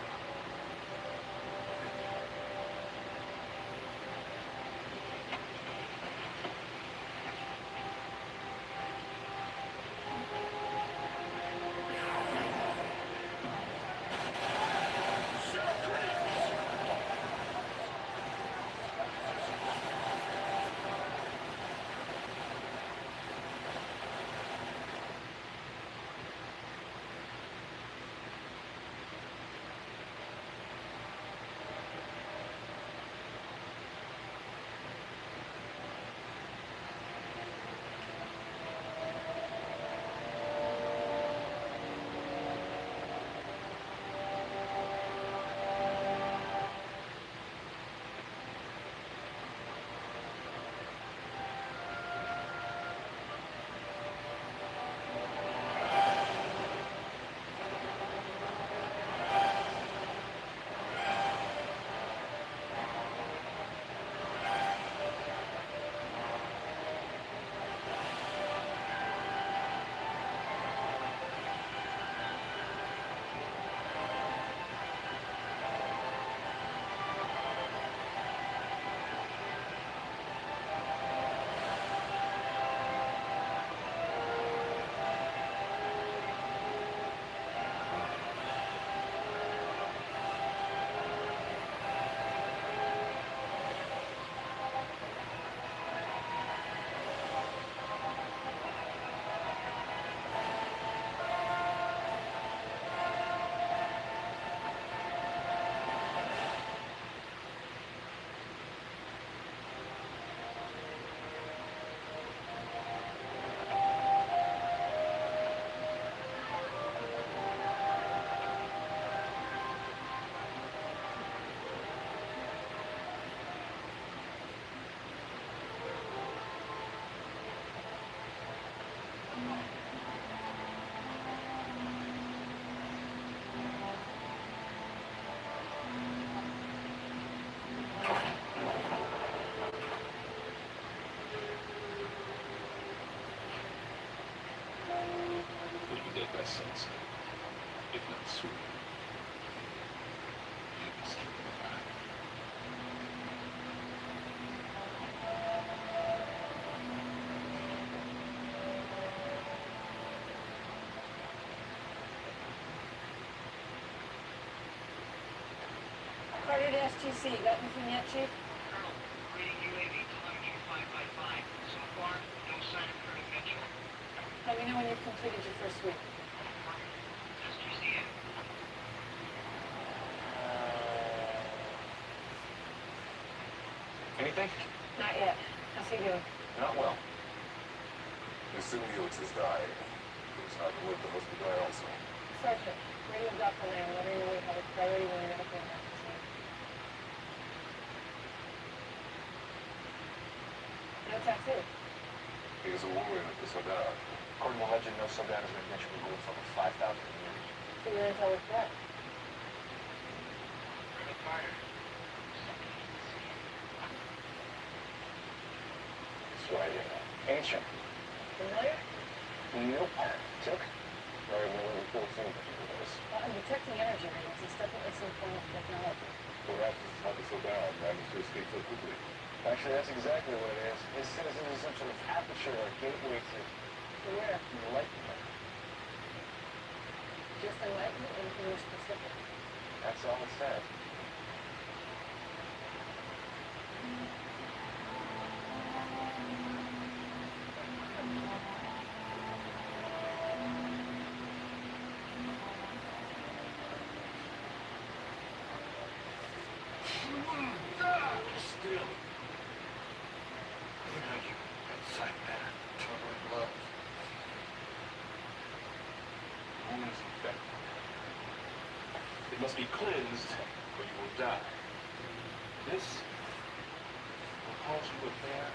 Speaker 9: Carter to SGC. Got anything yet, Chief?
Speaker 8: Colonel, reading UAV telemetry 5 by 5. So far, no sign of Colonel Mitchell.
Speaker 9: Let me know when you've completed your first sweep.
Speaker 8: SGC in.
Speaker 2: Anything?
Speaker 9: Not yet. How's he doing?
Speaker 2: Not well.
Speaker 4: The symbiote has died. Looks like the Elizabeth must die also.
Speaker 9: Sergeant, radio Dr. Lamb, letting you know we have a priority when medical emergency. No tattoo.
Speaker 4: He is a woman of the Sadat.
Speaker 2: According to legend, no Sadat has been mentioned in for over 5,000 years.
Speaker 9: So your intel was correct.
Speaker 8: Colonel Carter.
Speaker 2: It's right, ancient.
Speaker 9: Familiar?
Speaker 2: Nope. Took? Very little cool thing to do with this.
Speaker 9: I'm detecting energy rings. It's definitely some form of technology.
Speaker 4: Perhaps this is how the Sadat managed to escape so quickly.
Speaker 2: Actually, that's exactly what it is. His citizens is some sort of aperture or gateway to
Speaker 9: Where?
Speaker 2: enlightenment.
Speaker 9: Just enlightenment or anything more specific?
Speaker 2: That's all it says.
Speaker 5: Still. Look at you. Inside there. Covered in blood. Wounds infected. It must be cleansed, or you will die. This will cause you a fair.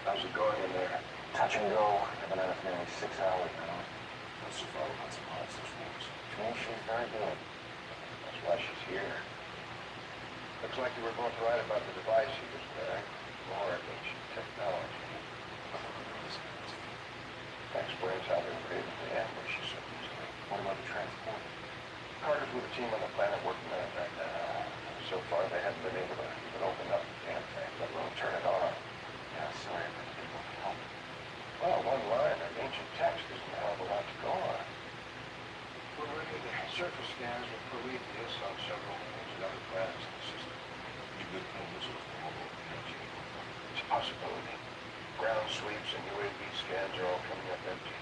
Speaker 2: How's it going in there? Touch and go. I've been at it for nearly 6 hours now.
Speaker 4: That's survival not survive such wounds.
Speaker 2: To me, she's very good. That's why she's here. Looks like you were both right about the device she was wearing. More ancient technology. That explains how they were able to ambush you so easily. What about the transporter? Carter's with a team on the planet working on it right now. So far, they haven't been able to even open up the damn thing, let alone turn it on. Yeah, sorry, but they won't help. Well, one line of ancient text isn't a hell of a lot to go on.
Speaker 5: We're running the surface scans with Prometheus on several moons and other planets in the system.
Speaker 4: You could come to sort of formal energy.
Speaker 5: It's a possibility. Ground sweeps and UAV scans are all coming up empty.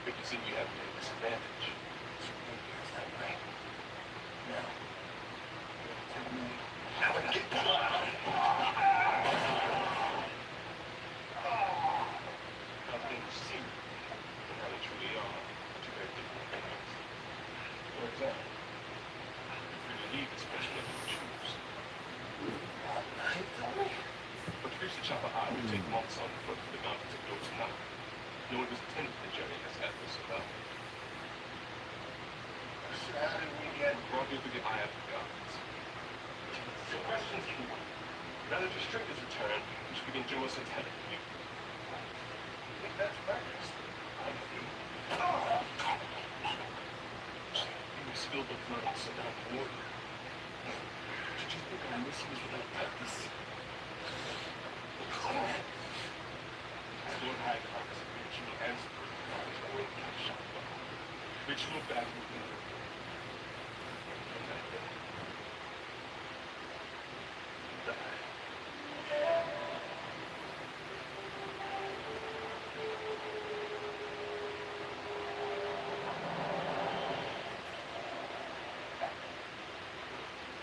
Speaker 5: We can see we have a disadvantage. Is that right? Now, tell me how we get how things seem and how they truly are two very different things. For example, we really need the special effects choose.
Speaker 4: take months on foot for the mountains to go tonight. No one was intended for the journey as effortless about.
Speaker 5: So how did we get...
Speaker 4: Brought you through the eye of the gods. Your questions can wait. Rather restrict his return, which we can do us intended for you.
Speaker 5: I think that's breakfast.
Speaker 4: You spilled the blood of Saddam warrior. Did you think our mission was without purpose? Lord High Congress, ritual answer for the world can shut down. Ritual battle with me. From that day.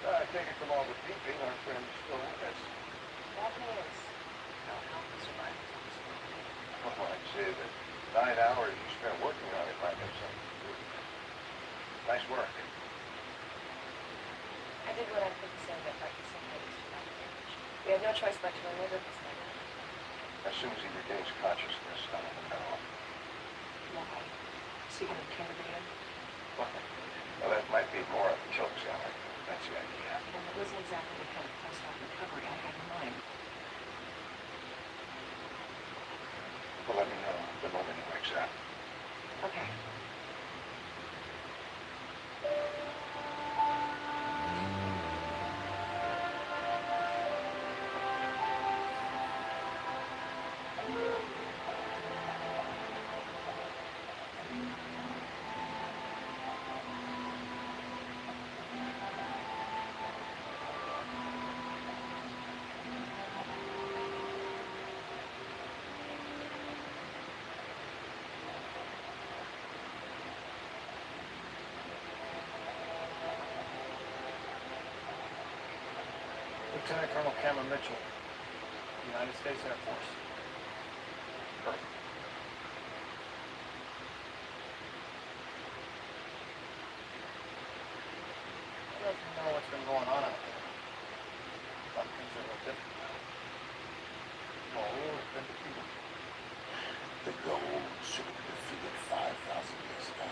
Speaker 5: I take it from all the peeping, our friend is still with us.
Speaker 9: That is.
Speaker 5: Now, how was it right? Well, I'd say that 9 hours you spent working on it might have something to do with it. Nice work.
Speaker 9: I did what I could to save it, like you said, we had no choice but to remember this thing.
Speaker 5: As soon as he regains consciousness, stop him now.
Speaker 9: Why? Is he going to turn it in?
Speaker 5: Well, that might be more of a joke, Sally. That's the idea.
Speaker 9: And it wasn't exactly the kind of post-op recovery I had in mind.
Speaker 5: Well, let me know the moment he wakes up.
Speaker 9: Okay.
Speaker 6: Lieutenant Colonel Cameron Mitchell, United States Air Force.
Speaker 5: Perfect.
Speaker 6: I don't know what's been going on out there. But things are a little different. Goal has been defeated.
Speaker 4: The goal should have been defeated 5,000 years ago.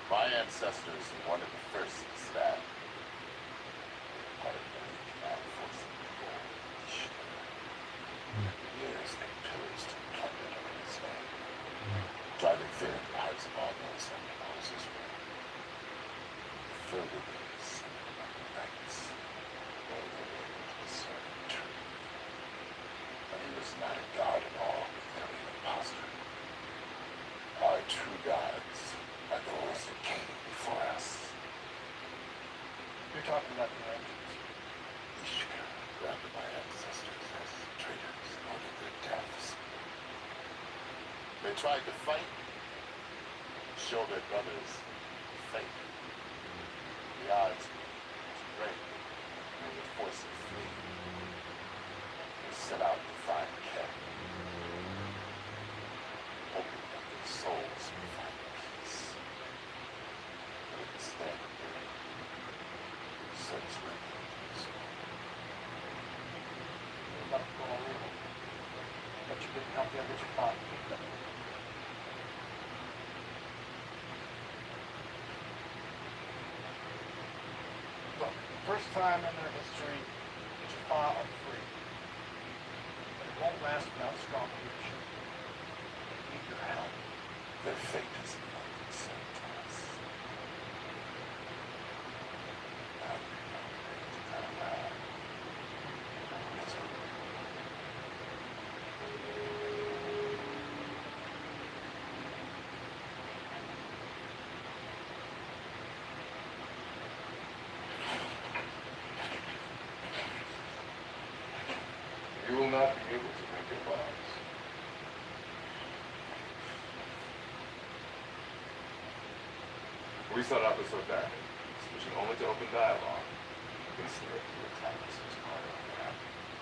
Speaker 4: My ancestors were one of the first to stand. Part of the command force of the goal. Years they pillaged and plundered Afghanistan, driving fear into the hearts of all those who oppose Israel. Filled with these nights, all the way to discern the truth. But he was not a god at all, but an imposter. Our true gods are those that came before us.
Speaker 6: You're talking about the Rangers.
Speaker 4: Ishka branded my ancestors as traitors and ordered their deaths. They tried to fight, show their brothers faith. The odds was great, and they were forced to flee. They set out to find Ken, hoping that their souls would find peace. But instead, search went into
Speaker 6: About to go all over. But you didn't help the others you fought. Look, first time in their history, Jaffa are free. But it won't last without strong leadership. They need your help.
Speaker 4: their fate is not concerned to us.
Speaker 5: You will not be able to make your vows.
Speaker 4: We start out with so that, switching only to open dialogue. Consider it to attack us as part of that.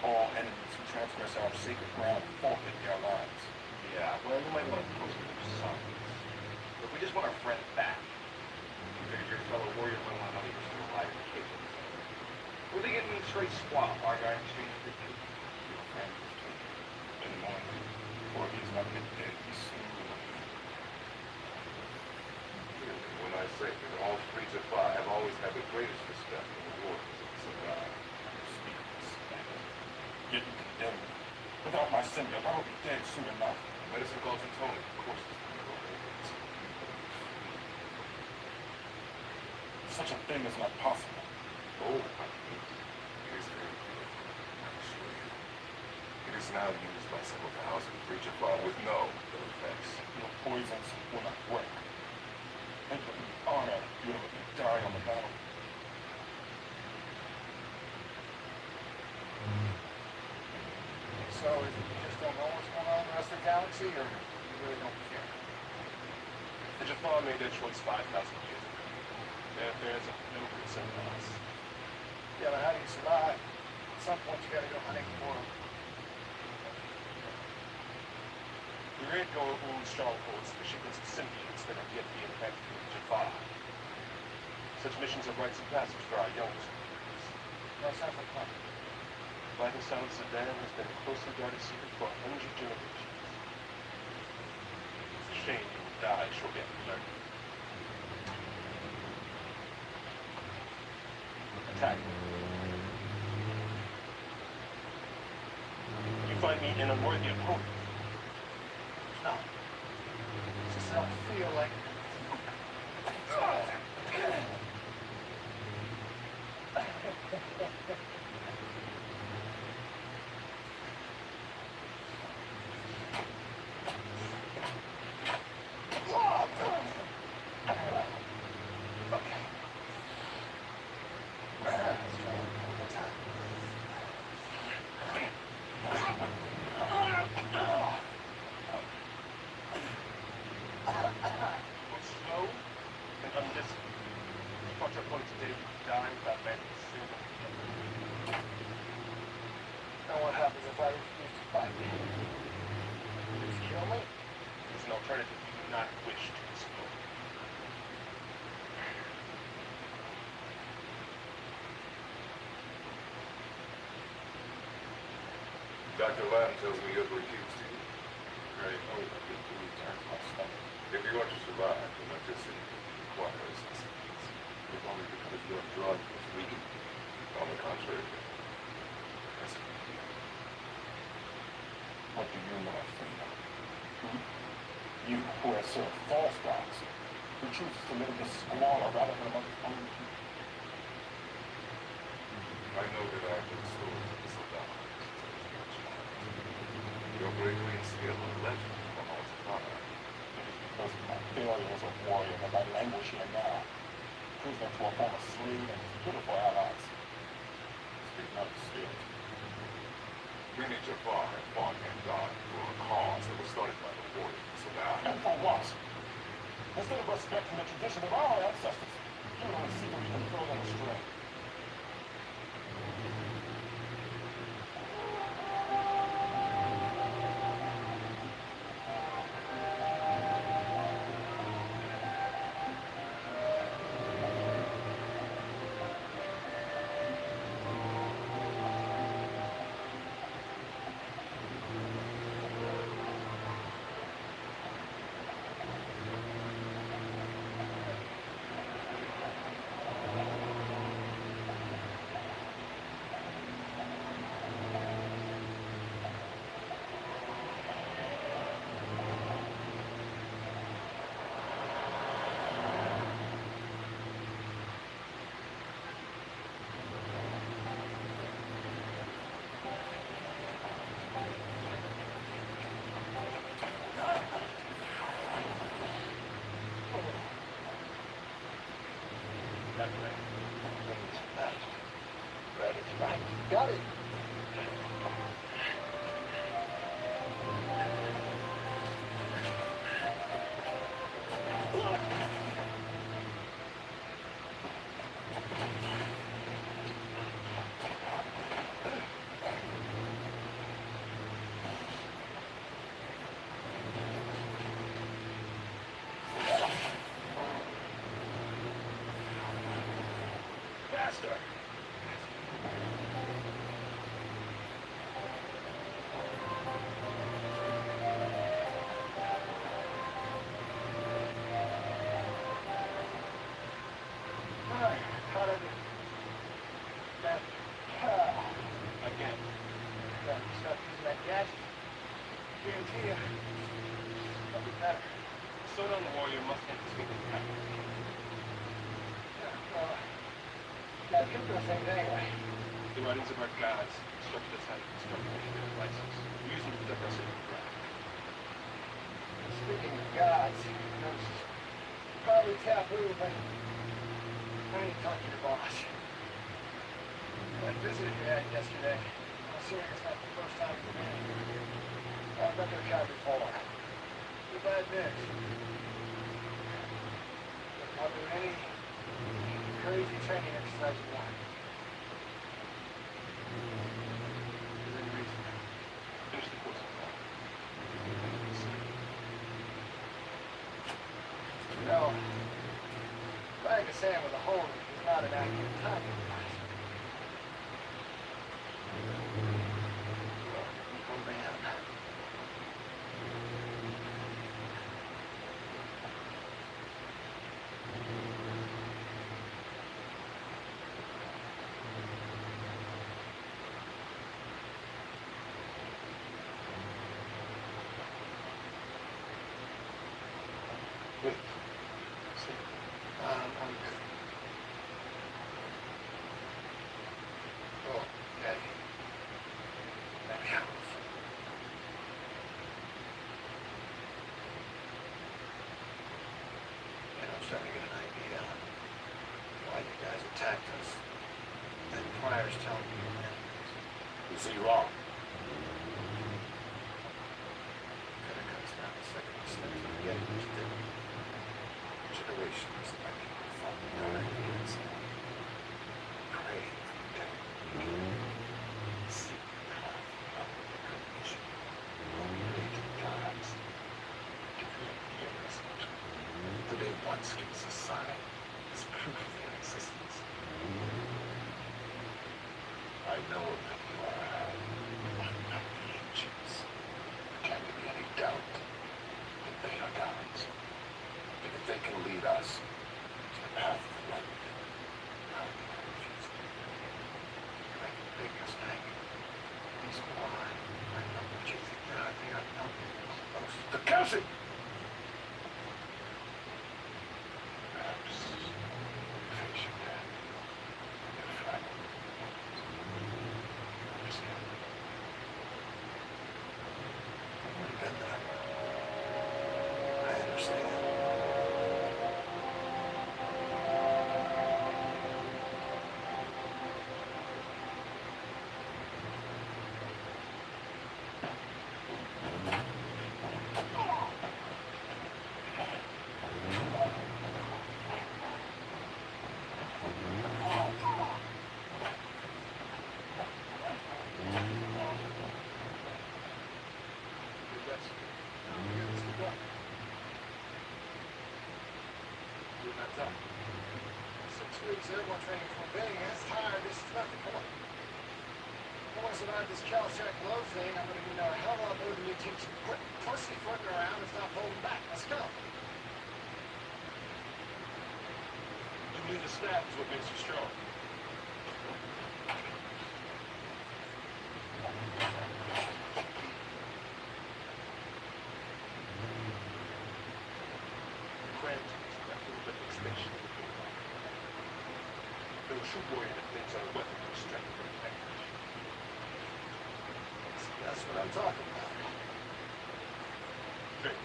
Speaker 6: All enemies who transgress our sacred ground forfeit their lives.
Speaker 2: Yeah, well, you might want to post it for some. But we just want our friend back. We figured your fellow warrior might want to know you're still alive in the case. We're thinking straight swap, our guy in exchange for you. Your friend was taken.
Speaker 4: Jafar have always had the greatest respect for the warriors of the Sarai.
Speaker 5: Speak of respect. Getting condemned. Without my symbiote, I will be dead soon enough.
Speaker 4: Medicine calls it Tony. Of course it's going to go there.
Speaker 5: Such a thing is not possible.
Speaker 4: Oh, it is very good. I assure you. It is now used by several thousand for Jafar with no ill effects.
Speaker 5: Your poisons will not work. It would be honor you to let me die on the battle.
Speaker 6: So, is it you just don't know what's going on in the rest of the galaxy, or you really don't care?
Speaker 1: The Jafar made their choice 5,000 years ago. Their affairs are no concern of us.
Speaker 6: Yeah, but how do you survive? At some point, you gotta go hunting for them.
Speaker 1: The Red Goal owns strongholds for shipments of symbiotes that have yet to be infected with Jafar. Such missions are rites of passage for our youngest warriors.
Speaker 6: That sounds like fun.
Speaker 1: Vital Sound Sedan has been a closely guarded secret for 100 generations. It's a shame you will die shortly after learning. Attack. You find me an unworthy opponent.
Speaker 6: No. It's just I don't feel like...
Speaker 1: Slow and undisciplined. You fought your opponent today, you die without landing a single blow.
Speaker 6: Now what happens if I refuse to fight? You just kill me?
Speaker 1: It's an alternative you do not wish to explore.
Speaker 4: Dr. Lamb tells me you're refused to you.
Speaker 5: Very old, I get to return to my stomach.
Speaker 4: If you are to survive, the electricity requires assistance. If only because your drug is weakened. On the contrary, that's
Speaker 5: What do you know of freedom? You who has served false gods, who chooses to live in this squalor rather than among his own people.
Speaker 4: I know that I have been stories of the Saddam. Your bravery and skill are legend from all time.
Speaker 5: It is because of my failure as a warrior that I languish here now, prisoner to a former slave and his pitiful allies. Speak not of spirit.
Speaker 4: Many Jafar have fought and died for a cause that was started by the warriors of Saddam.
Speaker 5: And for what? Instead of respecting the tradition of our ancestors, you don't secretly control them astray.
Speaker 6: Right. Got it.
Speaker 1: Faster!
Speaker 6: here. That'll be better.
Speaker 11: Slow down the warrior must anticipate the attack.
Speaker 6: Yeah, well, gotta get those things anyway.
Speaker 11: The writings of our gods instructed us how to construct nuclear devices. We use them to protect our city from ground.
Speaker 6: Speaking of gods, you know, this is probably taboo, but I need to talk to your boss. I visited your dad yesterday. I'm assuming it's not the first time for me. I've been to the car before. Too bad news. I'll do any crazy training exercise you want.
Speaker 11: Within reason. Finish the course of thought.
Speaker 6: You know, bag of sand with a hole in it is not an accurate timing device. Oh man.
Speaker 11: Wait. Sleep.
Speaker 6: I'm good. Oh, Daddy. That counts. And I'm starting to get an idea on why you guys attacked us. That Pryor's telling me your men.
Speaker 4: Is he wrong?
Speaker 6: Kind of cuts down the second steps of getting what you did. Generations of my people fought the dark ideas. Prayed for death. Seek the path of the creation. Created gods. Declared the innocent. That they once gives a sign as proof of their existence. I know that you are one of the ancients. Can there be any doubt that they are gods? And if they can lead us to the path of the light, how can I refuse them? You make a big mistake. These are why I know what you think they are. They are nothing close to Kelsey! Perhaps face your dad. Your friend. Understand? I've already been there. I understand. Good rest. Now we got this to go.
Speaker 11: You're not done.
Speaker 6: 6 weeks, everyone training for obeying. That's tired. This is nothing. Come on. If I want to survive this Caltech low thing, I'm going to need a hell of a lot more than you teach. Quit pussyfooting around and stop holding back. Let's go.
Speaker 11: You believe the staff is what makes you strong. Crampton is a little station. There were true warrior that thinks our weapon was strength and language.
Speaker 6: That's what I'm talking about.
Speaker 11: Great.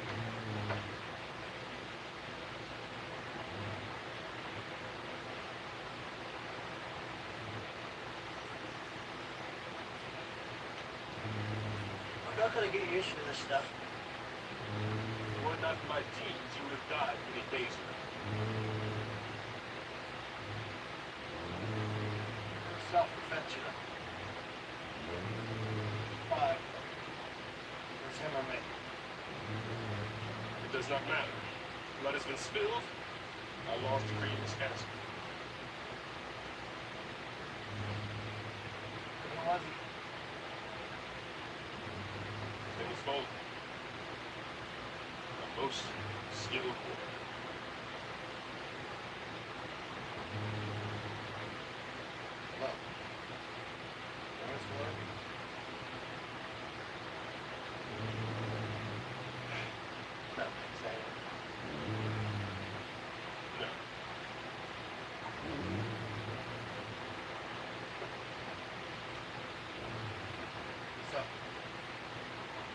Speaker 8: I'm not gonna get used to this stuff.
Speaker 11: If it were not for my teens, you would have died many days ago.
Speaker 6: Self-defense, you know. Fine. There's him or me.
Speaker 11: It does not matter. Blood has been spilled. Our laws decree is cancelled.
Speaker 6: Who was he?
Speaker 11: His name was Bolton. A most skilled warrior.
Speaker 6: Hello. Nice work.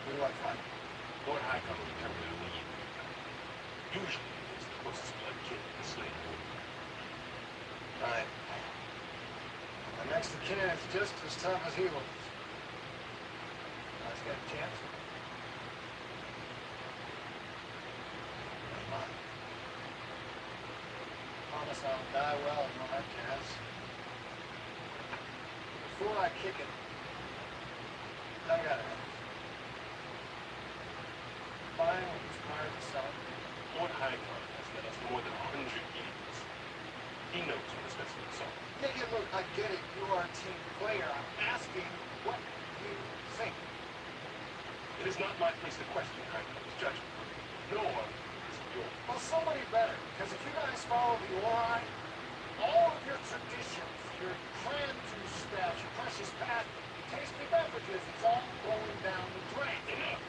Speaker 5: Where do I find him?
Speaker 1: Lord Highcom will determine it when you. Usually, it's the closest blood kin to the slave owner.
Speaker 5: Right. My next of kin is just as tough as he was. Let's get a chance. Never mind. Promise I'll die well and all that jazz. Before I kick it, I gotta ask. Buying what was prior to selling?
Speaker 1: Lord Highcom has led us more than 100 years. He knows when it's best to be sold.
Speaker 5: Make it look, I get it, you are a team player. I'm asking what you think.
Speaker 1: It is not my place to question Highcom's judgment, nor is it yours.
Speaker 5: Well, somebody better, because if you guys follow the Ori, all of your traditions, your clan two-steps, your precious past, your tasty beverages, it's all going down the drain.
Speaker 1: Enough.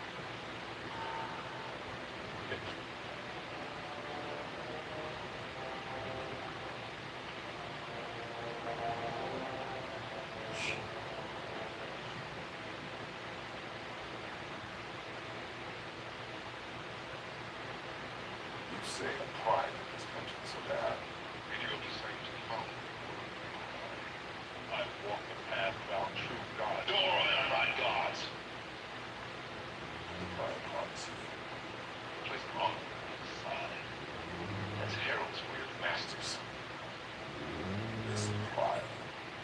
Speaker 4: You say the pride of this country so bad.
Speaker 1: And you'll be saying to the home. I've walked the path of our true God. Dora, they're not gods.
Speaker 4: I promise you.
Speaker 1: Place them on the side. As heralds for your masters.
Speaker 4: This pride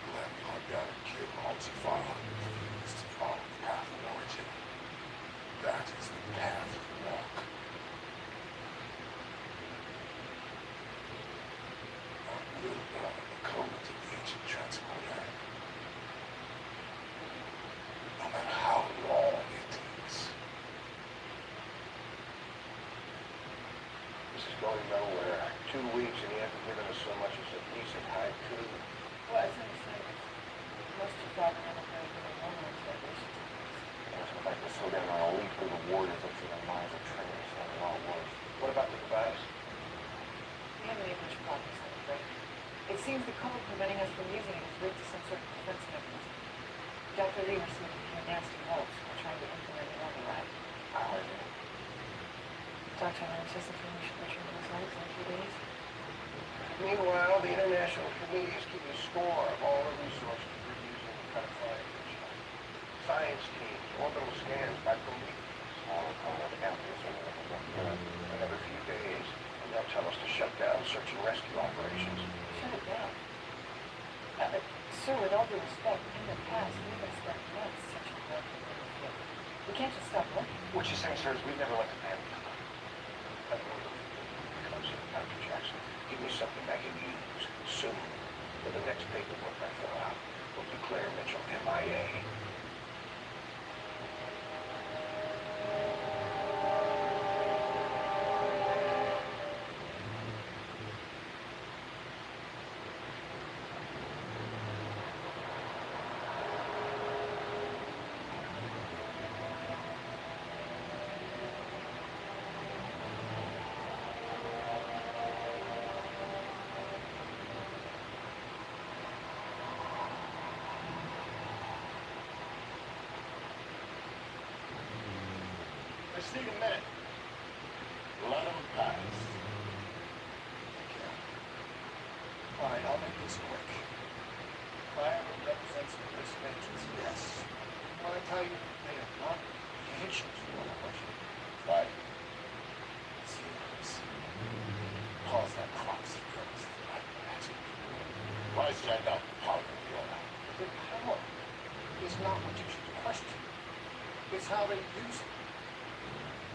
Speaker 4: will have the organic kid Alta File refuse to follow the path of origin. That is the path to walk. Not will down in the codes of the ancient transporter. No matter how long it takes.
Speaker 2: This is going nowhere. 2 weeks and he hasn't given us so much as a decent haiku.
Speaker 3: Well, as I said, most of that never very good moments that we should
Speaker 2: Let's go back to slow down our elite for the warriors and for their minds of trainers and a lot worse. What about the device?
Speaker 3: We haven't made much progress on it, right? It seems the code preventing us from using it is rigged to some sort of defense mechanism. Dr. Lee received a few nasty notes while trying to implement an override.
Speaker 2: How is it?
Speaker 3: Dr. Lee says the family should return to his life in a few days.
Speaker 2: Meanwhile, the international committee is keeping score of all the resources we're using to try to find each other. Science teams, orbital scans, micrometers, all of the evidence are going to look good. Another few days, and they'll tell us to shut down search and rescue operations.
Speaker 3: Shut it down. Sir, with all due respect, in the past, we've been spent months searching for everything in the field. We can't just stop looking.
Speaker 2: What you're saying, sir, is we've never let the panic come. Because of Dr. Jackson, give me something I can use soon. For the next paperwork I fill out, will declare Mitchell MIA.
Speaker 5: Just need a minute.
Speaker 4: Let him pass.
Speaker 5: All right, I'll make this quick. Fire represents a risk of agency. Yes. What I tell you, they are not patients for a question.
Speaker 4: Right. Serious. Pause that crop sequence. Magic. Why stand up, power of the order?
Speaker 5: The power is not what you should question. It's how they use it.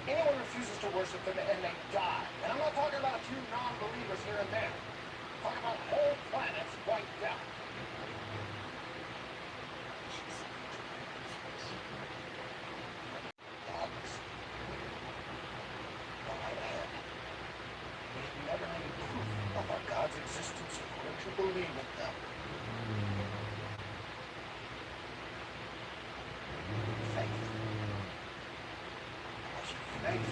Speaker 5: Anyone refuses to worship them and they die. And I'm not talking about a few non-believers here and there. I'm talking about whole planets wiped out. We've never any proof of our God's existence or to believe in them. Faith. What's your faith?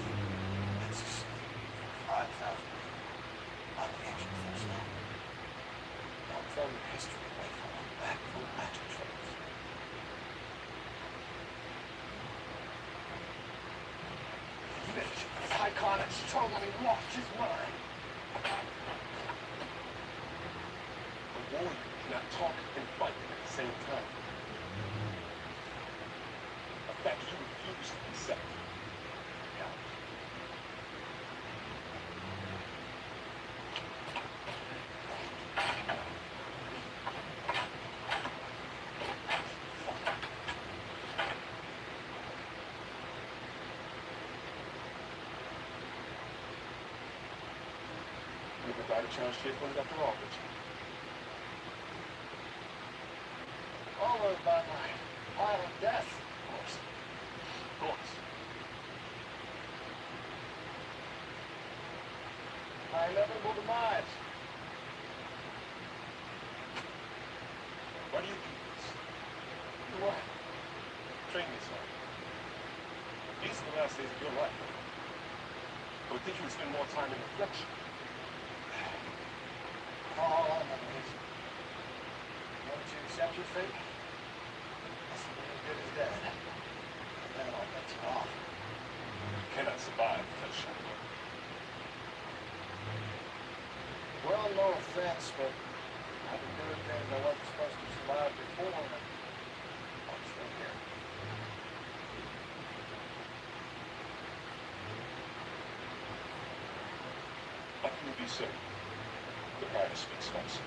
Speaker 5: It's a slave for 5,000 years. On the edge of the stone. Don't throw your history away for one back full of magic tricks. struggle and lost his mind.
Speaker 4: A warrior cannot talk and fight at the same time. A fact you refuse to accept. Everybody trying to shit when it after all, but
Speaker 5: All over by my violent death,
Speaker 4: of course. Of course.
Speaker 5: my inevitable demise.
Speaker 4: Why do you do this?
Speaker 5: Do what?
Speaker 4: Train yourself. These are the last days of your life. I would think you would spend more time in reflection.
Speaker 5: All I'm amazing. Once you accept your fate, that's as good as death. Then all bets are off.
Speaker 4: You cannot survive without shadow.
Speaker 5: Well, no offense, but I've been doing things I wasn't supposed to survive before, and I'm still here.
Speaker 4: How can you be certain the private speaks first?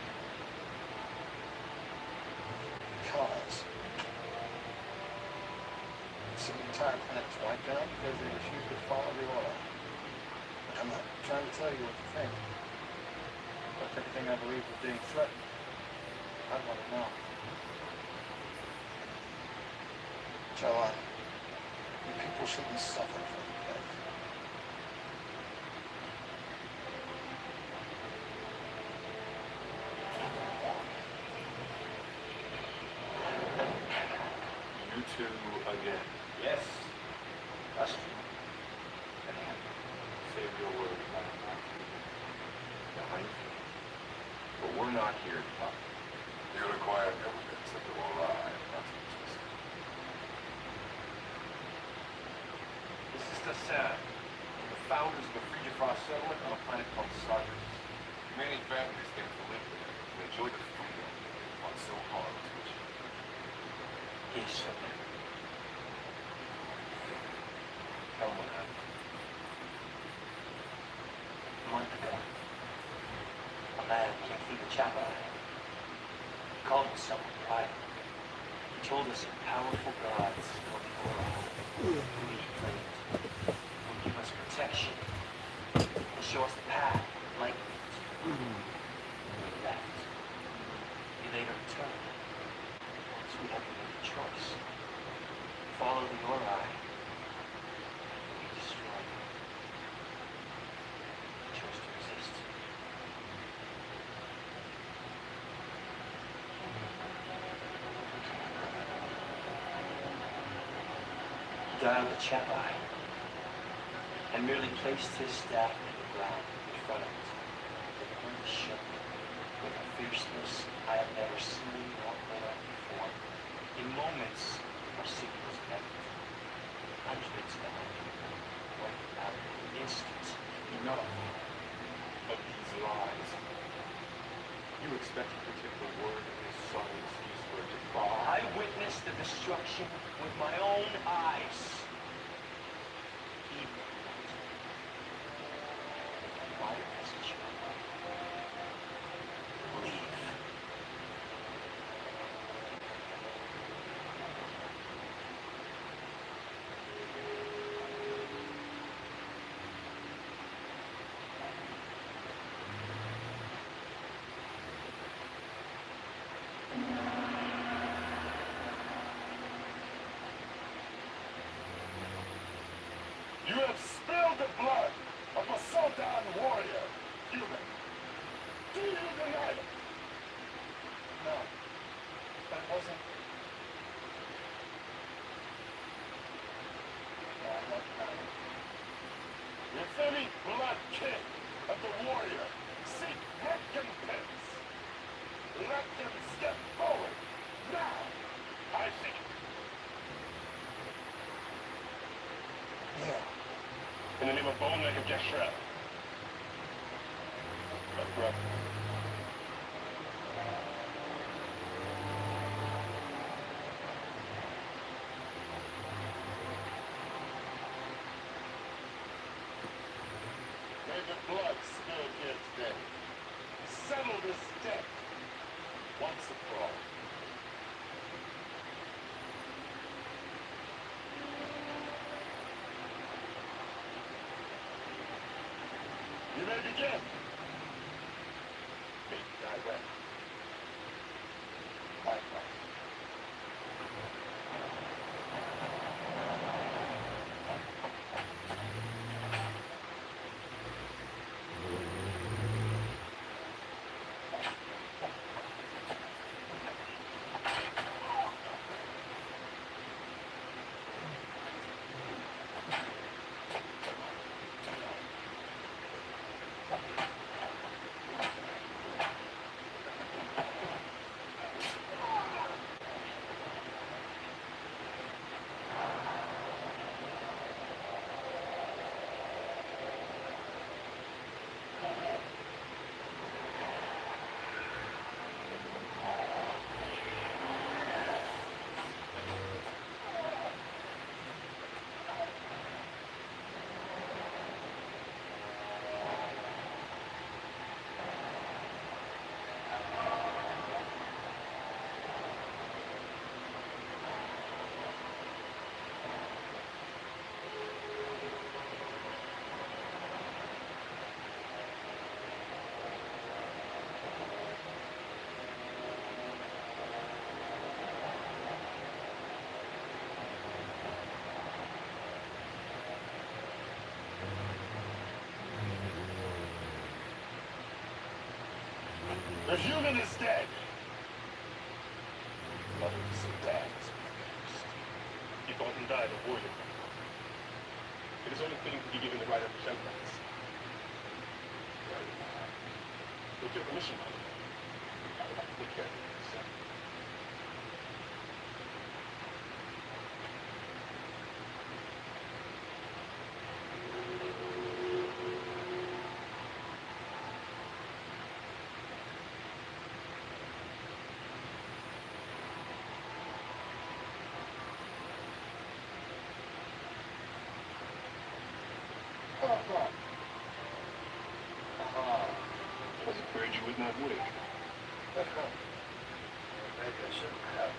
Speaker 5: Because the entire planet's wiped out because they refuse to follow the order. I'm not trying to tell you what to think. But everything I believe is being threatened, I want to know. Joe, you people shouldn't suffer from death.
Speaker 4: You two again.
Speaker 2: Yes, that's true.
Speaker 4: Save your words, behind you. But we're not here to talk. You'll acquire evidence that they're all right. That's what you said.
Speaker 2: This is the sad. The founders of the Free Frost settlement on a planet called Stargate.
Speaker 4: Many families came to live there to enjoy the freedom on so hard to achieve.
Speaker 2: Yes, sir. Tell them what happened.
Speaker 8: A month ago, a man came through the chapel. He called himself a private. He told us that powerful gods called the Aura, who he claimed would give us protection and show us the path like we left. He later returned, so we had to make a choice. Follow the Aura, or be destroyed. We chose to resist. He dialed the Chapai and merely placed his staff in the ground in front of it. The earth shook with a fierceness I have never seen or heard before. In moments, our city was empty. Hundreds of people went out in an instant.
Speaker 4: Enough of these lies. You expected to take the word of his son's eastward to fall.
Speaker 8: I witnessed the destruction with my own eyes. He my message. Leave.
Speaker 1: In the name of Bone Neck and Jack Shrap. That's correct.
Speaker 4: May the blood spill here today. Settle this debt once and for all. You may begin. Be direct. Likewise. The human is dead. Nothing to see dead is produced.
Speaker 1: He fought and died a warrior. It is only fitting to be given the right of resemblance. With your permission, my lord, I would like to take care of this. I was afraid you would not wake.
Speaker 2: Maybe I shouldn't have.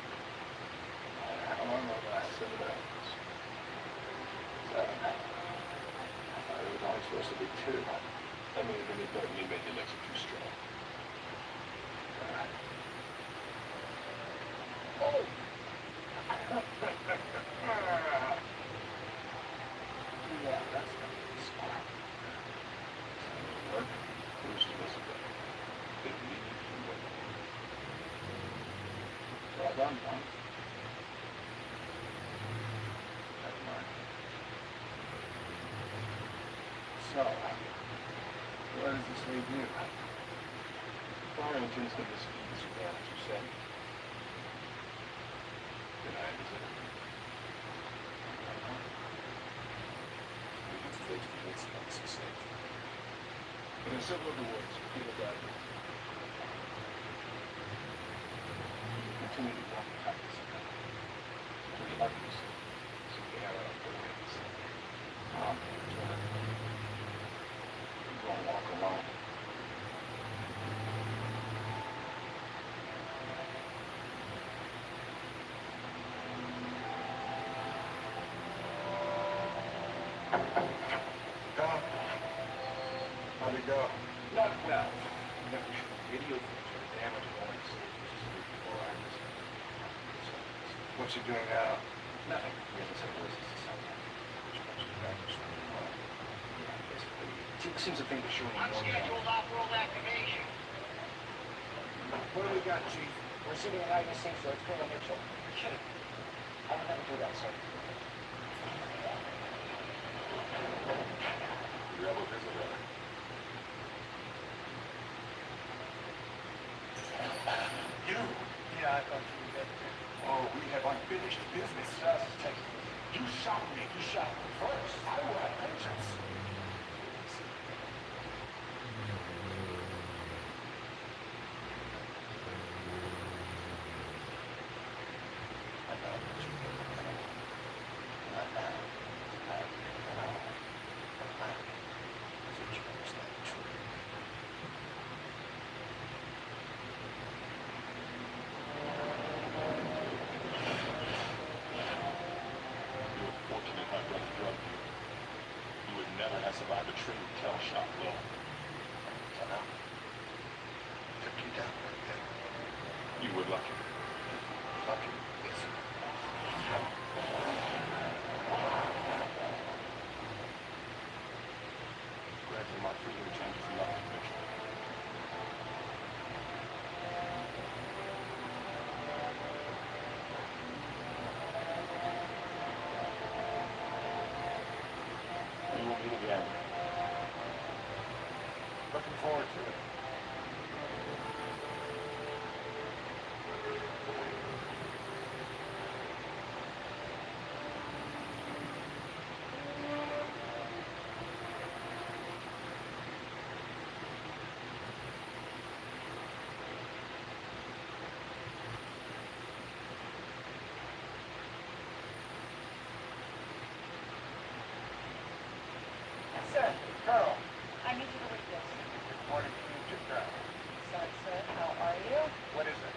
Speaker 2: How long was I? 7 hours. 7. I thought it was only supposed to be 2.
Speaker 1: That may have been it, but you made the lecture too strong.
Speaker 2: Oh! Yeah, that's gonna be smart.
Speaker 1: Work? Who's supposed to go? They need you to work.
Speaker 2: Well done, Tom. Never mind. So, where does this leave you?
Speaker 1: Farrington's going to speak this man, as you said. Did I visit him? We need to wait for the incident to safe. But in several other words, people died. Continue to walk the practice. Pretty lucky to see. So we have our own ways.
Speaker 2: You won't walk alone.
Speaker 4: Tom, how'd it go?
Speaker 2: Not well. Never should. Video footage of the damage going to see before I was.
Speaker 4: What's he doing now?
Speaker 2: Nothing. He hasn't said voices to something. Which much of that was from yeah, basically. It seems to think they're showing more.
Speaker 8: Unscheduled off-world activation.
Speaker 6: What do we got, Chief?
Speaker 8: We're receiving an IDC, so it's Colonel Mitchell.
Speaker 6: You're kidding.
Speaker 8: I would never do that, sir.
Speaker 4: Rebel visitor.
Speaker 5: You? Yeah, I thought you were dead.
Speaker 4: Oh, we have unfinished business.
Speaker 5: Just take it. You shot me. You shot me first. I will have vengeance.
Speaker 6: we'll meet again. Looking forward to it.
Speaker 9: Sir,
Speaker 6: Colonel,
Speaker 9: I need you to read this.
Speaker 6: morning future Colonel.
Speaker 9: Sorry, sir. How are you?
Speaker 6: What is it?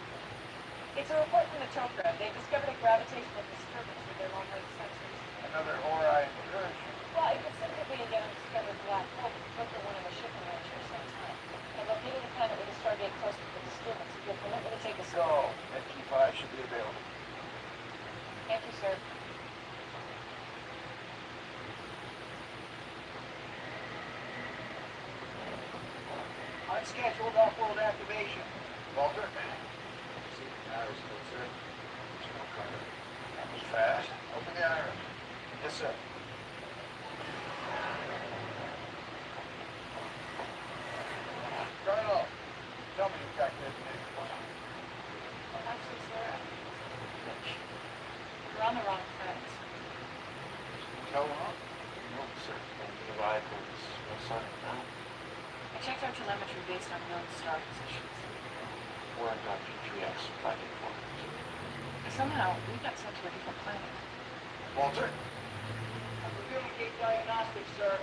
Speaker 9: It's a report from the Tokra. They've discovered a gravitational disturbance with their long-range sensors.
Speaker 6: Another Ori incursion.
Speaker 9: Well, it could simply be an undiscovered black hole that the Tokra wanted a shipping range for some time. They located a planet with a Stargate close to the disturbance. If you'll permit me to take a
Speaker 6: Go. SG-5 should be available.
Speaker 9: Thank you, sir.
Speaker 6: Unscheduled off-world activation. Walter? See the iris code, sir. There's no cover. That was fast. Open the iris. Yes, sir. Colonel, tell me you've got designated one.
Speaker 9: Actually, sir, you're on the wrong planet.
Speaker 6: Tell wrong?
Speaker 2: No, sir. The arrival is outside now.
Speaker 9: I checked our telemetry based on known star positions.
Speaker 2: We're on P3X, 584.
Speaker 9: Somehow, we got sent to a different planet.
Speaker 6: Walter? I'm reviewing gate diagnostics, sir.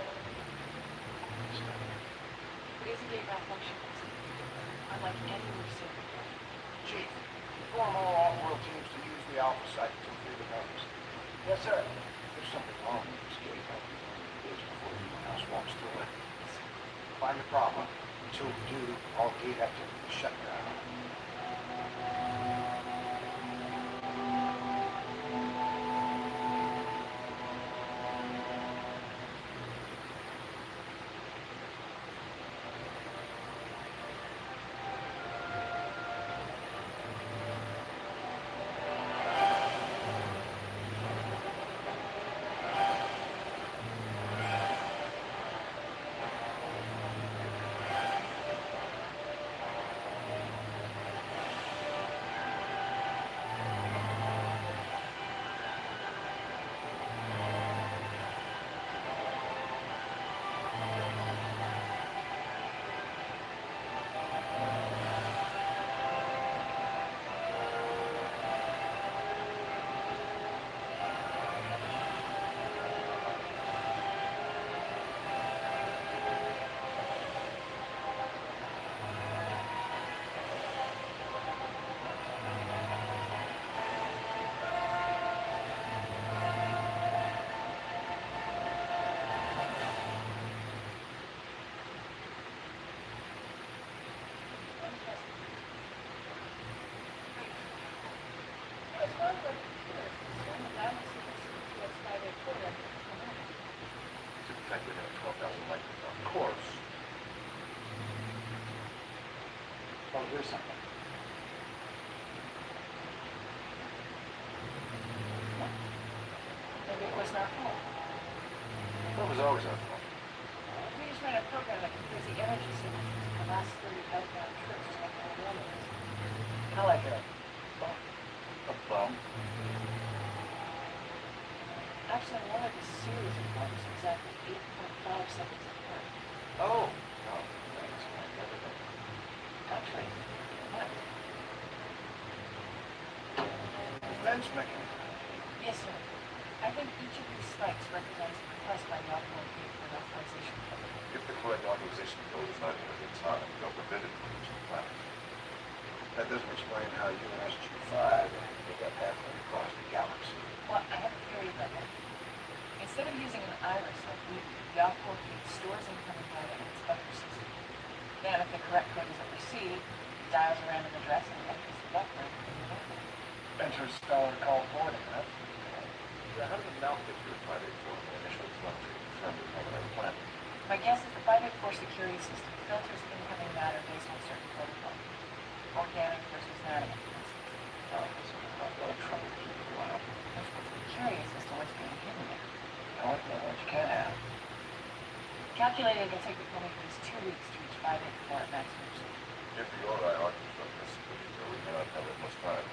Speaker 9: It is a gate malfunction, unlike any we've seen before.
Speaker 6: Chief, inform all off-world teams to use the Alpha site to clear the numbers. Yes, sir. There's something wrong with this gate. I'll be days before anyone else walks through it. Find the problem. Until we do, all gate activity is shut down.
Speaker 9: As far as our computers are concerned, I don't see the CPS 584 record for a moment.
Speaker 2: To detect within a 12,000 light years.
Speaker 6: Of course. Oh, here's something.
Speaker 9: Maybe it was not home.
Speaker 2: It was always our fault.
Speaker 9: We just ran a program that compares the energy signal from the last 30 outbound trips to what the normal is.
Speaker 6: Kind of like a bum.
Speaker 9: Actually, one of the series of bumps exactly 8.5 seconds apart.
Speaker 2: Oh. No, that explains everything.
Speaker 9: Actually, what?
Speaker 6: Defense mechanism.
Speaker 9: Yes, sir. I think each of these spikes represents a request by the optimal gate for an authorization code.
Speaker 4: If the correct authorization code is not entered in time, they'll prevent it from reaching the planet.
Speaker 6: That doesn't explain how you and SG-5 ended up halfway across the galaxy.
Speaker 9: Well, I have a theory about that. Instead of using an iris like we do, the off-board gate stores incoming data in its buffer system. Then, if the correct code isn't received, it dials a random address and enters the buffer.
Speaker 6: Interstellar call boarding, huh?
Speaker 2: So how did the mouth get through 584 when initial telemetry confirmed it was another planet?
Speaker 9: My guess is the 584 security system filters incoming matter based on certain protocols. Organic versus inanimate, for instance.
Speaker 2: Oh, so it's not a lot of trouble keeping it out.
Speaker 9: I'm curious as to what's being hidden there.
Speaker 6: I want to know what you can have.
Speaker 7: Calculated it'll take the plane at least 2 weeks to reach 584 at maximum speed.
Speaker 4: If the Ori are construct necessary, we may not have that much time.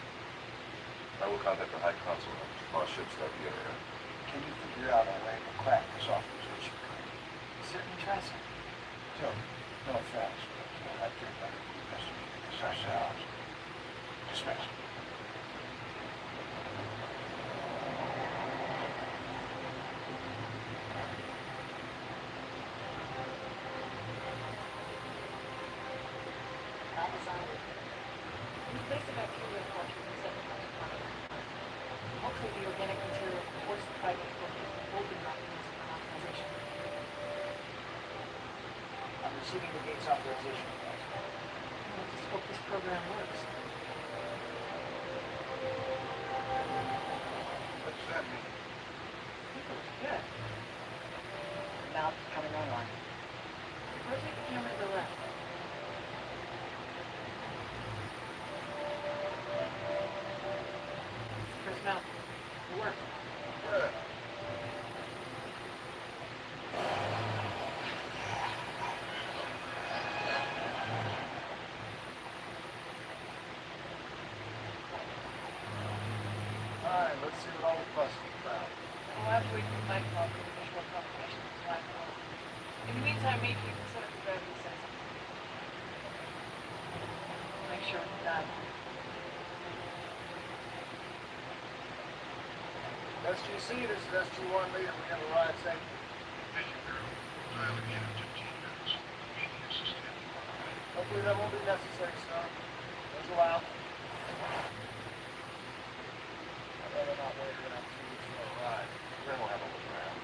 Speaker 4: I will contact the High Consul and our ship start the area.
Speaker 6: Can you figure out a way to crack this authorization code?
Speaker 7: Certainly try, sir.
Speaker 6: Joe, no offense, but I think better we investigate this ourselves. Dismissed.
Speaker 7: We placed a bacterial culture in 700 hopefully the organic material forced the fighting equipment will be documents for colonization.
Speaker 6: I'm receiving the gate's authorization.
Speaker 7: Let's just hope this program works.
Speaker 5: What does that mean?
Speaker 7: Good.
Speaker 2: Now it's coming online.
Speaker 7: Rotate the camera to the left. First mount. It worked.
Speaker 5: Good. All right, let's see what all the fuss is about.
Speaker 7: We'll have to wait for the night clock for the visual confirmation of the black hole. In the meantime, maybe you can set up the gravity sensor. Make sure it's done.
Speaker 5: SGC, this is SG-1 leader. We have arrived safely.
Speaker 4: Thank you, Colonel. Dial again in 15 minutes. Meeting is sustained.
Speaker 5: Hopefully that won't be necessary, sir. Let's go out. I'd rather not wait around 2 weeks for a ride.
Speaker 4: Then we'll have a look around.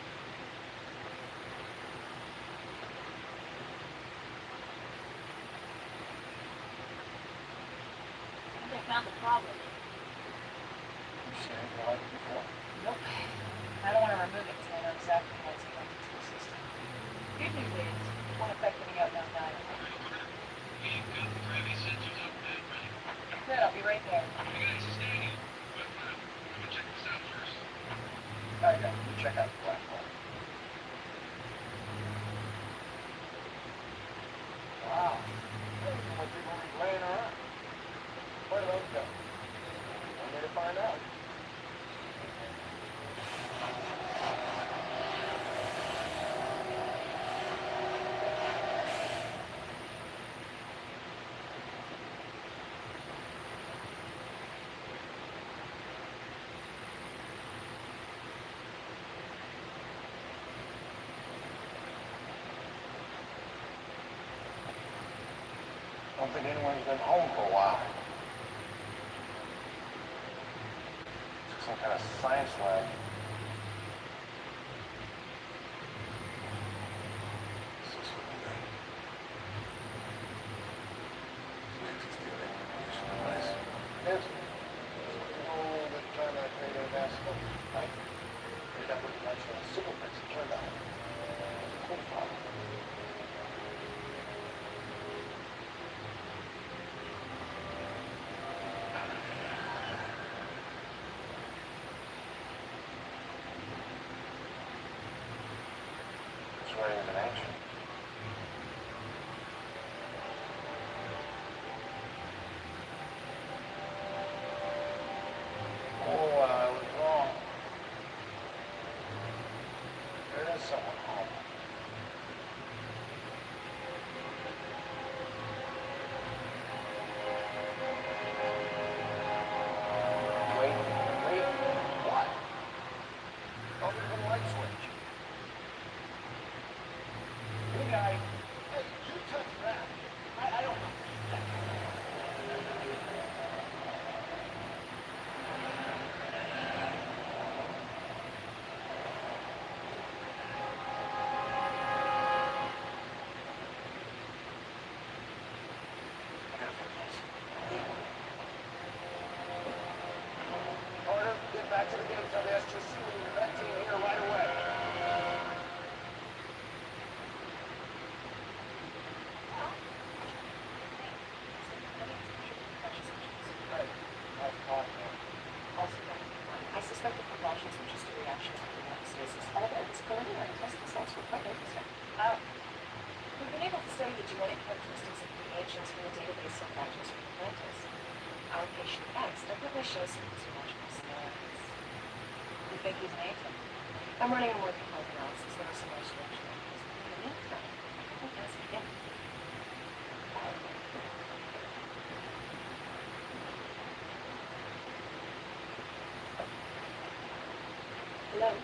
Speaker 7: I think I found the problem.
Speaker 6: You've seen anything like it before?
Speaker 7: Nope. I don't want to remove it until I know exactly how it's connected to the system. Good news is, it won't affect any outbound dial.
Speaker 11: We've got the gravity sensors up and ready.
Speaker 7: Good, I'll be right there.
Speaker 11: You guys sustaining? But I'm gonna check this out first.
Speaker 6: I got to check out the black hole.
Speaker 5: Wow. Those are what people leave laying around. Where do those go? One way to find out.
Speaker 6: Don't think anyone's been home for a while. It's some kind of science lab.
Speaker 4: Is this what we need? The existing communication device.
Speaker 5: Yes. Oh, the time I paid an asshole. Right? They got what nice civil bricks it turned out. Cool problem.
Speaker 6: It's writing an ancient.
Speaker 5: Oh, I was wrong. There is someone home.
Speaker 6: Wait. What? Oh, there's a light switch.
Speaker 5: Hey, guy. Hey, you touch that. I don't know.
Speaker 3: I'm running a more detailed analysis of a similar structure. In the meantime, I think that's it. Hello.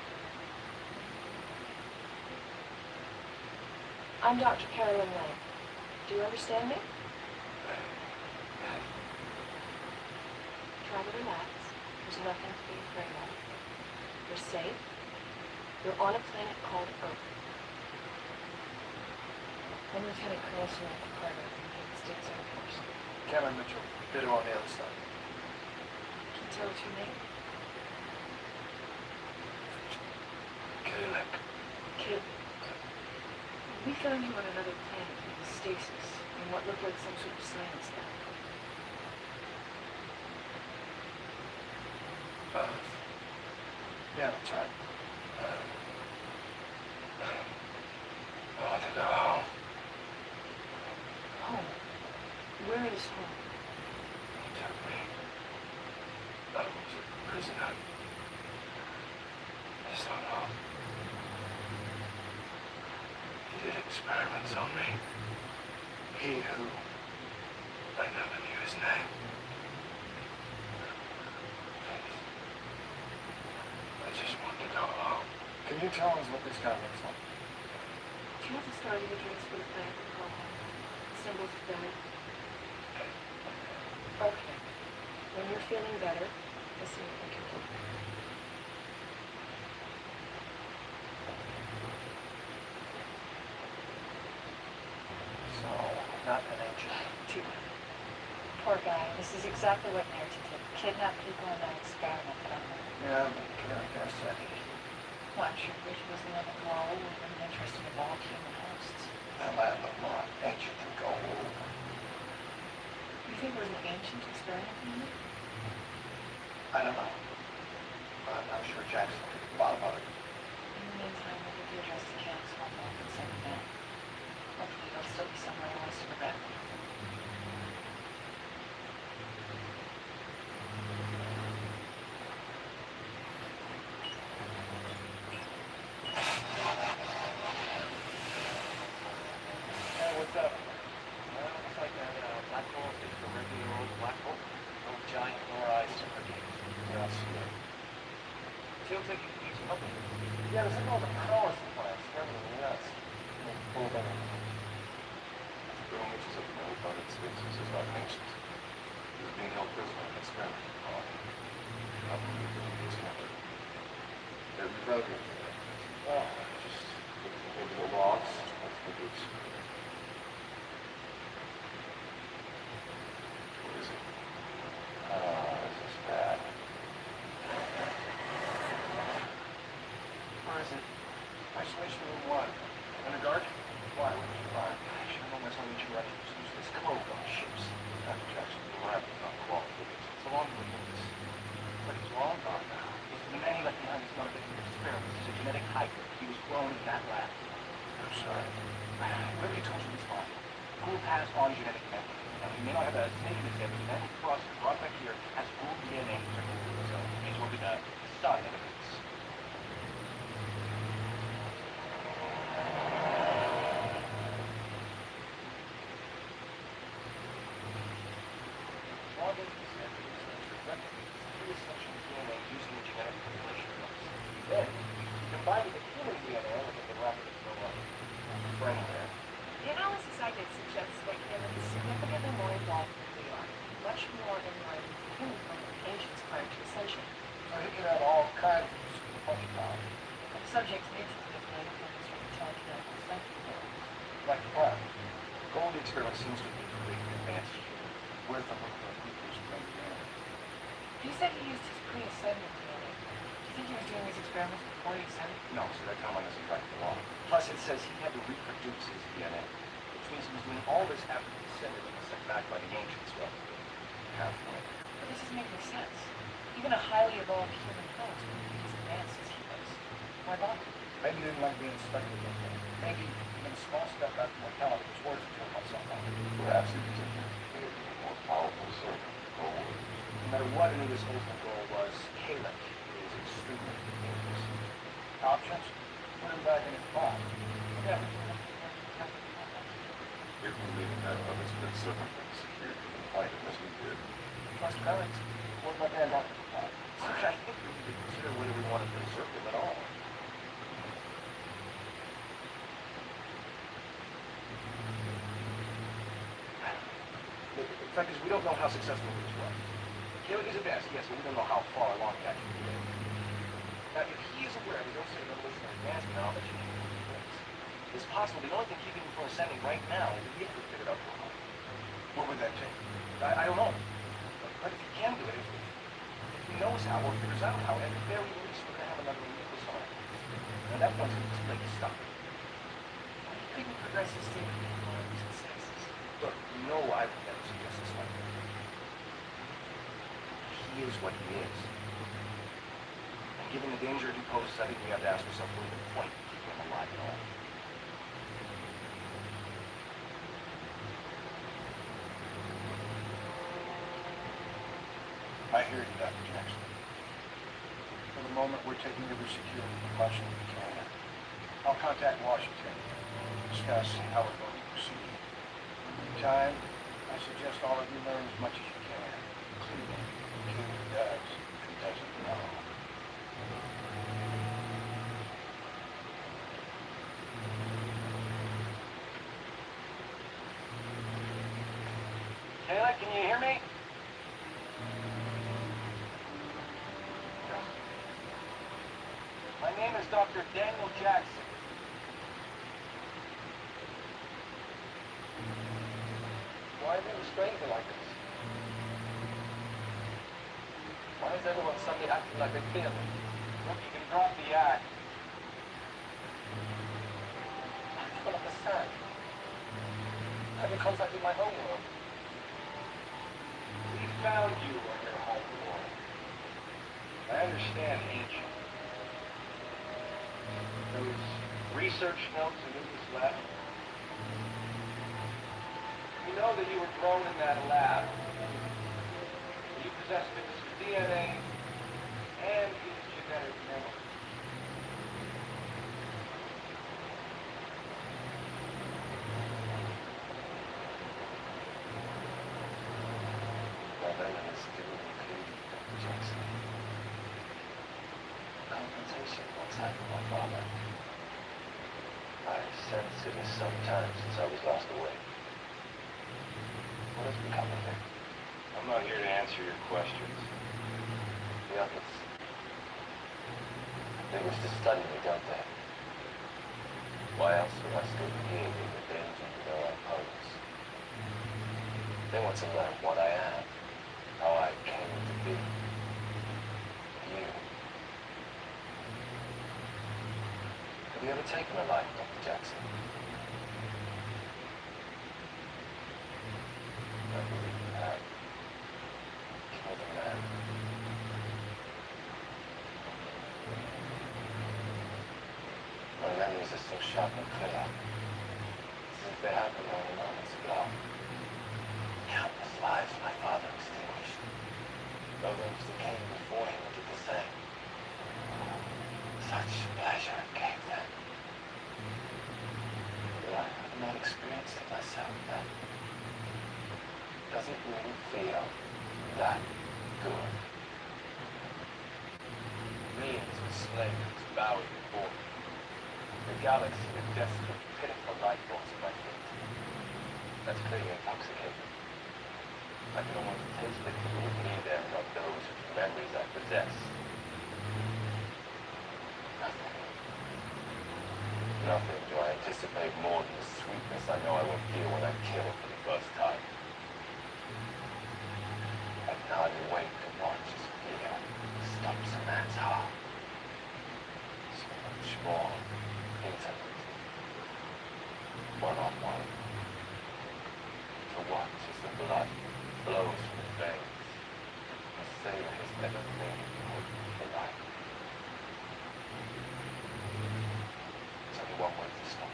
Speaker 3: I'm Dr. Carolyn Lang. Do you understand me? Try to relax. There's nothing to be afraid of. You're safe. You're on a planet called Earth. I'm Lieutenant Colonel Samantha Carter, United States Air Force.
Speaker 6: Cameron Mitchell, Bitter on the other side.
Speaker 3: Can you tell what you name?
Speaker 6: Caleb.
Speaker 3: Caleb. We found you on another planet in stasis, in what looked like some sort of science lab.
Speaker 6: Yeah, that's right. I want to go home.
Speaker 3: Home? Where is home?
Speaker 6: He took me. I was a prisoner. I just don't know. He did experiments on me. He who... I never knew his name. I just want to go home. Can you tell us what this guy looks like?
Speaker 3: Do you have the starting address for the planet we call home? Symbols of family? Okay. When you're feeling better, let's see what we can do.
Speaker 6: So, not an angel.
Speaker 3: Too bad. Poor guy. This is exactly what Narrative did. Kidnap people and then experiment on them.
Speaker 6: Yeah, but Karen said he...
Speaker 3: Well, I'm sure Bridget was the one that grow with an interest in evolved human hosts.
Speaker 6: The land of more ancient and gold.
Speaker 3: You think it was an ancient experiment on you?
Speaker 6: I don't know. I'm sure Jackson did a lot about it.
Speaker 3: In the meantime, we'll give the address to Camp Swamp and send it back. Hopefully they'll still be somewhere else in the back.
Speaker 8: Hey, what's up? Well, looks like that black hole is just a regular old black hole. No giant Noreye Stargate.
Speaker 6: Yeah, I'll see that.
Speaker 8: Seems like you can use some help.
Speaker 6: Yeah, there's like all the power supplies. Everything else. Hold on.
Speaker 4: Bill Mitchell's at the middle part of the spaces is not ancient. He was being held prisoner in an experiment. I believe that he was captured. Have you found anything?
Speaker 6: Oh, just
Speaker 4: Looking into the logs, that's the goods. What is it?
Speaker 6: this is bad.
Speaker 8: Where is it?
Speaker 6: Isolation room 1. In the guard? Why would you lie? I should have known that's how you records use this code on ships. Dr. Jackson, the lab is not qualified.
Speaker 8: It's a long one. But he's long gone now. The man he left behind is not a victim of experiments. He's a genetic hybrid. He was grown in that lab.
Speaker 6: I'm sorry.
Speaker 8: Whatever he told you was fine. Pool passed on genetic memory. Now, he may not have a snake in his head, but genetic process brought back here has full DNA. So, he's what we got. Solid evidence. Logging is three essential DNA using the genetic manipulation process. Then, combined with the human DNA with the rapid brain there.
Speaker 3: The analysis I did suggests that Caleb is significantly more involved than we are, much more in line with the human form of ancients prior to ascension.
Speaker 6: So he can have all kinds of funny powers.
Speaker 3: The subject's new to the planet focus from telekinetic perspective.
Speaker 6: Like what? The goal of the experiment seems to be to create an advanced human. Where's the hook for people's brain DNA?
Speaker 3: He said he used his pre-ascendant DNA. Do you think he was doing these experiments before he ascended?
Speaker 6: No, so that timeline doesn't track the law. Plus, it says he had to reproduce his DNA, which means he was doing all this after he descended and was sent back by the ancients. Well, halfway.
Speaker 3: But this isn't making sense. Even a highly evolved human host would be as advanced as he was. Why bother?
Speaker 6: Maybe he didn't like being stuck with him. Maybe even a small step back from mortality was worth it to him on some level.
Speaker 4: Perhaps he was a more powerful servant.
Speaker 6: No matter what any of his ultimate goal was, Caleb is extremely dangerous.
Speaker 2: Options? Put him back in his box. Yeah.
Speaker 4: If we leave him that other split servant and security complaint as we did.
Speaker 2: Trust parents. What about that doctor?
Speaker 4: I think we need to consider whether we want to preserve him at all.
Speaker 2: The fact is, we don't know how successful this was. Caleb is advanced, yes, but we don't know how far along he actually is. Now, if he is aware of his own revolutionary advanced knowledge and capabilities, it's possible the only thing keeping him from ascending right now is if he could figure it out for him. What would that take? I don't know. But if he can do it, if he knows how or figures out how, at the very least, we're going to have another Immortal song. And at that point, it's too late to stop it.
Speaker 7: Couldn't progressive state of more successes?
Speaker 2: Look, you know I would never suggest this like that. He is what he is. And given the danger he poses, I think we have to ask ourselves what is the point of keeping him alive at all. I hear you, Dr. Jackson. For the moment, we're taking every security precaution we can. I'll contact Washington and discuss how we're going to proceed. In the meantime, I suggest all of you learn as much as you can, including Caleb does and doesn't know.
Speaker 8: Taylor, can you hear me? My name is Dr. Daniel Jackson. Why are you restraining me like this? Why is everyone suddenly acting like they fear me? Look, you can drop the act. I don't understand. Have you contacted my homeworld? We found you on your homeworld. I understand, ancient. Those research notes in this lab. You know that you were grown in that lab. You possess Victor's DNA and his genetic memory.
Speaker 2: Well, then it is still okay, Dr. Jackson. Compensation once happened to my father. I've sensed it is some time since I was lost away. What has become of him?
Speaker 4: I'm not here to answer your questions.
Speaker 2: The others. They wish to study me, don't they? Why else would I still be here in the danger to their own pose? They want to learn what I am, how I came to be. You. Have you ever taken a life, Dr. Jackson? I believe you have. Killed a man. My memories are so sharp and clear. As if they happened only moments ago. Countless lives my father extinguished. Others that came before him did the same. Such pleasure it gave them. But I have not experienced it myself then. Doesn't really feel that good.
Speaker 8: Millions of slaves bowing before me. The galaxy of desperate, pitiful life forms at my feet.
Speaker 2: That's clearly intoxicating. I can almost taste the community there of those whose memories I possess. Nothing. Nothing do I anticipate more than the sweetness I know I will feel when I kill for the first time. I can hardly wait to watch as fear stops a man's heart. So much more intimate. One-on-one. To watch as the blood flows from his veins. A sailor has never made for life. There's only one way to stop.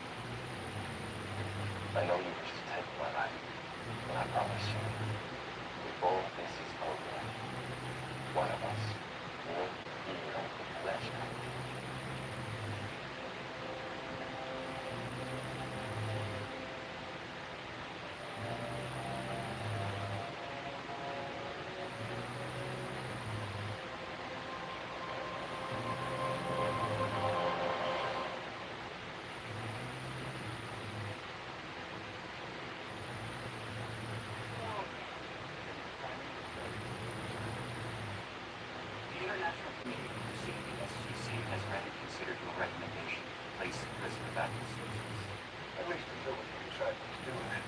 Speaker 2: I know you wish to take my life, but I promise you, before this is over, one of us will feel the pleasure. back to the sources.
Speaker 5: At least until we can decide what's doing it.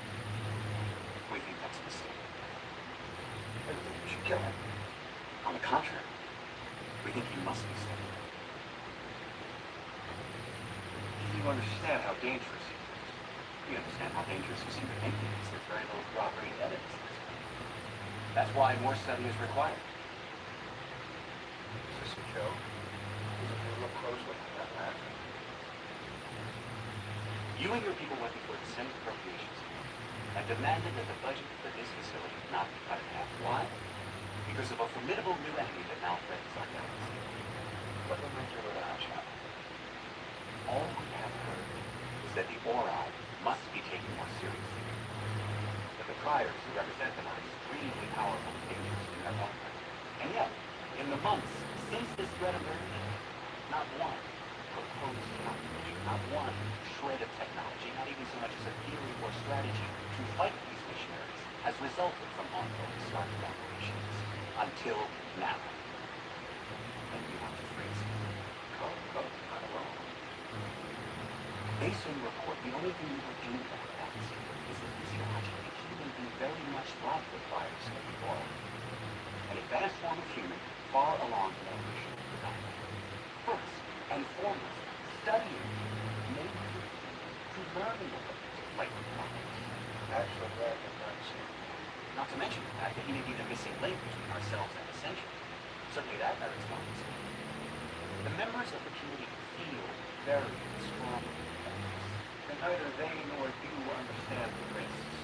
Speaker 2: We think that's a mistake.
Speaker 5: I think we should kill him.
Speaker 2: On the contrary, we think he must be studied.
Speaker 6: You understand how dangerous he is.
Speaker 2: We understand how dangerous you seem to think he is. There's very little corroborating evidence. That's why more study is required.
Speaker 5: Is this a joke? Doesn't he look closely? Not laughing.
Speaker 2: You and your people went before the Senate Appropriations and demanded that the budget for this facility not be cut in half. Why? Because of a formidable new enemy that now threatens our galaxy.
Speaker 5: What would make you a hotshot?
Speaker 2: All we have heard is that the Ori must be taken more seriously. That the priors who represent them are extremely powerful and dangerous in their own right. And yet, in the months since this threat emerged, not one proposed calculation, not one shred of technology, not even so much as a theory or strategy to fight these missionaries has resulted from ongoing Stargate operations until now. And you want to phrase it.
Speaker 5: Go, not alone.
Speaker 2: Based on your report, the only thing you were doing about that is a physiologically human being very much like the priors of the Ori. An advanced form of human far along the evolution of the dynamic. First and foremost, studying, maybe to learn the ways of life problems.
Speaker 5: Actually, that is not seen.
Speaker 2: Not to mention the fact that he may be the missing link between ourselves and Ascension. Certainly that merits focus. The members of the community feel very strongly about this.
Speaker 6: And neither they nor you understand the risks.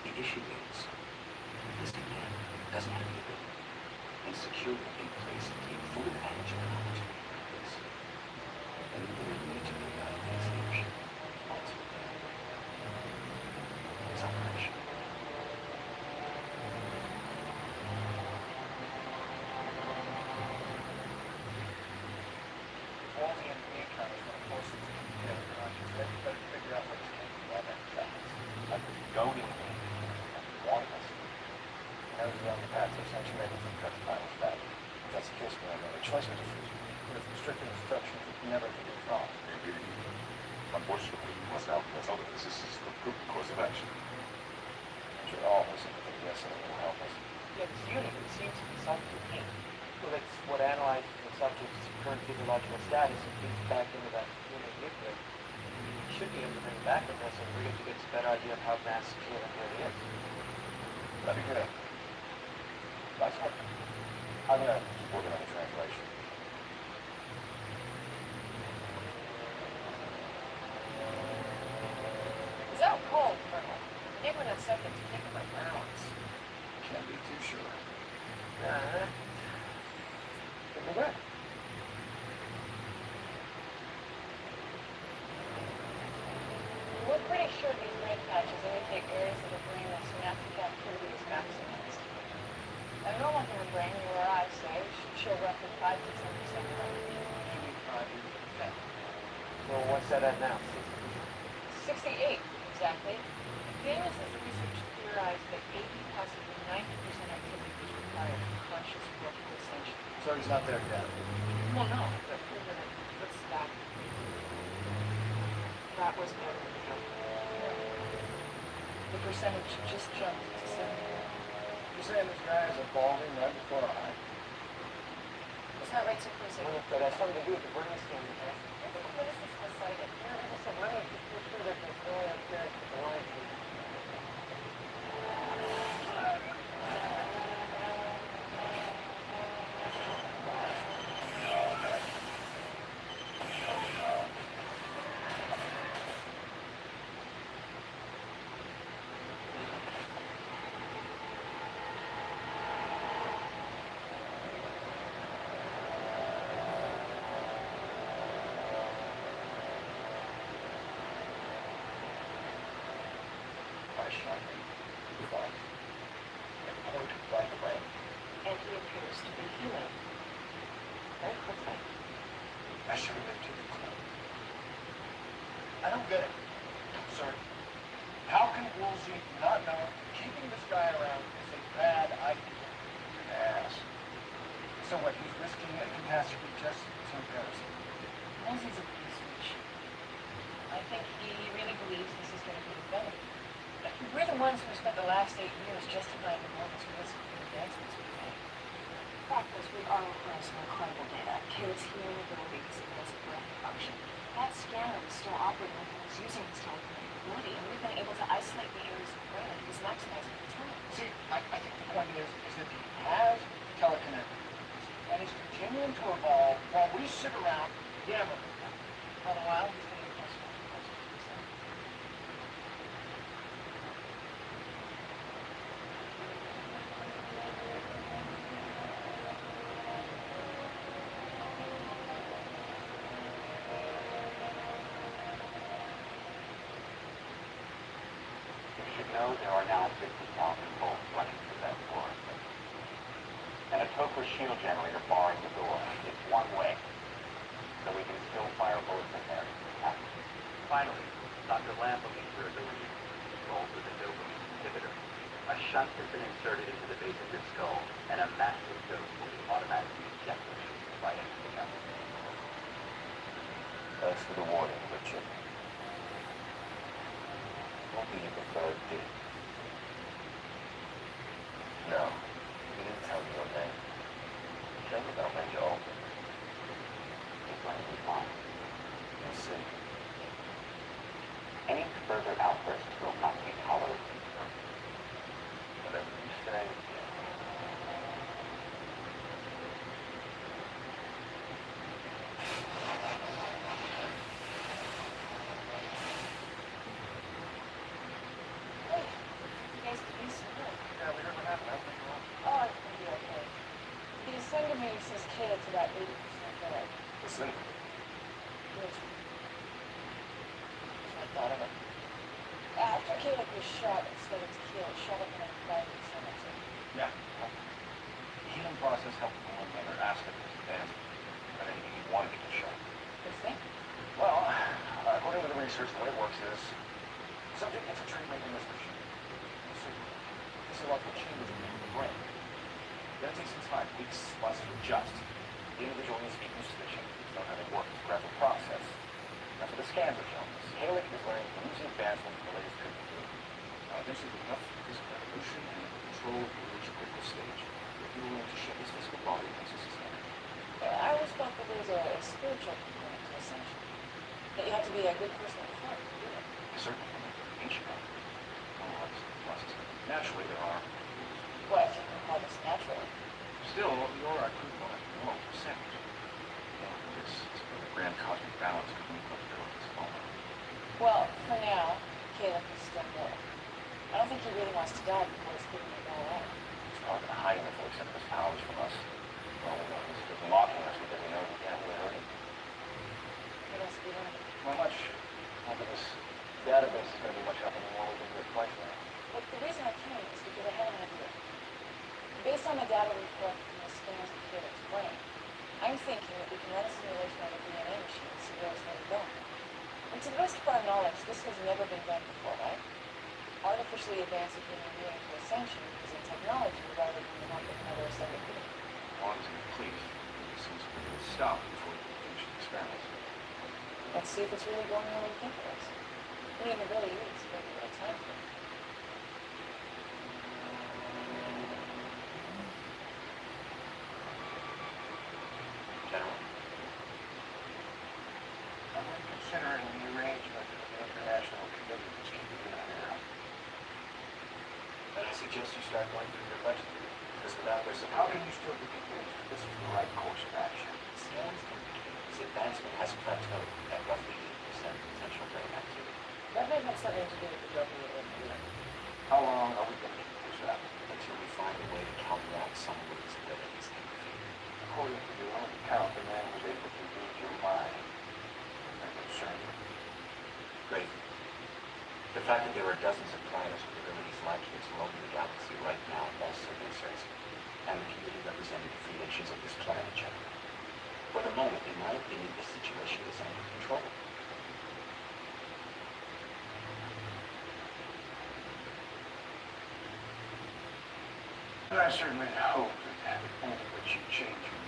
Speaker 2: The issue is, this man doesn't have the ability and security in place to take full advantage of an opportunity like this. And we believe we need to build out his leadership. Ultimately, his operation.
Speaker 5: All the enemy encounters when forces come together, you better figure out what is capable of that fast.
Speaker 2: Like the goading him and wanting us.
Speaker 5: Now that we're on the path to Ascension, maybe we can cut the finals back. If that's the case, we have no other choice but to freeze him. With restricted instructions, we can never get it wrong.
Speaker 4: Indeed. Unfortunately, we must outpass other resistance to the prudent course of action.
Speaker 5: I'm sure all of us think the yes will help us.
Speaker 8: Yeah, this unit, it seems to be something in. Well, that's what analyzes the subject's current physiological status and feeds back into that unit nuclear. We should be able to bring it back with us and we're going to get a better idea of how advanced the unit really is.
Speaker 5: That'd be good. Nice work. I'm gonna keep working on the translation.
Speaker 9: It's out cold, Colonel. The neighborhood's subject to pick up my balance.
Speaker 5: Can't be too sure.
Speaker 8: Could be good.
Speaker 9: We're pretty sure these red patches indicate areas of the brain where synaptic activity is maximized. A normal human brain, you or I say, should show roughly 5 to 10% coverage.
Speaker 8: So what's that at now?
Speaker 9: 68, exactly. Famous as research theorized that 80, possibly 90% activity is required for conscious growth ascension.
Speaker 5: So he's not there yet.
Speaker 9: Well, no, but we're gonna, let's stop. That was never the joke. The percentage just jumped to 70.
Speaker 5: You're saying this guy is evolving right before our eyes?
Speaker 9: It's not right simplicity.
Speaker 8: Well, that has something to do with the brain scan.
Speaker 9: I think clinicians will cite it.
Speaker 8: Yeah, like I said, let me make sure that there's no interference with the line.
Speaker 9: And he appears to be healing. Very quickly.
Speaker 5: I should have been too close. I don't get it, sir. How can Woolsey not know keeping this guy around is a bad idea? Yes.
Speaker 6: So what, he's risking a catastrophe just to embarrass him?
Speaker 3: Knows he's a piece of shit. I think he really believes this is going to be the better. We're the ones who spent the last 8 years justifying enormous risk for the advancements we've made.
Speaker 9: The fact is, we are acquiring some incredible data. Caleb's healing abilities, advanced brain function. That scanner is still operating when he's using his telekinetic ability, and we've been able to isolate the areas of the brain that he's maximizing potential.
Speaker 6: See, I think the point is that he has telekinetic abilities, and is continuing to evolve while we sit around yammering.
Speaker 3: All the while, he's getting closer and closer to himself.
Speaker 8: You should know there are now 50,000 volts running through that floor. And a Tokra shield generator barring the door. It's one way. So we can still fire bullets in there. Finally, Dr. Lamb believes your ability to be controlled with a dopamine inhibitor. A shunt has been inserted into the base of your skull, and a massive dose will be automatically ejected by anything else.
Speaker 2: Thanks for the warning, Richard. What do you prefer to do? No, you didn't tell me your name. Think about my job.
Speaker 8: It's going to be fine.
Speaker 2: You'll see.
Speaker 8: Any further outbursts will not be tolerated.
Speaker 2: Whatever you say.
Speaker 3: Hey, you guys could use some help.
Speaker 6: Yeah, we heard what happened. I think we're all...
Speaker 3: Oh, it's going to be okay. The ascender meter says Caleb's about 80% there.
Speaker 2: Listen,
Speaker 3: Which I thought of it. After Caleb was shot instead of killed, shot up in a private cemetery.
Speaker 2: yeah. The healing process helped with one other aspect of his advancement. But anything he wanted to get shot.
Speaker 3: This thing?
Speaker 2: Well, according to the research, the way it works is subject gets a treatment in this machine. Physiological changes in the brain. Then it takes some time, weeks, months to adjust. The individual needs to get used to the changes, know how they work. It's a gradual process. That's what the scans are telling us. Halleck is learning from using advancements in the latest treatment tool. Eventually, with enough physical evolution and control will reach a critical stage where he will learn to shape his physical body into society.
Speaker 3: I always thought that there's a spiritual component to ascension. That you have to be a good person at heart to do it.
Speaker 2: Certainly, from the ancient one. Naturally, there are.
Speaker 3: Well, if you can call this naturally.
Speaker 2: Still, you're a good one, moral percentage. This grand cosmic balance could be put through at this moment.
Speaker 3: Well, for now, Caleb is still mortal. I don't think he really wants to die before he's figuring it all out.
Speaker 2: He's probably going to hide him if he accepts his powers from us. Well, he's just mocking us because he knows we can't really hurt him.
Speaker 3: What else have you learned?
Speaker 2: Not much. Not that this database is going to be much help anymore. We can do it twice now.
Speaker 3: Look, the reason I came is because I had an idea. Based on the data we collected from the scans of Caleb's brain, I'm thinking that we can run a simulation on a DNA machine and see where it's going to go. And to the best of our knowledge, this has never been done before, right? Artificially advance a human being to ascension using technology rather than the help of another ascended being.
Speaker 2: As long as it's complete, it seems we can stop before we finish the experiments.
Speaker 3: Let's see if it's really going the way we think it is. I mean, it really is. Maybe a little time for it.
Speaker 2: General,
Speaker 6: I'm considering the arrangement of the international committee that's keeping an eye out.
Speaker 2: then I suggest you start going through your budget. Because without this,
Speaker 6: How can you still be convinced that this is the right course of action?
Speaker 2: scans indicate his advancement has plateaued at roughly 8% potential brain activity.
Speaker 3: That may have something to do with the dopamine inhibitor.
Speaker 2: How long are we going to keep this up? Until we find a way to counteract some of his abilities in the field.
Speaker 6: According to your own account, the man was able to read your mind. I'm concerned.
Speaker 2: Great. The fact that there are dozens of planets with abilities like his roaming the galaxy right now also concerns me, and the community representing the free nations of this planet, General. For the moment, in my opinion, this situation is under control.
Speaker 6: I certainly hope that the point at which you change your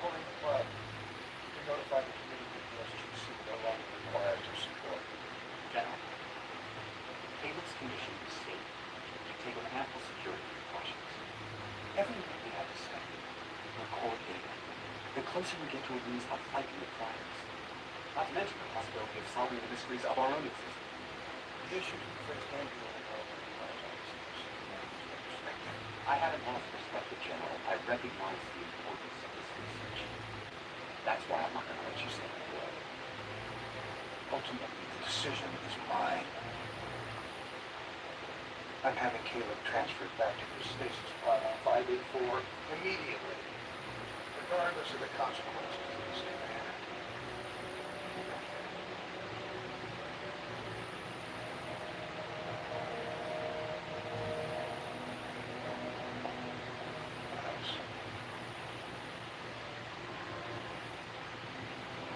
Speaker 5: Pulling the plug. We notified the committee that the SG-1 no longer requires our support.
Speaker 8: General, Caleb's condition is safe. You take with ample security precautions. Everything we have to say, record data. The closer we get to a means of fighting the fires. Not to mention the possibility of solving the mysteries of our own existence.
Speaker 5: The issue is first-hand
Speaker 8: I haven't lost perspective, General. I recognize the importance of this research. That's why I'm not going to let you say a word.
Speaker 5: Ultimately, the decision is mine. I'm having Caleb transferred back to his stasis pod on 584 immediately, regardless of the consequences of this demand.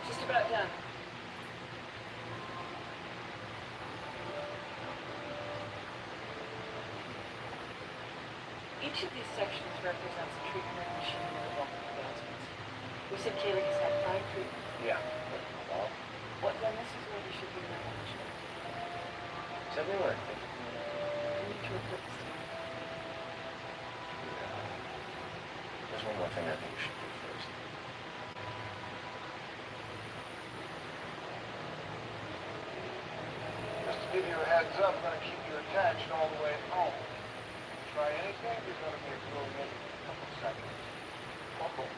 Speaker 3: Just about done. Each of these sections represents a treatment machine and development advancements. We said Caleb has had 5 treatments.
Speaker 2: Yeah.
Speaker 3: What then this is where we should be managed.
Speaker 2: It's everywhere.
Speaker 3: We need to report this to you.
Speaker 2: There's one more thing I think you should do first.
Speaker 5: Just to give you a heads up, I'm going to keep you attached all the way home. Try anything, you're going to be exploding in a couple seconds. Buckle.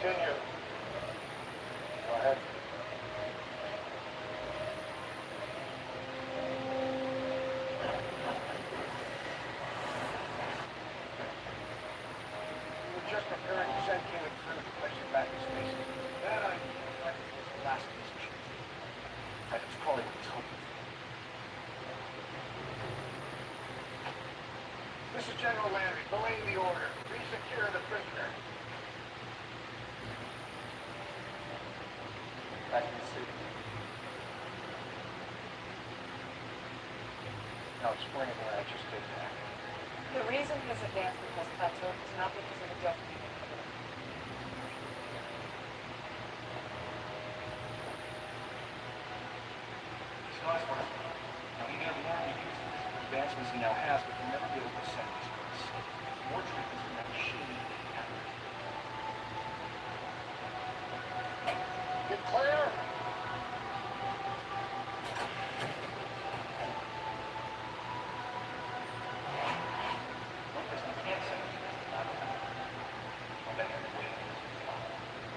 Speaker 5: Continue. Go ahead. We're just preparing to send Caleb through to place him back in space. Then I tried to get the last position.
Speaker 2: That was probably what he's hoping for.
Speaker 5: This is General Landry, relaying the order. Resecure the prisoner.
Speaker 2: Back in the suit. Now explain what I just did there.
Speaker 3: The reason his advancement has plateaued is not because of the dopamine inhibitor.
Speaker 2: It's nice one. Now he may learn to use the physical advancements he now has, but he'll never be able to send these drugs. More treatments from that machine than he can.
Speaker 5: Get clear.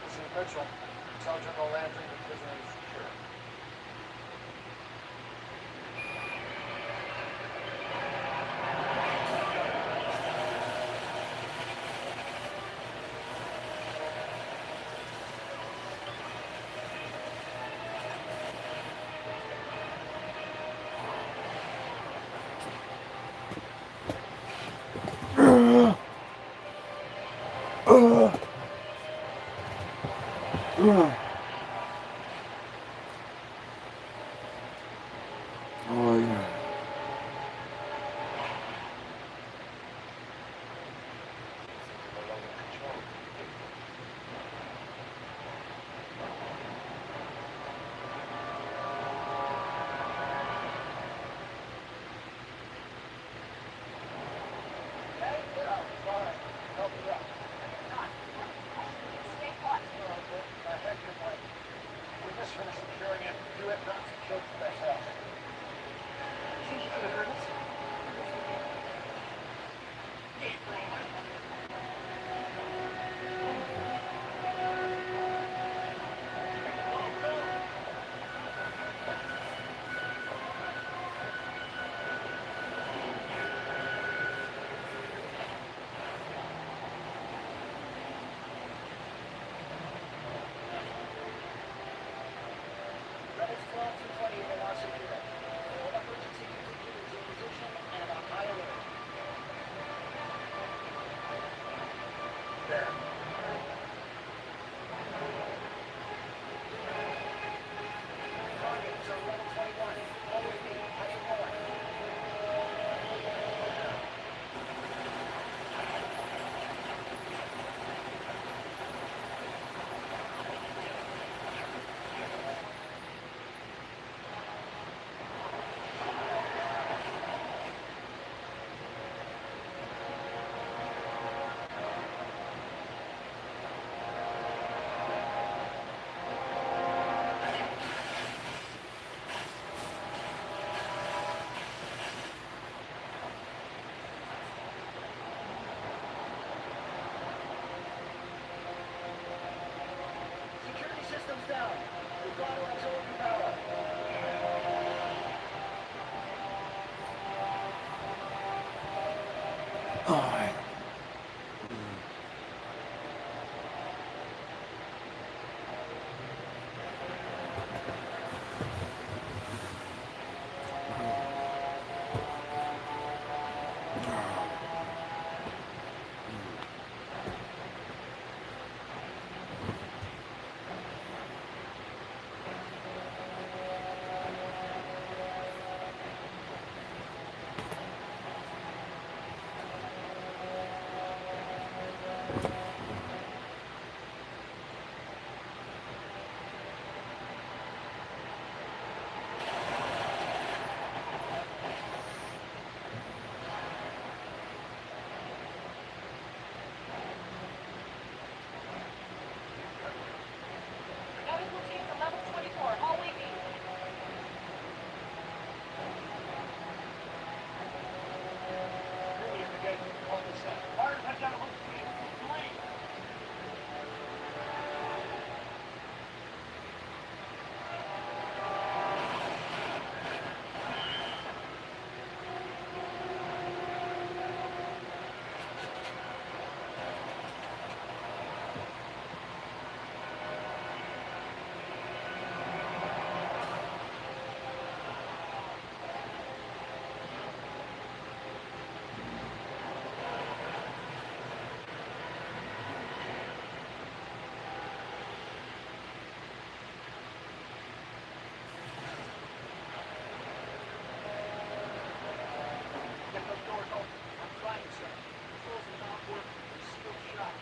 Speaker 5: This is Mitchell. Tell General Landry the prisoner is secure. Help me out.
Speaker 3: Stay hot.
Speaker 5: My head gets down. We've got to absorb the power.
Speaker 6: Alright.
Speaker 9: Medical team from level 24, hallway B.
Speaker 5: Really, at the gate, hold the set. Fire, head down, look, three. Get those doors open. I'm trying, sir. Controls are not working. They're still shut.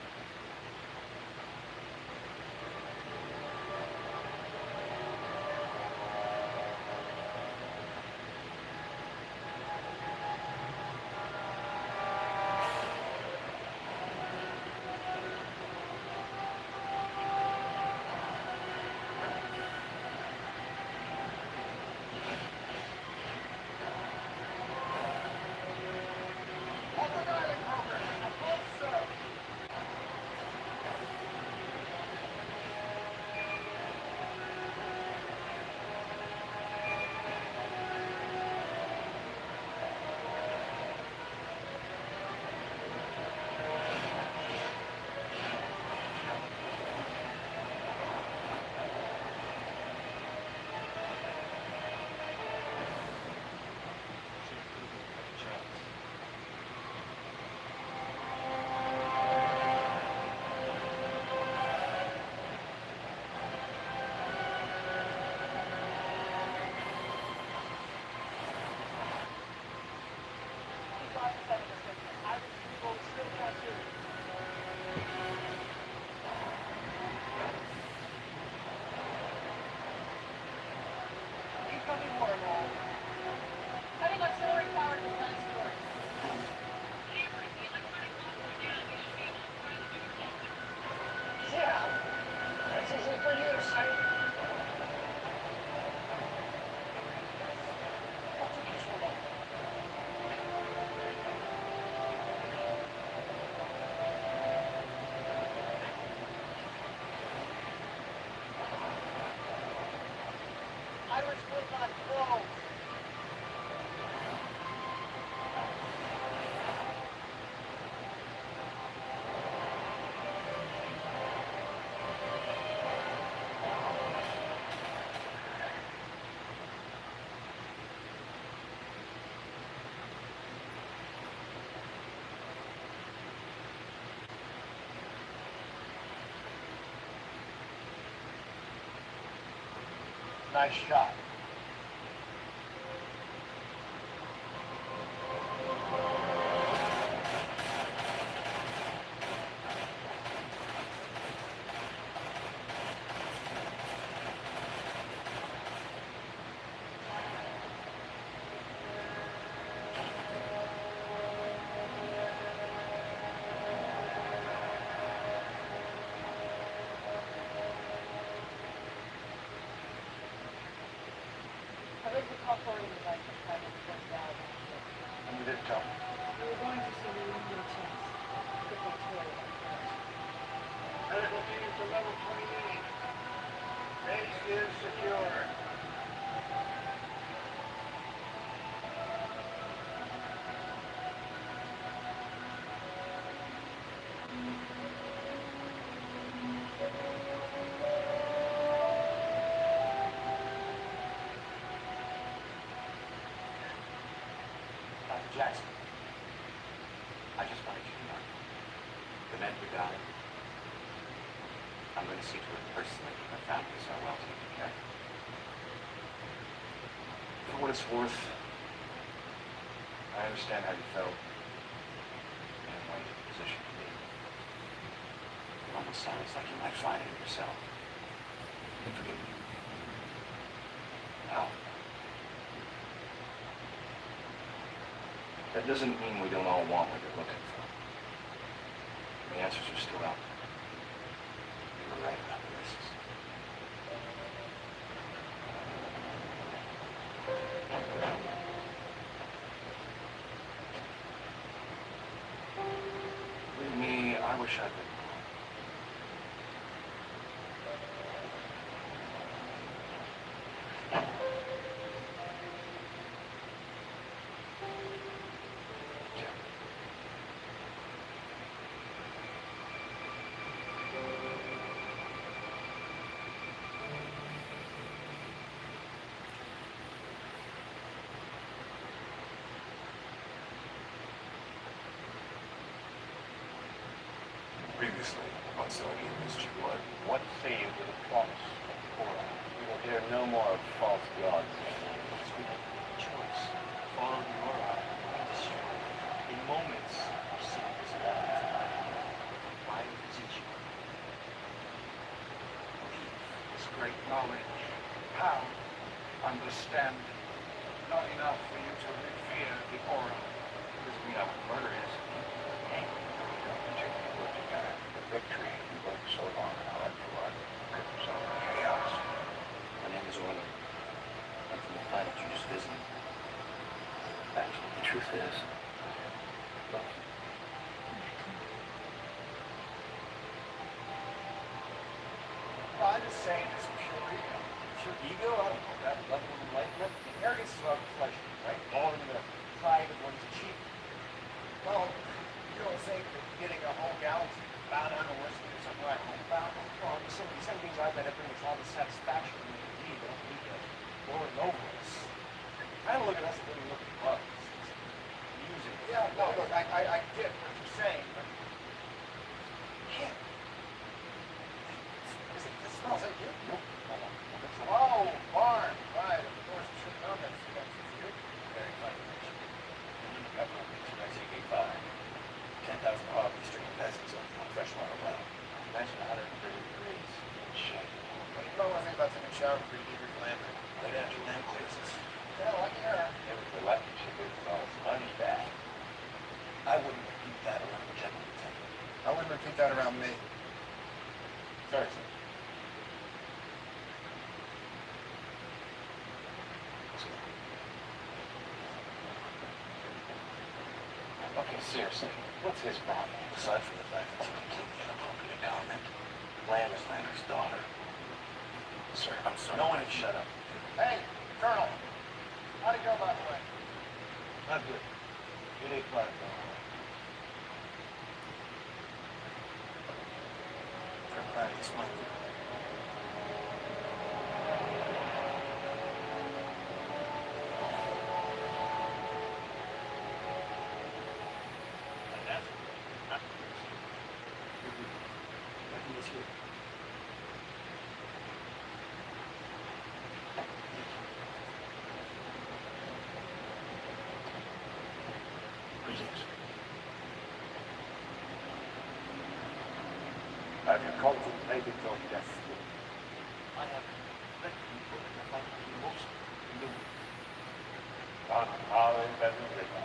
Speaker 5: Hold the dialing program. I'm close, sir.
Speaker 9: Cutting auxiliary power to plant stores.
Speaker 5: Yeah. That's easy for you to say. What took you so long? Iris will not close. Nice shot.
Speaker 9: I read the call forwarding device and tried to force down.
Speaker 5: And you didn't tell me.
Speaker 9: We were going to, so we didn't get a chance. Get the tour.
Speaker 5: Medical team to level 28. is secure.
Speaker 2: Dr. Jackson, I just wanted you to know, the men who died, I'm going to see to it personally that their families are well taken care of. For what it's worth, I understand how you felt and what your position to be. It almost sounds like you might find it yourself. And forgive me. Now, that doesn't mean we don't all want what you're looking for. The answers are still out there. You were right about the risks. Believe me, I wish I'd been wrong.
Speaker 4: Previously, on Stargate SG-1.
Speaker 1: What say you to the promise of Korra? We will hear no more of false gods.
Speaker 8: Because we have no choice. Follow the aura and destroy it. In moments, our sin is lost. Why visit you?
Speaker 5: Believe is great knowledge, power, understanding. Not enough for you to revere the aura.
Speaker 2: Doesn't mean I would murder innocent people.
Speaker 1: Hey, you work together. The victory you worked so long hard for could result in chaos.
Speaker 2: My name is Orlando. I'm from the planet you just visited. Actually, the truth is, look,
Speaker 6: Well, I'm just saying it's pure ego. Pure ego, I don't know, that level of enlightenment. The arrogance is about pleasure, right? All in the pride of one's achievement. Well, you don't think that getting a whole galaxy bound down to worse than something like homebound? Well, the same things I've been at bring us all the satisfaction we need. They don't need to lord it over us. Kind of look at us and look at us. Music. Yeah, no, look, I get what you're saying, but can't. It smells like you. Oh, barn, right. Of course, you should know that. Very funny.
Speaker 2: SG-5. 10,000 poverty stricken peasants on freshwater well. Imagine 130 degrees in shade.
Speaker 6: You know one thing about taking a shower before you leave your glamping?
Speaker 2: Right after land clearances.
Speaker 6: Yeah, lucky her.
Speaker 1: It was the lucky she gave us all his money back.
Speaker 2: I wouldn't repeat that around the general lieutenant.
Speaker 6: I wouldn't repeat that around me.
Speaker 2: Sorry, sir. Okay, seriously, what's his problem? Aside from the fact that it's a completely inappropriate comment, Lamb is Leonard's daughter. Sir, I'm sorry. No one can shut up.
Speaker 6: Hey, Colonel. How'd it go, by the way?
Speaker 2: Not good. You need flight. For practice, Mike.
Speaker 1: Have you contemplated your destiny?
Speaker 2: I have let people that are like the most in the world.
Speaker 1: On our embedded river,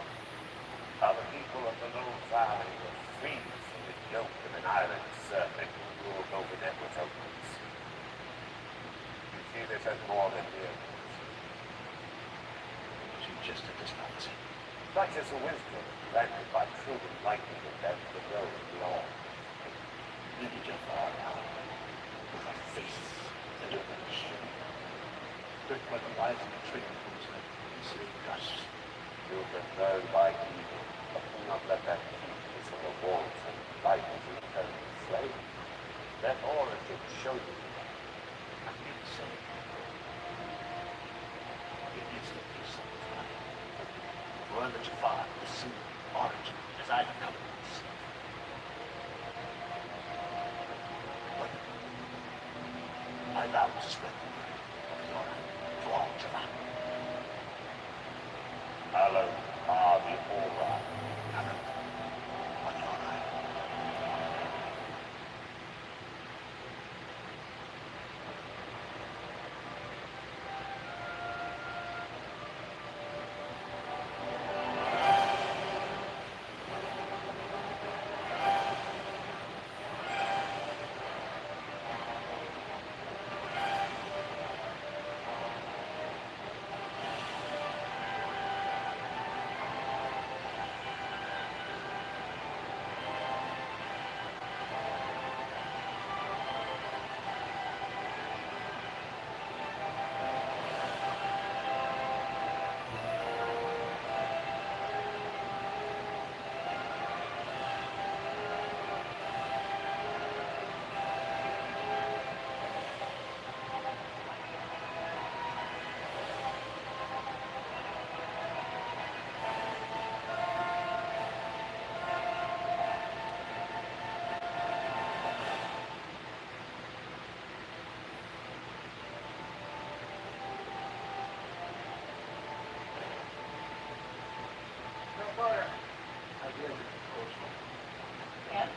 Speaker 1: how the people of the Low Valley were freed from the yoke of an island serpent who ruled over them with opens. You see this as more than mere
Speaker 2: She just at this moment.
Speaker 1: such as a wisdom granted by true enlightenment that the road beyond.
Speaker 2: Then you jump far out with my face and open the
Speaker 5: tricked by the lies and the trick fools that enslaved us.
Speaker 1: You've been burned by evil, but do not let that keep you from the warmth and light of eternal flame. Let origin show you.
Speaker 5: I'm here to say it is the peace of the time. Forever Jafar, the sin, origin, as I have come to see. But I vow to spread the word of the Order to all Jafar.
Speaker 1: Hallowed are the Aura.
Speaker 5: Hallowed are the Order.
Speaker 7: Yeah.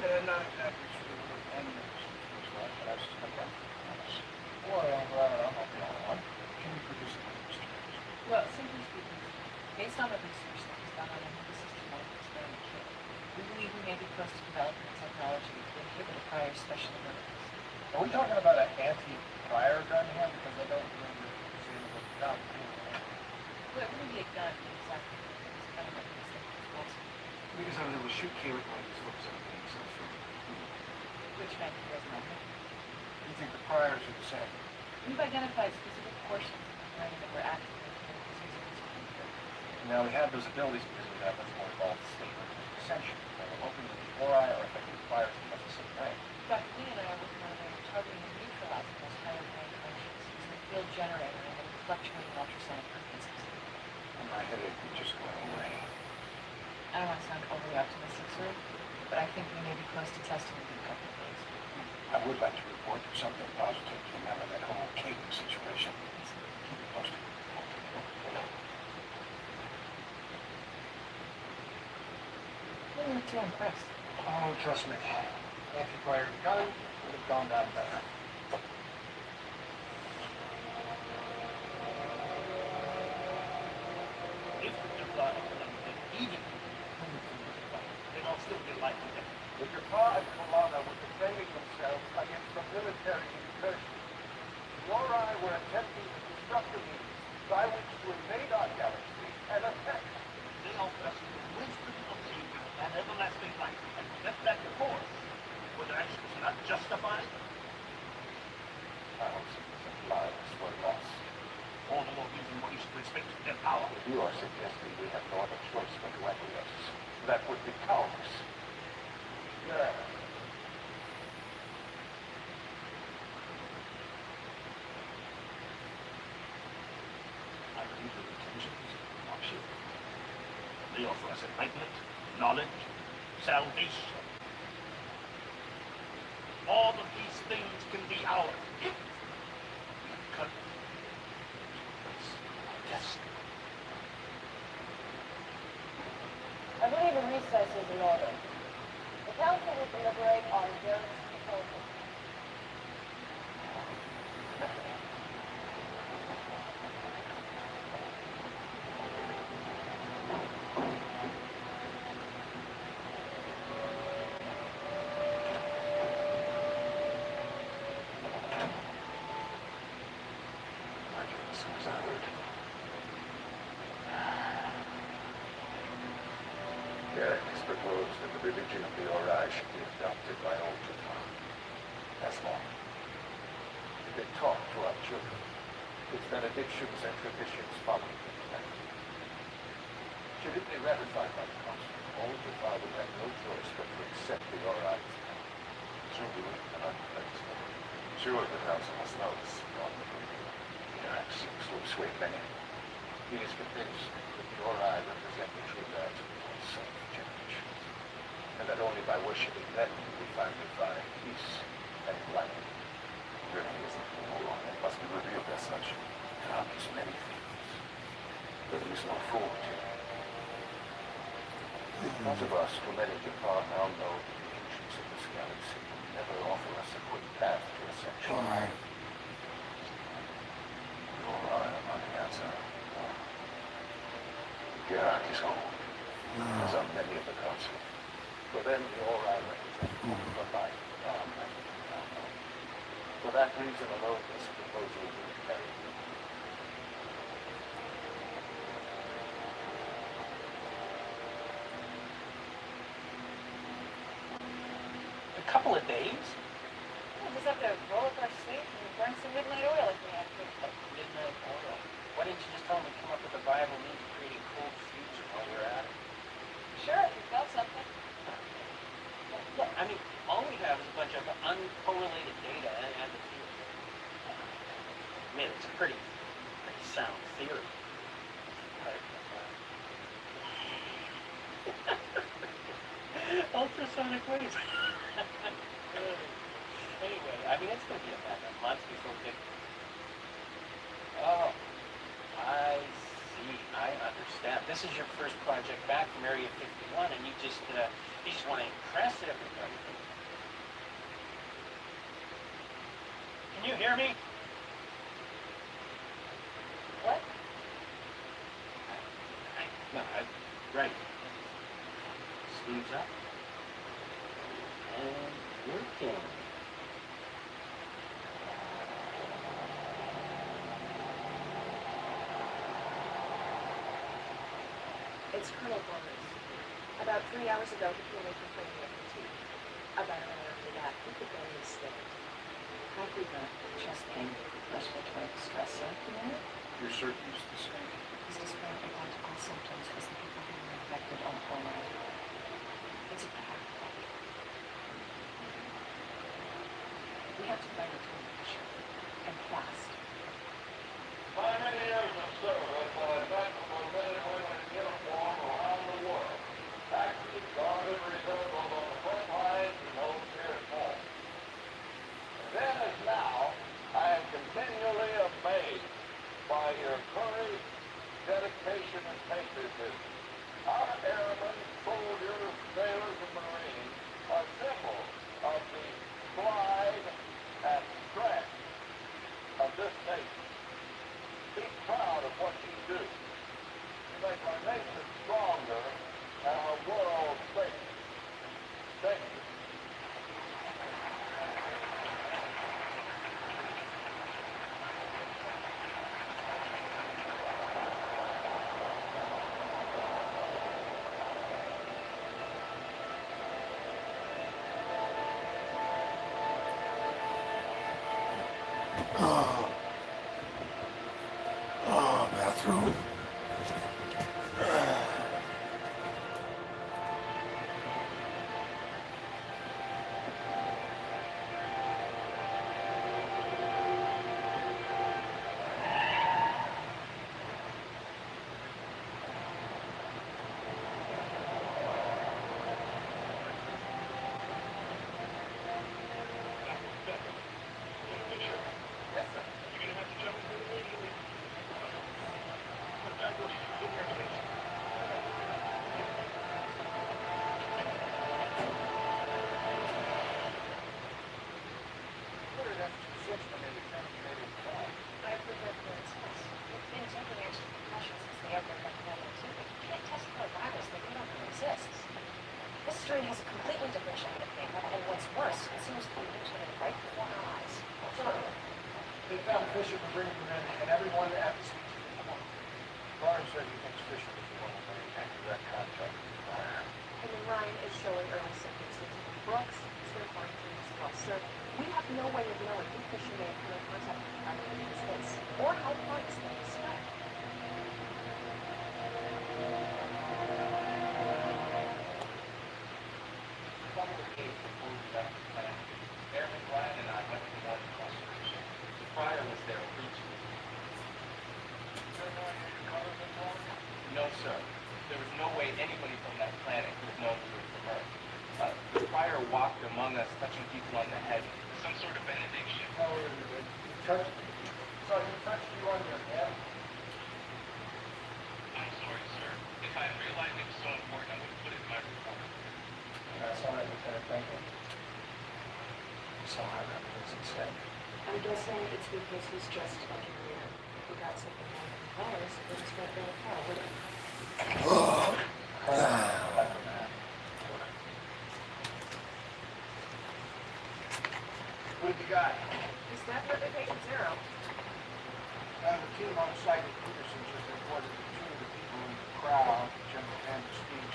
Speaker 5: And not exactly sure what the end of this looks like, but I suspect I'm honest. Well, I'm not the only one. Can you produce a demonstration?
Speaker 7: Well, simply speaking, based on the research that was done on the systematic experiment kit, we believe we may be close to developing a technology to inhibit a prior special abilities.
Speaker 5: Are we talking about an anti-prior gun here? Because I don't remember seeing what the gun is.
Speaker 7: Well, it wouldn't be a gun exactly. It's kind of like this thing that's awesome.
Speaker 5: Because I was able to shoot Caleb when he was looks at me, so
Speaker 7: Which meant he doesn't know.
Speaker 5: you think the priors are the same?
Speaker 7: We've identified specific portions of the brain that were activated when it was using this computer.
Speaker 5: Now, we have those abilities because we have much more evolved state of ascension. And we're hoping that the Ori are affecting the priors in much the same way.
Speaker 7: Dr. Lee and I are working on a way of targeting and neutralizing those higher brain functions using a field generator and fluctuating ultrasonic frequencies.
Speaker 5: And my headache is just going away.
Speaker 7: I don't want to sound overly optimistic, sir, but I think we may be close to testing within a couple of days.
Speaker 5: I would like to report if something positive came out of that whole caving situation. Keep it posted.
Speaker 7: You look too impressed.
Speaker 5: Oh, trust me. Anti-prior gun would have gone down better. If the Jafar even they'd all still be alive today. The Jafar and Kalana were defending themselves against the military incursion. The Ori were attempting to construct a means by which to invade our galaxy and attack us. They offered us the wisdom of evil and everlasting life, and we left that before us. Were their actions not justified?
Speaker 1: Thousands of lives were lost.
Speaker 5: All the more reason why you should respect their power.
Speaker 1: You are suggesting we have no other choice but to acquiesce. That would be cowardice.
Speaker 5: Yeah. I believe their intentions are pure. They offer us enlightenment, knowledge, salvation. All of these things can be ours if we cut yes.
Speaker 9: I believe a recess is in order. The council will deliberate on Garrett's proposal.
Speaker 5: My goodness, was honored.
Speaker 1: Garrett has proposed that the religion of the Ori should be adopted by all Jafar.
Speaker 5: That's all.
Speaker 1: Did they talk to our children?
Speaker 6: its benedictions and traditions following the event. Should it be ratified by the Council, all the father had no choice but to accept the Ori as canon.
Speaker 4: So do it, and I'm flexible. Sure, the council must know this.
Speaker 6: Yeah, it seems to persuade many. He is convinced that the Ori represent the true gods of the unseen generations, and that only by worshipping them will we finally find peace and enlightenment.
Speaker 4: Really isn't more. It must be revealed as such.
Speaker 6: God is many things, but he is no fool, Jim. Because of us, humanity far now know that the ancients of this galaxy will never offer us a quick path to ascension.
Speaker 4: The Ori on the outside. The hierarchy's home.
Speaker 6: As are many of the council. For them, the Ori represent the life of our life. For that reason alone, this proposal will carry through.
Speaker 8: A couple of days?
Speaker 9: We'll just have to roll up our sleeves and burn some midnight oil if we have to.
Speaker 8: Midnight oil. Why didn't you just tell them to come up with a viable means of creating cold fusion while we're at it?
Speaker 9: Sure, if you felt something.
Speaker 8: Look, I mean, all we have is a bunch of uncorrelated data and the theory. I mean, it's a pretty sound theory. Ultrasonic waves. Anyway, I mean, it's going to be a month before we get... Oh, I see. I understand. This is your first project back from Area 51, and you just want to impress everybody. Can you hear me?
Speaker 9: What?
Speaker 8: No, right. Sleeves up. And working.
Speaker 9: It's Colonel Boris. About 3 hours ago, he came in complaining of fatigue. About an hour after that, he could barely stand.
Speaker 7: High fever, chest pain, respiratory distress symptom.
Speaker 6: Your certain is the same.
Speaker 7: He's described identical symptoms as the people who were infected on Ori. It's a pack. We have to find a termination, and fast.
Speaker 1: 5 years of service and men and women in uniform around the world. Active Guard and Reserve on the front lines and those here at home. And then as now, I am continually amazed by your courage, dedication, and patriotism. Our airmen, soldiers, sailors, and Marines are symbols of the pride and strength of this nation. Be proud of what you do. You make our nation stronger and our world safer. Thank you.
Speaker 4: Bathroom.
Speaker 9: I prefer clearance tests. We've been taking extra precautions since the outbreak of COVID-19, but you can't test for a virus that you don't know exists. This strain has a completely different genetic makeup, and what's worse, it seems to be mutating right before our eyes.
Speaker 6: They found Fisher for bringing them in, and everyone at the speech room. Barnes said he thinks Fisher was the one who made a direct contact with the fire.
Speaker 9: And then Ryan is showing early symptoms of Brooks, Sir quarantine as well. Sir, we have no way of knowing who Fisher may have come in contact with prior to his case, or how
Speaker 6: touched you on your head?
Speaker 11: I'm sorry, sir. If I had realized it was so important, I would have put it in my report.
Speaker 6: That's all right, Lieutenant. Thank you. So I got this instead.
Speaker 9: I'm guessing it's because he's just like a reader. If he got something wrong with the virus, it wouldn't spread very far, would it?
Speaker 5: What have you got?
Speaker 9: He's definitely patient zero.
Speaker 5: The team on site at Peterson just reported that two of the people in the crowd, General Andrew's speech,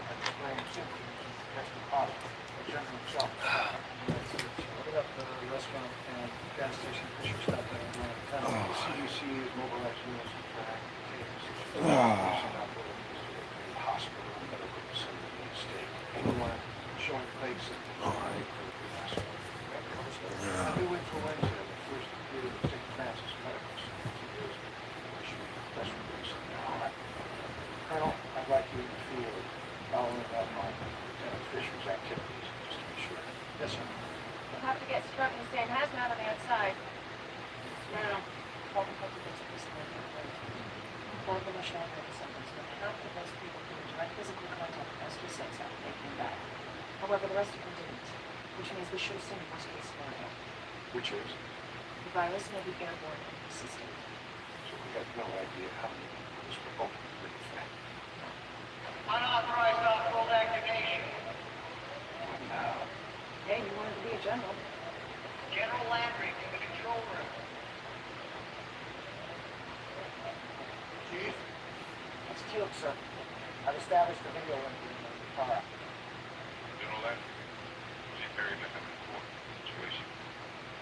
Speaker 5: had displaying symptoms and tested positive. The general himself is
Speaker 6: Look up the restaurant and gas station Fisher stopped there in Atlanta town.
Speaker 5: The CDC is mobilized units to track the hospital and medical facility in the state. Anyone showing face symptoms for the hospital. The new influenza that first appeared at St. Francis Medical Center 2 years ago. Issued a press release now. Colonel, I'd like you in the field following up on Lieutenant Fisher's activities, just to be sure. Yes, sir.
Speaker 9: We'll have to get struck and stand hazmat on the outside. Now, all the cultivates of this land are great. All the much longer the symptoms, but half of those people came in direct physical contact with SG-6 after they came back. However, the rest of them didn't, which means we should have seen the worst case scenario.
Speaker 5: Which is?
Speaker 9: The virus may be airborne and persistent.
Speaker 5: So we have no idea how many people this will ultimately affect.
Speaker 8: Unauthorized off-road activation.
Speaker 5: What now?
Speaker 9: Hey, you wanted to be a general.
Speaker 8: General Landry to the control room.
Speaker 5: Chief?
Speaker 6: It's Teal, sir. I've established a video link in the car.
Speaker 4: General Landry, Chief Perry met them in court. Situation.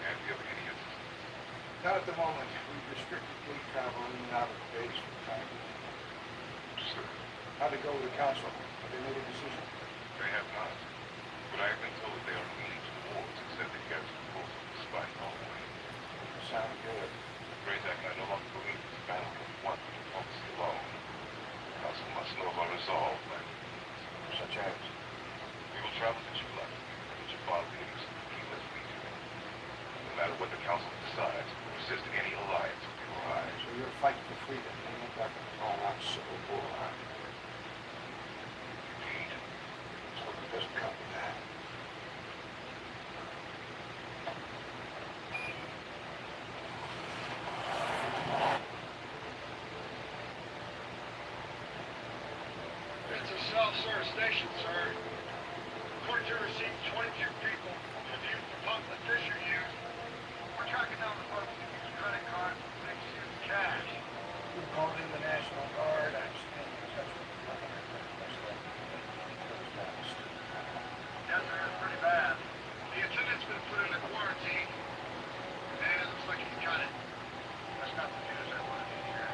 Speaker 4: And the other any assistance?
Speaker 5: Not at the moment. We've restricted gate travel in and out of the base for the time being.
Speaker 4: Sir,
Speaker 5: How'd it go with the council? Have they made a decision?
Speaker 4: they have not. But I have been told that they are leaning towards accepting Gary's proposal despite all the way.
Speaker 5: Sound good.
Speaker 4: Great Act, I no longer believe this battle can be won with diplomacy alone. The council must know of our resolve, but
Speaker 5: Such as?
Speaker 4: we will travel to July, and your father leaders keep us leading. No matter what the council decides, we'll resist any alliance with your eyes.
Speaker 5: So you're fighting for freedom. You look like an all-out civil war.
Speaker 4: Indeed.
Speaker 5: Let's hope it doesn't come to that. It's a self-serve station, sir. According to receipt, 22 people have used the pump that Fisher used. We're tracking down the person who used credit cards and makes use cash. We called in the National Guard. I'm staying in touch with the governor. Yes, sir, it's pretty bad. The attendant's been put into quarantine. And it looks like he's got it. That's not the news I wanted to hear.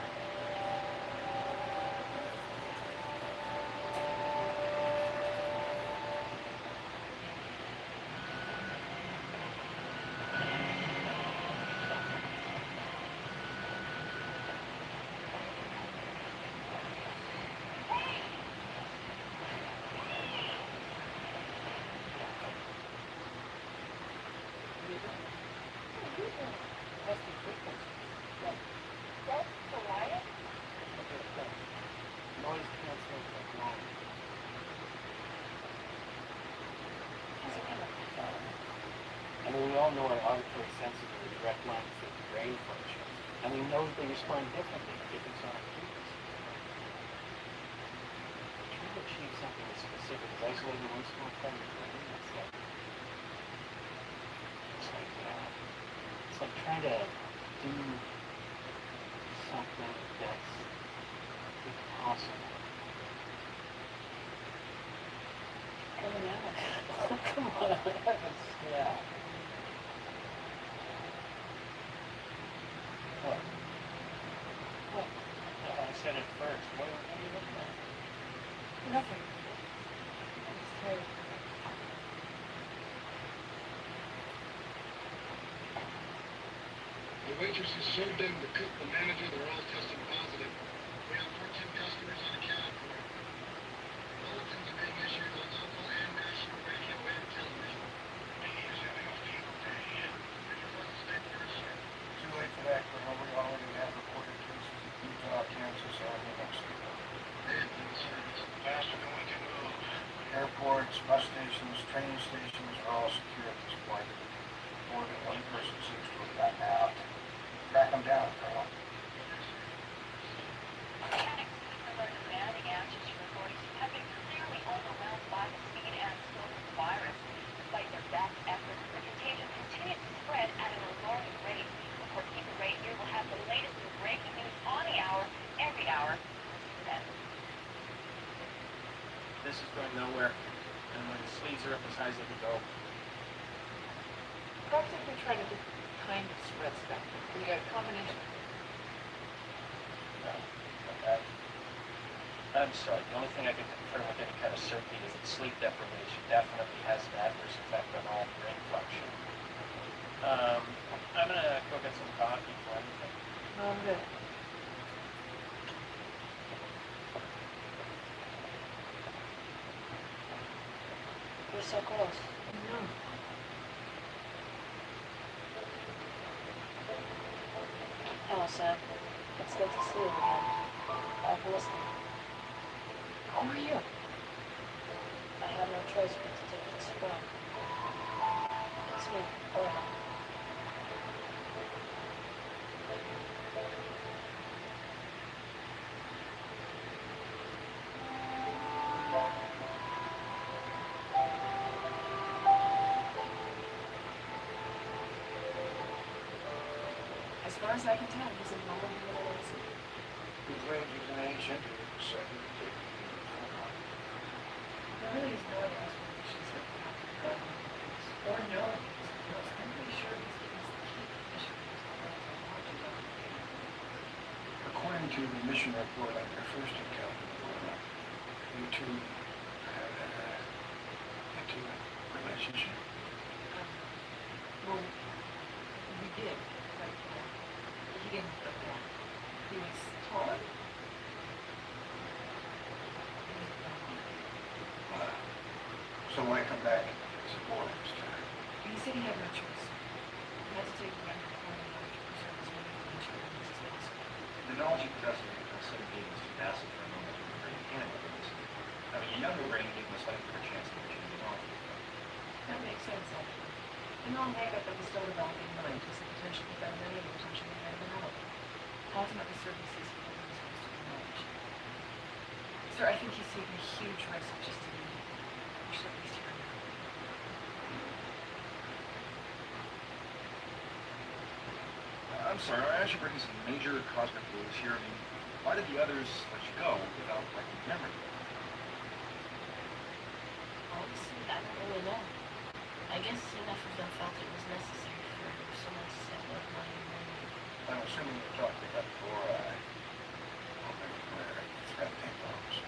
Speaker 6: Noise canceling technology. I mean, we all know our auditory senses are a direct line for brain functions. And we know they respond differently to different sonic cues. Trying to achieve something as specific as isolating one small part of the brain, it's like trying to do something that's impossible. Come on, yeah. What? What? Yeah, I said it first. What are you looking at?
Speaker 9: Nothing. I'm just tired.
Speaker 5: The waitress is so dim, the cook, the manager, they're all testing positive. We have 14 customers unaccounted for. Bulletins are being issued on local and national radio and television. He is having a field day. Did you want to stay first, sir?
Speaker 12: ahead, Scott. You got a combination.
Speaker 8: No, okay. I'm sorry, the only thing I can confirm with any kind of certainty is that sleep deprivation definitely has an adverse effect on all brain function. I'm gonna go get some coffee for anything.
Speaker 12: No, I'm good.
Speaker 7: We're so close.
Speaker 12: No.
Speaker 7: Hello, Sam. It's good to see you again. I've listened.
Speaker 12: How are you?
Speaker 7: I have no choice but to take this from. It's me, Orla.
Speaker 12: As far as I can tell, he's involved in the LLC.
Speaker 5: He claims he's an ancient who said he would take me from God.
Speaker 12: There really is no other explanations that we have to go or no reason else. I'm pretty sure he's given us the key mission for his technology.
Speaker 5: According to the mission report on your first encounter with Orla, you two had an intimate relationship.
Speaker 12: Well, we did. Like, he didn't put that. He was taller.
Speaker 5: So why come back as a boy this time?
Speaker 12: He said he had no choice. He had to take the younger form in order to preserve as many relationships as possible.
Speaker 2: The knowledge you possess of the facility was too passive for a moment to be very candid with this. I mean, your younger brain gave him a slightly better chance to get you to off.
Speaker 12: That makes sense, actually. The non-makeup of the still developing mind is the potential for better than any potential we had developed. Ultimately, services for the resource to knowledge. Sir, I think he's taking a huge risk just to be here. We should at least hear him out.
Speaker 2: I'm sorry, I should bring some major cosmic rules here. I mean, why did the others let you go without collecting memory?
Speaker 7: Honestly, I don't really know. I guess enough of them felt it was necessary for someone to step up my memory.
Speaker 5: I'm assuming you talked to that fluoride. Hoping where threatening those.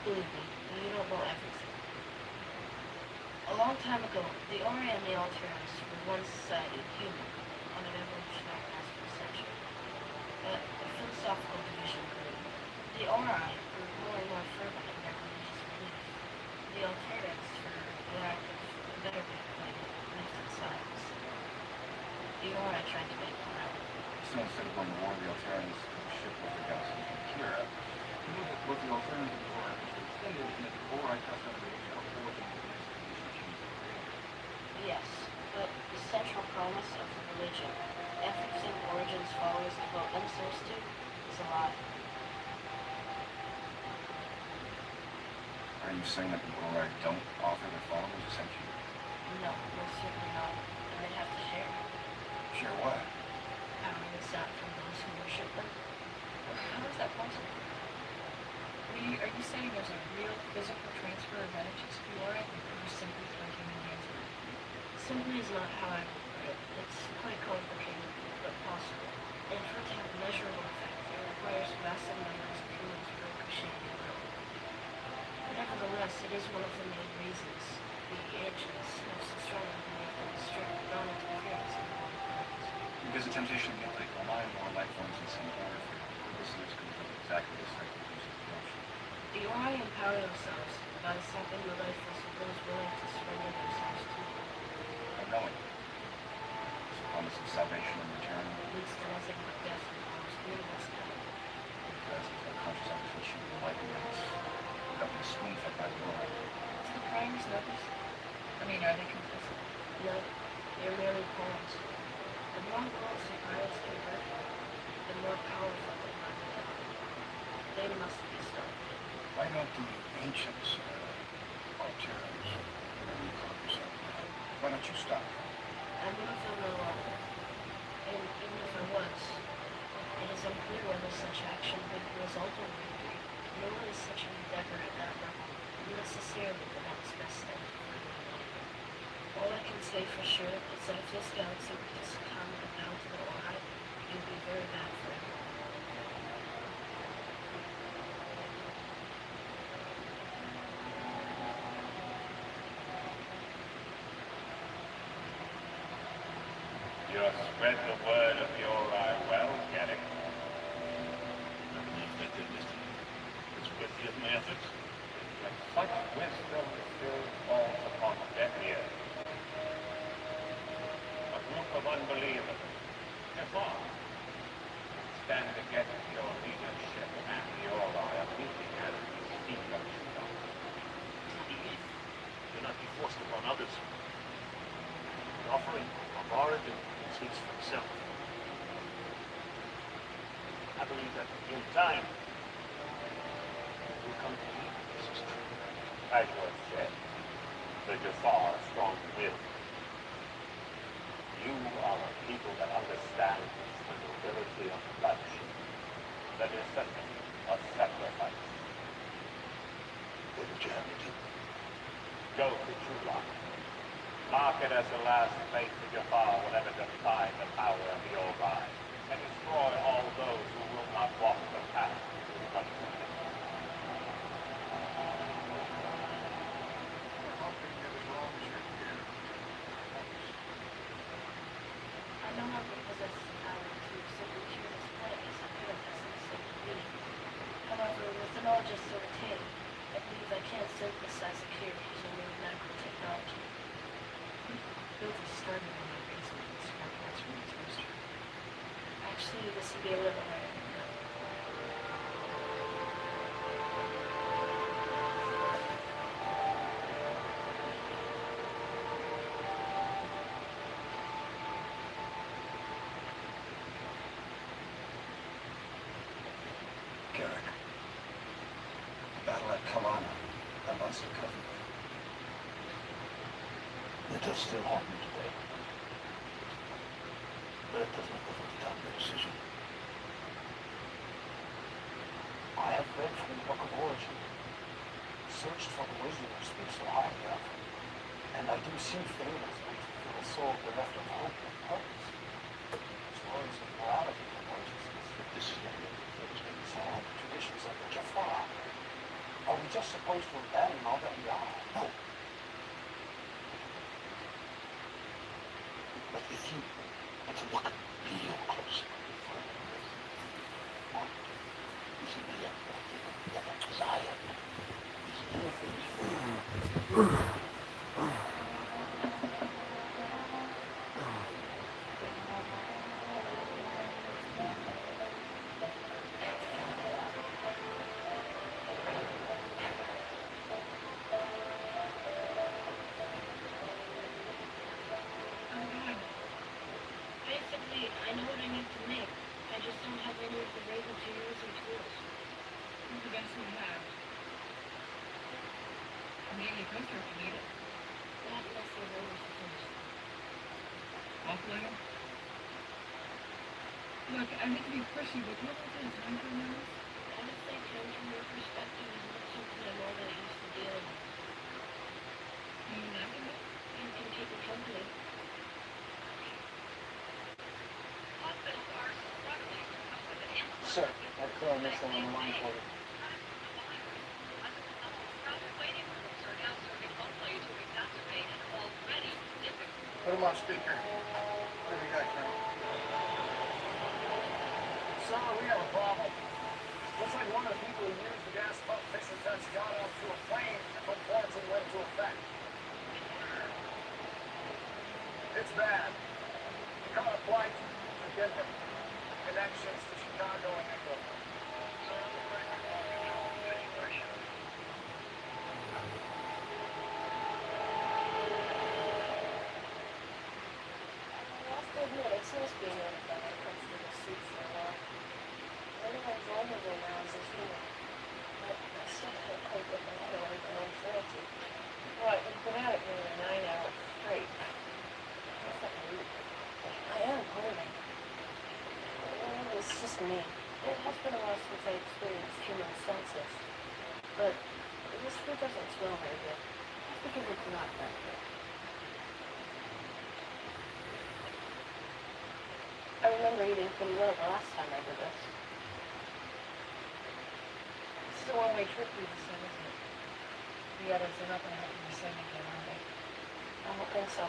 Speaker 7: Believe me, you don't know everything. A long time ago, the Ori and the Alterans were one-sided human on an evolutionary aspect section. But the philosophical division grew. The Ori grew more and more fervent in their religious belief. The Alterans, for lack of a better way of putting it, lived in silence. The Ori tried to make them out.
Speaker 2: So instead of going to war, the Alterans ship with the galaxy from Kira. You know that both the Alterans and the Ori are extended, and that the Ori passed on the age of 4 things the next condition change the creator.
Speaker 7: Yes, but the central promise of the religion, everything Origin's followers devote themselves to, is a lie.
Speaker 2: Are you saying that the Ori don't offer their followers a sanctuary?
Speaker 7: No, most certainly not. And they have to share.
Speaker 5: Share what?
Speaker 7: Power is out from those who worship them.
Speaker 12: How is that possible? Are you saying there's a real physical transfer of energies to the aura, or you're simply thinking in hands of
Speaker 7: Simply is not how I would put it. It's quite complicated, but possible. And for it to have measurable effect, it requires massive numbers of humans ricocheting around. Nevertheless, it is one of the main reasons the ancients have so strongly believed in strict non-interference in the world.
Speaker 2: Because the temptation to manipulate the mind more life forms in some order for your purposes could become exactly the cycle of use of corruption.
Speaker 7: The Ori empower themselves by sapping the life force of those willing to surrender themselves to them.
Speaker 2: Unknowing. This promise of salvation and return,
Speaker 7: Leads to nothing but death and harms meaningless power.
Speaker 2: because of unconscious application of the light rays, becoming spoon-fed by the Ori.
Speaker 12: Do the primers notice? I mean, are they complicit?
Speaker 7: No, they're merely pawns. The more worlds the pirates convert, the more powerful the mind becomes. They must be stopped.
Speaker 5: Why don't the ancients, Alterans, whatever you call yourself now, why don't you stop them?
Speaker 7: I'm one of them no longer. And even if I was, it is unclear whether such action would result in victory, nor is such an endeavor at that level necessarily the next best step for humanity. All I can say for sure is that if this galaxy were to succumb and bow to the
Speaker 1: spread the word of the Ori well, Garrick.
Speaker 5: I believe that their destiny is with you of my efforts.
Speaker 1: With such wisdom still falls upon deaf ears. A group of unbelievers, Jafar, stand against your leadership and the Ori are meeting as we speak of Sudan.
Speaker 5: Do not be forced upon others. The offering of origin speaks for itself. I believe that in time, will come to believe that this is true.
Speaker 1: As you have said, the Jafar are strong-willed. You are a people that understands the nobility of bloodshed, the necessity of sacrifice.
Speaker 5: What would you have me do?
Speaker 1: Go to Chula. Mark it as the last faith the Jafar will ever defy the power of the Ori, and destroy all those who will not walk the path to bloodshed.
Speaker 5: Hoping that as long as you're here,
Speaker 12: I no longer possess the power to simply cure this place. I feel like that's a simple being. However, with the knowledge of Sorte, I believe I can synthesize a cure using new medical technology.
Speaker 7: Built a starter in my basement and smart parts from its toaster.
Speaker 12: Actually, this would be a little rare.
Speaker 6: Garrick. Battle at Kalana. That must have covered me. It does still haunt me today. But it doesn't live up to your decision. I have read from the Book of Origin, searched for the wisdom which speaks so highly of, and I do see things which fill a soul bereft of hope and purpose. Stories of morality and righteousness. This is not the traditions of the Jafar. Are we just supposed to abandon all that we are? No. But if you were to look real closely, you see the desire, these inner things.
Speaker 12: Basically, I know what I need to make. I just don't have any of the raw materials or tools.
Speaker 10: Who's the best we have? Maybe a coaster if you need it.
Speaker 12: That plus the rollers first.
Speaker 10: Offline? Look, I hate to be pushy, but do you have a little time for now?
Speaker 12: Honestly, time from your perspective is not something I'm all that used to dealing with.
Speaker 10: Can you nap in it?
Speaker 12: You can keep me company.
Speaker 10: Hospitals are struggling to come with an influx.
Speaker 6: Sir, that clear next thing on the line for you.
Speaker 10: Waiting rooms are now serving only to exacerbate an already difficult.
Speaker 5: put him on speaker. What have you got, Colonel?
Speaker 6: Sir, we have a problem. Looks like one of the people who used the gas pump fixing test got onto a plane before quarantine went into effect. It's bad. Cut our flight, forget them. Connections to Chicago and England.
Speaker 9: I have to admit, it's nice being in a comfortable suit for a while. Everyone's vulnerable now as a human. But I still can't quite get my head over my own frailty.
Speaker 3: What, you've been at it nearly 9 hours straight.
Speaker 9: That's not rude. I am hungry. Well, it's just me. It has been a while since I experienced human senses. But this food doesn't smell very good. I think it's not that good. I remember eating pretty well the last time I did this.
Speaker 12: This is a one-way trip we said, isn't it? The others are not going to have to do the same again, are they?
Speaker 9: I don't think so.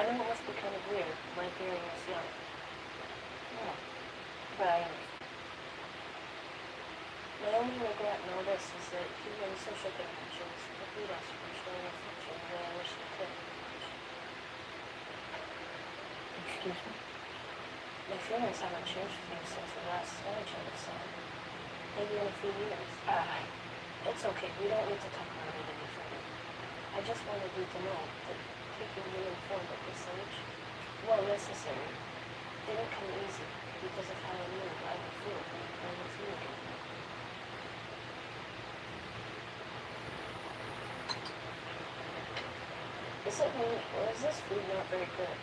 Speaker 9: I know it must be kind of weird, like hearing this young. No, but I understand. My only regret in all this is that human social connections preclude us from showing affection the way I wish they could.
Speaker 2: Excuse me?
Speaker 9: My feelings haven't changed for you since we last saw each other, so maybe in a few years. It's okay, we don't need to talk about it any further. I just wanted you to know that keeping you informed at this age, while necessary, didn't come easy because of how I knew I would feel when I played with you again. Is it me, or is this food not very good?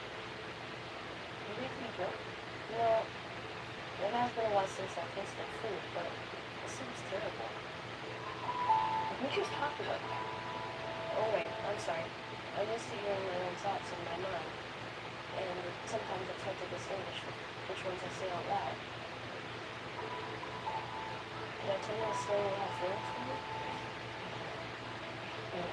Speaker 9: You make me drunk? No, it has been a while since I've tasted food, but it seems terrible. We just talked about that. Oh wait, I'm sorry. I'm used to hearing my own thoughts in my mind, and sometimes it's hard to distinguish which ones I say out loud. Can I tell you a story I have feelings for you? Mm.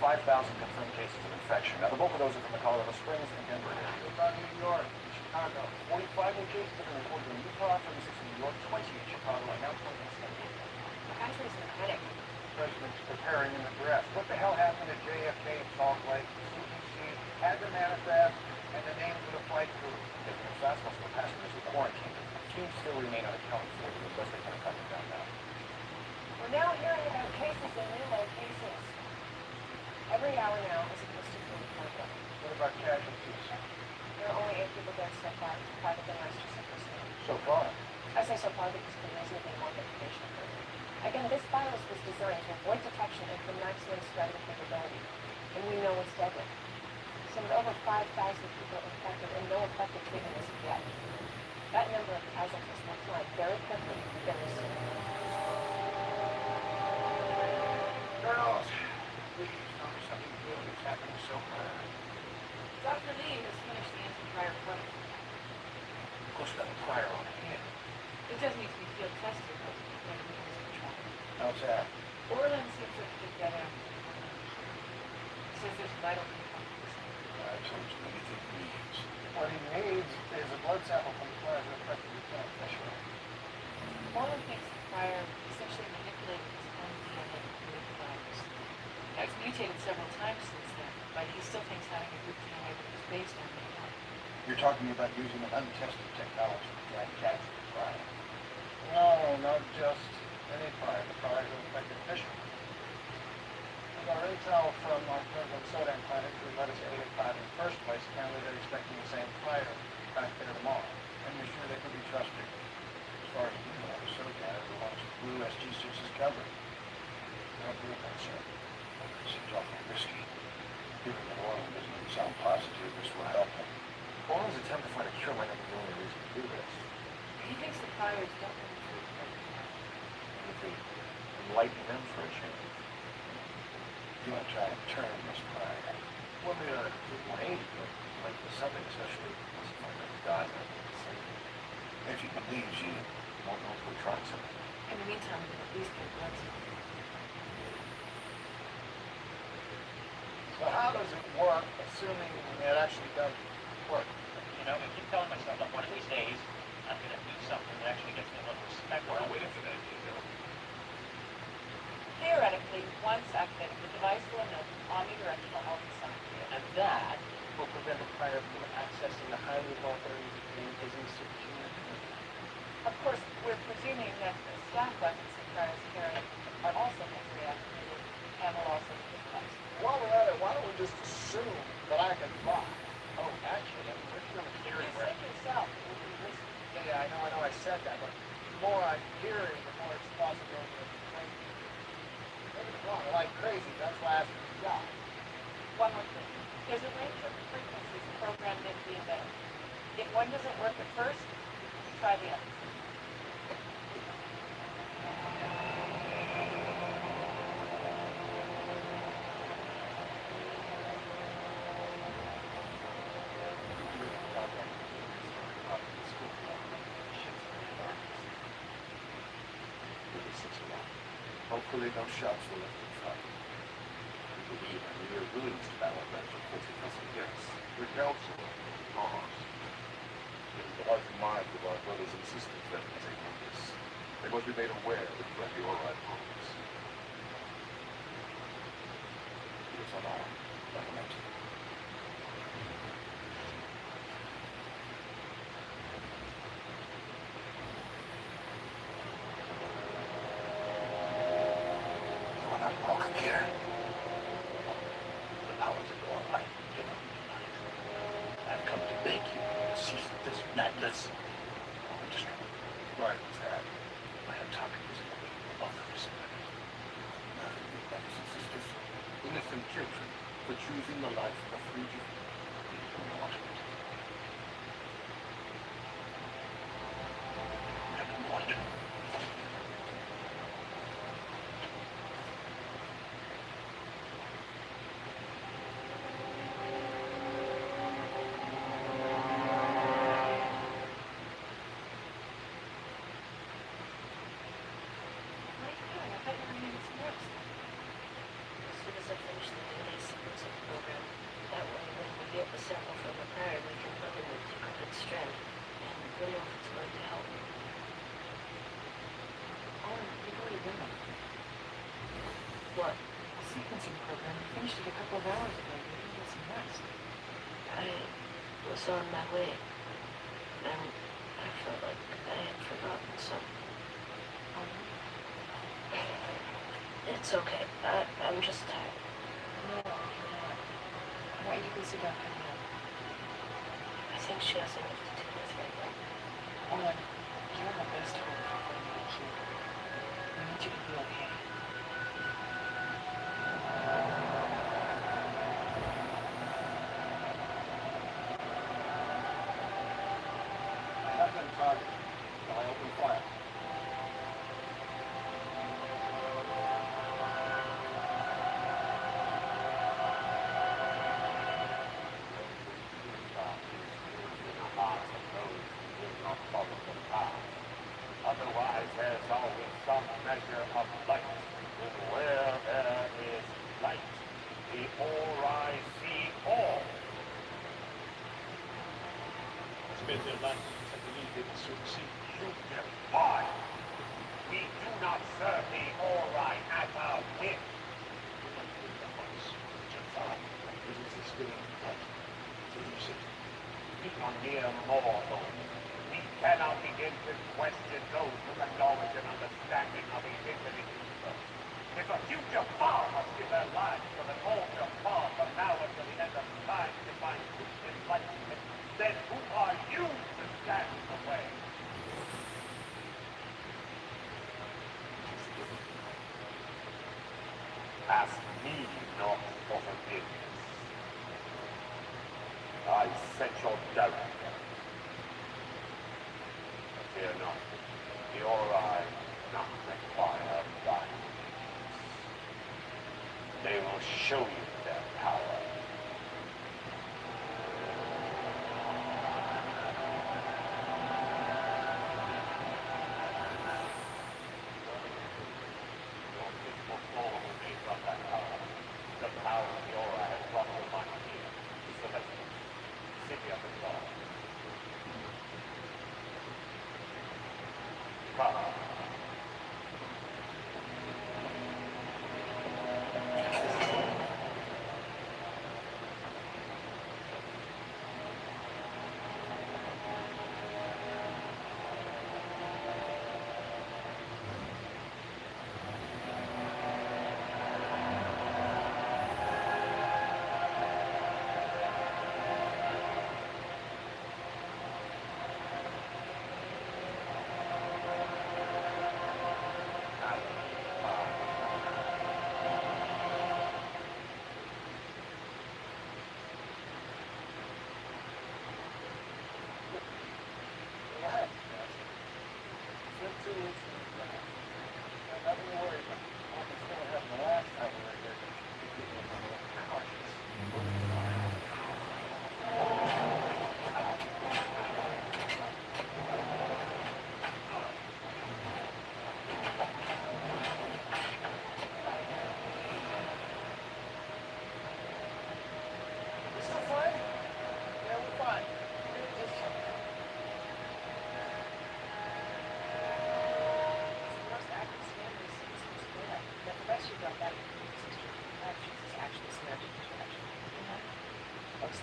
Speaker 2: 5,000 confirmed cases of infection. Now, the bulk of those are from the Colorado Springs and Denver area.
Speaker 6: What about New York, Chicago?
Speaker 2: 45 new cases have been reported in Utah, 36 in New York, 20 in Chicago, and now 20 in San Diego.
Speaker 9: The country's in a panic.
Speaker 6: The president's preparing an address. What the hell happened at JFK in Salt Lake? The CDC had the manifest and the names of the flight crew.
Speaker 2: They've been fast, most of the passengers are quarantined. A few still remain unaccounted for, but the best they can track them down now.
Speaker 9: We're now hearing about cases and new locations. Every hour now is a posted food program.
Speaker 6: What about casualties?
Speaker 9: There are only 8 people dead so far, 5 of them are personnel.
Speaker 6: So far.
Speaker 9: I say so far because there isn't any more information further. Again, this virus was designed to avoid detection and for maximum spreading capability. And we know it's deadly. So with over 5,000 people infected and no effective treatment as of yet, that number of casualties will climb very quickly, very soon.
Speaker 6: Girls, please tell me something good is happening so far.
Speaker 12: Dr. Lee has finished the anti-prior product.
Speaker 2: Of course, we've got a prior on hand.
Speaker 12: It does need to be field tested, but everything is controlled.
Speaker 6: How's that?
Speaker 12: Orland seems to have picked that up. He says there's vital components.
Speaker 6: That seems to be anything he needs. What he needs is a blood sample from the prior to affect the lieutenant official.
Speaker 12: Orland thinks the prior essentially manipulated his own DNA to create the virus. Now, it's mutated several times since then, but he still thinks having a group DNA that is based on DNA.
Speaker 6: You're talking about using an untested technology.
Speaker 2: Like capture the prior.
Speaker 6: No, not just any prior. The prior to affect the official. With our intel from our Cleveland Sodan clinic, who led us to 885 in the first place, apparently they're expecting the same prior back there tomorrow. And you're sure they can be trusted? As far as you know, Sodan are the ones with blue SG-6s covered. Don't do that, sir. Seems awfully risky. Given that Orland doesn't even sound positive this will help him.
Speaker 2: Orland's attempt to find a cure might not be the only reason to do this.
Speaker 12: He thinks the priors don't have the truth.
Speaker 2: If they enlighten them for a change.
Speaker 6: You want to try and turn this prior.
Speaker 2: Well, they are way to do it. Like something, especially once you find out who died.
Speaker 6: If he believes you.
Speaker 2: Won't know until we try something.
Speaker 12: In the meantime, we can at least get blood sample.
Speaker 6: So how does it work, assuming it actually does work?
Speaker 8: You know, I keep telling myself that one of these days, I'm going to do something that actually gets me a little respect.
Speaker 4: Well, I'm waiting for that, you know.
Speaker 12: Theoretically, once activated, the device will emit omnidirectional ultrasound field.
Speaker 8: And that will prevent the prior from accessing the highly evolved areas of the brain as in superhuman.
Speaker 12: Of course, we're presuming that the staff weapons the priors carry are also mentally activated and will also be utilized.
Speaker 6: While we're at it, why don't we just assume that I can fly?
Speaker 8: Oh, actually, I'm working on a theory
Speaker 12: You
Speaker 8: where...
Speaker 12: said yourself it would be risky.
Speaker 6: Yeah, I know I said that, but the more I'm hearing, the more it's possible that it's crazy. Maybe it's wrong, like crazy, that's why I asked you to die.
Speaker 12: One more thing. There's a range of frequencies programmed into the emitter. If one doesn't work at first, try the other.
Speaker 5: process around. Hopefully no shots were left inside. We believe our mere willingness to battle that for 40,000 years. The Council, Mars. It is the hearts and minds of our brothers and sisters that we take notice. They must be made aware of the threat the Ori poses. It is on our government. You are not welcome here. The powers of the Ori cannot be denied. I've come to beg you to cease this madness. Right, Dad. I am talking to others. Brothers and sisters, innocent children, for choosing the life of a free youth. We don't want it. I don't want it.
Speaker 7: As soon as I finish the DNA sequence of the program, that way when we get the sample from the prior, we can plug in the decoded strand, and we know if it's going to help.
Speaker 12: Oh, you've already done it.
Speaker 7: What?
Speaker 12: The sequencing program, you finished it a couple of hours ago. You can get some rest.
Speaker 7: I was on my way, and I felt like I had forgotten something.
Speaker 12: Oh,
Speaker 7: It's okay. I'm just tired.
Speaker 12: no, you're not. Why don't you go see Dr. Neal?
Speaker 7: I think she has enough to do with right now.
Speaker 12: Owen, you're my best hope for going to cure. I need you to be okay.
Speaker 5: I have been targeted. I open fire.
Speaker 1: Otherwise, there's always some measure of light. And where there is light, the Ori see all.
Speaker 5: Spend their life, I believe they will soon see.
Speaker 1: You defy. We do not serve the Ori at our whim. We are mere mortals. We cannot begin to question those with the knowledge and understanding of the infinite universe. If a future power must give their lives for an altar far from now until the end of time to find truth and enlightenment, then who are you to stand in the way? Ask me not for forgiveness. I set your doubt. But fear not, the Ori not require violence. They will show you their power. Your physical form will be from that power. The power of the Ori has brought the mind here to Celestial, city of the stars. Come.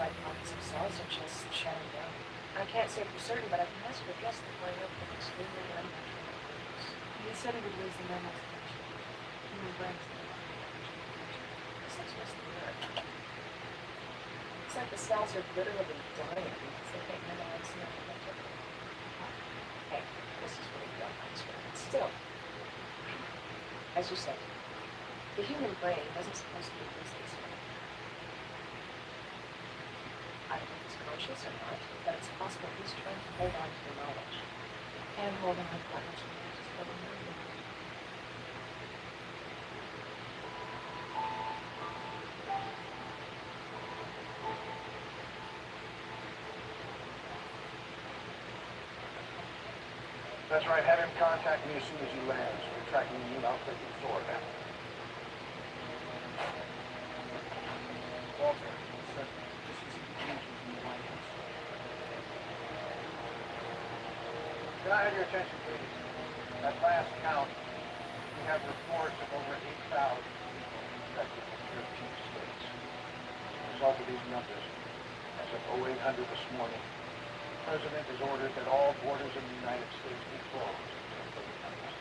Speaker 12: inside pockets of cells are just shattered down. I can't say for certain, but I can hazard a guess that we're up with extremely unnatural groups. He said he would lose the mammal stage. Human brains. This looks worse than that. It's like the cells are literally dying because they can't memorize nothing. Hey, this is really dumb experiment. Still, as you said, the human brain wasn't supposed to be this experiment. I don't know if it's conscious or not, but it's possible he's trying to hold on to the knowledge. And hold on to the knowledge. Just hold on to it.
Speaker 5: That's right. Have him contact me as soon as he lands. We're tracking the new outfit in Florida.
Speaker 6: Walter, sir, this is the agent from the White House.
Speaker 5: Can I have your attention, please? At last count, we have reports of over 8,000 people infected in 13 states. As a result of these numbers, as of 0800 this morning, the President has ordered that all borders in the United States be closed until further notice.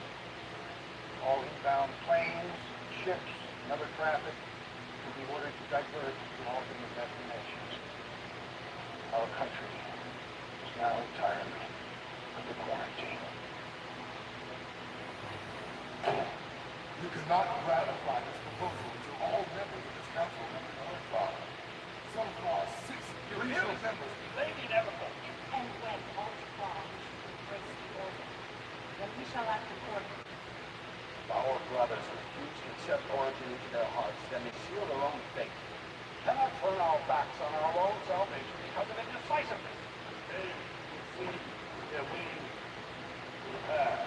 Speaker 5: All inbound planes, ships, and other traffic will be ordered to divert to alternate destinations. Our country is now entirely under quarantine.
Speaker 4: You cannot ratify this proposal until all members of this council have been notified. So far, 6 judicial members.
Speaker 8: They need everything.
Speaker 3: And when all clause embrace the order, then we shall act accordingly.
Speaker 8: Our brothers refuse to accept origin into their hearts, then they seal their own fate. Cannot turn our backs on our own salvation because of indecisiveness.
Speaker 1: Hey, see, they're waiting for the path.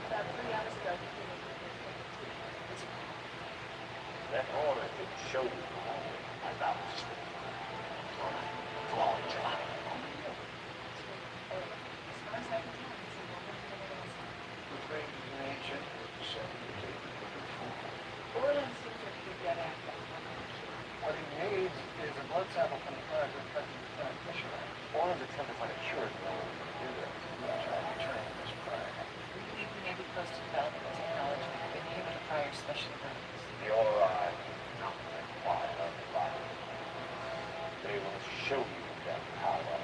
Speaker 12: About 3 hours ago, he came in with his
Speaker 1: That order could show you my balance. Flaw in July.
Speaker 12: as far as I can tell, he's in one of the other ones.
Speaker 5: The range is an ancient,
Speaker 12: Orland seems to be dead after.
Speaker 5: what he needs is a blood sample from the prior infected transmission.
Speaker 2: Orland's attempt to find a cure is the only way we can do this.
Speaker 5: We'll try to return this prior.
Speaker 12: We believe we may be close to developing a technology that can inhibit a prior special abilities.
Speaker 1: The Ori not require violence. They will show you their power.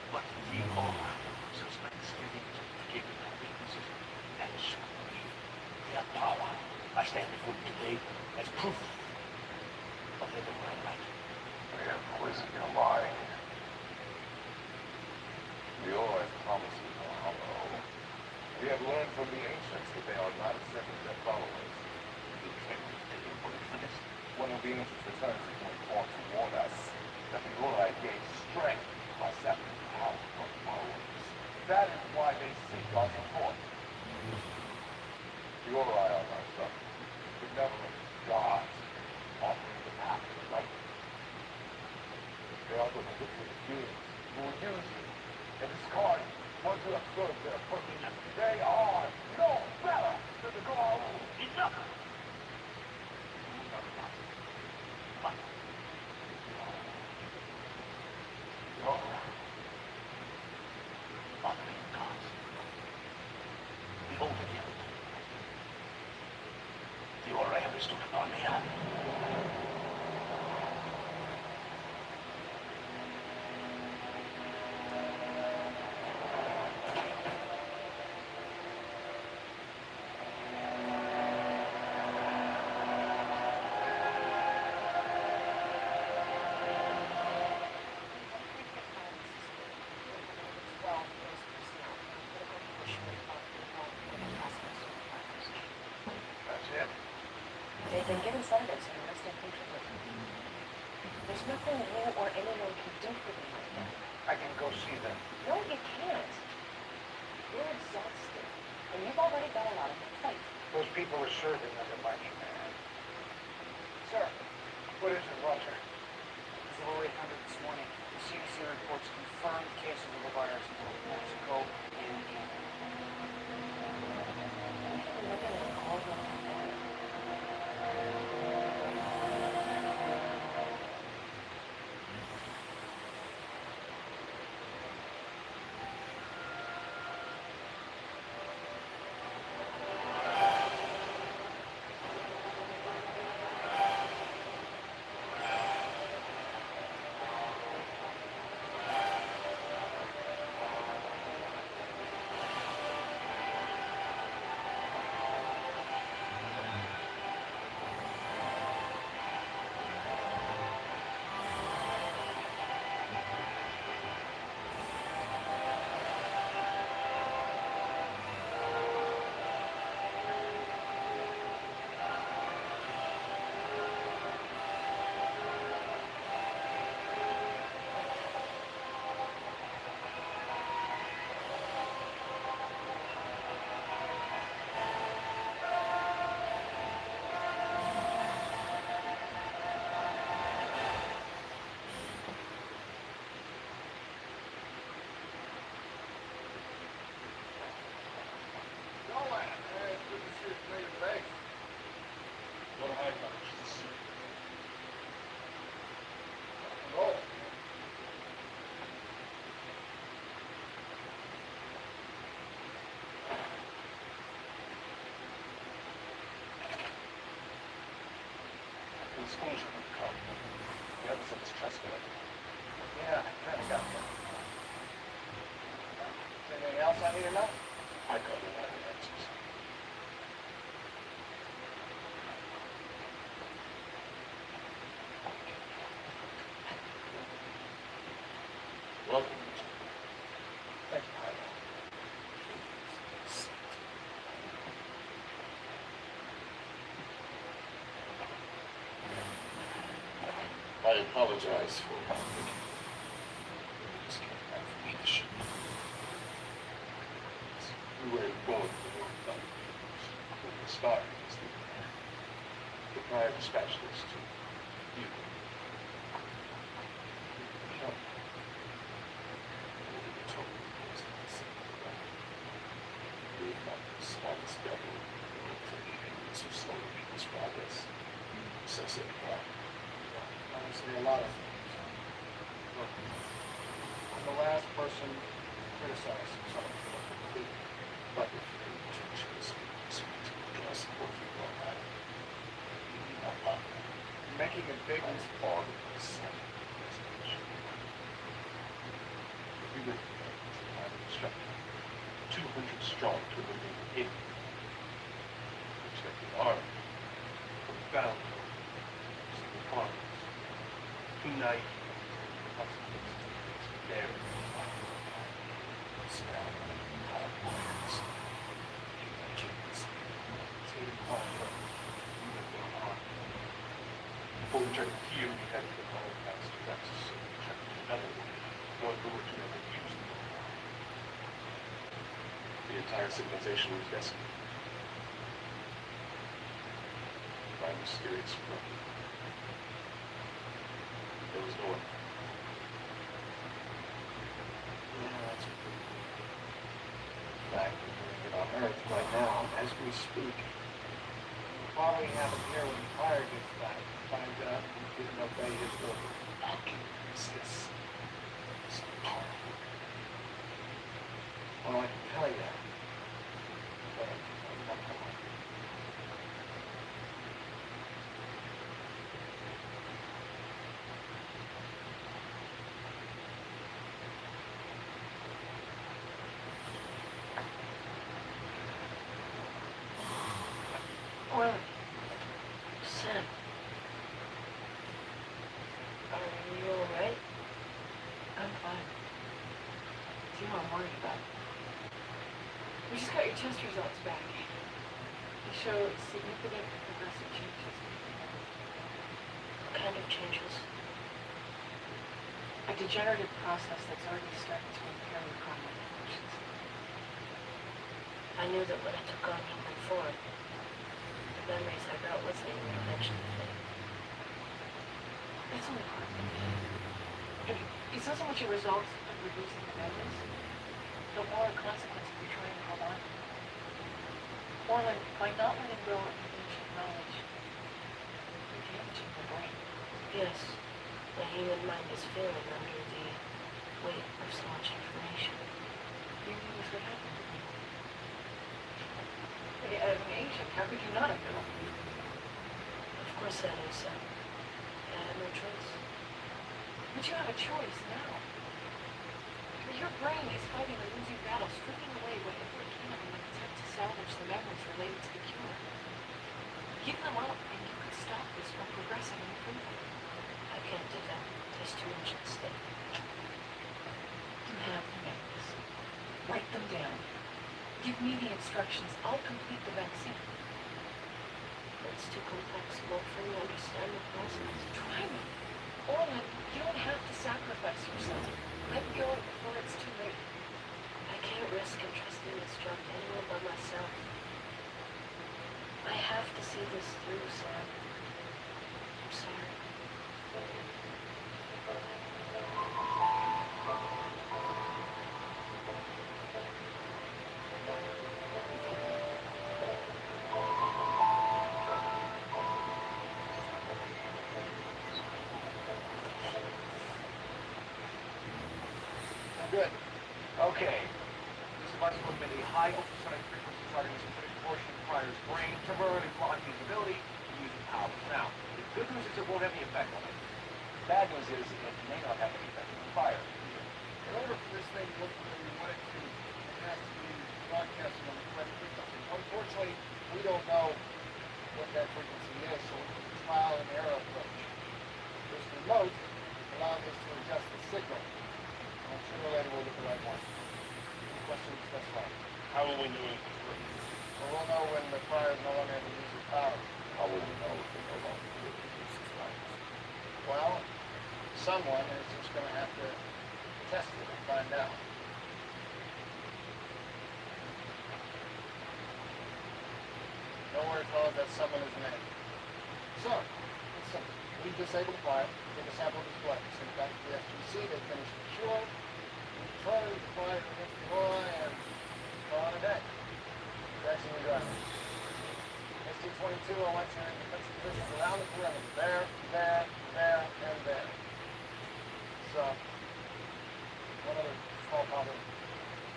Speaker 8: But we all suspects living given their weaknesses and strength. Their power. I stand before you today as proof of their divine right.
Speaker 4: They have poisoned your mind. The Ori promises are hollow. We have learned from the ancients that they are not accepting their followers.
Speaker 8: You can't take your word for this.
Speaker 4: One of the ancients returns to point forth to warn us that the Ori gain strength by sapping the power of bones. That is why they seek our support. The Ori are our sons, benevolent gods, offering the path to light. They are the manipulative beings who will use you and discard you once you have served their purpose. They are no better than the Goa'uld.
Speaker 8: Enough! But
Speaker 4: No.
Speaker 8: honoring gods. Behold again. The Ori have bestowed upon me.
Speaker 9: They've been given sedatives and resting comfortably. There's nothing you or anyone can do for them right now.
Speaker 5: I can go see them.
Speaker 9: No, you can't. You're exhausted, and you've already got a lot on your plate.
Speaker 5: Those people are serving under my command.
Speaker 6: Sir,
Speaker 5: What is it, Walter?
Speaker 6: it's over 800 this morning. The CDC reports confirmed cases of the virus in both Mexico and Canada.
Speaker 9: We have been looking at all of them.
Speaker 5: The schools are going to come. The other thing's trusted.
Speaker 6: Yeah, I kind of got that. Anything else I need to know?
Speaker 5: I got a lot of answers. Welcome.
Speaker 6: Thank you, Hyde.
Speaker 4: I apologize for just came back from leadership. We were informed that the Stargate is the prior dispatch list to you. What we were told was that the we found this smallest devil for the ignorance of slowing people's progress. Associated problem.
Speaker 6: Honestly, a lot of things. Look, I'm the last person criticized someone for what they did.
Speaker 4: But if your intention is to draw support for your own life, you need not love them.
Speaker 6: You're making a big
Speaker 4: That is all of this resolution. We were instructed 200 strong to remain in protect the army from bound to the farmers. Tonight, the consequences of this very surround hard warriors. Kings, state of you have been armed. Before we tried to heal, we had to get all past Texas, so we tried to do another one who were to never use them. The entire civilization was decimated by mysterious weapon. There was no one.
Speaker 6: Yeah, that's a good point. In fact, we're doing it on Earth right now as we speak. It'll probably happen here when the fire gets back. Finds out we didn't obey his order.
Speaker 4: How can you resist so powerful?
Speaker 6: Well, I can tell you. But I'm not going to.
Speaker 7: Well, Sam. Are you alright? I'm fine. It's you I'm worried about. We just got your test results back. You
Speaker 12: show significant progressive changes.
Speaker 7: What kind of changes?
Speaker 12: A degenerative process that's already starting to impair your cognitive functions.
Speaker 7: I knew that when I took on human form, the memories I got wasn't even eventually fade.
Speaker 12: That's only part of it. It's not so much a result of reducing the memories, but more a consequence of you trying to hold on. Orlin, by not letting go of the ancient knowledge, you're damaging the brain.
Speaker 7: Yes, the human mind is failing under the weight of so much information.
Speaker 12: You knew this would happen. As an ancient, how could you not have known?
Speaker 7: Of course I knew so. I had no choice.
Speaker 12: But you have a choice now. Your brain is fighting a losing battle, stripping away whatever it can in an attempt to salvage the memories related to the cure. Give them up, and you could stop this from progressing any further.
Speaker 7: I can't do that. There's too much at stake.
Speaker 12: You have the memories. Write them down. Give me the instructions. I'll complete the vaccine.
Speaker 7: It's too complex. Won't fully understand the process.
Speaker 12: Try me. Orlin, you don't have to sacrifice yourself. Let go before it's too late.
Speaker 7: I can't risk entrusting this job to anyone but myself. I have to see this through, Sam. I'm sorry.
Speaker 6: Good. Okay. This device will emit a high ultrasonic frequency targeting a specific portion of the fire's brain, temporarily blocking his ability to use his powers. Now, the good news is it won't have any effect on it. The bad news is it may not have any effect on the fire.
Speaker 5: In order for this thing to work the way we want it to, it has to be broadcasting on the correct frequency. Unfortunately, we don't know what that frequency is, so we use a trial and error approach. This remote allows us to adjust the signal. And sooner or later we'll get the right one. The question is that's fine.
Speaker 4: How will we know if it's working?
Speaker 5: Well, we'll know when the fire is no longer able to use its power.
Speaker 4: How will we know if they no longer able to use its powers?
Speaker 5: Well, someone is just going to have to test it and find out. Nowhere told that someone is named. So, it's simple. We disable the fire, take a sample of his blood, send it back to the SGC, they finish the cure, we charge the fire against the aura, and call it a day. Vaccine and driving. SG-22, I want you in defensive positions around the perimeter. There, and there. So, one other small problem.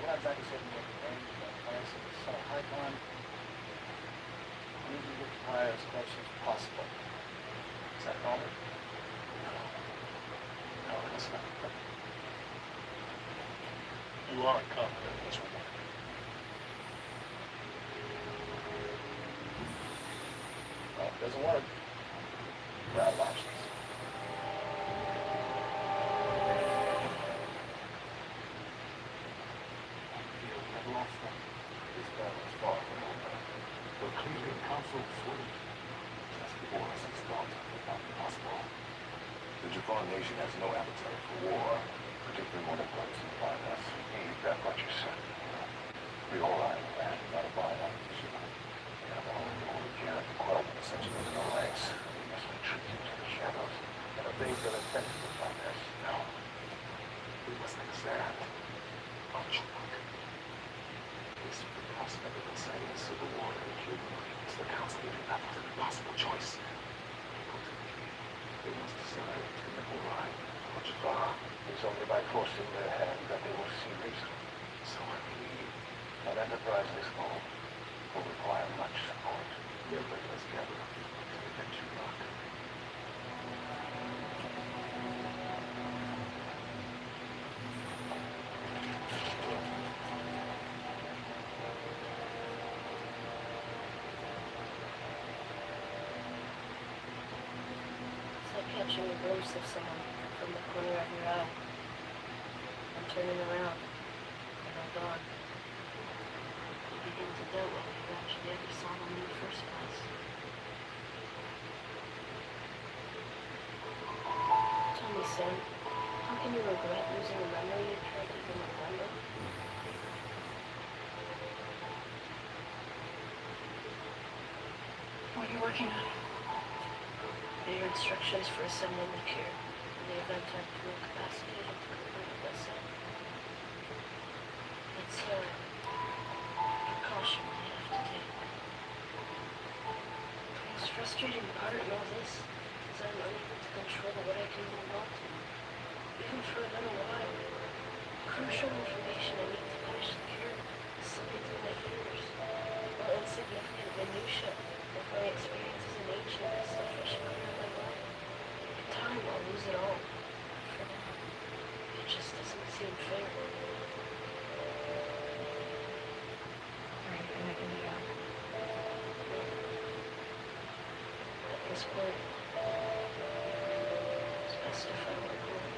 Speaker 5: We're not exactly certain what the range of that fire is. So, high con, we need to get the fire as close as possible. Is that normal? No, that's not.
Speaker 4: You are confident this will work.
Speaker 5: Well, if it doesn't work, we're out of options.
Speaker 4: I've lost them. This battle is far from over. The Cleveland Council fully just before us has thought without possible. The Javon Nation has no appetite for war, particularly when it comes to find us. That much is certain. We all are in the land, not a violent opposition. We have all the only care to quell the ascension in our ranks. We must retreat into the shadows. And if things that are sensitive upon us, no. We must understand. Unchoke. Faced with the prospect of inciting a civil war and killing millions, the council will be left with an impossible choice. Ultimately, they must decide between the Orion or Javon. It's only by forcing their hand that they will see reason. So I believe an enterprise this small will require much support. Let us gather up to the venture rock.
Speaker 7: It's like catching a glimpse of someone from the corner of your eye. I'm turning around, and I'm gone.
Speaker 4: We'll be
Speaker 13: begin to doubt whether you actually ever saw them in the first place. Tell me, Sam, how can you regret losing a memory you can't even remember?
Speaker 12: What are you working on?
Speaker 13: Your instructions for assembling the cure in the event I'm too incapacitated to complete it myself. It's a precaution I have to take. The most frustrating part in all this is I'm unable to control what I do and want to, even for a little while. Crucial information I need to finish the cure is slipping through my fingers, while insignificant minutiae of my experiences in ancient and stuff I should clear my mind. In time, I'll lose it all. For now, it just doesn't seem fair.
Speaker 12: Or anything I can do.
Speaker 13: At this point, it's best if I went home.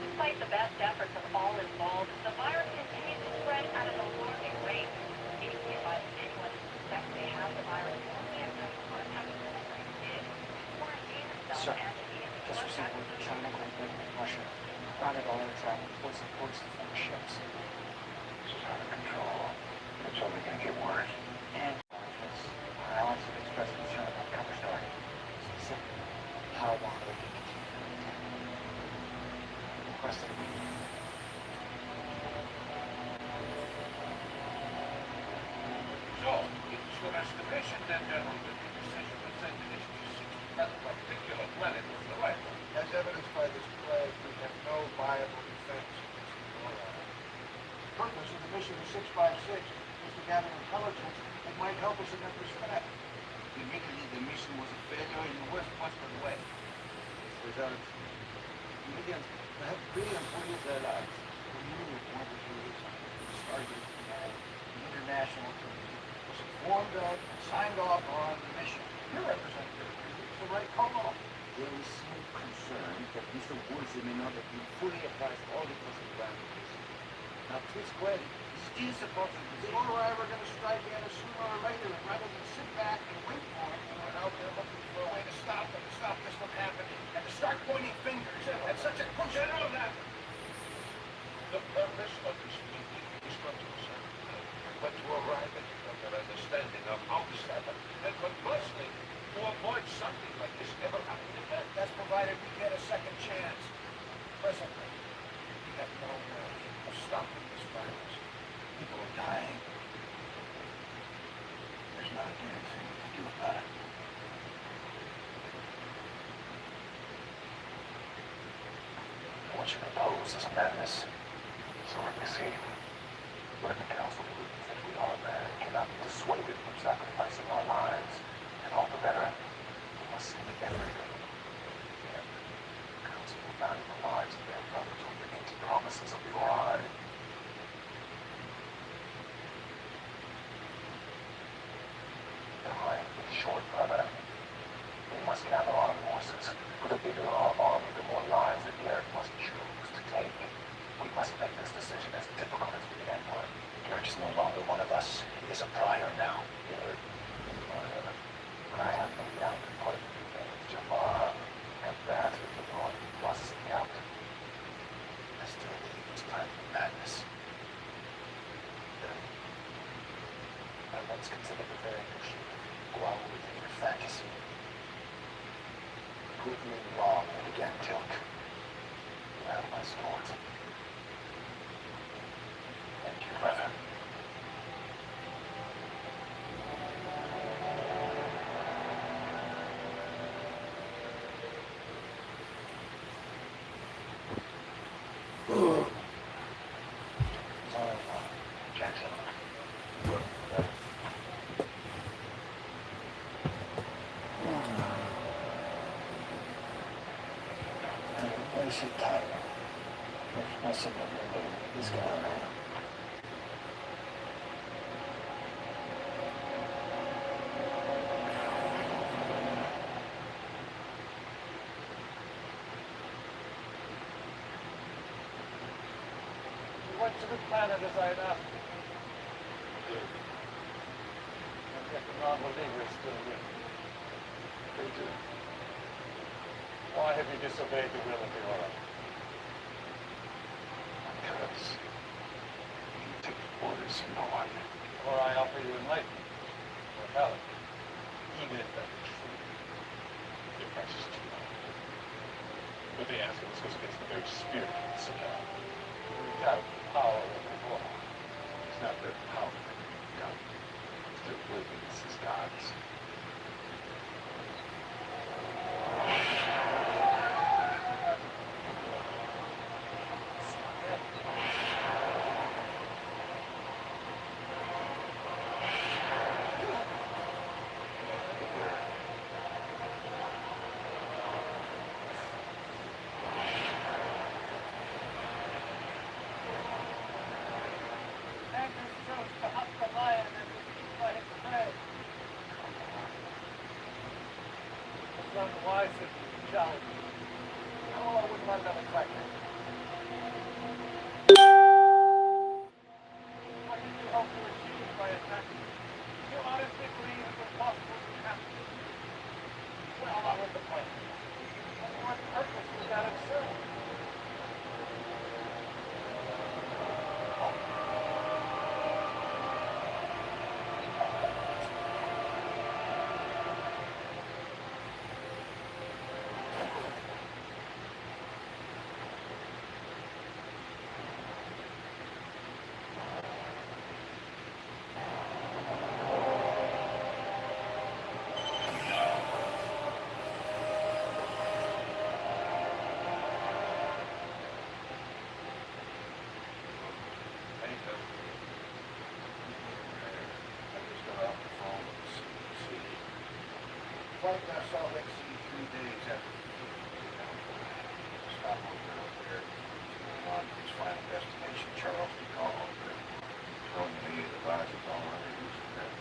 Speaker 10: Despite the best efforts of all involved, the virus continues to spread at an alarming rate. Agency advises anyone who suspects they have the virus only have come in contact with an infected quarantine themselves
Speaker 6: Sir,
Speaker 10: and to be in
Speaker 6: just received
Speaker 10: contact
Speaker 6: word
Speaker 10: with
Speaker 6: from China, Great Britain, and Russia. Grounded all air travel, ports and ports to former ships.
Speaker 5: This is out of control. It's only going to get worse.
Speaker 6: And our allies have expressed concern about cover story. Specifically, how long they can continue their attack. Requested a meeting.
Speaker 5: So, it's your estimation then, gentlemen, that the decision to send an SG-6 to that particular planet was the right one.
Speaker 6: As evidenced by this plague, we have no viable defense against the Immortal. The purpose of the mission of 656 is to gather intelligence that might help us against this threat.
Speaker 5: Immediately, the mission was a failure in the worst possible way.
Speaker 6: Results. Millions, perhaps billions, will lose their lives. The new point of view is Stargate and the international community was informed of and signed off on the mission. Your representative is the right call.
Speaker 5: There is some concern that Mr. Woolsey may not have been fully apprised of all the possible ramifications. Now, please query, this is a possible
Speaker 6: The
Speaker 5: decision.
Speaker 6: Ori are going to strike at us sooner or later, and rather than sit back and wait for it, we're out there looking for a way to stop them, to stop this from happening, and to start pointing fingers at such a crucial event.
Speaker 5: The purpose of this meeting is not to decide, but to arrive at a better understanding of how this happened, and conversely, to avoid something like this ever happening again.
Speaker 6: That's provided we get a second chance. Presently, we have no way of stopping this virus. People are dying. There's not a damn thing we can do about it.
Speaker 5: What you propose is madness. So let me see. What if the council believes that we are mad and cannot be dissuaded from sacrificing our lives? And all the better, we must see everything. And the council will value the lives of their brothers over the empty promises of the Ori. Time is short, brother. We must gather our forces. For the bigger our army, the more lives the Earth must choose to take. We must make this decision as difficult as we can. George is no longer one of us. He is a prior now. I have no doubt that part of the revenge, Jafar, and that is the one who busts me out. I still believe it's time for madness. Then, let's consider the very notion of go out within your fantasy. Prove me wrong and again, Tilk. You have my sword. Thank you, brother. Jackson.
Speaker 6: I see time. My signal is gone. to the planet as I had asked you. And yet the non-believers still live.
Speaker 4: They do.
Speaker 6: Why have you disobeyed the will of the Aura?
Speaker 4: Because you take the orders from no one.
Speaker 6: Or I offer you enlightenment, mortality, even if that is true.
Speaker 4: Your price is too low. What they ask of us goes against the very spirit of the Sagal.
Speaker 6: You doubt the power of the Aura.
Speaker 4: It's not their power that we doubt. It's their worthiness as gods.
Speaker 6: Unwise of you to challenge me. Oh, I wouldn't let them attack me. What did you hope to achieve by attacking me? Do you honestly believe it was possible to capture me? Well, that was the point. And what purpose was that absurd?
Speaker 2: Flight left Salt Lake City 3 days after stop over up there. On to his final destination, Charles de Gaulle. Told me the virus is all under use of that.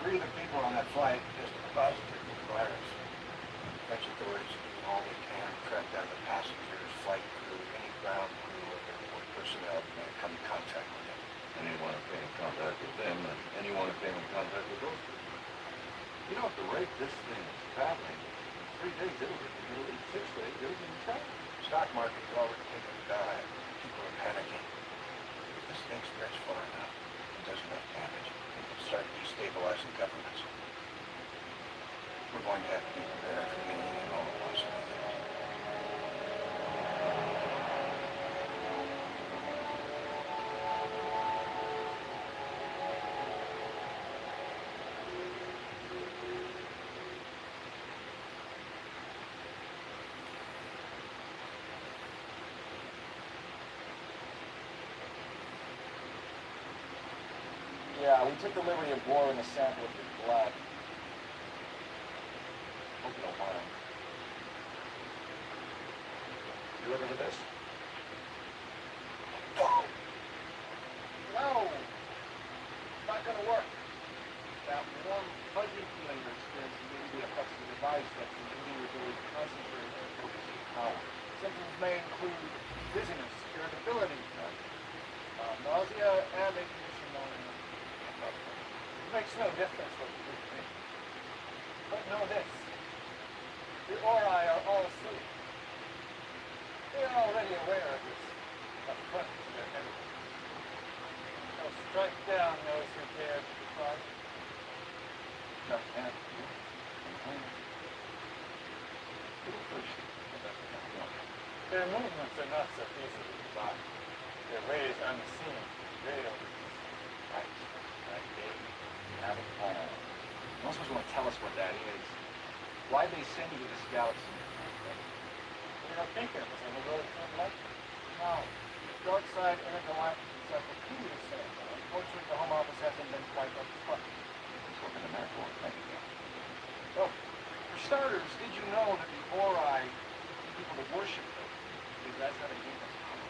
Speaker 2: 3 of the people on that flight tested positive for the virus. French authorities are doing all they can to track down the passengers, flight crew, any ground crew, or airport personnel that may have come in contact with them.
Speaker 4: Anyone who came in contact with them, and anyone who came in contact with those people. You know, at the rate this thing is traveling, in 3 days it'll hit the Middle East, 6 days it'll be in China.
Speaker 2: The stock market is already taking a dive. People are panicking. If this thing spreads far enough and does enough damage, it will start destabilizing governments. We're going to have to be prepared for anything and all at once.
Speaker 6: Yeah, we took the liberty of boring a sample of your blood. Hope you don't mind.
Speaker 4: You looking for this?
Speaker 6: No! Not gonna work. That warm, fuzzy feeling you're experiencing maybe affects the device that's inhibiting your ability to concentrate and focus your power. Symptoms may include dizziness, irritability, nausea, and a condition known as it makes no difference what you do to me. But know this. The Ori are all asleep. They are already aware of this affront to their enemies. They'll strike down those who dare to defy them.
Speaker 2: Just have to.
Speaker 6: Their movements are not so easily defined. Their ways unseen, veiled.
Speaker 2: Right, Dave. You have a plan. You also want to tell us what that is. Why they send you to this galaxy?
Speaker 6: We are beacons on the road to enlightenment. Now, dark side intergalactic encyclopedia said, but unfortunately the Home Office hasn't been quite up to front.
Speaker 2: It's working in that for. Thank you.
Speaker 6: So, for starters, did you know that the Ori, the people that worship them, because that's how they gain their power?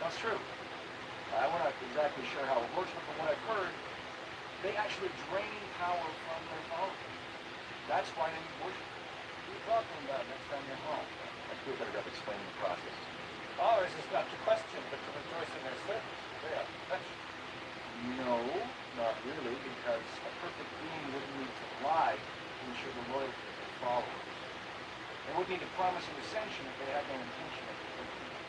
Speaker 6: That's true. We're not exactly sure how it works, but from what I've heard, they actually drain power from their followers. That's why they need worship. We'll talk to them about it next time you're home.
Speaker 2: Let's do a better job explaining the process.
Speaker 6: Ours is not to question, but to rejoice in their service. They are perfection. No, not really, because a perfect being wouldn't need to lie to ensure the loyalty of their followers. They would need to promise an ascension if they had no intention of delivering it.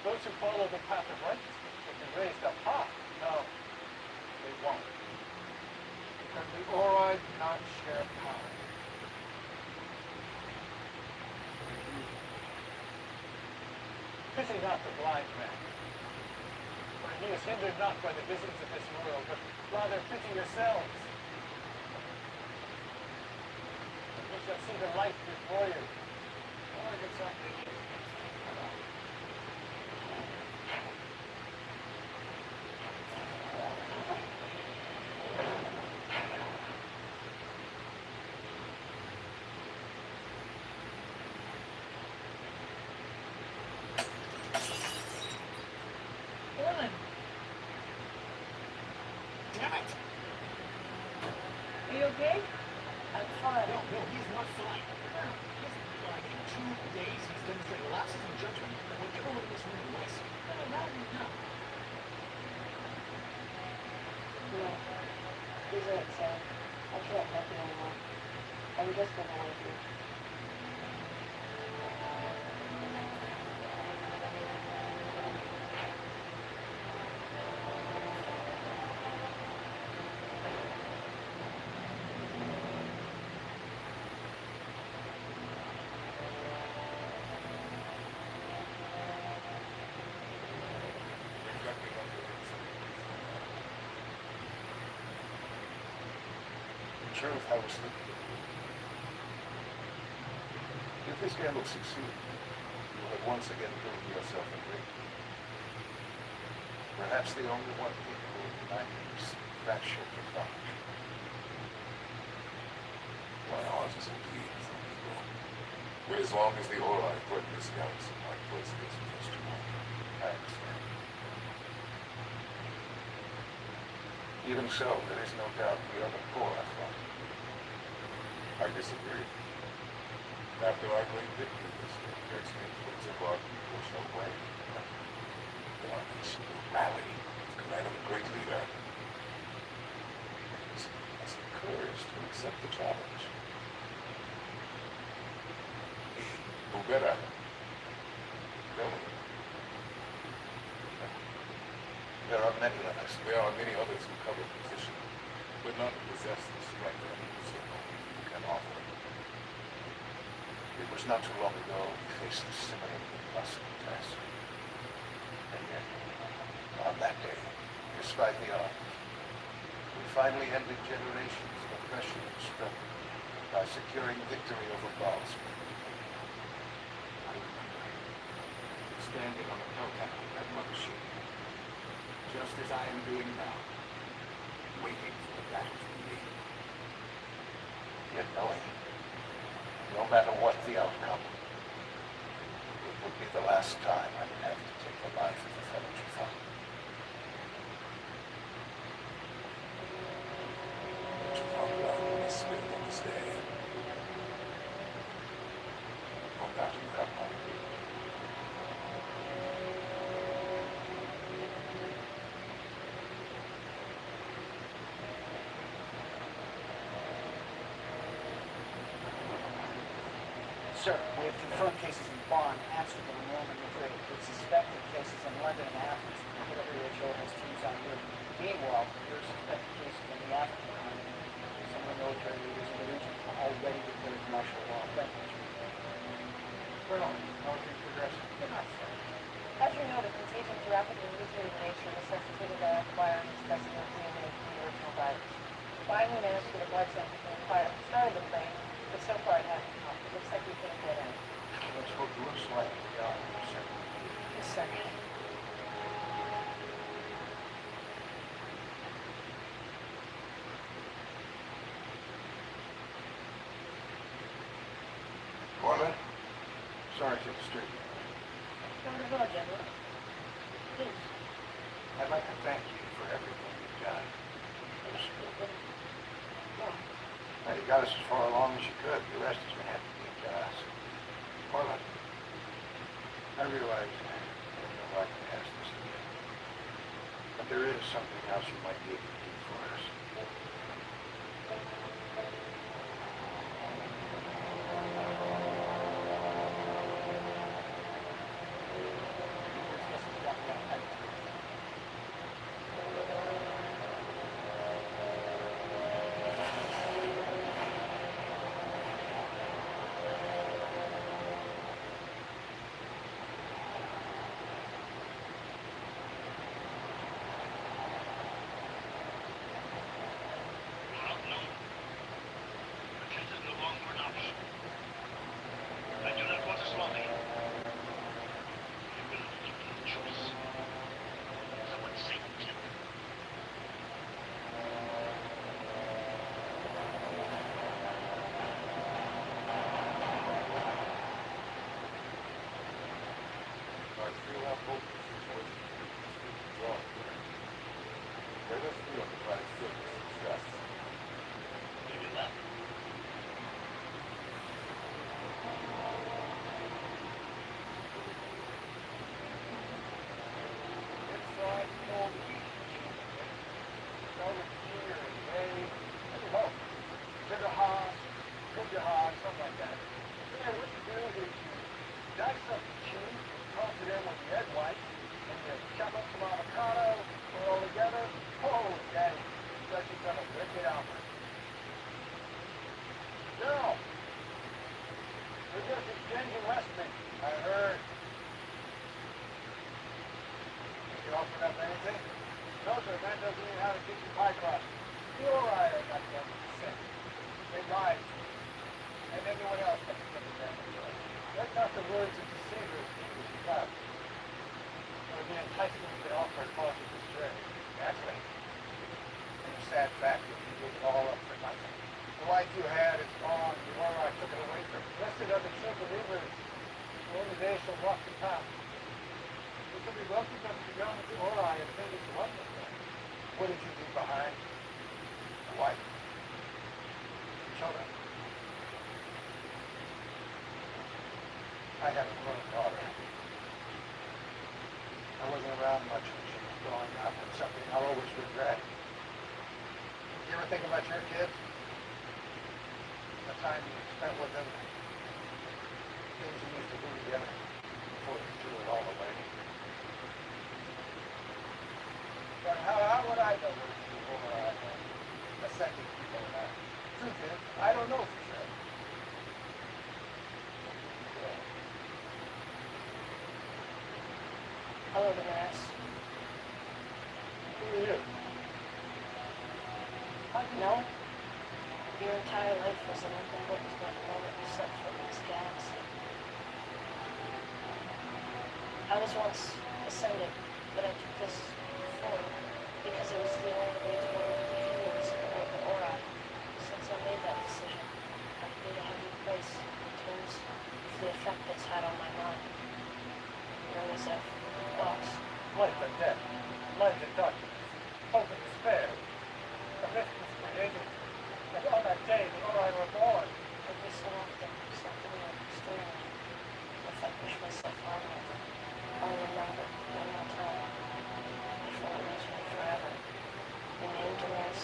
Speaker 6: Those who follow the path of righteousness will be raised up high. No, they won't. Because the Ori do not share power. Pity not the blind man, for he is hindered not by the visions of this world, but rather pity yourselves. You shall see the light before you. I want to get something.
Speaker 5: Damn it!
Speaker 12: Are you okay?
Speaker 3: I'm fine.
Speaker 5: No, he's not fine. Like in 2 days, he's demonstrated lapses in judgment that would kill him in this room twice. No, not now.
Speaker 9: No. These are sad. I can't help you anymore. I'm just going to leave you.
Speaker 4: In truth, I was thinking, if this gamble succeeds, you will have once again proven yourself a great leader. Perhaps the only one capable of uniting this fraction of knowledge. My heart is indeed from evil. But as long as the Ori threaten this galaxy, my place is just too long. I understand. Even so, there is no doubt we are the poor I thought. I disagree. After our great victory this day, the experience of our people shall reign. The armies will rally with the command of a great leader. Has the courage to accept the challenge. Who better? Tell me. There are many of us. There are many others who cover the position, but none possess the strength and wisdom you can offer. It was not too long ago we faced a similar impossible task. And yet, on that day, despite the odds, we finally ended generations of oppression and struggle by securing victory over Baal's. I remember standing on the tower of that mothership, just as I am doing now, waiting for the battle to begin. Yet knowing, no matter what the outcome, it would be the last time I would have to take the life of a fellow Jaffa. Jaffa blood will be spilled on this day. No battle without hope.
Speaker 6: Sir, we have confirmed cases in Bonn, Amsterdam, Rome, and Madrid, with suspected cases in London and Athens. The WHO has teams on route. Meanwhile, there are suspected cases in the African continent. Some of the military leaders in the region have already declared martial law. Colonel, how are things progressing?
Speaker 9: As you know, the contagion is rapidly mutating in nature, necessitated by our virus, specimen DNA from the original virus. Finally managed to get a blood sample from the fire. Started the brain, but so far it hasn't come. It looks like we can't get in.
Speaker 2: Let's hope it looks like we are, sir.
Speaker 9: Yes, sir.
Speaker 4: Foreman?
Speaker 2: Sorry to disturb you.
Speaker 9: Not at all, General. Please.
Speaker 2: I'd like to thank you for everything you've done.
Speaker 9: Yeah.
Speaker 2: Now, you got us as far along as you could.
Speaker 5: The rest is going to have to be up to us. Marla, I realize I don't know why I can ask this again. But there is something else you might be able to do for us. I have a grown daughter. I wasn't around much when she was growing up. It's something I'll always regret. You ever think about your kids? The time you spent with them? Things you used to do together before you threw it all away? But how would I know what you were a second before that? Truth is, I don't know for sure.
Speaker 3: Hello, Damaris.
Speaker 5: Who are you?
Speaker 3: No. Your entire life was an open book to the moment you set foot in this galaxy. I was once ascended, but I took this form because it was the only way to work with the humans in open aura. Since I made that decision, I've paid a heavy price in terms of the effect it's had on my mind. Known as a box.
Speaker 5: Life and death, life and darkness, hope and despair. The myth was created, and on that day the Ori were born.
Speaker 3: Every so often, something like strange. If I push myself hard enough, I'll remember one more time before it leaves me forever. Your name, Damaris,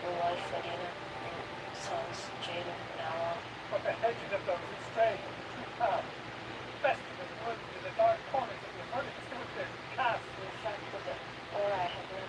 Speaker 3: your wife, Adina, your sons, Jaden and Alan.
Speaker 5: But the hatred of those who stray too far, festering and rooted in the dark corners of the verdict stood there, cast
Speaker 3: The fact that the Ori had never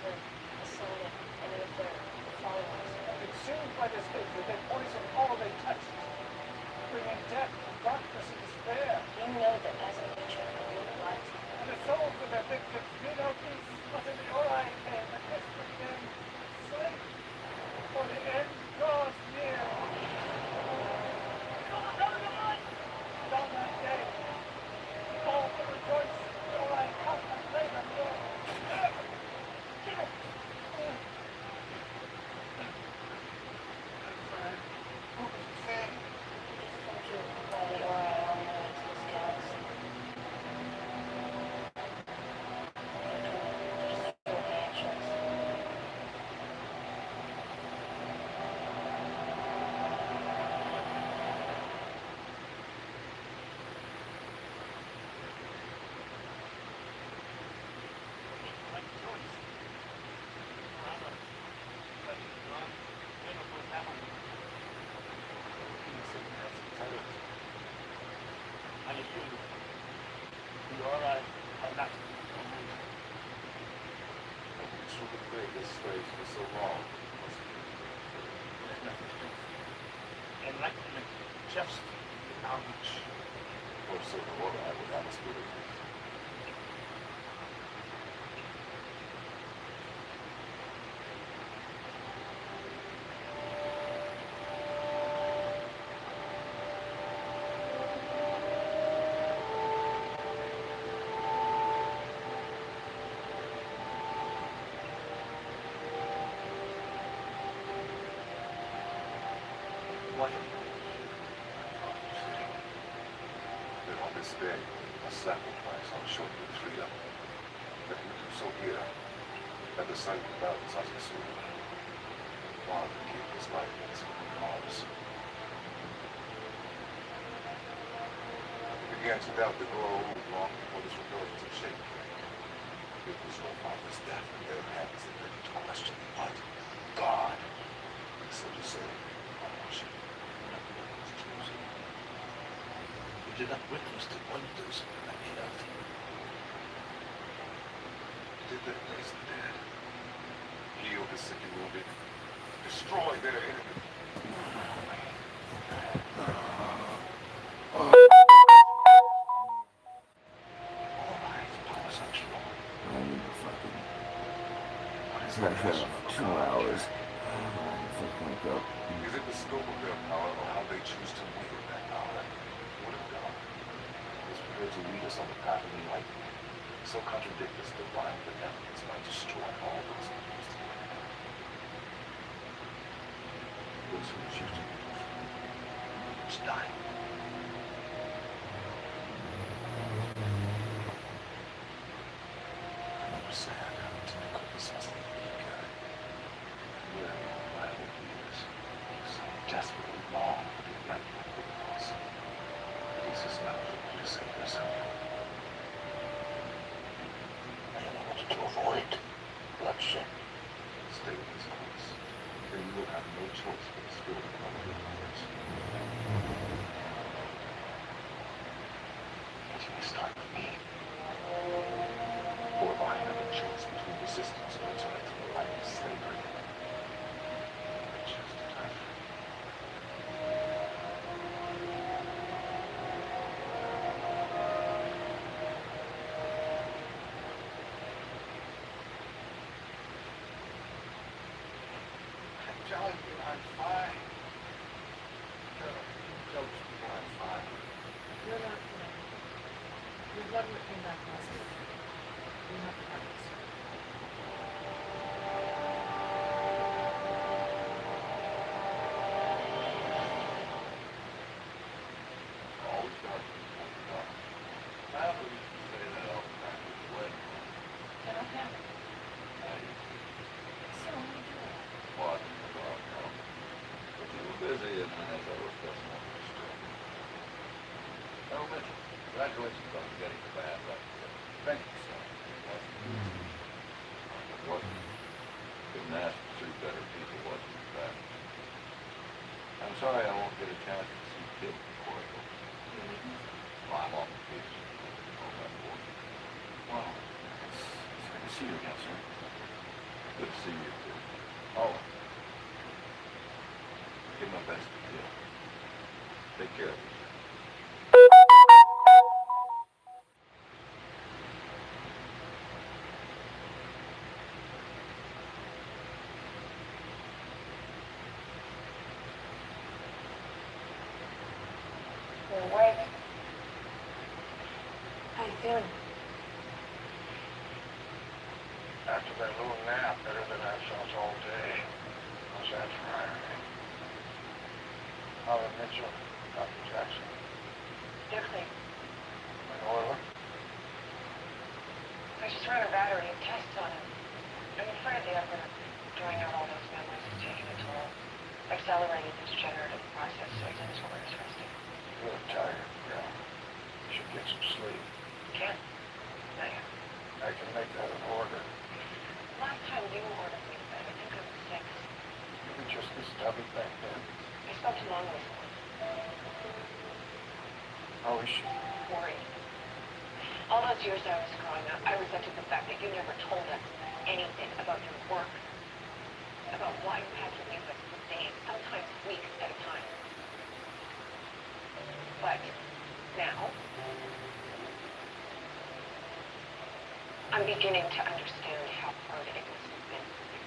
Speaker 4: place for so long.
Speaker 5: There's nothing to do. Enlightenment, just knowledge.
Speaker 4: Or so the order I would have us believe.
Speaker 5: What?
Speaker 4: That on this day, a sacrifice on short of freedom. That we do so here, at the site of Battle Saskatoon. Father gave his life as a cause. We began to doubt the grove long before this rebellion took shape. It was your father's death in their hands that led you to question what? God. So to say, worship.
Speaker 5: We did not witness the wonders of the earth.
Speaker 4: Did they raise the dead? Heal the sick and wounded? Destroy their enemy?
Speaker 14: I've had 2 hours. Fucking wake up.
Speaker 4: Is it the scope of their power or how they choose to wield that power? What if God is prepared to lead us on the path of enlightenment, so contradict this divine benevolence by destroying all those who choose to live? Those who choose to live must die. I understand how difficult this must be. Desperately long for the enlightenment of the cause. At least it's not for you to save yourself.
Speaker 5: I only wanted to avoid bloodshed.
Speaker 4: Stay with this course. Then you will have no choice but to spill the blood of your brothers.
Speaker 5: But you may start with me.
Speaker 4: Or if I have a choice between resistance and returning to the life of slavery. I choose to die.
Speaker 5: I'm telling you, I'm fine. Tell those people I'm fine.
Speaker 12: You're not fine. Your blood work came back positive. You have the virus.
Speaker 4: Always done. I have a reason to say that all the time with the way.
Speaker 12: I don't have it. So, what are you doing?
Speaker 4: What? Well, no. But you were busy and as I was pressing on the story. Oh, Mitchell, congratulations on getting the band up here.
Speaker 2: Thank you, sir.
Speaker 4: It wasn't. Couldn't ask for 2 better people, wasn't it, Pat? I'm sorry I won't get a chance to see Kid before I go. Well, I'm on the beach. All that work.
Speaker 2: Well, it's good to see you again, sir.
Speaker 4: Good to see you, too. Oh. Give my best to you. Take care of you.
Speaker 9: You're awake.
Speaker 13: How you feeling?
Speaker 5: After that little nap, better than I felt all day. How's that for irony? Howard Mitchell, Dr. Jackson,
Speaker 10: They're clear.
Speaker 5: and Orla.
Speaker 10: I just ran a battery of tests on him. I'm afraid the effort of drawing out all those memories is taking a toll. Accelerating the degenerative process so it's what we're resting.
Speaker 5: You're tired, girl. You should get some sleep.
Speaker 10: Can't.
Speaker 5: I can make that an order.
Speaker 10: Last time you ordered me to bed, I think I was 6.
Speaker 5: You were just as stubby back then.
Speaker 10: I spoke to Mom this
Speaker 5: How is she?
Speaker 10: worried. All those years I was growing up, I resented the fact that you never told us anything about your work. beginning to understand how hard it must have been for you.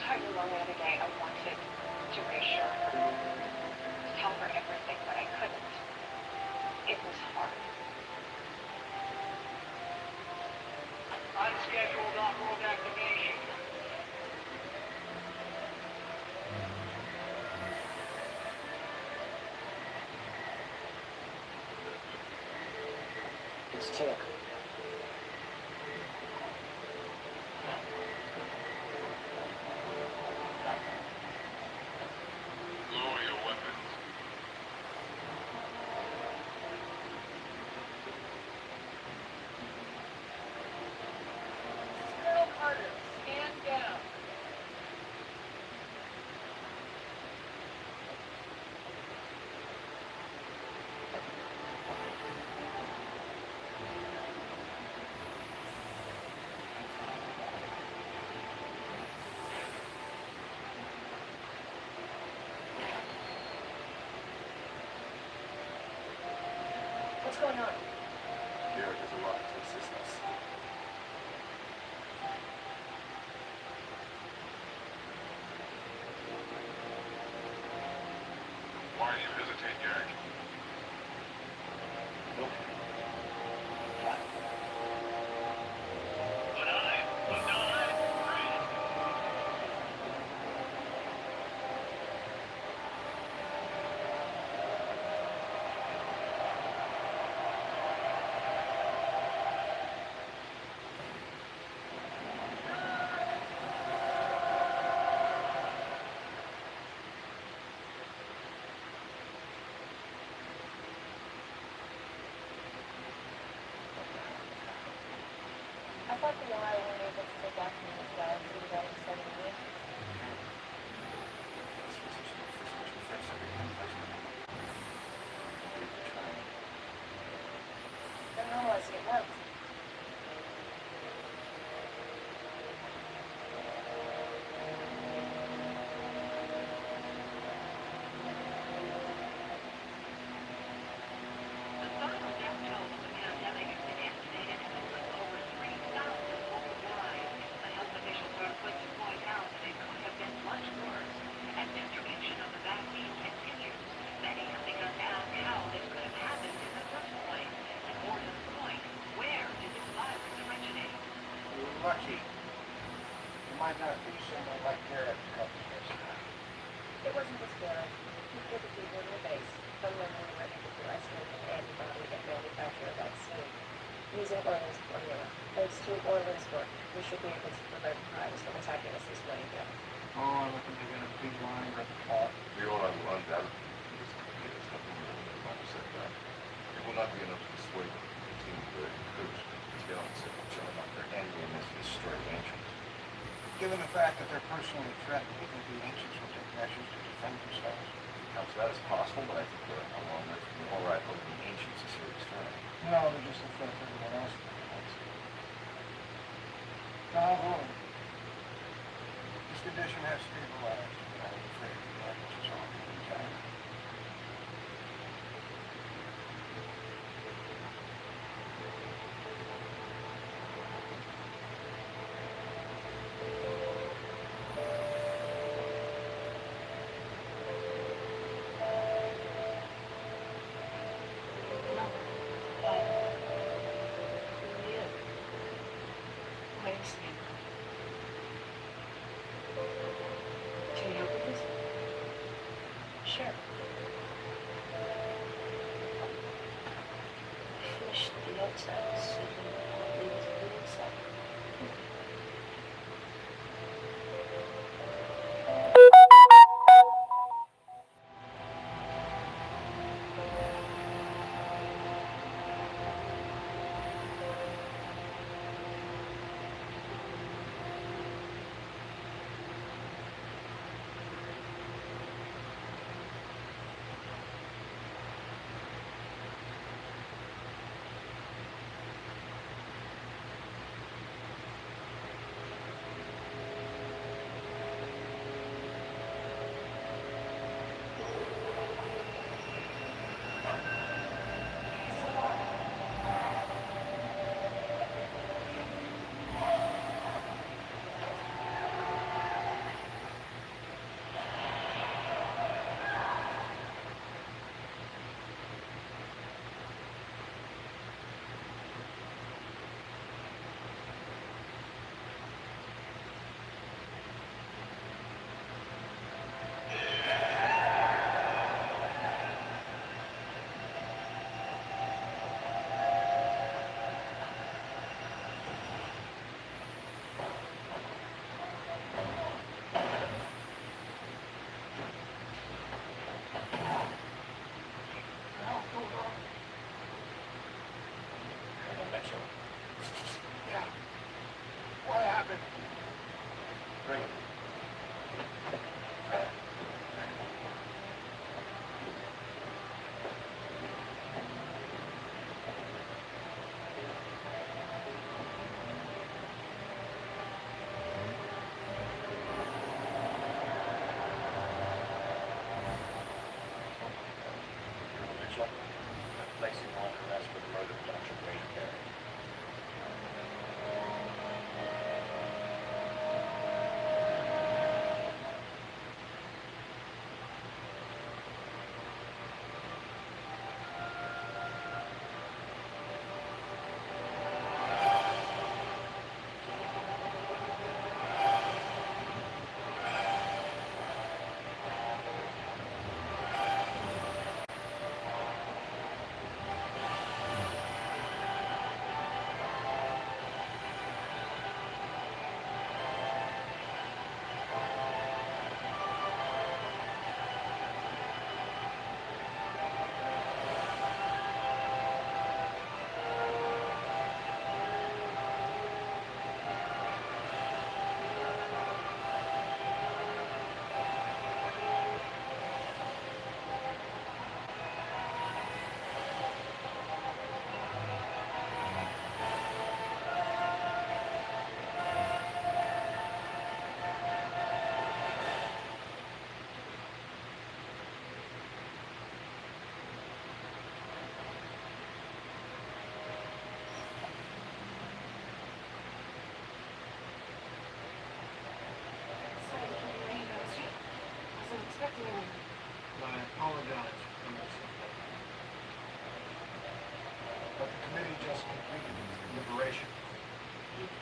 Speaker 10: Talking along the other day, I wanted to reassure her, to tell her everything, but I couldn't. It was hard.
Speaker 5: Unscheduled off-world activation.
Speaker 2: It's Tick.
Speaker 4: Lower your weapons.
Speaker 3: Colonel Carter, stand down. What's going on?
Speaker 4: Garrett has arrived to assist us. Why do you hesitate, Garrett?
Speaker 2: Nope.
Speaker 9: I thought the why weren't able to take action in this galaxy without a setting with. Then how was it worked?
Speaker 10: The final death toll of the pandemic has been estimated to over 3,000 worldwide, but health officials are quick to point out that it could have been much worse. As distribution of the vaccine continues, many have begun to ask how this could have happened in the first place, and more to the point, where did this virus originate?
Speaker 6: You're lucky. You might not be someone like Garrett a couple years ago.
Speaker 9: It wasn't just Garrett. He killed the people in the base, fundamentally ready to do isolated antibody and manufacture a vaccine. Using Orland's formula. Thanks to Orland's work, we should be able to prevent crimes from attacking us this way again.
Speaker 6: Oh, look at you in a big line at the top.
Speaker 4: The Aura will undoubtedly use the ideas that the military might have set back. It will not be enough to persuade them to continue their incursion into the galaxy.
Speaker 2: Their enviness is straight ancient.
Speaker 6: Given the fact that they're personally threatened, do you think the ancients will take measures to defend themselves?
Speaker 2: Now, so that is possible, but I think they're along with the Alright over the ancients a serious threat.
Speaker 6: No, they're just a threat to everyone else in the galaxy. Now, hold on. This condition has stabilized, but I'm afraid the damage is already done.
Speaker 7: No. Why? Who are you? Why are you saying that? Can you help with this? Sure. Finish the outside so you won't leave us good inside.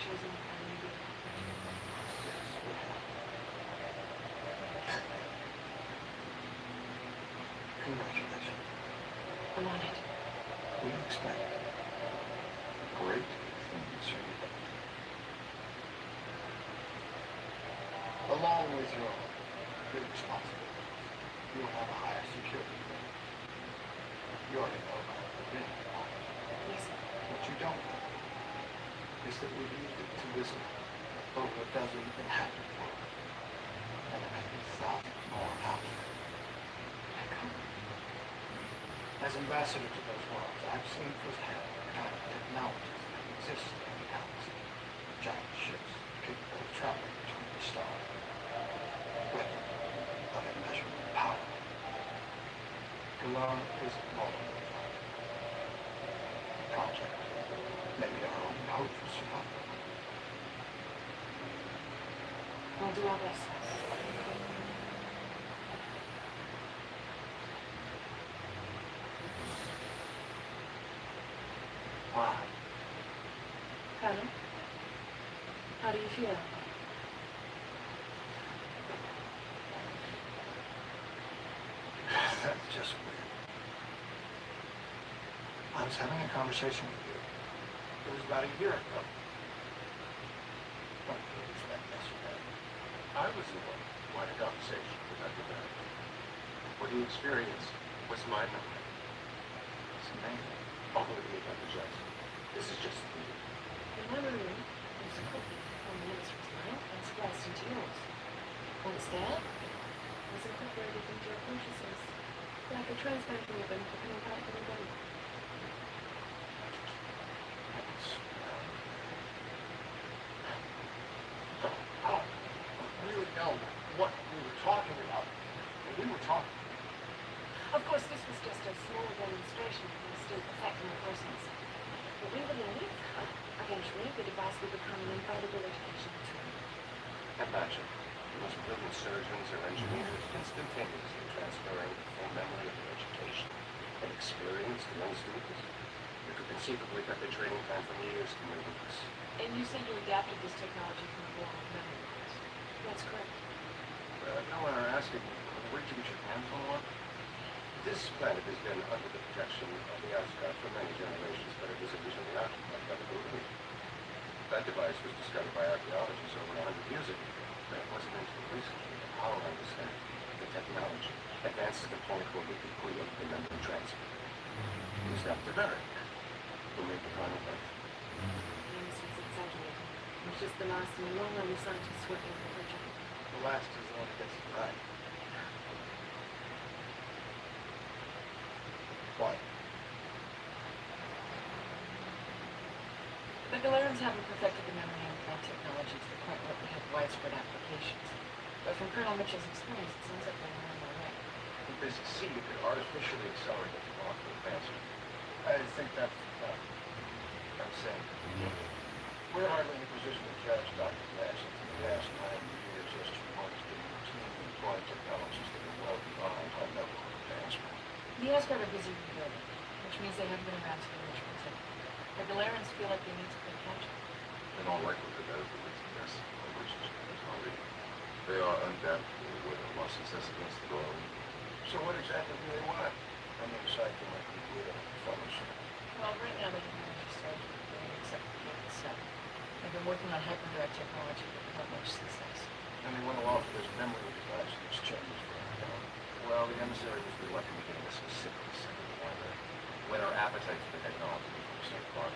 Speaker 12: chosen the pattern you did.
Speaker 6: Congratulations.
Speaker 12: I'm on it.
Speaker 6: We expect great things from you. Along with your big responsibilities, you'll have a higher security. You already know about the big part.
Speaker 12: Yes, sir.
Speaker 6: What you don't know is that we've used it to visit over a dozen inhabited worlds. And there may be thousands more out there. As ambassador to those worlds, I've seen firsthand the kind of technologies that exist in the galaxy. Giant ships capable of traveling between the stars. Weapons of immeasurable power. To learn is Immortal. Project. Maybe our only hope for survival.
Speaker 12: We'll do our best.
Speaker 6: Why?
Speaker 12: Colonel, how do you feel?
Speaker 6: That's just weird. I was having a conversation with you. It was about a year ago. What did you expect yesterday?
Speaker 4: I was the one who had a conversation with Dr. Barrett. What he experienced was my memory.
Speaker 6: It's amazing.
Speaker 4: I'll believe me, Dr. Jackson. This is just the beginning.
Speaker 12: In my memory, there's a copy from the minister's mind and spliced into yours. Once there, was incorporated into your consciousness, like a transplant organ becoming part of your body.
Speaker 4: I don't really know what we were talking about. When we were talking.
Speaker 12: Of course, this was just a small demonstration of the still perfecting the process. But we believe, eventually, the device will become an invaluable educational tool.
Speaker 4: Imagine the most brilliant surgeons or engineers instantaneously transferring the full memory of their education and experience to young students. You could conceivably cut their training time from years to mere weeks.
Speaker 12: And you said you adapted this technology from the world of memory loss. That's correct.
Speaker 4: No one are asking, where'd you get your hands on one? This planet has been under the protection of the Asgard for many generations, but it was originally occupied by the Blue. That device was discovered by archaeologists over 100 years ago. But it wasn't until recently that our understanding of the technology advanced to the point where we could create the memory transfer. It was Dr. Barrett who made the final break.
Speaker 12: Yes, it's exaggerated. It was just the last in a long line of scientists working on the project.
Speaker 6: The last is the one that gets it right. Why?
Speaker 12: The Galerans haven't perfected the memory implant technology to the point where we have widespread applications. But from Colonel Mitchell's experience, it seems like they're on their way.
Speaker 4: If they succeed, it could artificially accelerate the technological advancement.
Speaker 6: I think that's what I'm saying. We're hardly in a position to judge Dr. Jackson for the past 9 years SG-1 has been routinely employing technologies that are well beyond our level of advancement.
Speaker 12: The Asgard are busy rebuilding, which means they haven't been around to the original tech. The Galerans feel like they need to play catch-up.
Speaker 4: In all likelihood, that is the reason yes, original technology. They are undoubtedly aware of our success against the world.
Speaker 6: So what exactly do they want? On the side, they might be good at fellowship.
Speaker 12: Well, right now they have no Stargate except for the 7. They've been working on hyperdrive technology, but without much success.
Speaker 6: And they want to offer this memory device in exchange for it.
Speaker 4: Well, the emissary was reluctant to give us specifics. When our appetite for the technology was so far.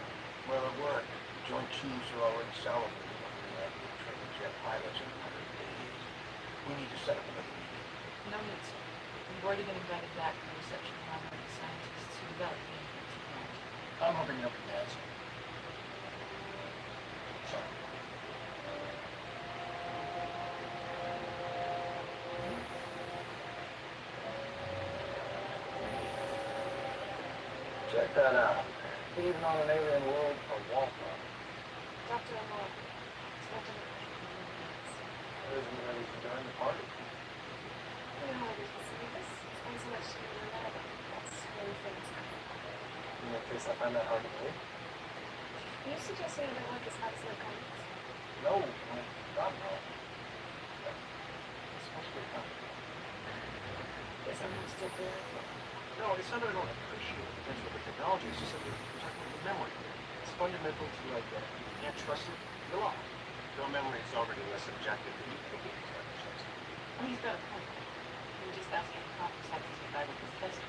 Speaker 6: Well, it worked. The Joint Chiefs are already salivating over the idea of training jet pilots in 100 days. We need to set up another meeting.
Speaker 12: No need, sir. We've already been invited back for the reception of non-medical scientists who developed the implant technology.
Speaker 6: I'm hoping they'll be dancing. Sorry. Check that out. Even on an alien world, a wallflower.
Speaker 9: Dr. Immortal, expect an impression from your hands.
Speaker 6: There isn't ready to join the party.
Speaker 9: You know how we can see this? Spend so much time on that. That's really famous.
Speaker 6: In that case, I find that hard to believe.
Speaker 9: Are you suggesting that work is absolute competence?
Speaker 2: No, God, no. It's supposed to be a comedy.
Speaker 12: Guess I'm not still there.
Speaker 2: No, it's not that I don't appreciate the potential of the technology. It's just that we're talking about the memory. It's fundamental to identity. You can't trust it, you're lost. Your memory is already less objective than you think it is.
Speaker 12: Oh, he's got a point. You're just asking the proper senses of guy with his test.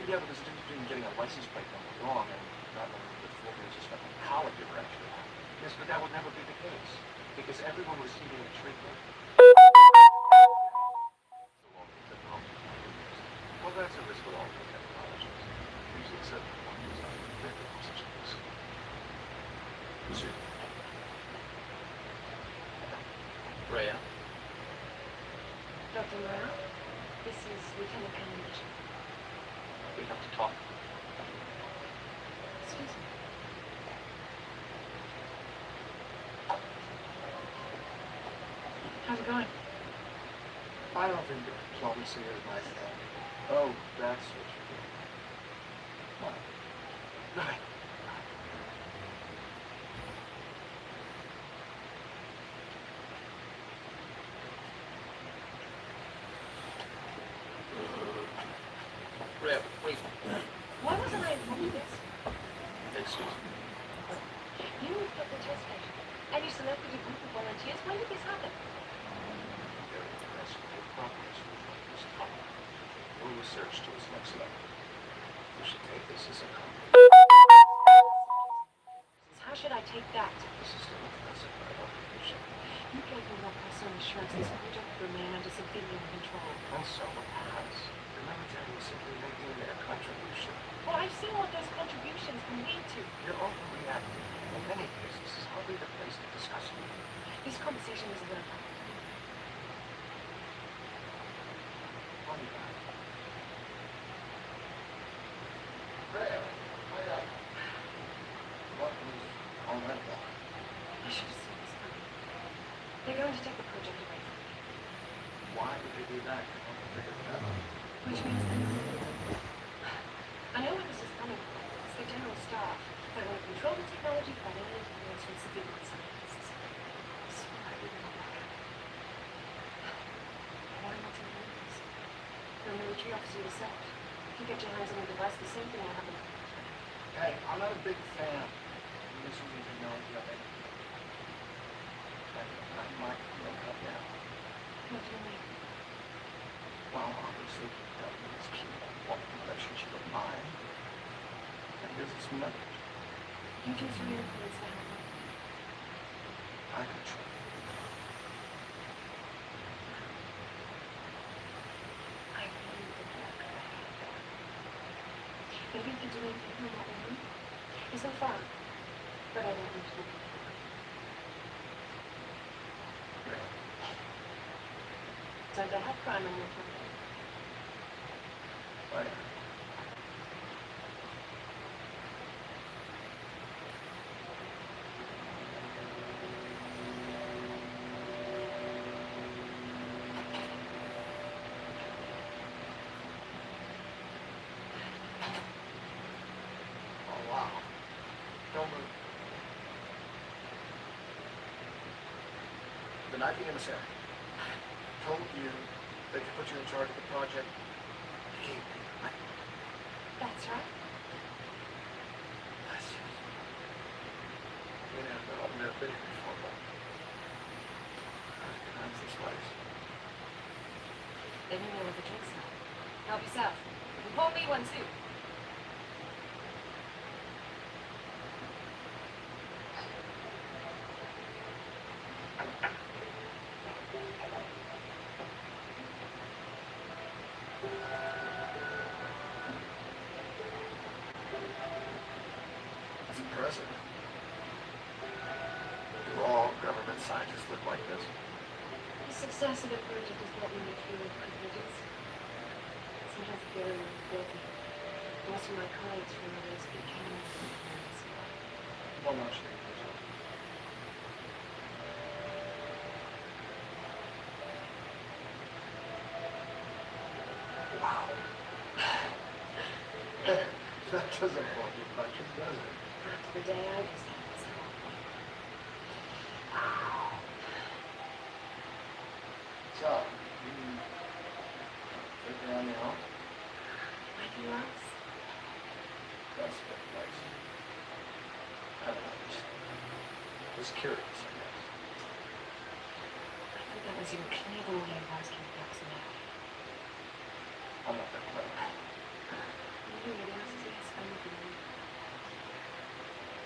Speaker 2: Yeah, but there's a difference between getting a license plate number wrong and not knowing the full basis of how college ever actually happened. Yes, but that would never be the case. Because everyone receiving the treatment... Well, that's a risk with all new technologies. Usually it's a such a risk. Is it? Rhea?
Speaker 12: Dr. Morale, this is Lieutenant Colonel Mitchell.
Speaker 2: We have to talk.
Speaker 12: Excuse me. How's it going?
Speaker 2: I don't think diplomacy is my thing. Oh, that's what you do. What? Nothing. Rhea, wait.
Speaker 12: Why wasn't I informed of this?
Speaker 2: Excuse me.
Speaker 12: You moved up the test station, and you selected a group of volunteers. When did this happen?
Speaker 2: Very impressed with your progress with this topic. Your research to its next level. You should take this as a compliment.
Speaker 12: How should I take that?
Speaker 2: This is still offensive, but I don't think you should.
Speaker 12: You gave me no personal assurance this project would remain under civilian control.
Speaker 2: And so it has. The military is simply making their contribution.
Speaker 12: Well, I've seen what those contributions can lead to.
Speaker 2: You're overreacting. In many cases, this is hardly the place to discuss it.
Speaker 12: This conversation is a little
Speaker 2: What do you got? Rhea, wait up. What was all that about?
Speaker 12: I should have seen this coming. They're going to take the project away from me.
Speaker 2: Why would they do that? I don't figure it out.
Speaker 12: Which means that I know where this is coming from. It's the general staff. They want to control the technology by any interference from civilian scientists. So I didn't know that. Why not to know this? You're a military officer yourself. If you get your hands on a device, the same thing will happen.
Speaker 2: Hey, I'm not a big fan of using the technology of anything. I might look up now.
Speaker 12: What do you mean?
Speaker 2: Well, obviously, governments keep a relationship of mine. And here's its method.
Speaker 12: You can see your influence that happen.
Speaker 2: I control.
Speaker 12: I really think that could happen. Maybe you can do anything from what we do. It's no fun. But I don't need to look at it. Time to have crime on your front.
Speaker 2: Right. Oh, wow. Don't move. The knifing emissary told you they could put you in charge of the project.
Speaker 12: That's right.
Speaker 2: That's just... You know, I've never been here before, but... I recognize this place.
Speaker 12: Then you know where the drinks are. Help yourself. And pour me one too.
Speaker 2: As a president, do all government scientists look like this?
Speaker 12: The success of the project has brought me a few privileges. Sometimes I feel really guilty. Most of my colleagues from others became friends.
Speaker 2: Well, not sure. Wow. That doesn't bother you much, does it?
Speaker 12: After the day I just had this whole thing.
Speaker 13: Anything else?
Speaker 2: That's a bit nice. I don't know, just curious, I guess.
Speaker 12: I think that was your clever way of asking folks about it.
Speaker 2: I'm not that clever.
Speaker 13: Anybody else is funny for me.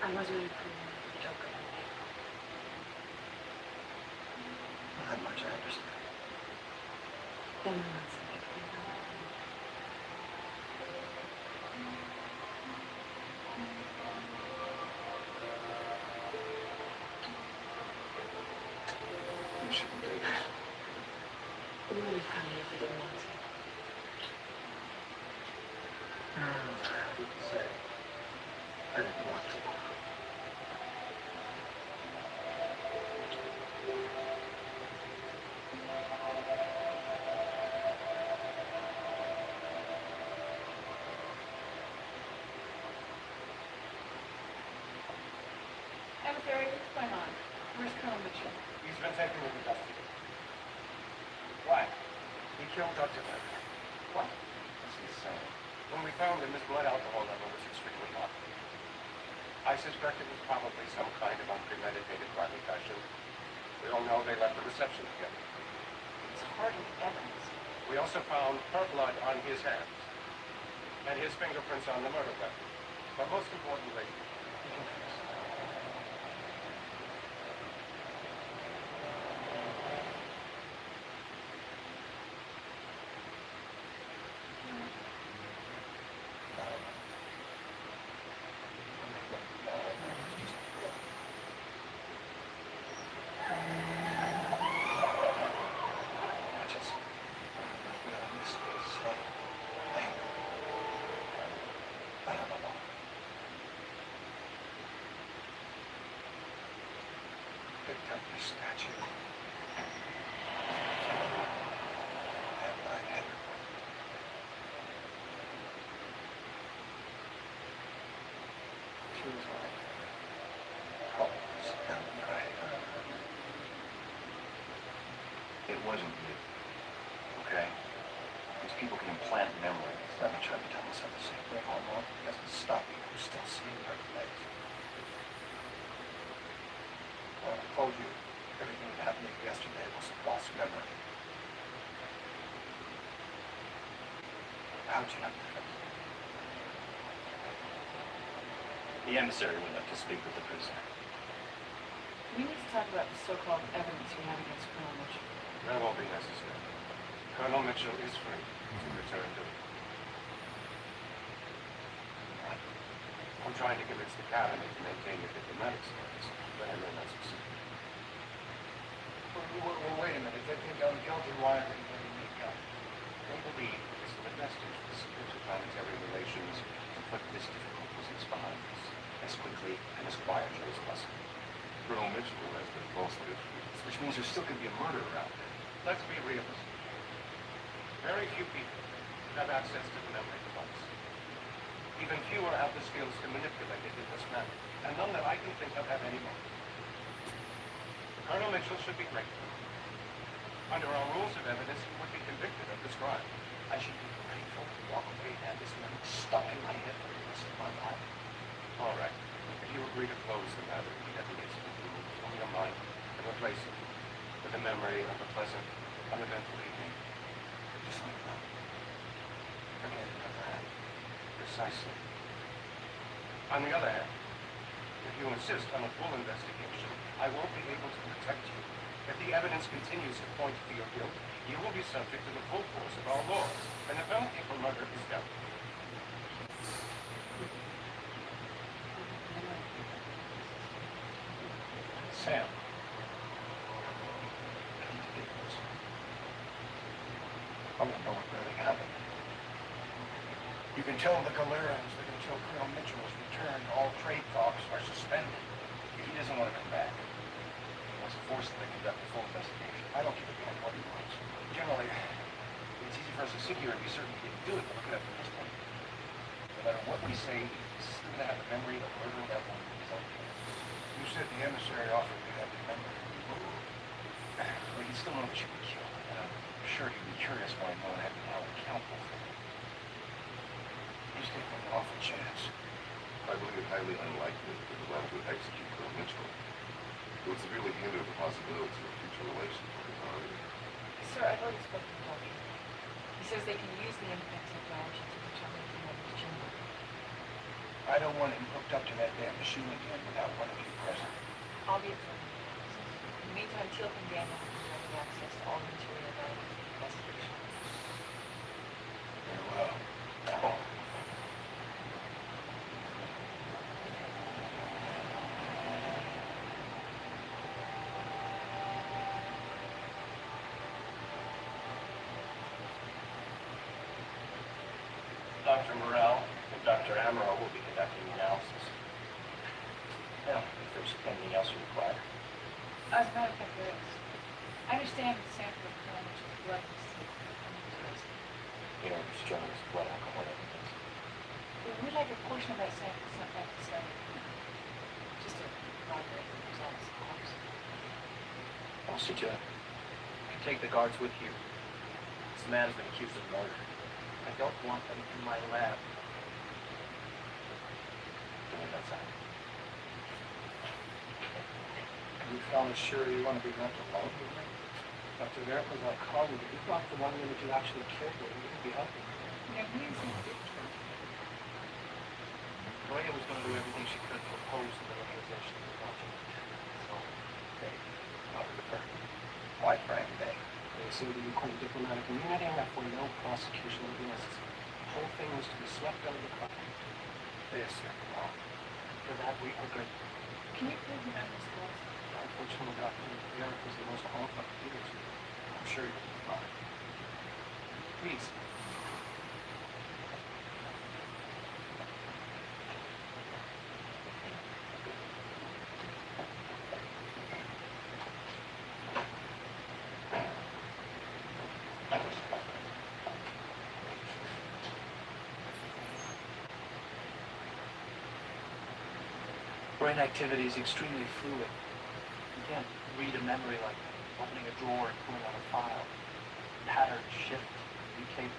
Speaker 12: I was really cool with the joke about it.
Speaker 2: Not that much, I understand.
Speaker 12: Then I'm not saying it.
Speaker 2: You shouldn't do this.
Speaker 12: We would have come here if we didn't want to.
Speaker 2: Who can say? I didn't want to.
Speaker 9: Emissary, what's going on? Where's Colonel Mitchell?
Speaker 5: He's been taken into custody. Why? He killed Dr. Leonard.
Speaker 2: What? That's insane.
Speaker 5: When we found him, his blood alcohol level was extremely high. I suspect it was probably some kind of unpremeditated crime of passion. We all know they left the reception together.
Speaker 12: It's hardly evidence.
Speaker 5: We also found her blood on his hands and his fingerprints on the murder weapon. But most importantly, he confessed.
Speaker 2: Picked up the statue. And I hit her. She was like, helpless, and it wasn't you, okay? These people can implant memories. I've been trying to tell myself the same thing all along. It doesn't stop me from still seeing her legs. Well, I told you everything that happened yesterday was a lost memory. How'd you have to fix it?
Speaker 8: The emissary would like to speak with the prisoner.
Speaker 12: We need to talk about the so-called evidence you have against Colonel Mitchell.
Speaker 5: That won't be necessary. Colonel Mitchell is free to return to it. I'm trying to convince the cabinet to maintain your diplomatic status, but I may not succeed.
Speaker 6: Well, wait a minute. If they think I'm guilty, why are they letting me go?
Speaker 5: They believe it is in the best interest of interplanetary relations to put this difficult business behind us as quickly and as quietly as possible.
Speaker 4: Colonel Mitchell has been falsely accused.
Speaker 2: Which means there still could be a murderer out there.
Speaker 5: Let's be realistic. Very few people have access to the memory device. Even fewer have the skills to manipulate it in this manner, and none that I can think of have any more. Colonel Mitchell should be grateful. Under our rules of evidence, he would be convicted of this crime.
Speaker 2: I should be grateful to walk away and have this memory stuck in my head for the rest of my life.
Speaker 5: All right. If you agree to close the matter immediately from your mind and replace it with the memory of a pleasant, uneventful evening.
Speaker 2: Just like that. Forget it ever happened.
Speaker 5: Precisely. On the other hand, if you insist on a full investigation, I won't be able to protect you. If the evidence continues to point to your guilt, you will be subject to the full force of our laws, and the penalty for murder is death.
Speaker 2: Sam. I want to know what really happened. You can tell the Galerans that until Colonel Mitchell is returned, all trade talks are suspended. He doesn't want to come back. He wants to force them to conduct a full investigation. I don't give a damn what he wants. Generally, it's easy for us to sit here and be certain he didn't do it, but look at it from this point. No matter what we say, he's still going to have the memory of murdering that woman in his own hands. You said the emissary offered to have the memory removed. Well, he'd still know that you were killed, and I'm sure he'd be curious why no one had been held accountable for it.
Speaker 5: He's taking an awful chance.
Speaker 4: I believe it highly unlikely that the left would execute Colonel Mitchell. It would severely hinder the possibility of future relations with the party.
Speaker 12: Sir, I've already spoken to Dr. He says they can use the impact technology to determine if he has his gender.
Speaker 5: I don't want him hooked up to that damn machine again without one of you present.
Speaker 12: I'll be at the In the meantime, Teal and Daniel will be having access to all the material available for the investigation.
Speaker 5: Very well.
Speaker 8: Dr. Morrell and Dr. Amaral will be conducting the analysis. Now, if there's anything else you require.
Speaker 12: As a matter of fact, there is. I understand the sample of Colonel Mitchell's blood was
Speaker 8: You know, there's journalist blood alcohol evidence.
Speaker 12: we'd like a portion of that sample sent back to Stargate. Just to corroborate the results, of course.
Speaker 8: I'll see to it. You can take the guards with you. This man has been accused of murder. I don't want them in my lab. Give me that side.
Speaker 6: Are you fellas sure you want to be left alone with me? Dr. Garrett was our colleague. If you brought the one that you actually killed, we wouldn't be helping you.
Speaker 12: Yeah, we didn't see the big kill.
Speaker 8: Gloria was going to do everything she could to oppose the militarization of the project. So, they got rid of her. Why Frank Day?
Speaker 6: They say that you quit diplomatic immunity and therefore no prosecution will be necessary. The whole thing was to be swept under the carpet.
Speaker 8: Yes, sir. Well, for that we agree.
Speaker 12: Can you prove that this was?
Speaker 6: Unfortunately, Dr. Garrett was the most qualified to do this.
Speaker 8: I'm sure you'll be fine. Please. Brain activity is extremely fluid. You can't read a memory like opening a drawer and pulling out a file. Patterns shift, mutate.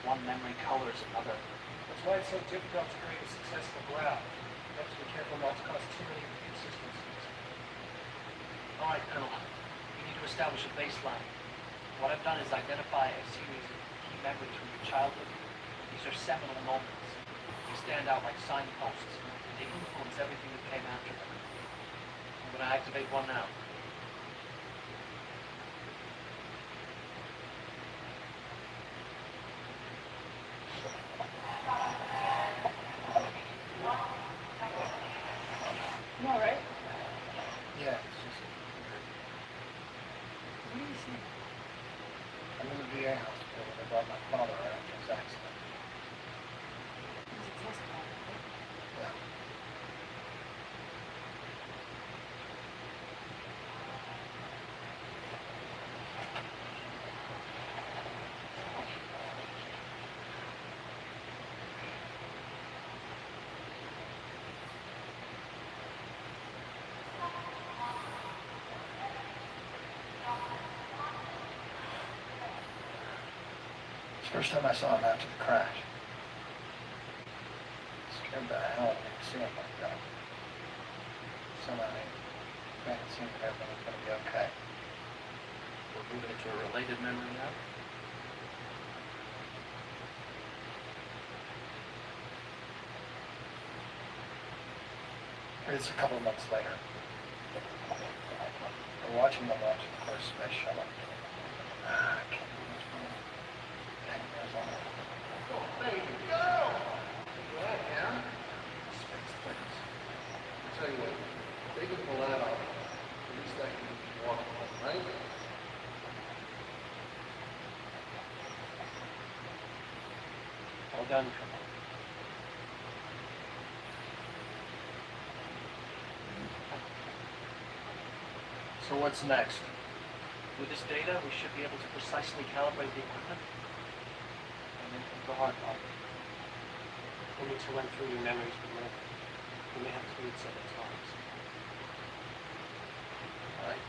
Speaker 8: One memory colors another.
Speaker 6: That's why it's so difficult to create a successful graph. You have to be careful not to cause too many inconsistencies.
Speaker 8: All right, Colonel. We need to establish a baseline. What I've done is identify a series of key memories from your childhood. These are seminal moments. They stand out like signposts. They influence everything that came after them. I'm going to activate one now.
Speaker 12: You all right?
Speaker 6: Yeah, it's just...
Speaker 12: What do you see?
Speaker 6: I'm in the VA hospital when they brought my father out after his accident.
Speaker 12: It was a test lab, right?
Speaker 6: Yeah. First time I saw him after the crash. Scared the hell out of me to see him like that. Somehow I made it seem that everything was going to be okay.
Speaker 8: We're moving into a related memory now.
Speaker 6: It's a couple of months later. We're watching the launch of the first space shuttle. I can't believe it's been 10 years on it.
Speaker 5: Oh, there you go! Glad, yeah?
Speaker 6: Space things.
Speaker 5: I'll tell you what, if they can pull that off, at least I can walk home, right?
Speaker 8: Well done, Colonel. So what's next? With this data, we should be able to precisely calibrate the equipment. And then comes the hard part.
Speaker 6: We'll need to run through your memories with Rick. We may have to meet several times.
Speaker 8: All right.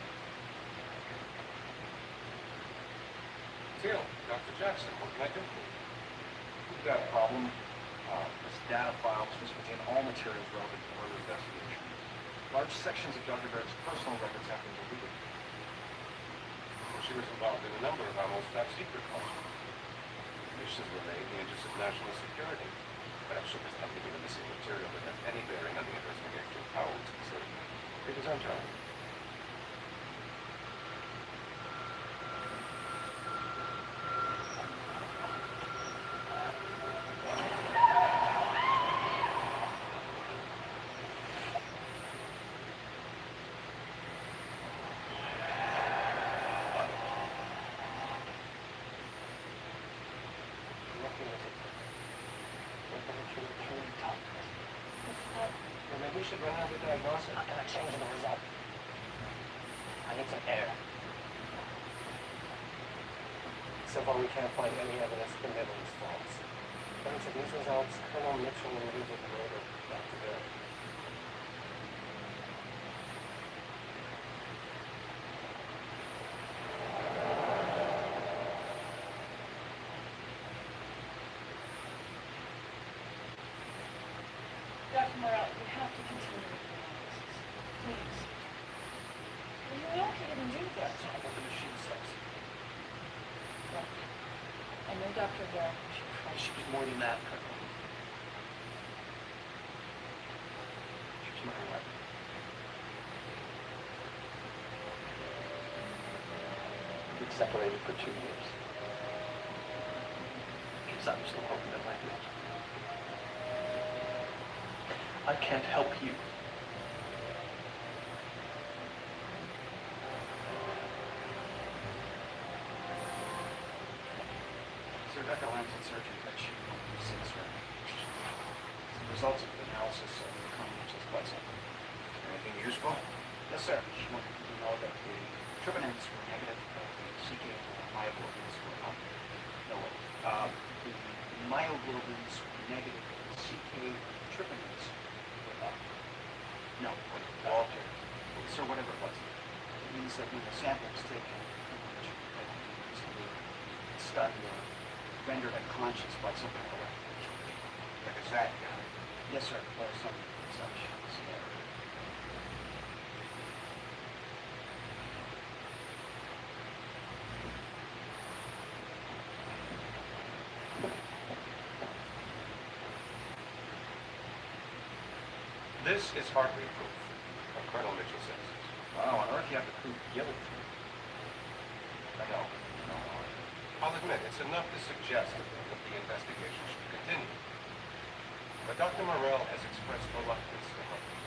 Speaker 5: Teal, Dr. Jackson, what can I do for you?
Speaker 2: We've got a problem.
Speaker 6: This data file was supposed to contain all materials relevant to the murder investigation. Large sections of Dr. Berg's personal records have been deleted.
Speaker 4: Well, she was involved in a number of almost top-secret files. Missions were made in the interest of national security. But I'm sure there's nothing in the missing material that has any bearing on the investigation of Howard's facility. It is on time.
Speaker 8: We should run out the diagnosis. I'm gonna change the result. I need some air. So far, we can't find any evidence that the memory is false. According to these results, Colonel Mitchell immediately murdered Dr. Berg.
Speaker 12: Dr. Morrell, you have to continue with the analysis. Please. Well, you know he didn't do that.
Speaker 8: That's not what the machine says.
Speaker 12: Look, I know Dr. Berg.
Speaker 8: It should be more than that, Colonel. She's my wife. We've been separated for 2 years. Because I'm still hoping that might be it. I can't help you.
Speaker 6: Sir, Dr. Lansing surgery that she since her. The results of the analysis of the combination is quite simple.
Speaker 2: Anything useful?
Speaker 6: Yes, sir. She wanted you to know that the troponins were negative, but the CK myoglobins were up. No, the myoglobins were negative, but the CK troponins were up. No,
Speaker 2: Walter.
Speaker 6: sir, whatever it was. It means that when the sample was taken, which had been recently stunned or rendered unconscious by some kind of weapon.
Speaker 2: Like a Zach guy.
Speaker 6: Yes, sir, or some such scenario.
Speaker 4: This is hardly proof. Colonel Mitchell says.
Speaker 6: Wow, on Earth you have to prove guilty.
Speaker 4: I know. I'll admit, it's enough to suggest that the investigation should continue. But Dr. Morrell has expressed reluctance to help me.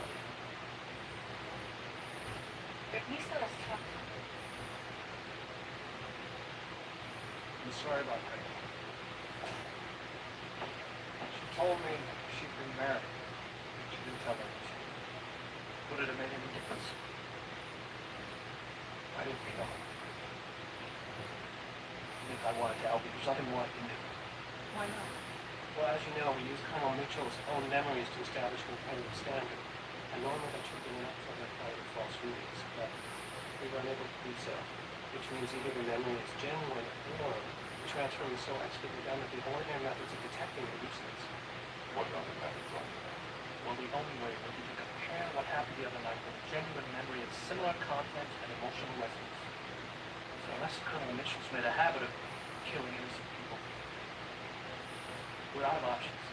Speaker 12: At least let us talk.
Speaker 6: I'm sorry about that. She told me she'd been married. She didn't tell me anything. Would it have made any difference?
Speaker 4: I didn't know.
Speaker 8: I wanted to help you. There's nothing more I can do.
Speaker 12: Why not?
Speaker 8: Well, as you know, we used Colonel Mitchell's own memories to establish an competitive standard. And normally that should be enough for the kind of false readings, but we were unable to do so, which means either the memory is genuine or the transfer was so expertly done that the ordinary methods of detecting it are useless.
Speaker 4: What other methods are there?
Speaker 8: Well, the only way would be to compare what happened the other night with a genuine memory of similar content and emotional resonance. So unless Colonel Mitchell's made a habit of killing innocent people, we're out of options.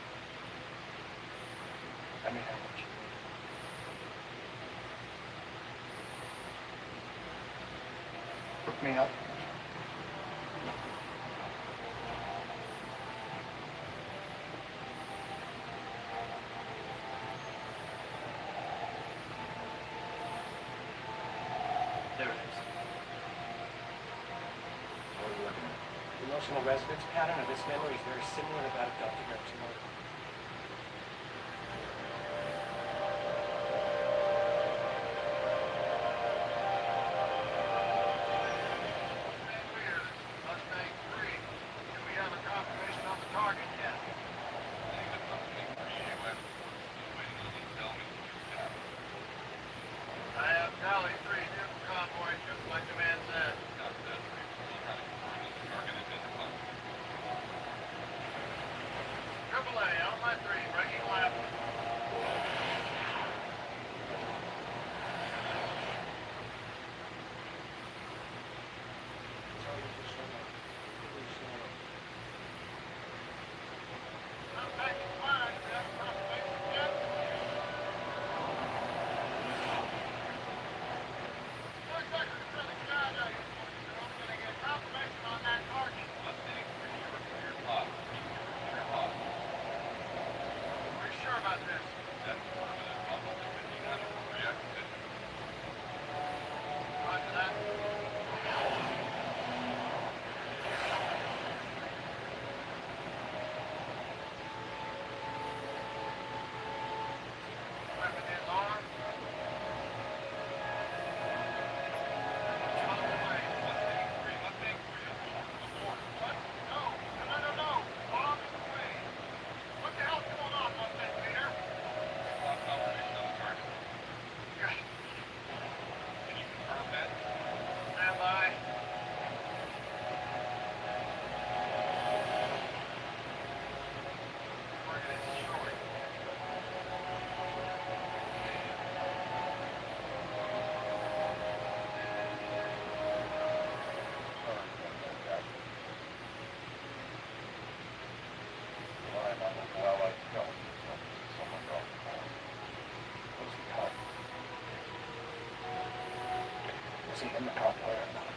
Speaker 8: I may have what you need.
Speaker 6: Hook me up.
Speaker 8: There it is.
Speaker 4: What are you looking at?
Speaker 8: The emotional resonance pattern of this memory is very similar to that of Dr. Berg's murder.
Speaker 5: AAA, on my 3, right see him out there or not.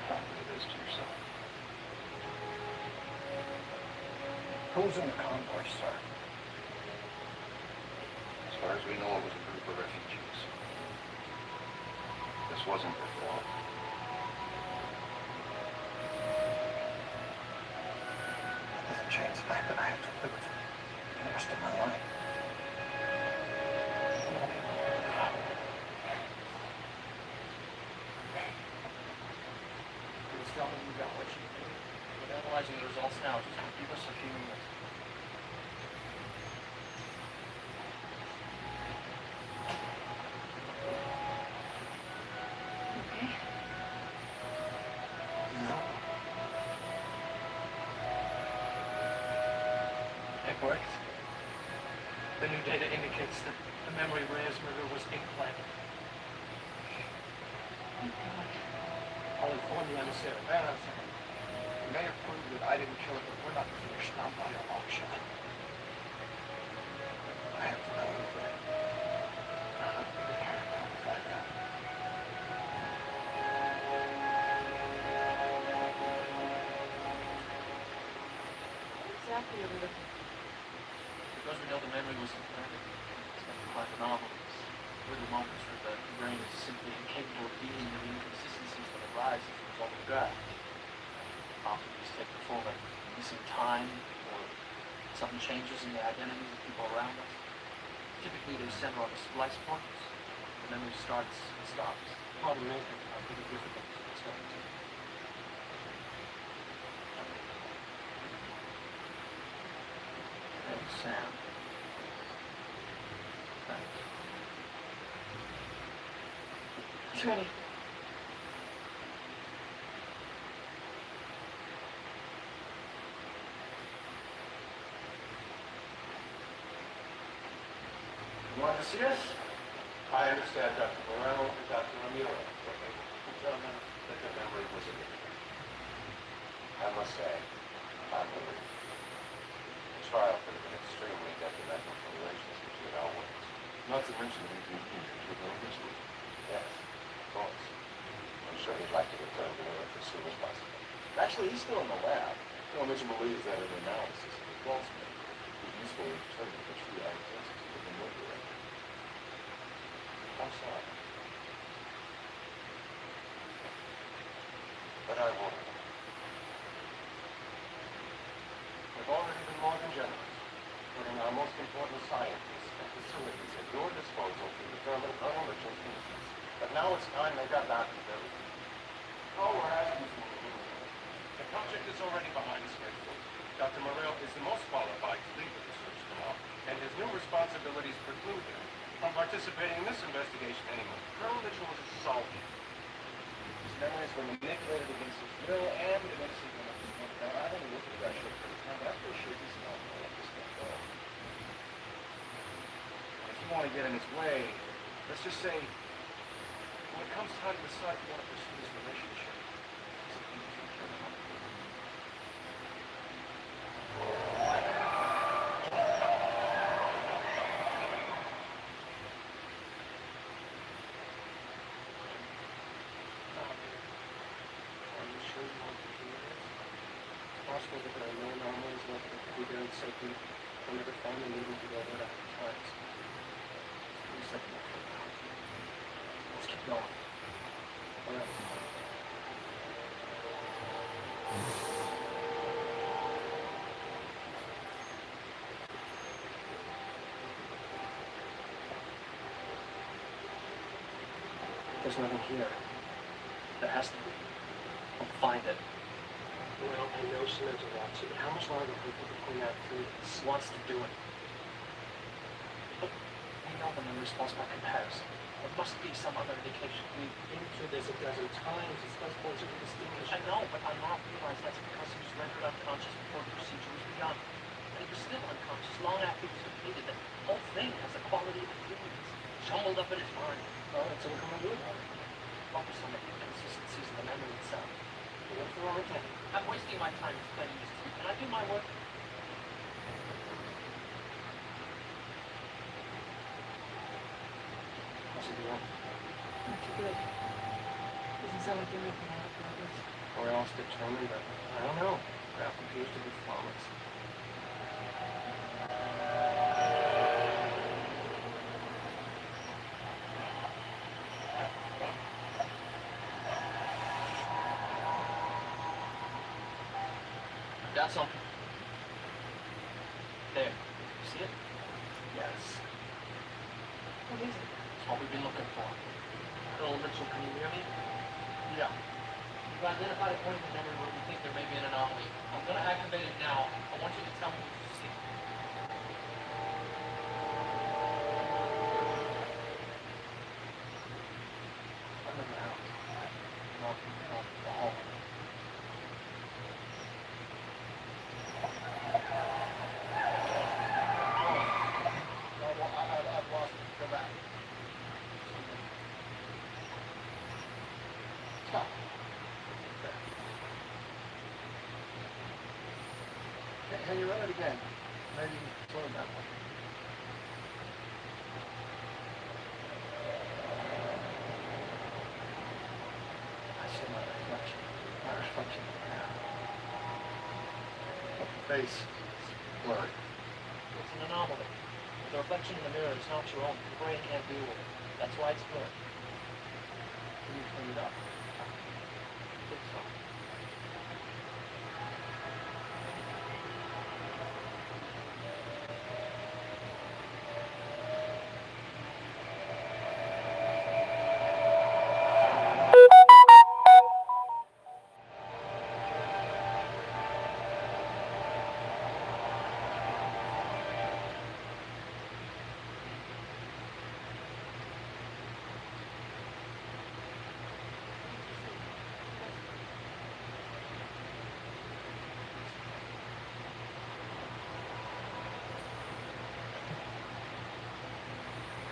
Speaker 5: I'll leave this to yourself. Who's in the convoy, sir?
Speaker 2: As far as we know, it was a group of refugees. This wasn't their fault.
Speaker 5: That doesn't change the fact that I have to live with it the rest of my life.
Speaker 6: Please tell me you got what you need. We're analyzing the results now. Just give us a few minutes.
Speaker 7: Okay.
Speaker 5: No.
Speaker 6: It worked. The new data indicates that the memory transmitter was implanted.
Speaker 7: Thank God.
Speaker 6: I'll inform the emissary. Hang on a second. You may have proved that I didn't kill it, but we're not finished, not by a long shot. I have to know that.
Speaker 7: Exactly are we looking for?
Speaker 6: Because we know the memory was implanted, it's going to find anomalies. We're the moments where the brain is simply incapable of dealing with the inconsistencies that arise as a result of graft. Often these take the form of missing time or sudden changes in the identities of people around us. Typically they center on the splice points. The memory starts and stops.
Speaker 5: Pardon me, I'll be difficult to explain to you.
Speaker 6: Hey, Sam. Thanks.
Speaker 7: It's ready.
Speaker 5: You want to see us? I understand Dr. Moreno and Dr. Ramirez were able to determine that the memory was a myth. I must say, I'm relieved. The trial could have been extremely detrimental to relations between our worlds. Not to mention that he'd be injured with no history. Yes, of course. I'm sure he'd like to return to Earth as soon as possible. Actually, he's still in the lab. Mitchell believes that an analysis of the false myth is useful in determining the true identity of the murderer. I'm sorry. But I won't. We've already been more than generous, putting our most important scientists and facilities at your disposal to determine Colonel Mitchell's innocence. But now it's time they got back to their routine. All we're asking for a little more. The project is already behind schedule. Dr. Morel is the most qualified to lead the research now, and his new responsibilities preclude him from participating in this investigation anymore. Colonel Mitchell was assaulted. His memories were manipulated against his will, and it makes him now, I haven't looked at that shit for the time, but I'm pretty sure he's not going to let this thing go. If you want to get in his way, let's just say, when it comes time to decide if you want to pursue this relationship, it's a thing you care about. Possible that there are no anomalies left that could be buried safely or never found and needing to go over at times. Please let me know. Let's keep going. All right. There's nothing here.
Speaker 6: There has to be. We'll find it.
Speaker 5: Well, I know Samantha wants it, but how much longer can people point out through this?
Speaker 6: Wants to do it. But we know the memory response by comparison. There must be some other indication.
Speaker 5: We've been through this a dozen times. It's those points are distinguished.
Speaker 6: I know, but I now realize that's because he was rendered unconscious before the procedure was begun. And he was still unconscious long after he was completed. The whole thing has the quality of a dream. It's jumbled up in his mind.
Speaker 5: All right, so what can we do about it?
Speaker 6: What were some of the inconsistencies in the memory itself?
Speaker 5: What's wrong with that?
Speaker 6: I'm wasting my time explaining this to you. Can I do my work?
Speaker 5: Possibly not.
Speaker 6: Thank you.
Speaker 12: Good. Doesn't sound like you're making a lot of progress.
Speaker 6: Or else determined, but I don't know. Graph appears to be flawless.
Speaker 8: Got something. There. See it?
Speaker 6: Yes.
Speaker 12: What is it?
Speaker 8: It's what we've been looking for. Hello, Mitchell, can you hear me?
Speaker 6: Yeah.
Speaker 8: You've identified a point in the memory where we think there may be an anomaly. I'm going to activate it now. I want you to tell me what you see.
Speaker 6: I'm in the house. Not the hall. I've lost it. Go back. Stop. There. Can you run it again? Maybe slow it down. I see my reflection. My reflection in the mirror. Face is blurry.
Speaker 8: It's an anomaly. The reflection in the mirror is not your own. Your brain can't deal with it. That's why it's blurred.
Speaker 6: Can you turn it up?
Speaker 8: I think so.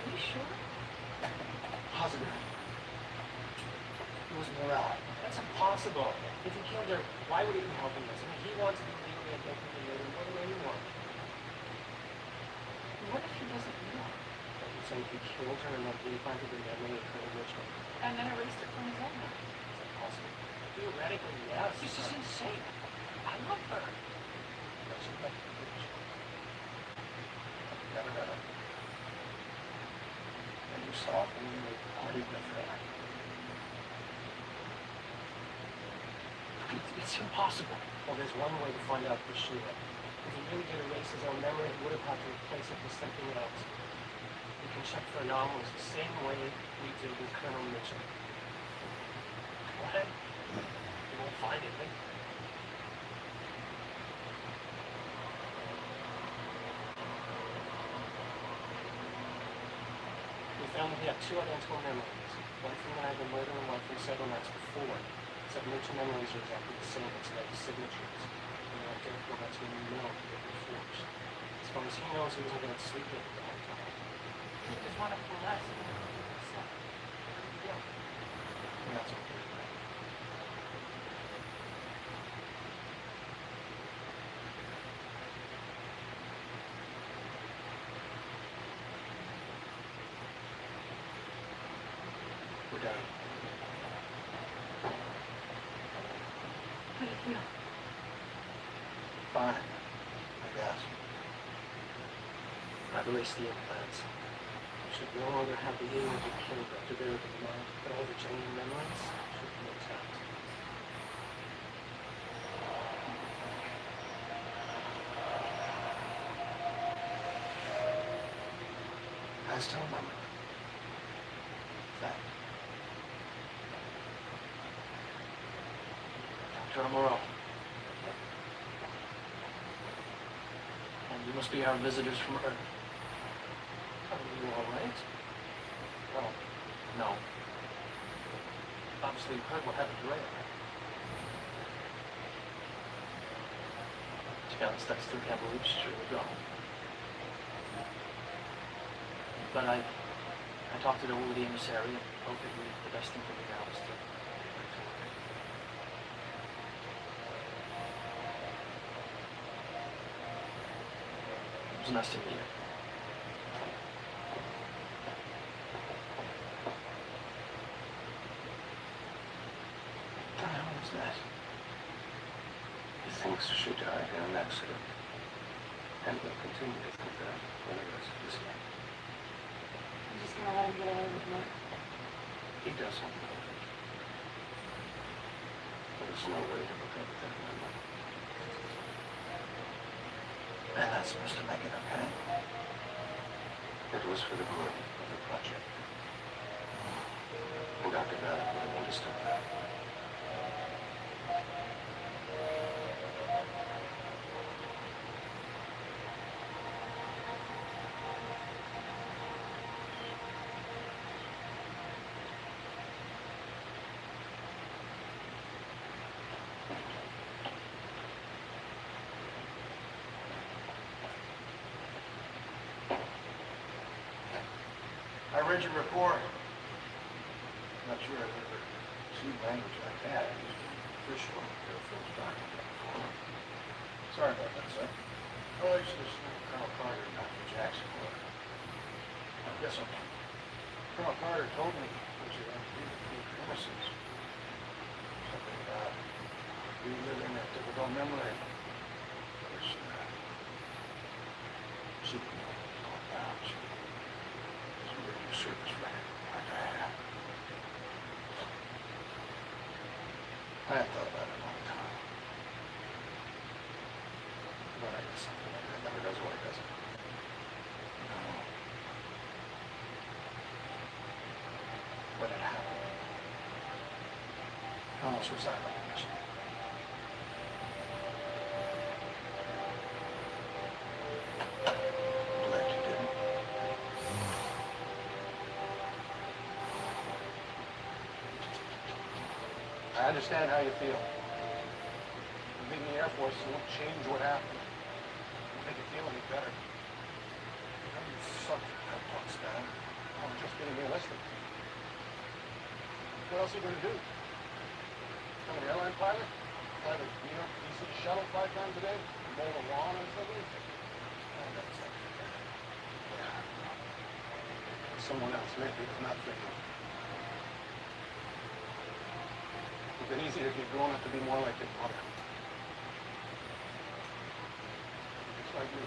Speaker 12: Are you sure?
Speaker 6: Positive. It was Morale.
Speaker 8: That's impossible. If he killed her, why would he be helping us? I mean, he wants to be legally abducted and murdered more than anyone.
Speaker 12: What if he doesn't know?
Speaker 6: Like you say, he killed her and then replanted the memory of Colonel Richmond.
Speaker 12: And then erased it from his own memory.
Speaker 6: Is that possible?
Speaker 8: Theoretically, yes.
Speaker 6: This is insane.
Speaker 8: I love her.
Speaker 6: That's a better picture. Never done it. And you saw it when you were party with her.
Speaker 8: It's impossible.
Speaker 6: Well, there's one way to find out for sure. If he really did erase his own memory, he would have had to replace it with something else. We can check for anomalies the same way we did with Colonel Mitchell.
Speaker 8: Go ahead. You won't find anything.
Speaker 6: We found that he had two identical memories. One from the night of the murder and one from several nights before. Except no two memories are exactly the same, it's like signatures. And they're identical, that's when you know that they're forged. As far as he knows, he wasn't going to sleep with the whole time.
Speaker 12: He just wanted to relax and himself. Yeah.
Speaker 6: And that's what we did. We're done.
Speaker 12: How do you feel?
Speaker 6: Fine, I guess. I've released the implants. You should no longer have the image of killed after there in the mind, but all the genuine memories should be intact. I still remember. That.
Speaker 8: Dr. Immortal. And you must be our visitors from Earth.
Speaker 6: Are you all right?
Speaker 8: Well, no. Obviously, you've heard what happened to Ray. To be honest, I still can't believe she's really gone. But I talked it over with the emissary and both agreed the best thing for me now is to return to work. It was nice to meet you.
Speaker 2: is that he thinks she died in an accident, and will continue to think that for the rest of his life.
Speaker 13: I'm just gonna let him get away with murder.
Speaker 2: He doesn't know it. There's no way to look up at that number. And that's supposed to make it okay. It was for the good of the project. And Dr. Bannock would have understood that.
Speaker 6: I read your report. Not sure I've ever seen language like that. I used to be official on the Airfield's document before. Sorry about that, sir. Oh, I should have seen Colonel Carter and Dr. Jackson were. Yes, sir. Colonel Carter told me that you had to leave the food premises. Something about reliving that difficult memory. Of course, she didn't know what was going down. She your service record like I have. I had thought about it a long time. But I guess something like that never goes away, does it? No. When it happened, I almost resigned my commission. I'm glad you didn't. I understand how you feel. Leaving the Air Force won't change what happened. It won't make you feel any better. You know, you suck at talk, Stan. I'm just being realistic. What else are you going to do? Become an airline pilot? Fly the New York DC shuttle 5 times a day? Mow the lawn and something? That's not fair. Yeah. Someone else, maybe, but not for you. It's been easier if you'd grown up to be more like your mother. Just like you.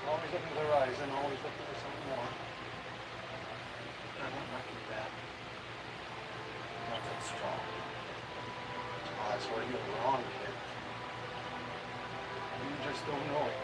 Speaker 6: Always looking at the horizon, always looking for something more. I don't like you that. Not that strong. Oh, that's where you're wrong, kid. You just don't know it.